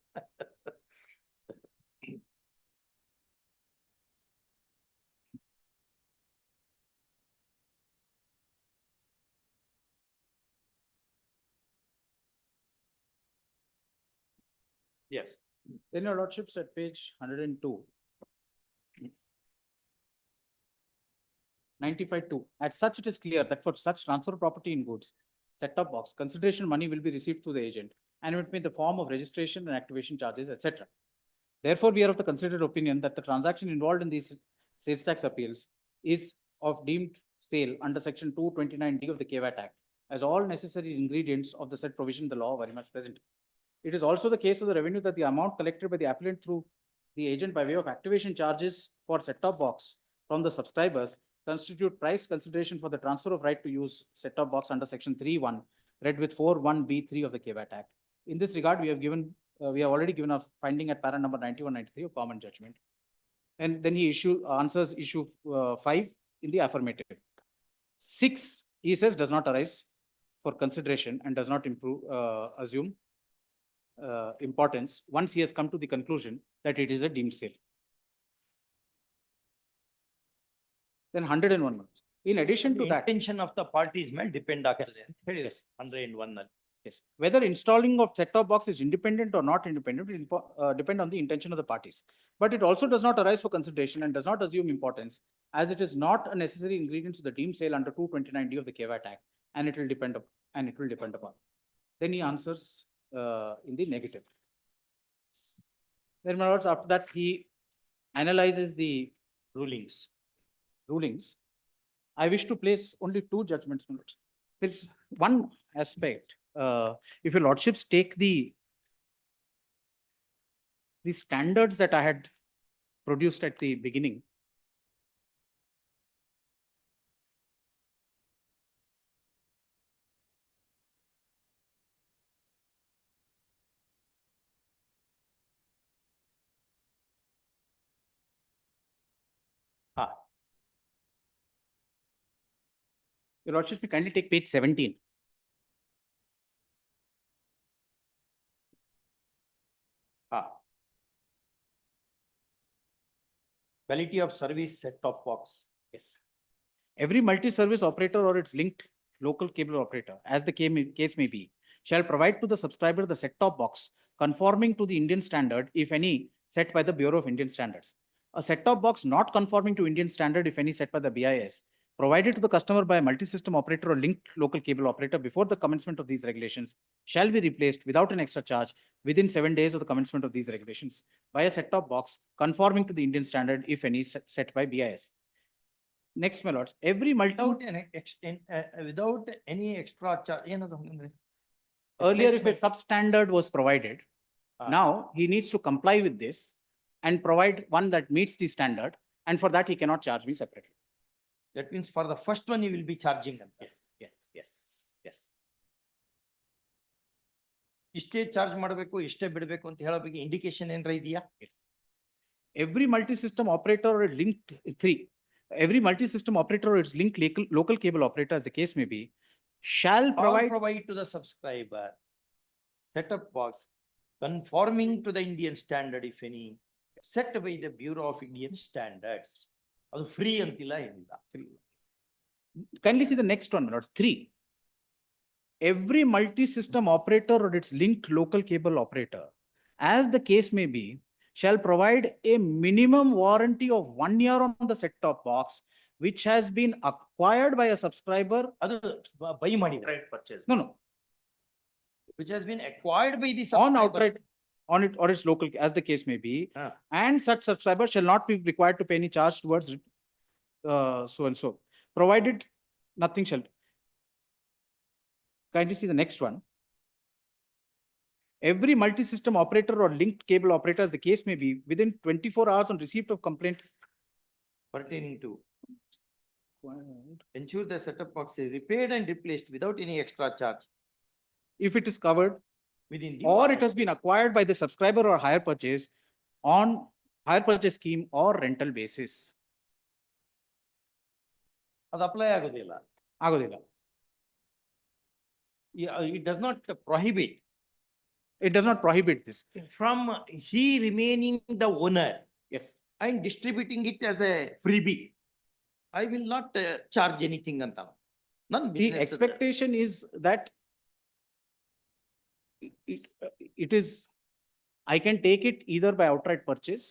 Yes. Then your lordships at page 102. 95.2. At such it is clear that for such transfer of property in goods, set-top box, consideration money will be received to the agent and it may in the form of registration and activation charges, etc. Therefore, we are of the considered opinion that the transaction involved in these sales tax appeals is of deemed sale under section 229D of the KVAT Act, as all necessary ingredients of the said provision in the law are very much present. It is also the case of the revenue that the amount collected by the appellant through the agent by way of activation charges for set-top box from the subscribers constitute price consideration for the transfer of right to use set-top box under section 3.1, read with 4.1B3 of the KVAT Act. In this regard, we have given we have already given a finding at para number 9193 of common judgment. And then he answers issue 5 in the affirmative. 6, he says, does not arise for consideration and does not assume importance once he has come to the conclusion that it is a deemed sale. Then 101 months. In addition to that, intention of the parties may depend on Yes. 101. yes, whether installing of set-top box is independent or not independent will depend on the intention of the parties. But it also does not arise for consideration and does not assume importance, as it is not a necessary ingredient to the deemed sale under 229D of the KVAT Act, and it will depend upon. Then he answers in the negative. Then, my lords, after that he analyzes the rulings. I wish to place only 2 judgments, my lords. There's one aspect. If your lordships take the standards that I had produced at the beginning, your lordships may kindly take page 17. Quality of service set-top box. Yes. Every multi-service operator or its linked local cable operator, as the case may be, shall provide to the subscriber the set-top box conforming to the Indian standard, if any, set by the Bureau of Indian Standards. A set-top box not conforming to Indian standard, if any, set by the BIS, provided to the customer by a multi-system operator or linked local cable operator before the commencement of these regulations, shall be replaced without an extra charge within 7 days of the commencement of these regulations by a set-top box conforming to the Indian standard, if any, set by BIS. Next, my lords, every without any extra charge. Earlier, if a substandard was provided, now he needs to comply with this and provide one that meets the standard, and for that he cannot charge me separately. That means for the first one you will be charging them. Yes. ಇಷ್ಟೇ charge ಮಾಡಬೇಕು ಇಷ್ಟೇ ಬಿಡಬೇಕು ಅಂತ ಹೇಳೋ ಬಗ್ಗೆ indication ಏನ್ರ ಇದೆಯಾ? Every multi-system operator or linked 3. Every multi-system operator or its linked local cable operator, as the case may be, shall provide to the subscriber set-up box conforming to the Indian standard, if any, set by the Bureau of Indian Standards. ಅದು free ಅಂತಿಲ್ಲ ಏನಿಲ್ಲ. Kindly see the next one, my lords. 3. Every multi-system operator or its linked local cable operator, as the case may be, shall provide a minimum warranty of 1 year on the set-top box, which has been acquired by a subscriber. ಅದು by ಮಾಡಿದ purchase. No. Which has been acquired by the subscriber. On outright, on it or its local, as the case may be, and such subscriber shall not be required to pay any charge towards so and so, provided nothing shall. Kindly see the next one. Every multi-system operator or linked cable operator, as the case may be, within 24 hours on receipt of complaint pertaining to ensure the set-top box is repaired and replaced without any extra charge, if it is covered within the or it has been acquired by the subscriber or hire purchase on hire purchase scheme or rental basis. ಅದು apply ಆಗೋದಿಲ್ಲ. It does not prohibit. It does not prohibit this from he remaining the owner. Yes. And distributing it as a freebie. I will not charge anything anta. The expectation is that it is, I can take it either by outright purchase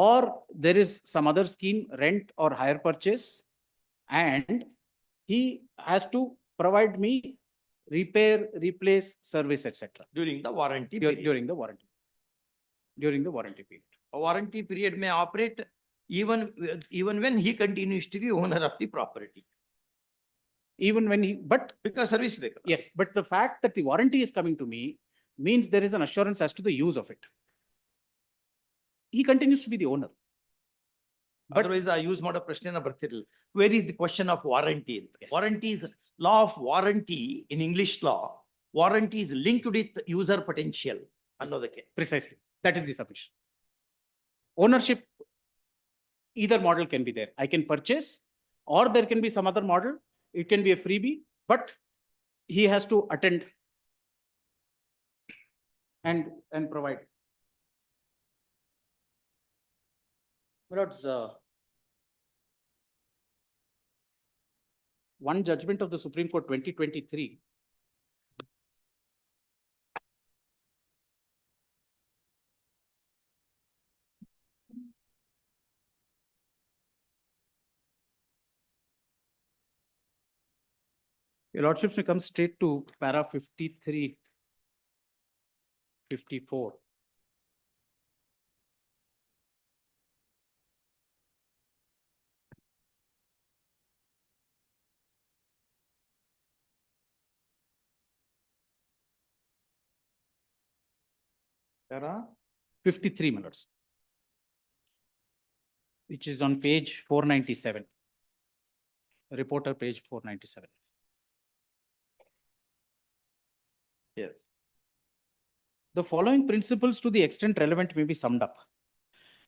or there is some other scheme, rent or hire purchase, and he has to provide me repair, replace, service, etc. During the warranty during the warranty period. A warranty period may operate even when he continues to be owner of the property. Even when he, but because service. Yes, but the fact that the warranty is coming to me means there is an assurance as to the use of it. He continues to be the owner. Otherwise, I use model prashna barthirilla. Where is the question of warranty? Yes. Warranty is law of warranty in English law. Warranty is linked with user potential. ಅನ್ನೋದಕ್ಕೆ. Precisely. That is the submission. Ownership, either model can be there. I can purchase, or there can be some other model. It can be a freebie, but he has to attend and provide. One judgment of the Supreme Court 2023. Your Lordships may come straight to para 53, 54. Para 53, my lords, which is on page 497. Reporter page 497. Yes. The following principles to the extent relevant may be summed up.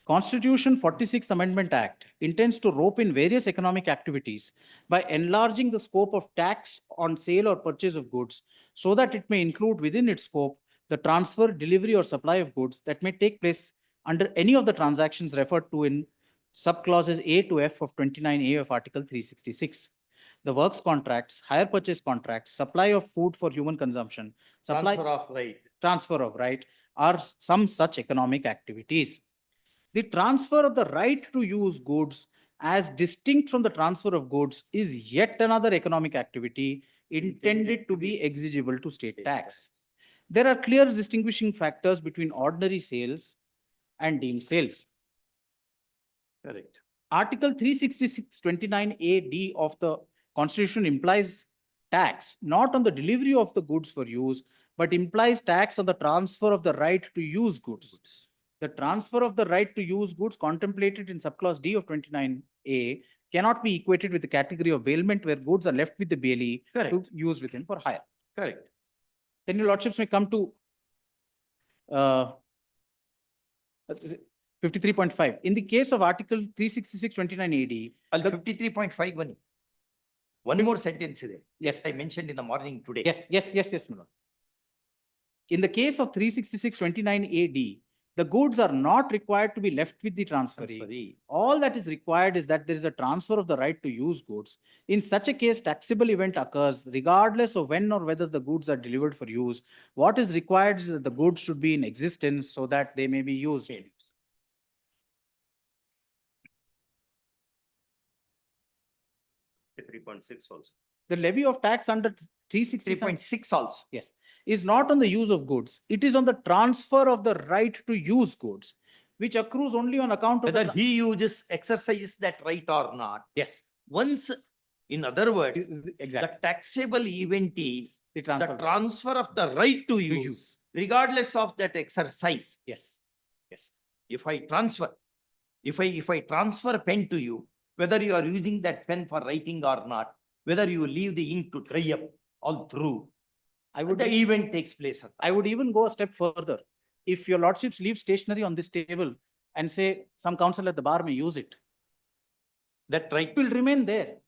Constitution 46th Amendment Act intends to rope in various economic activities by enlarging the scope of tax on sale or purchase of goods so that it may include within its scope the transfer, delivery, or supply of goods that may take place under any of the transactions referred to in subclauses A to F of 29A of Article 366. The works contracts, hire purchase contracts, supply of food for human consumption, transfer of right are some such economic activities. The transfer of the right to use goods as distinct from the transfer of goods is yet another economic activity intended to be exigible to state tax. There are clear distinguishing factors between ordinary sales and deemed sales. Correct. Article 366(29)A(d) of the Constitution implies tax not on the delivery of the goods for use, but implies tax on the transfer of the right to use goods. The transfer of the right to use goods contemplated in subclause D of 29A cannot be equated with the category of bailment where goods are left with the bailee to use within for hire. Correct. Then your Lordships may come to 53.5. In the case of Article 366(29)A(d), 53.5 one more sentence there. Yes, I mentioned in the morning today. Yes, my lord. In the case of 366(29)A(d), the goods are not required to be left with the transferee. All that is required is that there is a transfer of the right to use goods. In such a case, taxable event occurs regardless of when or whether the goods are delivered for use. What is required is that the goods should be in existence so that they may be used. 3.6 also. The levy of tax under 3.6 also. Yes, is not on the use of goods. It is on the transfer of the right to use goods, which accrues only on account of whether he exercises that right or not. Yes. Once, in other words, exactly, the taxable event is the transfer of the right to use, regardless of that exercise. Yes. Yes. If I transfer pen to you, whether you are using that pen for writing or not, whether you leave the ink to dry up all through, the event takes place. I would even go a step further. If your Lordships leave stationery on this table and say some counsel at the bar may use it, that right will remain there.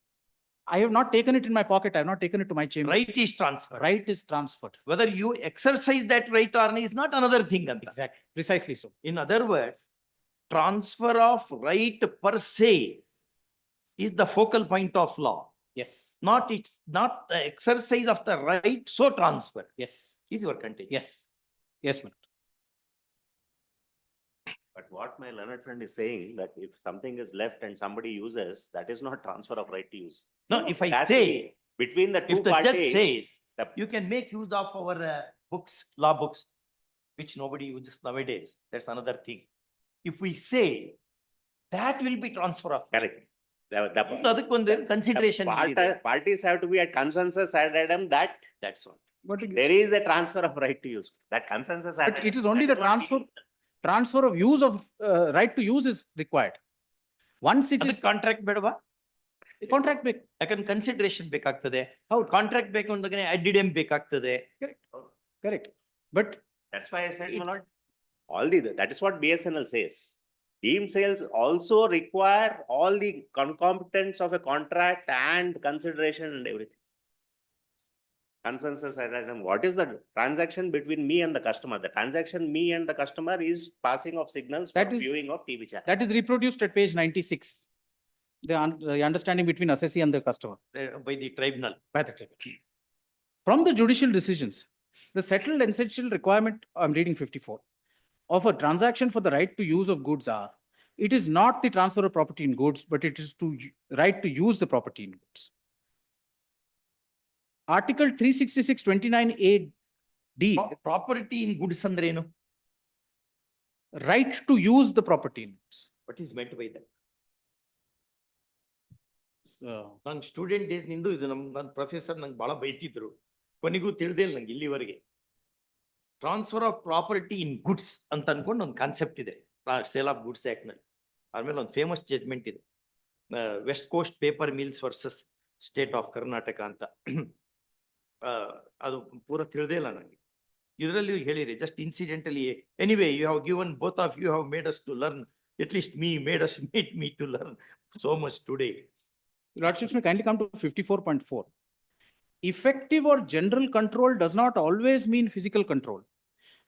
I have not taken it in my pocket. I have not taken it to my chamber. Right is transferred. Right is transferred. Whether you exercise that right or not is not another thing. Exactly. Precisely so. In other words, transfer of right per se is the focal point of law. Yes. It's not the exercise of the right, so transfer. Yes. Is your contention? Yes. Yes, ma'am. But what my learned friend is saying, that if something is left and somebody uses, that is not transfer of right to use. No, if I say between the two if the parties, judge says you can make use of our books, law books, which nobody uses nowadays, that's another thing. If we say that will be transfer of correct. Consideration. Parties have to be at consensus at Adam that that's what. There is a transfer of right to use. That consensus. But it is only the transfer of use of right to use is required. Once it is contract bedava. Contract ಬೇಕು. ಯಾಕಂದ್ರೆ consideration ಬೇಕಾಗ್ತದೆ. ಹೌದು contract ಬೇಕು ಅಂದಾಗ ಅಡ್ಡಿಡಮ್ ಬೇಕಾಗ್ತದೆ. Correct. But That's why I said, my lord, that is what BSNL says. Deemed sales also require all the concomitants of a contract and consideration and everything. Consensus item. What is the transaction between me and the customer? The transaction me and the customer is passing of signals for viewing of TV channel. That is reproduced at page 96. The understanding between assessee and the customer. By the tribunal. By the tribunal. From the judicial decisions, the settled essential requirement, I'm reading 54, of a transaction for the right to use of goods are, it is not the transfer of property in goods, but it is to right to use the property in goods. Article 366(29)(a)(d). Property in goods andrenu? Right to use the property in goods. What is meant by that? Nang student days nindu idu nan professor nang bala baitidru. Konigu tilde illa nange illivarige. Transfer of property in goods anta ankondu ಒಂದು concept ಇದೆ. Sale of goods act ನಲ್ಲಿ. ಆಮೇಲೆ ಒಂದು famous judgement ಇದೆ. West coast paper mills versus state of Karnataka ಅಂತ. ಅದು ಪೂರ ತಿಳಿದೇ ಇಲ್ಲ ನನಗೆ. ಇದರಲ್ಲಿ ಹೇಳಿರಿ just incidentally anyway you have given both of you have made us to learn at least made me to learn so much today. Lordships may kindly come to 54.4. Effective or general control does not always mean physical control.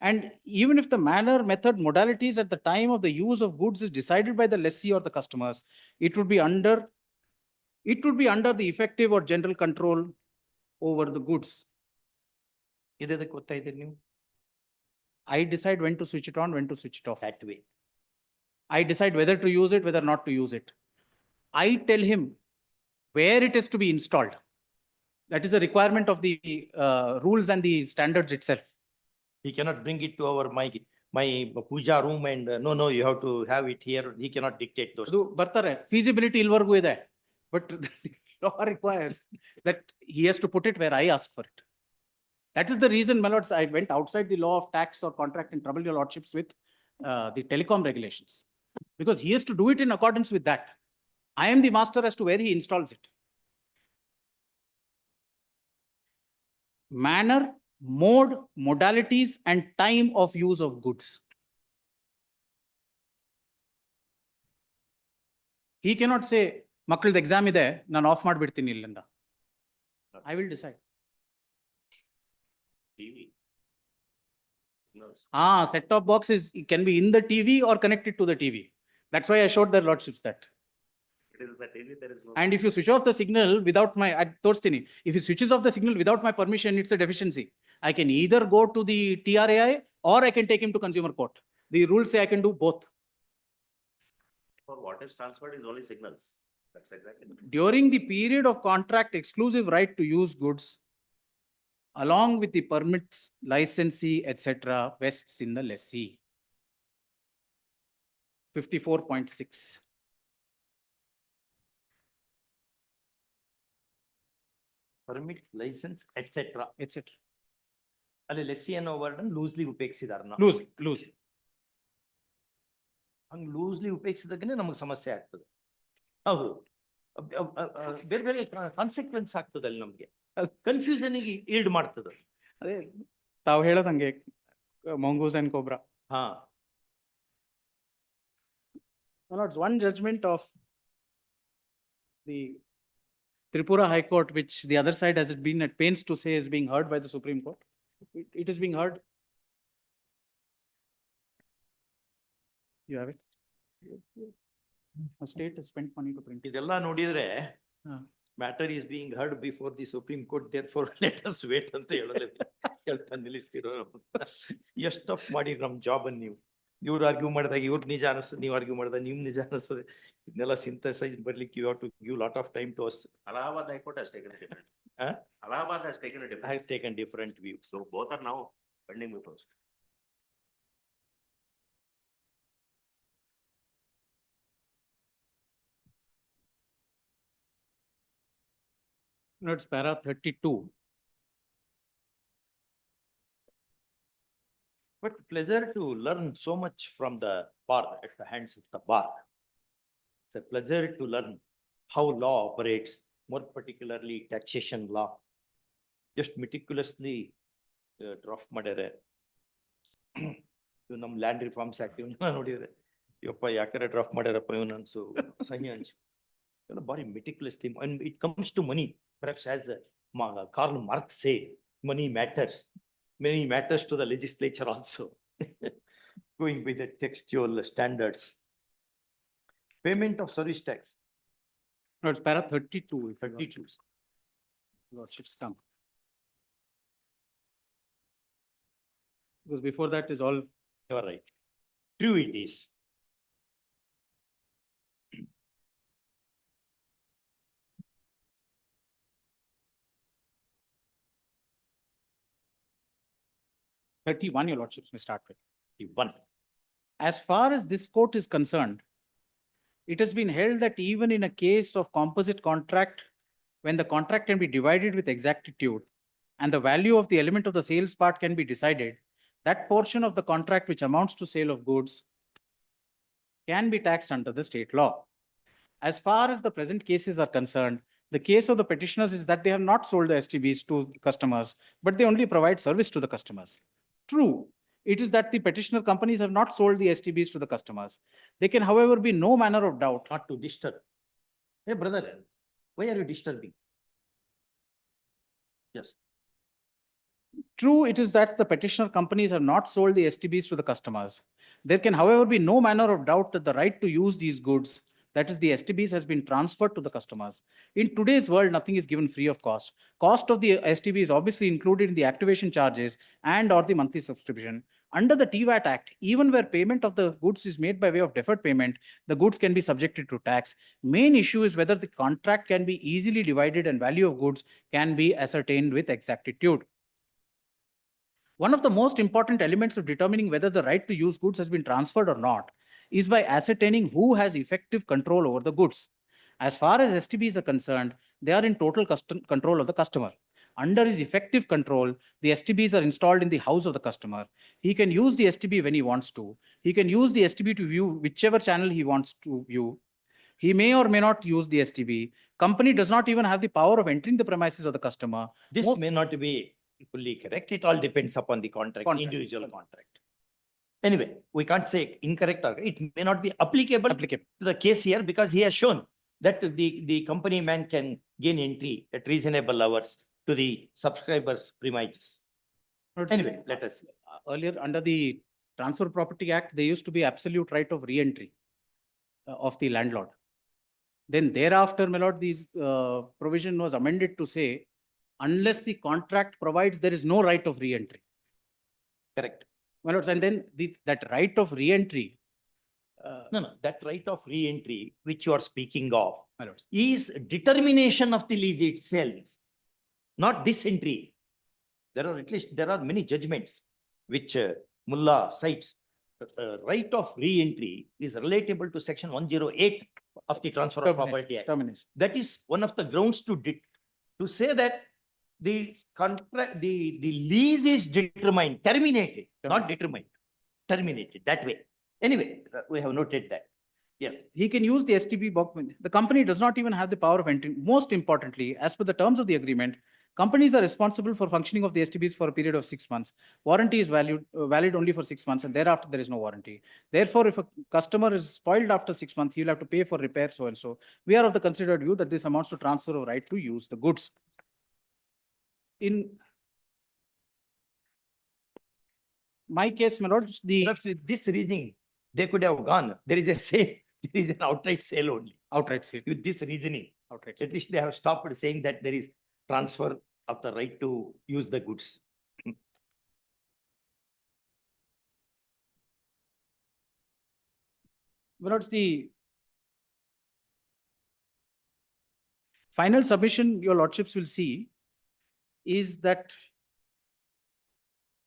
And even if the manner, method, modalities at the time of the use of goods is decided by the lessee or the customers, it would be under the effective or general control over the goods. I decide when to switch it on, when to switch it off. That way. I decide whether to use it, whether not to use it. I tell him where it is to be installed. That is a requirement of the rules and the standards itself. He cannot bring it to my puja room and no, you have to have it here. He cannot dictate those. Feasibility ilvargu ide, but the law requires that he has to put it where I ask for it. That is the reason, my lords, I went outside the law of tax or contract and troubled your lordships with the telecom regulations, because he has to do it in accordance with that. I am the master as to where he installs it. Manner, mode, modalities, and time of use of goods. He cannot say, Makkald exam ide, nan off madbidtini illinda. I will decide. TV. No. Set-top box can be in the TV or connected to the TV. That's why I showed their lordships that. It is the TV, there is no. And if you switch off the signal without my, if he switches off the signal without my permission, it's a deficiency. I can either go to the TRAI or I can take him to consumer court. The rules say I can do both. For what is transferred is only signals. That's exactly. During the period of contract exclusive right to use goods, along with the permits, licensee, etc., vests in the lessee. 54.6. Permit, license, etc. ಅಲ್ಲಿ lessee ಅನ್ನೋ word loosely ಉಪಯೋಗಿಸಿದಾರನ loosely ಹಂಗ್ loosely ಉಪಯೋಗಿಸಿದಾಗನೇ ನಮಗೆ ಸಮಸ್ಯೆ ಆಗ್ತದೆ. ಹೌದು, ಬೇರೆ ಬೇರೆ consequence ಆಗ್ತದೆ ಅಲ್ಲಿ ನಮ್ಗೆ, ಕನ್ಫ್ಯೂಷನ್ ಈಲ್ಡ್ ಮಾಡ್ತದೆ. ಅದೇ ತಾವು ಹೇಳೋದಂಗೆ mongoose and cobra. One judgment of the Tripura High Court, which the other side has been at pains to say is being heard by the Supreme Court. It is being heard. You have it. A state has spent money to print. ಇದೆಲ್ಲ ನೋಡಿದ್ರೆ matter is being heard before the Supreme Court, therefore let us wait ಅಂತ ಹೇಳ್ತಾ ನಿಲ್ಲಿಸ್ತಿರೋ. ಎಷ್ಟು ಮಾಡಿ ನಮ್ job ಅನ್ನು ನೀವು, ಇವ್ರು ಆರ್ಗ್ಯೂ ಮಾಡಿದಾಗ ಇವ್ರು ನಿಜ ಅನಿಸ್ತದೆ, ನೀವು ಆರ್ಗ್ಯೂ ಮಾಡಿದಾಗ ನಿಮ್ ನಿಜ ಅನಿಸ್ತದೆ. ಇದನ್ನೆಲ್ಲ ಸಿಂಥಸೈಸ್ ಬರ್ಲಿಕ್ಕೆ you have to give lot of time to us. Allahabad High Court has taken a different. Allahabad has taken a different. Has taken different view. So both are now pending before us. No, it's para 32. But pleasure to learn so much from the bar, at the hands of the bar. It's a pleasure to learn how law operates, more particularly taxation law. Just meticulously draft madare. ಇವ್ ನಮ್ land reforms act ನೋಡಿದ್ರೆ ಇವಪ್ಪ ಯಾಕರೆ draft ಮಾಡ್ಯಾರಪ್ಪ ಇವನು ಅನ್ಸು ಸಹಿ ಹಂಚ್ ಬಾರಿ meticulous theme and it comes to money perhaps as Karl Marx say money matters to the legislature also. Going with the textual standards. Payment of service tax. No, it's para 32. 32. Lordships come. Because before that is all. You are right. True it is. Your lordships may start with. 31. As far as this court is concerned, it has been held that even in a case of composite contract, when the contract can be divided with exactitude and the value of the element of the sales part can be decided, that portion of the contract which amounts to sale of goods can be taxed under the state law. As far as the present cases are concerned, the case of the petitioners is that they have not sold the STBs to customers, but they only provide service to the customers. True, it is that the petitioner companies have not sold the STBs to the customers. There can, however, be no manner of doubt. Not to disturb. Hey, brother, why are you disturbing? Yes. True, it is that the petitioner companies have not sold the STBs to the customers. There can, however, be no manner of doubt that the right to use these goods, that is the STBs, has been transferred to the customers. In today's world, nothing is given free of cost. Cost of the STB is obviously included in the activation charges and or the monthly subscription. Under the TVAT Act, even where payment of the goods is made by way of deferred payment, the goods can be subjected to tax. Main issue is whether the contract can be easily divided and value of goods can be ascertained with exactitude. One of the most important elements of determining whether the right to use goods has been transferred or not is by ascertaining who has effective control over the goods. As far as STBs are concerned, they are in total control of the customer. Under his effective control, the STBs are installed in the house of the customer. He can use the STB when he wants to. He can use the STB to view whichever channel he wants to view. He may or may not use the STB. Company does not even have the power of entering the premises of the customer. This may not be fully correct. It all depends upon the contract. Individual contract. Anyway, we can't say incorrect or it may not be applicable to the case here because he has shown that the company man can gain entry at reasonable hours to the subscribers' premises. Anyway, let us see. Earlier, under the Transfer Property Act, there used to be absolute right of re-entry of the landlord. Then thereafter, my lord, this provision was amended to say, unless the contract provides, there is no right of re-entry. Correct. My lords, and then that right of re-entry. No, that right of re-entry, which you are speaking of, my lords, is determination of the lease itself, not this entry. There are many judgments which Mullah cites. Right of re-entry is relatable to section 108 of the Transfer of Property Act. That is one of the grounds to say that the contract, the lease is determined, terminated, not determined, terminated that way. Anyway, we have noted that. Yes. He can use the STB box. The company does not even have the power of entering. Most importantly, as per the terms of the agreement, companies are responsible for functioning of the STBs for a period of 6 months. Warranty is valid only for 6 months, and thereafter there is no warranty. Therefore, if a customer is spoiled after 6 months, he will have to pay for repair, so and so. We are of the considered view that this amounts to transfer of right to use the goods. In my case, my lord, perhaps with this reasoning, they could have gone. There is a sale, there is an outright sale only. Outright sale. With this reasoning, outright sale. At least they have stopped saying that there is transfer of the right to use the goods. My lords, the final submission your lordships will see is that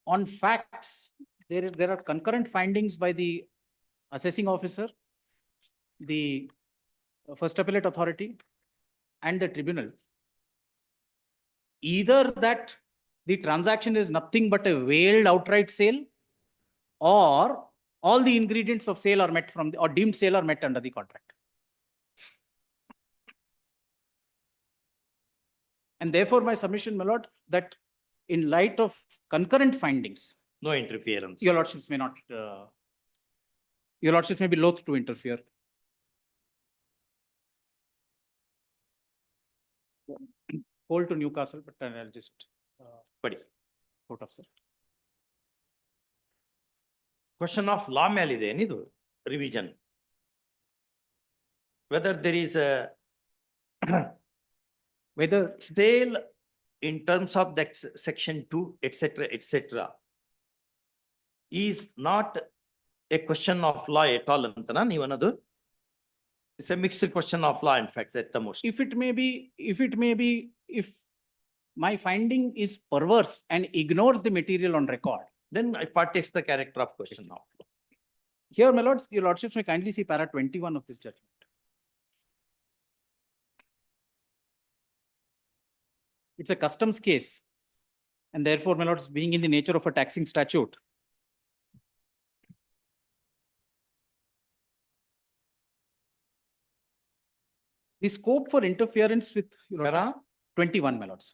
on facts, there are concurrent findings by the assessing officer, the first appellate authority, and the tribunal. Either that the transaction is nothing but a veiled outright sale, or all the ingredients of sale are met from the, or deemed sale are met under the contract. And therefore, my submission, my lord, that in light of concurrent findings, No interference. Your lordships may not, your lordships may be loath to interfere. Hold to Newcastle, but I'll just, out of sir. Question of law melide enidu revision. Whether there is a whether sale in terms of that section 2, etc. is not a question of law at all. Antana ನೀವು ಅನ್ನೋದು. It's a mixed question of law, in fact, at the most. If my finding is perverse and ignores the material on record, then it partakes the character of question of law. Here, my lords, your lordships may kindly see para 21 of this judgment. It's a customs case, and therefore, my lords, being in the nature of a taxing statute, the scope for interference with 21, my lords.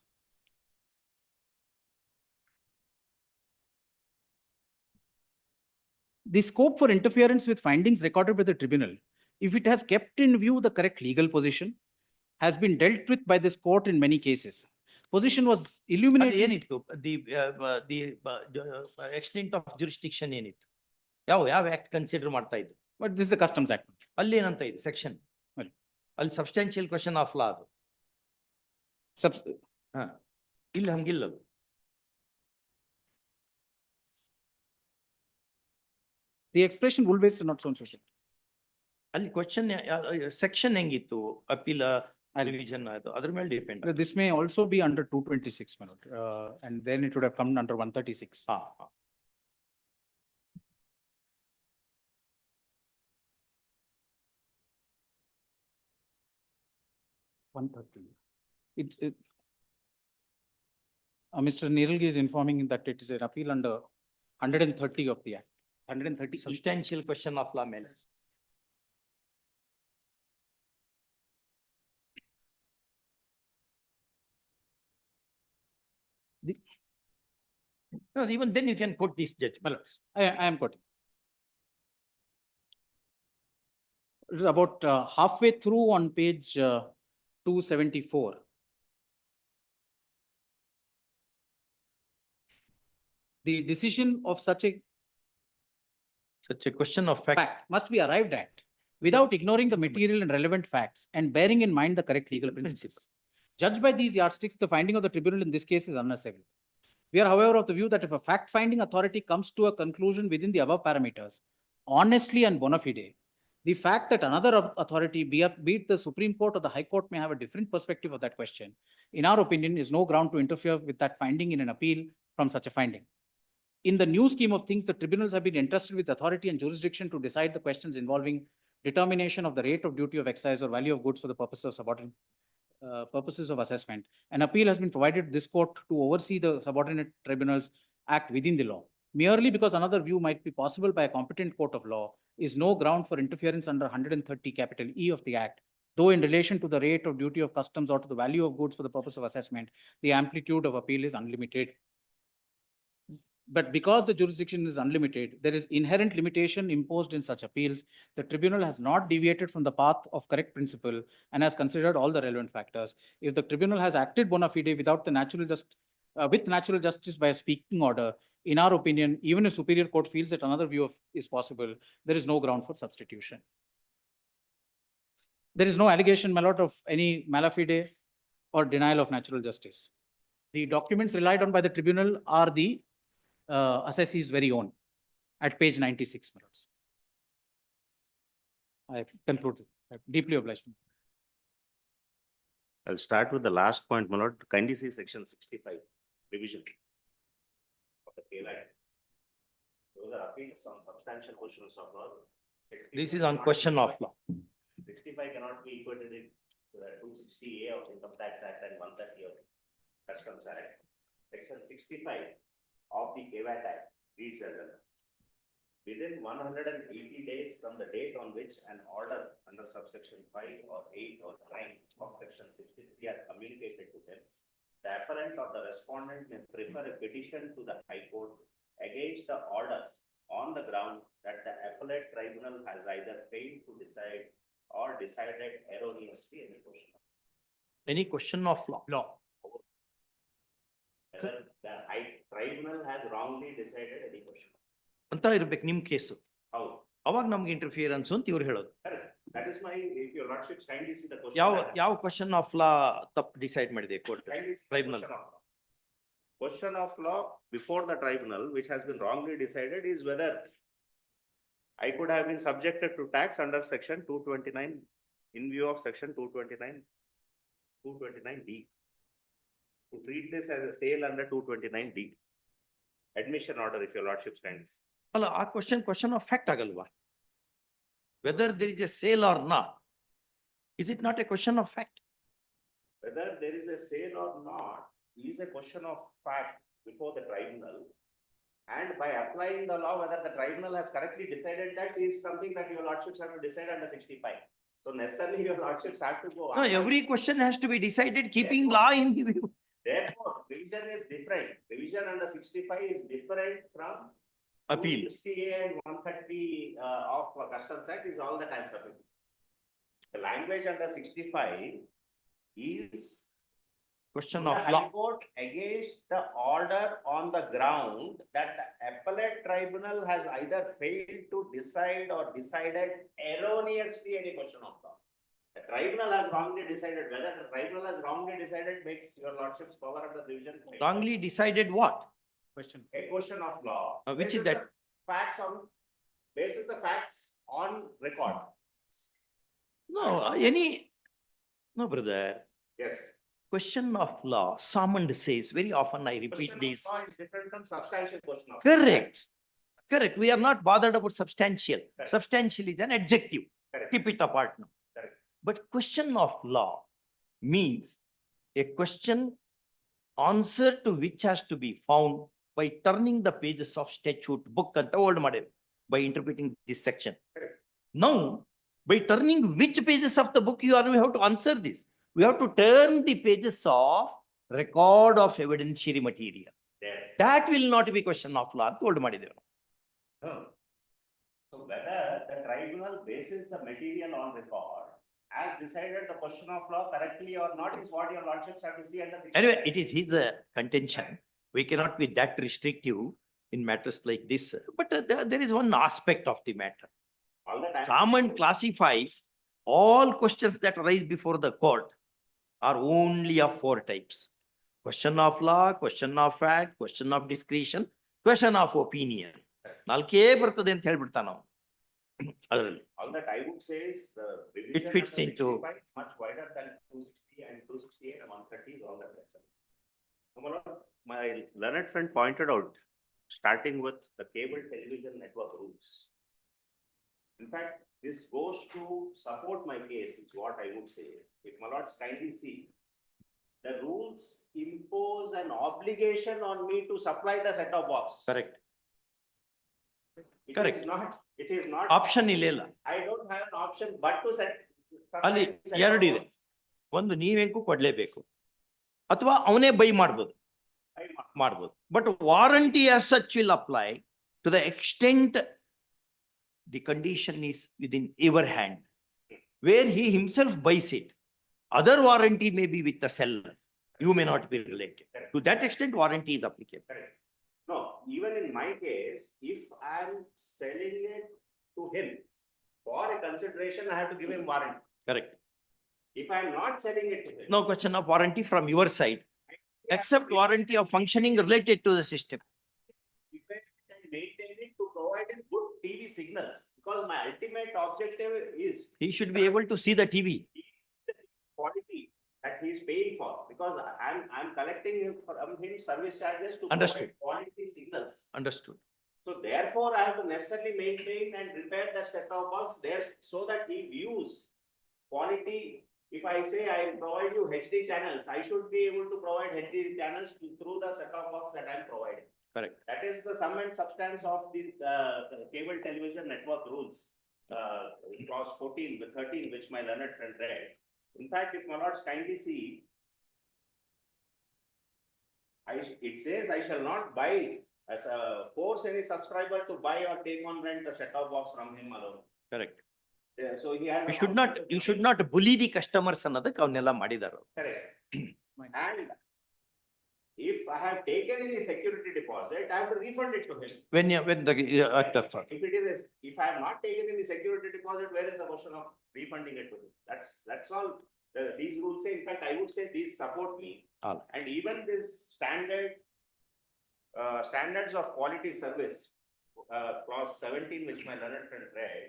The scope for interference with findings recorded by the tribunal, if it has kept in view the correct legal position, has been dealt with by this court in many cases. Position was illuminated. The extent of jurisdiction ಏನಿತ್ತು? ಯಾವ act consider ಮಾಡ್ತಾ ಇದ್ದು? But this is the Customs Act. ಅಲ್ಲಿ ಏನಂತ ಇದೆ section? ಅಲ್ಲಿ substantial question of law ಅದು. ಇಲ್ಲಿ ಹಂಗಿಲ್ಲ ಅದು. The expression always not so social. ಅಲ್ಲಿ question section ಹೆಂಗಿತ್ತು? appeal revision ಅದು ಅದ್ರ ಮೇಲೆ depend. This may also be under 226, my lord, and then it would have come under 136. 130. Mr. Niralgi is informing that it is an appeal under 130 of the Act. 130 substantial question of law ಮೇಲೆ. No, even then you can quote this judgment. I am quoting. It is about halfway through on page 274. The decision of such a question of fact must be arrived at without ignoring the material and relevant facts and bearing in mind the correct legal principles. Judged by these yardsticks, the finding of the tribunal in this case is unassailable. We are, however, of the view that if a fact-finding authority comes to a conclusion within the above parameters, honestly and bona fide, the fact that another authority, be it the Supreme Court or the High Court, may have a different perspective of that question, in our opinion, is no ground to interfere with that finding in an appeal from such a finding. In the new scheme of things, the tribunals have been entrusted with authority and jurisdiction to decide the questions involving determination of the rate of duty of excise or value of goods for the purposes of purposes of assessment. An appeal has been provided to this court to oversee the subordinate tribunals act within the law. Merely because another view might be possible by a competent court of law is no ground for interference under 130 E of the Act, though in relation to the rate of duty of customs or to the value of goods for the purpose of assessment, the amplitude of appeal is unlimited. But because the jurisdiction is unlimited, there is inherent limitation imposed in such appeals. The tribunal has not deviated from the path of correct principle and has considered all the relevant factors. If the tribunal has acted bona fide without the with natural justice by a speaking order, in our opinion, even if superior court feels that another view is possible, there is no ground for substitution. There is no allegation, my lord, of any malafide or denial of natural justice. The documents relied on by the tribunal are the assessee's very own at page 96, my lords. I conclude. I'm deeply obliged. I'll start with the last point, my lord. Kindly see section 65, revision of the PLI. Those are appeals on substantial questions of law. This is on question of law. 65 cannot be equated in the 260A of Income Tax Act and 130 of Customs Act. Section 65 of the KVAT Act reads as within 180 days from the date on which an order under subsection 5 or 8 or 9 of section 63 are communicated to them, the appellant or the respondent may prefer a petition to the High Court against the order on the ground that the appellate tribunal has either failed to decide or decided erroneously Any question of law? Whether the tribunal has wrongly decided any question. ಅಂತ ಇರ್ಬೇಕು ನಿಮ್ case. ಹೌದು. ಅವಾಗ ನಮ್ಗೆ interference ಅಂತ ಇವ್ರು ಹೇಳೋದು. That is my, if your lordships kindly see the question. ಯಾವ ಕ್ವಶನ್ ಆಫ್ ಲಾ ತಪ್ಪು ಡಿಸೈಡ್ ಮಾಡಿದೆ court tribunal? Question of law before the tribunal, which has been wrongly decided, is whether I could have been subjected to tax under section 229 in view of section 229D. To treat this as a sale under 229D. Admission order, if your lordships kindly see. ಅಲ್ಲ, ಆ question of fact ಆಗಲ್ವಾ? Whether there is a sale or not, is it not a question of fact? Whether there is a sale or not is a question of fact before the tribunal, and by applying the law, whether the tribunal has correctly decided that is something that your lordships have to decide under 65. So necessarily your lordships have to go. No, every question has to be decided keeping law in view. Therefore, revision is different. Revision under 65 is different from appeal. 260A and 130 of Customs Act is all the time subject. The language under 65 is question the of High law Court against the order on the ground that the appellate tribunal has either failed to decide or decided erroneously any question of law. The tribunal has wrongly decided. Whether the tribunal has wrongly decided makes your lordship's power under revision. wrongly decided what? Question. A question of law. Which is that? Facts on, basis the facts on record. No, no, brother. Yes. Question of law, summoned says, very often I repeat Question this. of law is different from substantial question of law. Correct. Correct. We are not bothered about substantial. Correct. Substantial is an adjective. Correct. Keep it apart now. Correct. But question of law means a question answer to which has to be found by turning the pages of statute book and old model by interpreting this section. Correct. Now, by turning which pages of the book we have to answer this. We have to turn the pages of record of evidentiary material. There. That will not be question of law. Told ಮಾಡಿದ್ದೇವೆ. No. So whether the tribunal bases the material on record has decided the question of law correctly or not is what your lordships have to see under 65. Anyway, it is his contention. We cannot be that restrictive in matters like this. But there is one aspect of the matter. All the time. Summoned classifies all questions that arise before the court are only of 4 types. Question of law, question of fact, question of discretion, question of opinion. ನಾಲ್ಕೇ ಬರ್ತದೆ ಅಂತ ಹೇಳ್ಬಿಡ್ತಾನ ನಾವು ಅದರಲ್ಲಿ. All that I would say is the revision It fits under into 65 is much wider than 260 and 268 and 130 is all that. My learned friend pointed out, starting with the cable television network rules. In fact, this goes to support my case, is what I would say. If my lords kindly see, the rules impose an obligation on me to supply the set-top box. Correct. It Correct. It is not. Option ಇಲ್ಲ. I don't have an option but to set. ಅಲ್ಲಿ ಎರಡಿದೆ. ಒಂದು ನೀವೆಂಕು ಕೊಡ್ಲೇಬೇಕು ಅಥವಾ ಅವನೇ by ಮಾಡ್ಬೋದು. But warranty as such will apply to the extent the condition is within your hand, where he himself buys it. Other warranty may be with the seller. You may not be related. To that extent, warranty is applicable. Correct. No, even in my case, if I am selling it to him for a consideration, I have to give him warranty. Correct. If I am not selling it to him. No question of warranty from your side, except warranty of functioning related to the system. If I can maintain it to provide him good TV signals, because my ultimate objective is. He should be able to see the TV. Quality that he is paying for, because I'm collecting from him service charges to Understood. provide quality signals. Understood. So therefore, I have to necessarily maintain and repair that set-top box there so that he views quality. If I say I provide you HD channels, I should be able to provide HD channels through the set-top box that I'm providing. Correct. That is the sum and substance of the cable television network rules. Clause 14 with 13, which my learned friend read. In fact, if my lords kindly see, it says I shall not buy as a force any subscriber to buy or take on rent the set-top box from him alone. Correct. Yeah, so he has. You should not bully the customers ಅನ್ನೋದಕ್ಕೆ ಅವನ್ನೆಲ್ಲ ಮಾಡಿದಾರೆ. Correct. And if I have taken any security deposit, I have to refund it to him. When the If I have not taken any security deposit, where is the question of refunding it to him? That's all. These rules say, in fact, I would say these support me. All. And even this standards of quality service, clause 17, which my learned friend read,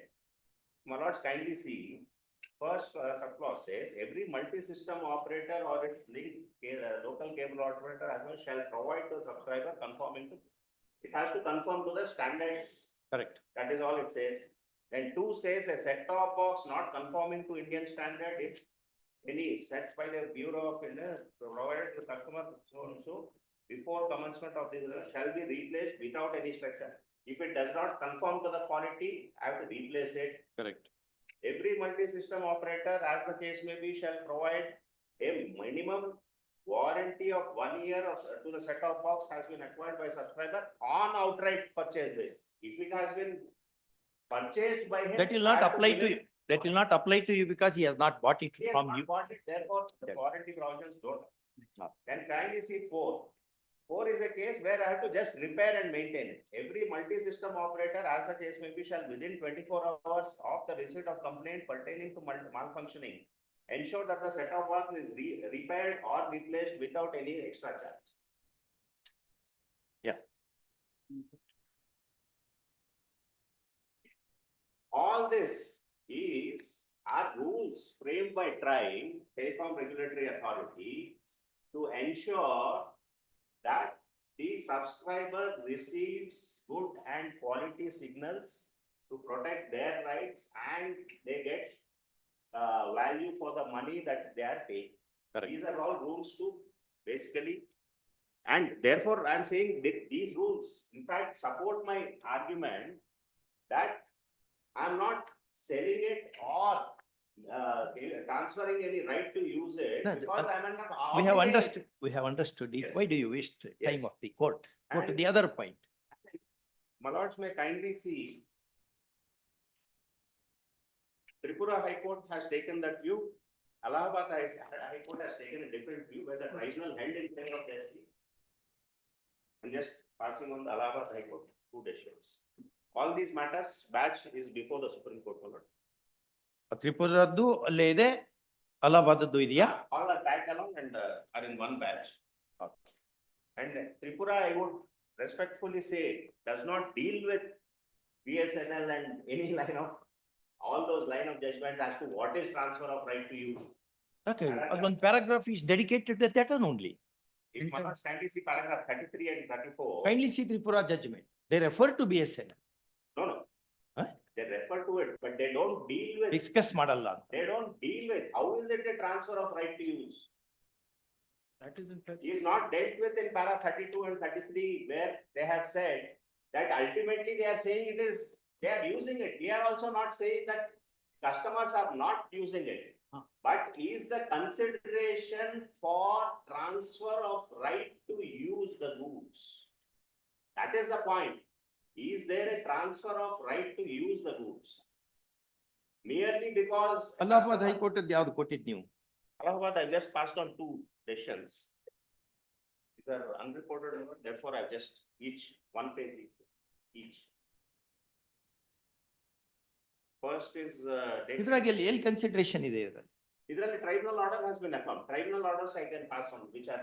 my lords kindly see, first subclause says, every multi-system operator or its linked local cable operator as well shall provide to the subscriber conforming to, it has to conform to the standards. Correct. That is all it says. Then 2 says a set-top box not conforming to Indian standard, if any sets by the Bureau of India provided to the customer so and so before commencement of the shall be replaced without any structure. If it does not conform to the quality, I have to replace it. Correct. Every multi-system operator, as the case may be, shall provide a minimum warranty of 1 year to the set-top box has been acquired by subscriber on outright purchase basis. If it has been purchased by him, that will not apply to you. That will not apply to you because he has not bought it from you. Therefore, the warranty provisions don't. Then kindly see 4. 4 is a case where I have to just repair and maintain it. Every multi-system operator, as the case may be, shall within 24 hours of the receipt of complaint pertaining to malfunctioning, ensure that the set-top box is repaired or replaced without any extra charge. Yeah. All this are rules framed by Telecom Regulatory Authority to ensure that the subscriber receives good and quality signals to protect their rights and they get value for the money that they are paying. Correct. These are all rules to basically, and therefore I am saying these rules in fact support my argument that I am not selling it or transferring any right to use it because I am not. We have understood it. Yes. Why do you waste time of the court? Go to the other point. My lords may kindly see. Tripura High Court has taken that view. Allahabad High Court has taken a different view where the tribunal held in favor of the SC. I'm just passing on the Allahabad High Court 2 decisions. All these matters, batch is before the Supreme Court. Tripuradu ಅಲ್ಲೇ ಇದೆ, ಅಲಹಾಬಾದದ್ದು ಇದೆಯಾ? All are tagged along and are in one batch. Okay. And Tripura, I would respectfully say, does not deal with BSNL and any line of all those line of judgments as to what is transfer of right to you. Okay, one paragraph is dedicated to that one only. If one must kindly see paragraph 33 and 34. Kindly see Tripura judgment. They refer to BSNL. No. They refer to it, but they don't deal with. Discuss madalla. They don't deal with how is it a transfer of right to use. That is in fact. Is not dealt with in para 32 and 33, where they have said that ultimately they are saying it is they are using it. We are also not saying that customers are not using it, but is the consideration for transfer of right to use the goods. That is the point. Is there a transfer of right to use the goods? Merely because Allahabad High Court ಯಾವುದು ಕೊಟ್ಟಿದ್ದು ನೀವು? Allahabad, I just passed on 2 decisions. These are unreported, therefore I just each 1 page each. First is ಇದರಲ್ಲಿ ಎಲ್ಲಿ consideration ಇದೆ ಇದರಲ್ಲಿ? ಇದರಲ್ಲಿ tribunal order has been affirmed. Tribunal orders I can pass on, which are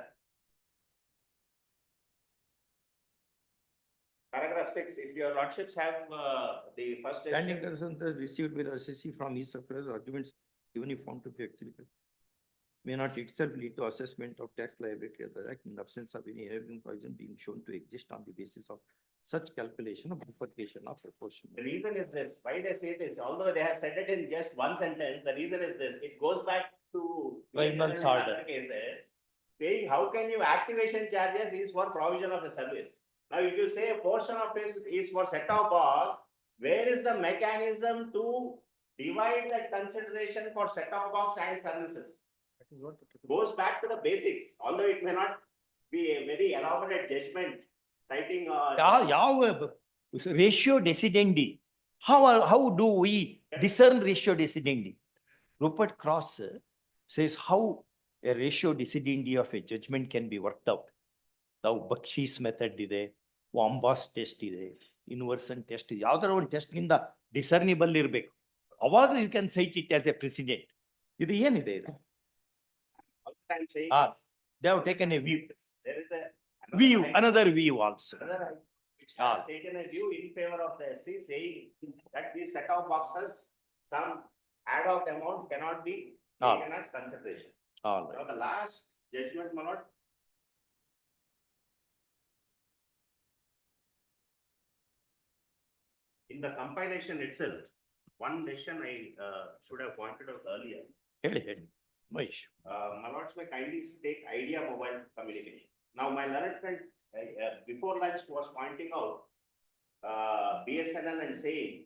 paragraph 6. If your lordships have the first standing person received with assessee from his superiors arguments even if found to be actually may not itself lead to assessment of tax liability of the act in absence of any enabling provision being shown to exist on the basis of such calculation of bifurcation of proportion. The reason is this, why they say this, although they have said it in just one sentence, the reason is this, it goes back to other cases, saying how can you activation charges is for provision of a service. Now, if you say a portion of it is for set-top box, where is the mechanism to divide that consideration for set-top box and services? That is what goes back to the basics, although it may not be a very elaborate judgment citing ಯಾವ ratio decidendi? How do we discern ratio decidendi? Rupert Cross says how a ratio decidendi of a judgment can be worked out. The Bakshis method ಇದೆ, Wambas test ಇದೆ, inversion test ಇದೆ. ಯಾವ್ದಾರ ಒಂದು test ನಿಂದ ಡಿಸರ್ನಿಬಲ್ ಇರಬೇಕು. ಅವಾಗ you can cite it as a precedent. ಇದು ಏನಿದೆ ಇದು? They have taken a view. There is Another view also. Which has taken a view in favor of the SC, saying that these set-top boxes, some ad hoc amount cannot be taken as consideration. All right. Now, the last judgment, my lord, in the compilation itself, one decision I should have pointed out earlier. Mahesh. My lords may kindly take idea mobile communication. Now, my learned friend before lunch was pointing out BSNL and saying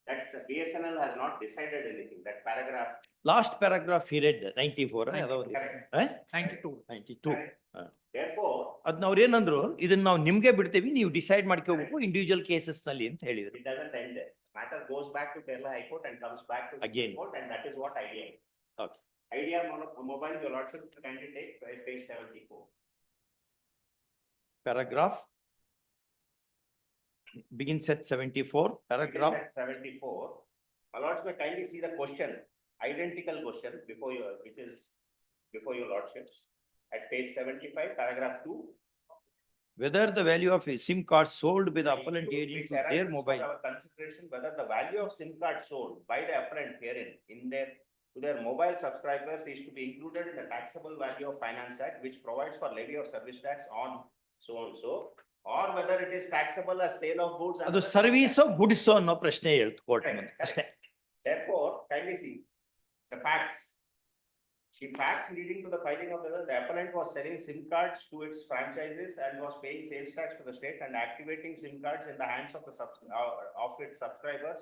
that BSNL has not decided anything. That paragraph. Last paragraph he read 94. Correct. 92. Therefore, ಅದ್ ನಾವ್ರೇನಂದ್ರು ಇದನ್ನ ನಾವು ನಿಮ್ಗೆ ಬಿಡ್ತೇವಿ, ನೀವು decide ಮಾಡ್ಕೋಬೇಕು individual cases ನಲ್ಲಿ ಅಂತ ಹೇಳಿದ್ರು. it doesn't end there. Matter goes back to Kerala High Court and comes back to the Again. Court, and that is what idea is. Okay. Idea mobile, your lordship can take page 74. Paragraph begins at 74. Paragraph Begins at 74. My lords may kindly see the question, identical question before you, which is before your lordships. At page 75, paragraph 2. whether the value of a SIM card sold by the appellant herein Which to their arises for mobile. our consideration whether the value of SIM card sold by the appellant herein to their mobile subscribers is to be included in the taxable value of Finance Act, which provides for levy of service tax on so and so, or whether it is taxable as sale of goods. ಅದು service goods ಅನ್ನೋ ಪ್ರಶ್ನೆ ಹೇಳ್ತು court ಮುಂದೆ ಅಷ್ಟೇ. Therefore, kindly see the facts. The facts leading to the filing of the appellant was selling SIM cards to its franchises and was paying sales tax to the state and activating SIM cards in the hands of its subscribers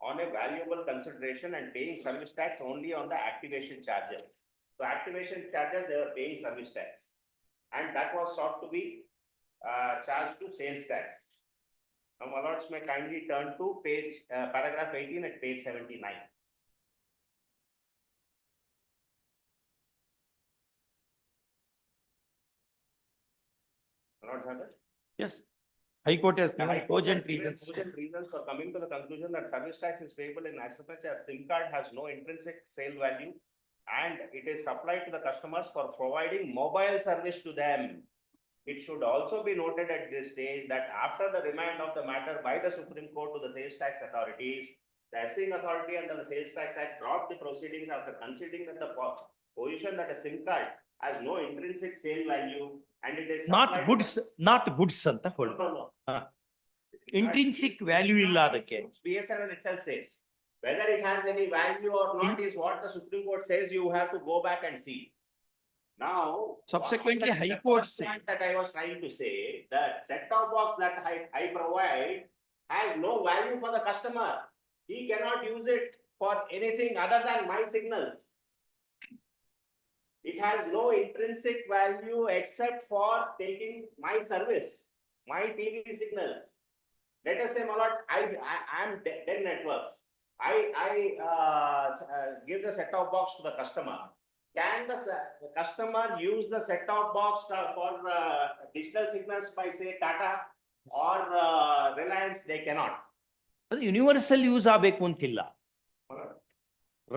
on a valuable consideration and paying service tax only on the activation charges. So activation charges, they were paying service tax, and that was sought to be charged to sales tax. Now, my lords may kindly turn to paragraph 18 at page 79. Lords have it? Yes. High Court has The given High Court has cogent given reasons. cogent reasons for coming to the conclusion that service tax is payable in as much as SIM card has no intrinsic sale value and it is supplied to the customers for providing mobile service to them. It should also be noted at this stage that after the remand of the matter by the Supreme Court to the sales tax authorities, the assessing authority under the Sales Tax Act dropped the proceedings after considering that the position that a SIM card has no intrinsic sale value and it is Not supplied- goods ಅಂತ ಹೇಳು. No. Intrinsic value ಇಲ್ಲ ಅದಕ್ಕೆ. BSNL itself says, whether it has any value or not is what the Supreme Court says, you have to go back and see. Now. Subsequently, the High Court first said. point that I was trying to say, that set-top box that I provide has no value for the customer. He cannot use it for anything other than my signals. It has no intrinsic value except for taking my service, my TV signals. Let us say, my lord, I am 10 networks. I give the set-top box to the customer. Can the customer use the set-top box for digital signals by say Tata or Reliance? They cannot. ಅದು universal use ಆಗಬೇಕು ಅಂತಿಲ್ಲ.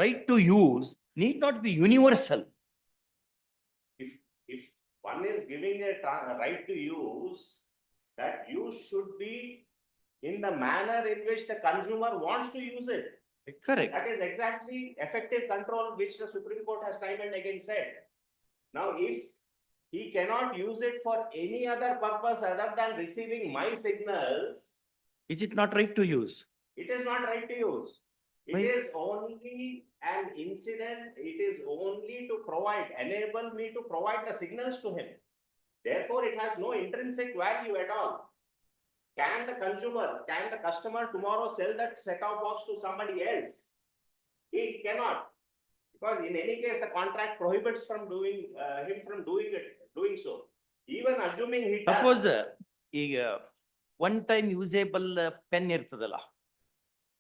Right to use need not be universal. If one is giving a right to use, that use should be in the manner in which the consumer wants to use it. Correct. That is exactly effective control which the Supreme Court has time and again said. Now, if he cannot use it for any other purpose other than receiving my signals, Is it not right to use? it is not right to use. It is only an incident. It is only to enable me to provide the signals to him. Therefore, it has no intrinsic value at all. Can the customer tomorrow sell that set-top box to somebody else? He cannot. Because in any case, the contract prohibits him from doing so. Even assuming he does. Suppose ಈಗ one time usable pen ಇರ್ತದಲ್ಲ,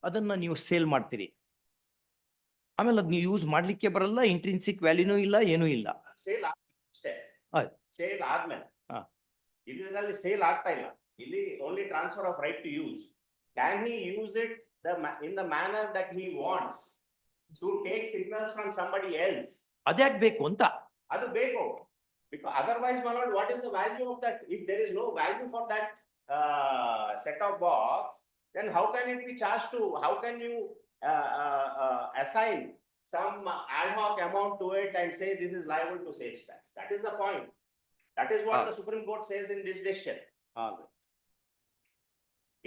ಅದನ್ನ ನೀವು sale ಮಾಡ್ತೀರಿ, ಆಮೇಲೆ ಅದ್ ನೀವು use ಮಾಡ್ಲಿಕ್ಕೆ ಬರಲ್ಲ, ಇಂಟ್ರಿನ್ಸಿಕ್ ವ್ಯಾಲ್ಯೂನೂ ಇಲ್ಲ, ಏನೂ ಇಲ್ಲ. ಸೇಲ್ ಅಷ್ಟೇ, ಸೇಲ್ ಆದ್ಮೇಲೆ ಇದರಲ್ಲಿ ಸೇಲ್ ಆಗ್ತಾ ಇಲ್ಲ, ಇಲ್ಲಿ only transfer of right to use. Can he use it in the manner that he wants to take signals from somebody else? ಅದ್ಯಾಕ್ ಬೇಕು ಅಂತ. ಅದು ಬೇಕು, because otherwise, my lord, what is the value of that? If there is no value for that set-top box, then how can it be charged to? How can you assign some ad hoc amount to it and say this is liable to sales tax? That is the point. That is what the Supreme Court says in this decision.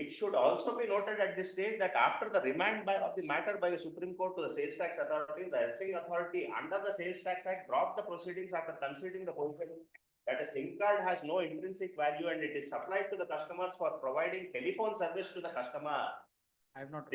It should also be noted at this stage that after the remand of the matter by the Supreme Court to the sales tax authority, the assessing authority under the Sales Tax Act dropped the proceedings after considering the position that a SIM card has no intrinsic value and it is supplied to the customers for providing telephone service to the customer.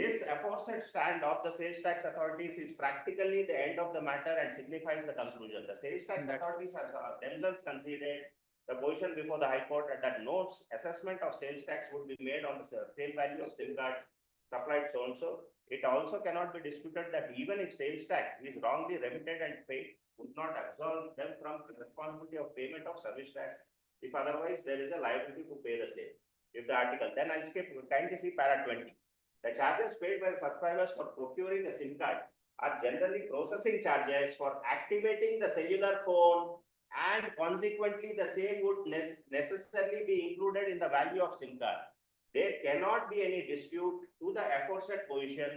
This aforesaid stand of the sales tax authorities is practically the end of the matter and signifies the conclusion. The sales tax authorities have themselves conceded the position before the High Court that no assessment of sales tax would be made on the sale value of SIM card supplied so and so. It also cannot be disputed that even if sales tax is wrongly remitted and paid, would not absolve them from the responsibility of payment of service tax. If otherwise, there is a liability to pay the same. If the article, then I'll skip, kindly see para 20. The charges paid by the subscribers for procuring a SIM card are generally processing charges for activating the cellular phone, and consequently the same would necessarily be included in the value of SIM card. There cannot be any dispute to the aforesaid position,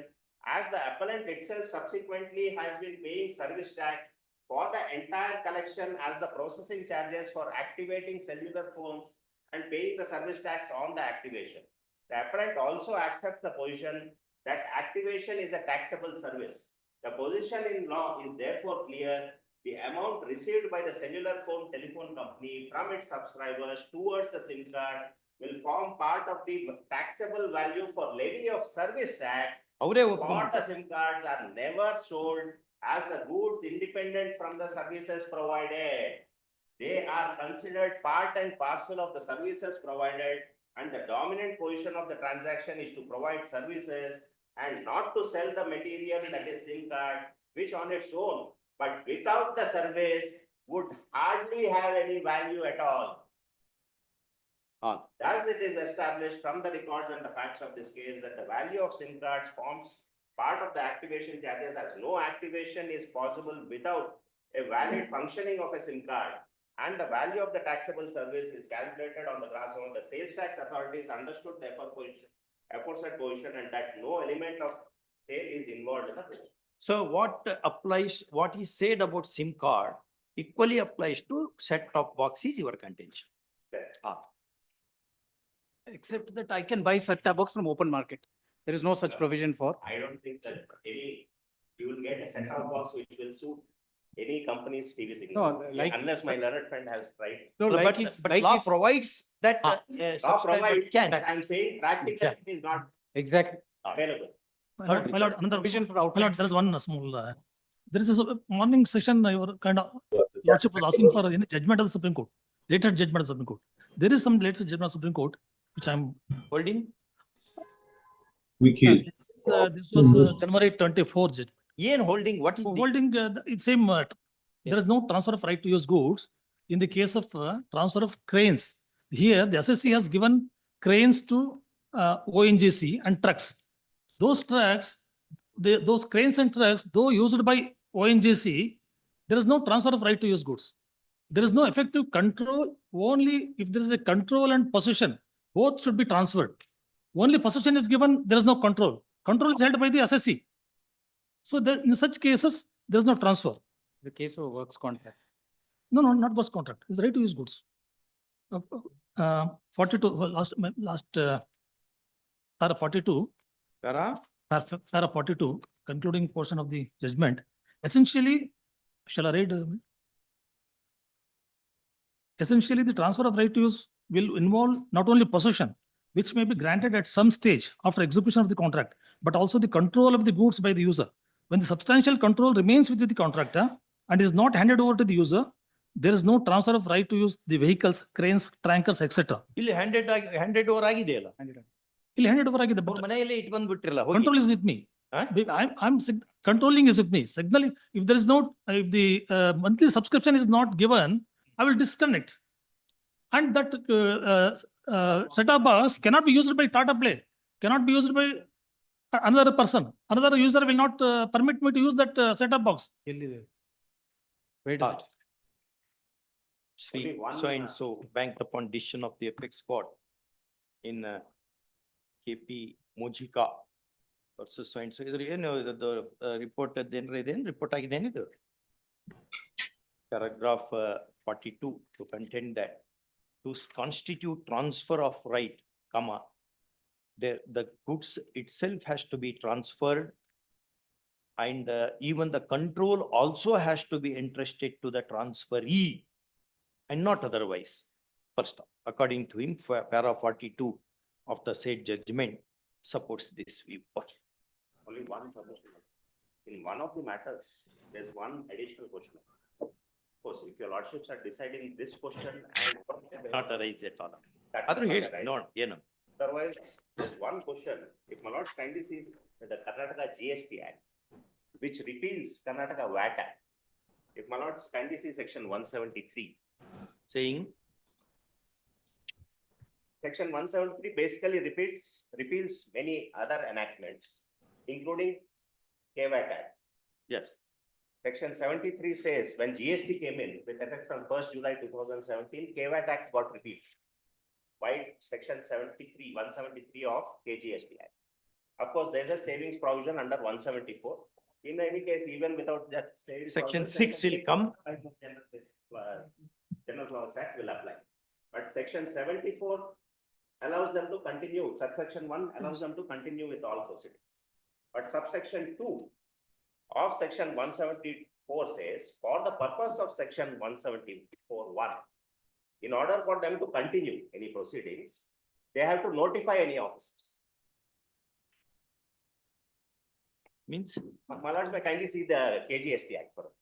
as the appellant itself subsequently has been paying service tax for the entire collection as the processing charges for activating cellular phones and paying the service tax on the activation. The appellant also accepts the position that activation is a taxable service. The position in law is therefore clear. The amount received by the cellular phone telephone company from its subscribers towards the SIM card will form part of the taxable value for levy of service tax. For the SIM cards are never sold as the goods independent from the services provided. They are considered part and parcel of the services provided, and the dominant position of the transaction is to provide services and not to sell the material, that is SIM card, which on its own, but without the service, would hardly have any value at all. Thus, it is established from the records and the facts of this case that the value of SIM cards forms part of the activation charges, as no activation is possible without a valid functioning of a SIM card. And the value of the taxable service is calculated on the grounds of the sales tax authorities understood the aforesaid position and that no element of sale is involved in the position. So what applies, what he said about SIM card equally applies to set-top box is your contention. Except that I can buy set-top box from open market. There is no such provision for. I don't think that you will get a set-top box which will suit any company's TV signal. No, like, unless my learned friend has tried. No, but law provides that law provides, I'm saying practically it is not exactly available. My lord, another provision for my lord, there is one small. There is a morning session. Your kind of lordship was asking for any judgment of the Supreme Court, latest judgment of the Supreme Court. There is some latest judgment of the Supreme Court which I am holding. This was January 24 judgment. Yen holding what is holding? It's same. There is no transfer of right to use goods in the case of transfer of cranes. Here, the SSC has given cranes to ONGC and trucks. Those trucks, those cranes and trucks, though used by ONGC, there is no transfer of right to use goods. There is no effective control. Only if there is a control and possession, both should be transferred. Only possession is given, there is no control. Control is held by the SSC. So in such cases, there is no transfer. The case of works contract. No, not works contract. It's right to use goods. 42, last para 42. Para 42, concluding portion of the judgment. Essentially, shall I read? Essentially, the transfer of right to use will involve not only possession, which may be granted at some stage after execution of the contract, but also the control of the goods by the user. When the substantial control remains with the contractor and is not handed over to the user, there is no transfer of right to use the vehicles, cranes, tankers, etc. ಇಲ್ಲಿ handed over ಆಗಿದೆಯಲ್ಲ, ಇಲ್ಲಿ handed over ಆಗಿದೆ. ಅವ್ರ ಮನೆಯಲ್ಲೇ ಇಟ್ಟು ಬಂದ್ಬಿಟ್ಟಿರಲ್ಲ, Control is with me. I'm controlling is with me. Signaling, if there is no, if the monthly subscription is not given, I will disconnect. And that set-top box cannot be used by Tata Play, cannot be used by another person. Another user will not permit me to use that set-top box. Wait a second. See, so and so banked upon decision of the apex court in KP Mojika versus so and so. Iದ್ರ ಏನು the report ಅದೇನು report ಆಗಿದೆ ಏನಿದು? Paragraph 42 to contend that to constitute transfer of right, comma, the goods itself has to be transferred and even the control also has to be entrusted to the transferee and not otherwise. First, according to him, para 42 of the said judgment supports this view. Okay. Only one suggestion. In one of the matters, there's one additional question. Of course, if your lordships are deciding this question and Not arise at all. That's No, no. Otherwise, there's one question. If my lords kindly see the Karnataka GST Act, which repeals Karnataka VAT Act. If my lords kindly see section 173, saying section 173 basically repeals many other enactments, including KVAT Act. Yes. Section 73 says when GST came in with effect from 1st July 2017, KVAT Act got repealed by section 173 of KGST Act. Of course, there's a savings provision under 174. In any case, even without that savings Section provision, 6 will come. General Clause Act will apply. But section 74 allows them to continue, subsection 1 allows them to continue with all proceedings. But subsection 2 of section 174 says, for the purpose of section 174(1), in order for them to continue any proceedings, they have to notify any officers. Means? My lords may kindly see the KGST Act for it.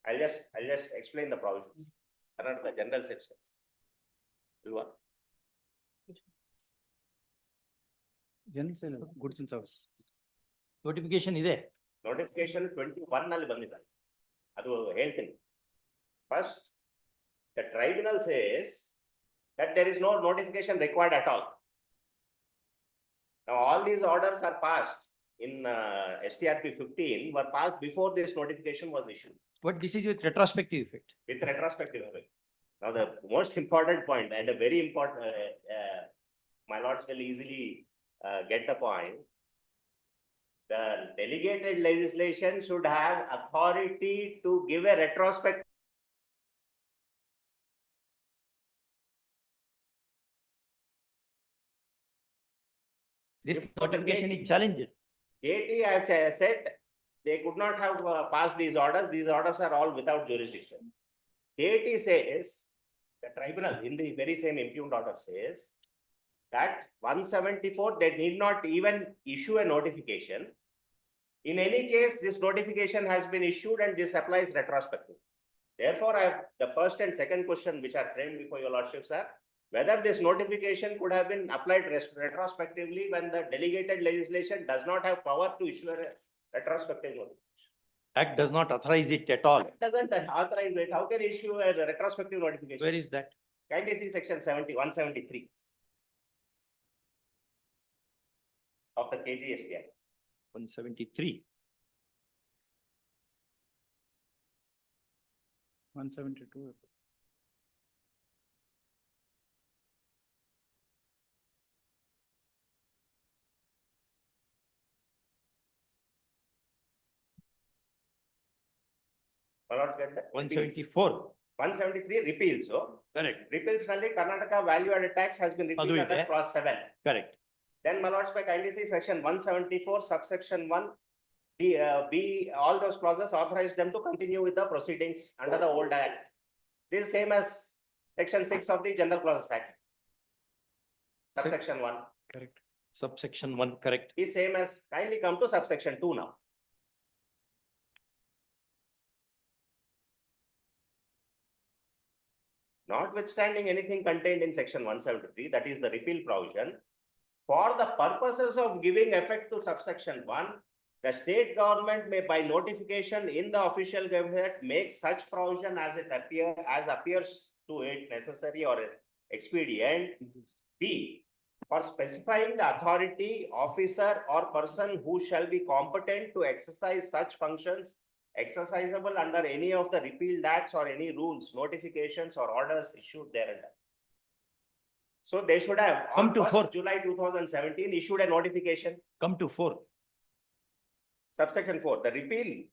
I'll just explain the provisions. The general sections. General goods and services. Notification ಇದೆ. Notification 21 ನಲ್ಲಿ ಬಂದಿದೆ. ಅದು ಹೇಳ್ತೀನಿ. First, the tribunal says that there is no notification required at all. Now, all these orders are passed in STRP 15 were passed before this notification was issued. But this is with retrospective effect. With retrospective effect. Now, the most important point and a very important, my lords will easily get the point. The delegated legislation should have authority to give a retrospective. This notification is challenged. KT, I have said, they could not have passed these orders. These orders are all without jurisdiction. KT says, the tribunal in the very same impugned order says that 174, they need not even issue a notification. In any case, this notification has been issued and this applies retrospectively. Therefore, the first and second question which are framed before your lordships are whether this notification could have been applied retrospectively when the delegated legislation does not have power to issue a retrospective notification. Act does not authorize it at all. It doesn't authorize it. How can issue a retrospective notification? Where is that? Kindly see section 173 of the KGST Act. 173. 172. Get that? 174. 173 repeals. So correct. Repeals only Karnataka value added tax has been repealed under clause 7. Correct. Then my lords may kindly see section 174 subsection 1. B, all those clauses authorize them to continue with the proceedings under the old act. This is same as section 6 of the General Clauses Act. Subsection 1. Correct. Subsection 1, correct. Is same as, kindly come to subsection 2 now. notwithstanding anything contained in section 173, that is the repeal provision, for the purposes of giving effect to subsection 1, the state government may by notification in the official gazette make such provision as appears to it necessary or expedient. B, for specifying the authority, officer or person who shall be competent to exercise such functions exercisable under any of the repealed acts or any rules, notifications or orders issued thereunder. So they should have on 1st July 2017 issued a notification. Come to 4. Subsection 4, the repeal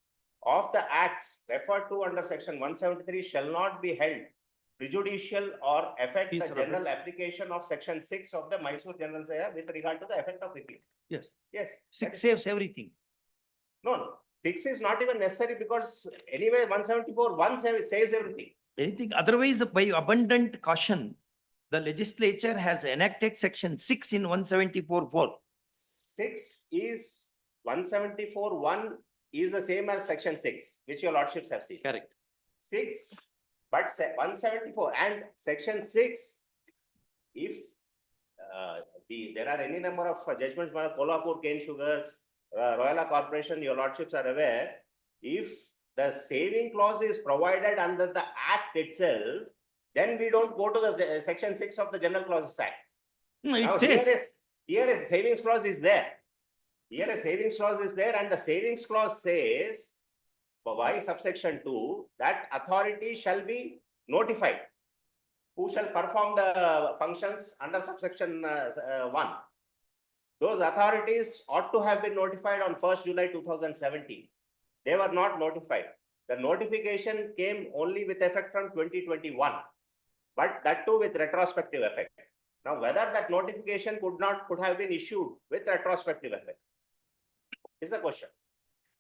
of the acts referred to under section 173 shall not be held prejudicial or affect the general application of section 6 of the Mysore General Saya with regard to the effect of repeal. Yes. Yes. 6 saves everything. No, 6 is not even necessary because anyway 174 1 saves everything. Anything otherwise, by abundant caution, the legislature has enacted section 6 in 174(4). 6 is 174(1) is the same as section 6, which your lordships have seen. Correct. 6, but 174 and section 6, if there are any number of judgments by Kolhapur Cane Sugars, Royal Corporation, your lordships are aware, if the saving clause is provided under the act itself, then we don't go to the section 6 of the General Clauses Act. No, now, it says here is savings clause is there. Here a savings clause is there, and the savings clause says, by subsection 2, that authority shall be notified. Who shall perform the functions under subsection 1? Those authorities ought to have been notified on 1st July 2017. They were not notified. The notification came only with effect from 2021, but that too with retrospective effect. Now, whether that notification could have been issued with retrospective effect is the question.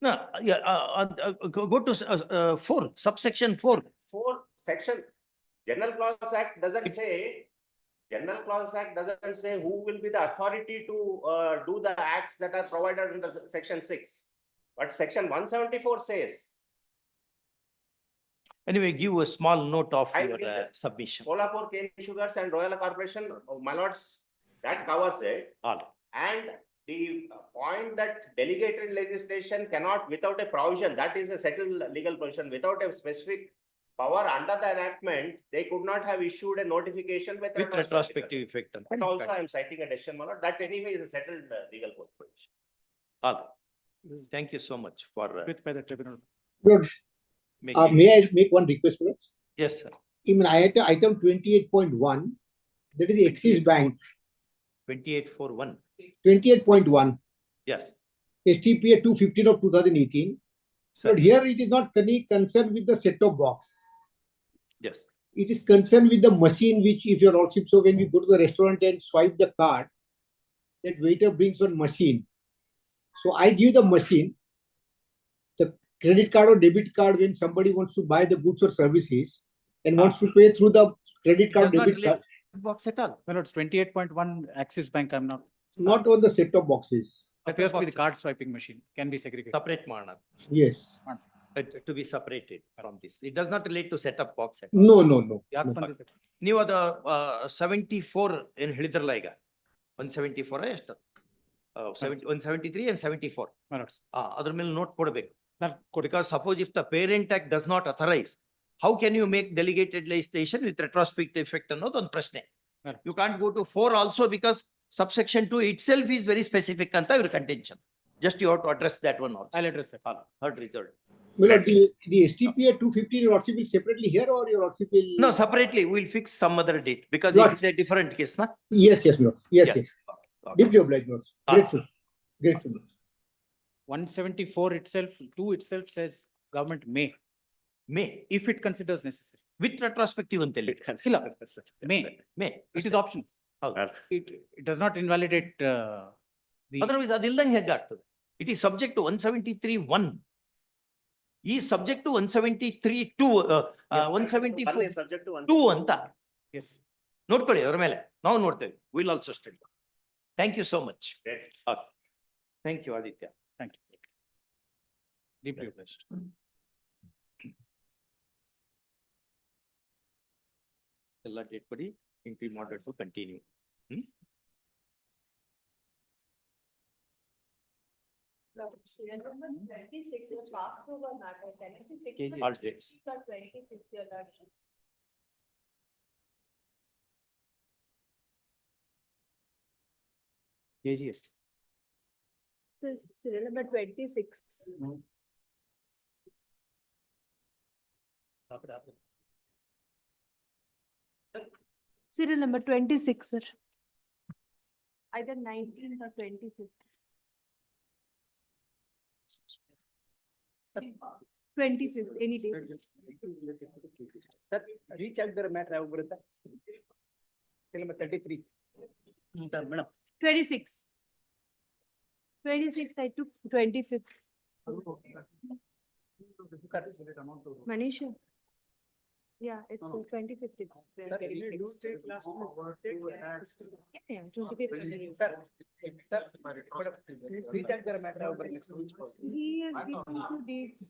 no, yeah, go to 4, subsection 4. 4 section General Clause Act doesn't say. General Clause Act doesn't say who will be the authority to do the acts that are provided under section 6. But section 174 says. Anyway, give a small note of your submission. Kolhapur Cane Sugars and Royal Corporation, my lords, that covers it. All. And the point that delegated legislation cannot, without a provision, that is a settled legal provision, without a specific power under the enactment, they could not have issued a notification with retrospective effect. And also I am citing a decision, my lord, that anyway is a settled legal provision. All. Thank you so much for by the tribunal. Lord, may I make one request, please? Yes, sir. In item 28.1, that is the Axis Bank. 28.4.1. 28.1. Yes. STPA 215 of 2018. Sir. But here it is not concerned with the set-top box. Yes. It is concerned with the machine, which if your lordship, so when you go to the restaurant and swipe the card, that waiter brings one machine. So I give the machine, the credit card or debit card when somebody wants to buy the goods or services and wants to pay through the credit card, debit card. Box at all. No, it's 28.1 Axis Bank. I'm not. Not on the set-top boxes. Appears to be the card swiping machine. Can be segregated. Separate manner. Yes. To be separated from this. It does not relate to setup box. No, no, no. ನೀವು ಅದು 74 ಏನು ಹೇಳಿದ್ರಲ್ಲ ಈಗ 174 ಎಷ್ಟು 173 and 74 ಅದ್ರ ಮೇಲೆ note ಕೊಡಬೇಕು. Because suppose if the Parent Act does not authorize, how can you make delegated legislation with retrospective effect ಅನ್ನೋದು ಒಂದು ಪ್ರಶ್ನೆ. You can't go to 4 also because subsection 2 itself is very specific ಅಂತ your contention. Just you have to address that one also. I'll address that. Heard result. Well, the STPA 215 your lordship will separately here or your lordship will? No, separately. We'll fix some other date because it is a different case, na? Yes, yes, Lord. Yes, yes. Okay. Deeply obliged, Lord. Grateful. Grateful. 174 itself, 2 itself says government may. May. If it considers necessary. With retrospective until it considers. May. May. It is optional. It does not invalidate the. Otherwise, adillange hegaagtade. It is subject to 173(1). Is subject to 173(2). 174 subject to 2 ಅಂತ. Yes. ನೋಡ್ಕೊಳ್ಳಿ ಅದರ ಮೇಲೆ ನಾವು ನೋಡ್ತೇವೆ. We'll also study. Thank you so much. Thank you, Aditya. Thank you. Deeply obliged. ಎಲ್ಲ date ಕೊಡಿ, interim order to continue. All dates. KGS. Serial number 26. Serial number 26, sir. Either 19th or 25th. 25th, any day. Sir, recheck the matter. Serial number 33. Madam. 26. 26, I took 25th. Manisha. Yeah, it's 25th. It's getting fixed. Yeah, 25th. Recheck the matter. He has given 2 dates.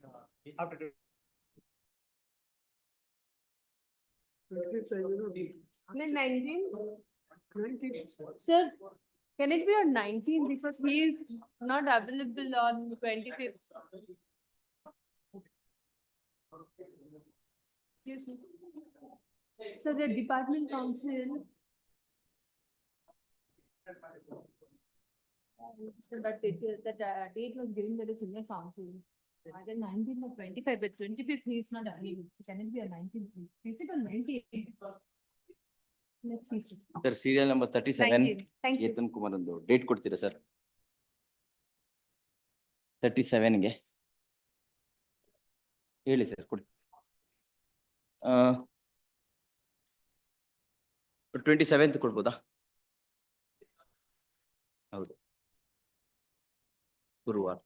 After Then 19? Sir, can it be on 19 because he is not available on 25th? Excuse me. So the department council. So that date was given by the senior council. Either 19 or 25, but 25th he is not available. So can it be on 19, please? Is it on 19? Let's see. Sir, serial number 37. 19. Thank you. Ketan Kumar ಒಂದು date ಕೊಡ್ತೀರಾ sir? 37 ಗೆ ಹೇಳಿ sir, ಕೊಡಿ. 27th ಕೊಡ್ಬೋದಾ? ಹೌದು, ಗುರುವಾರ.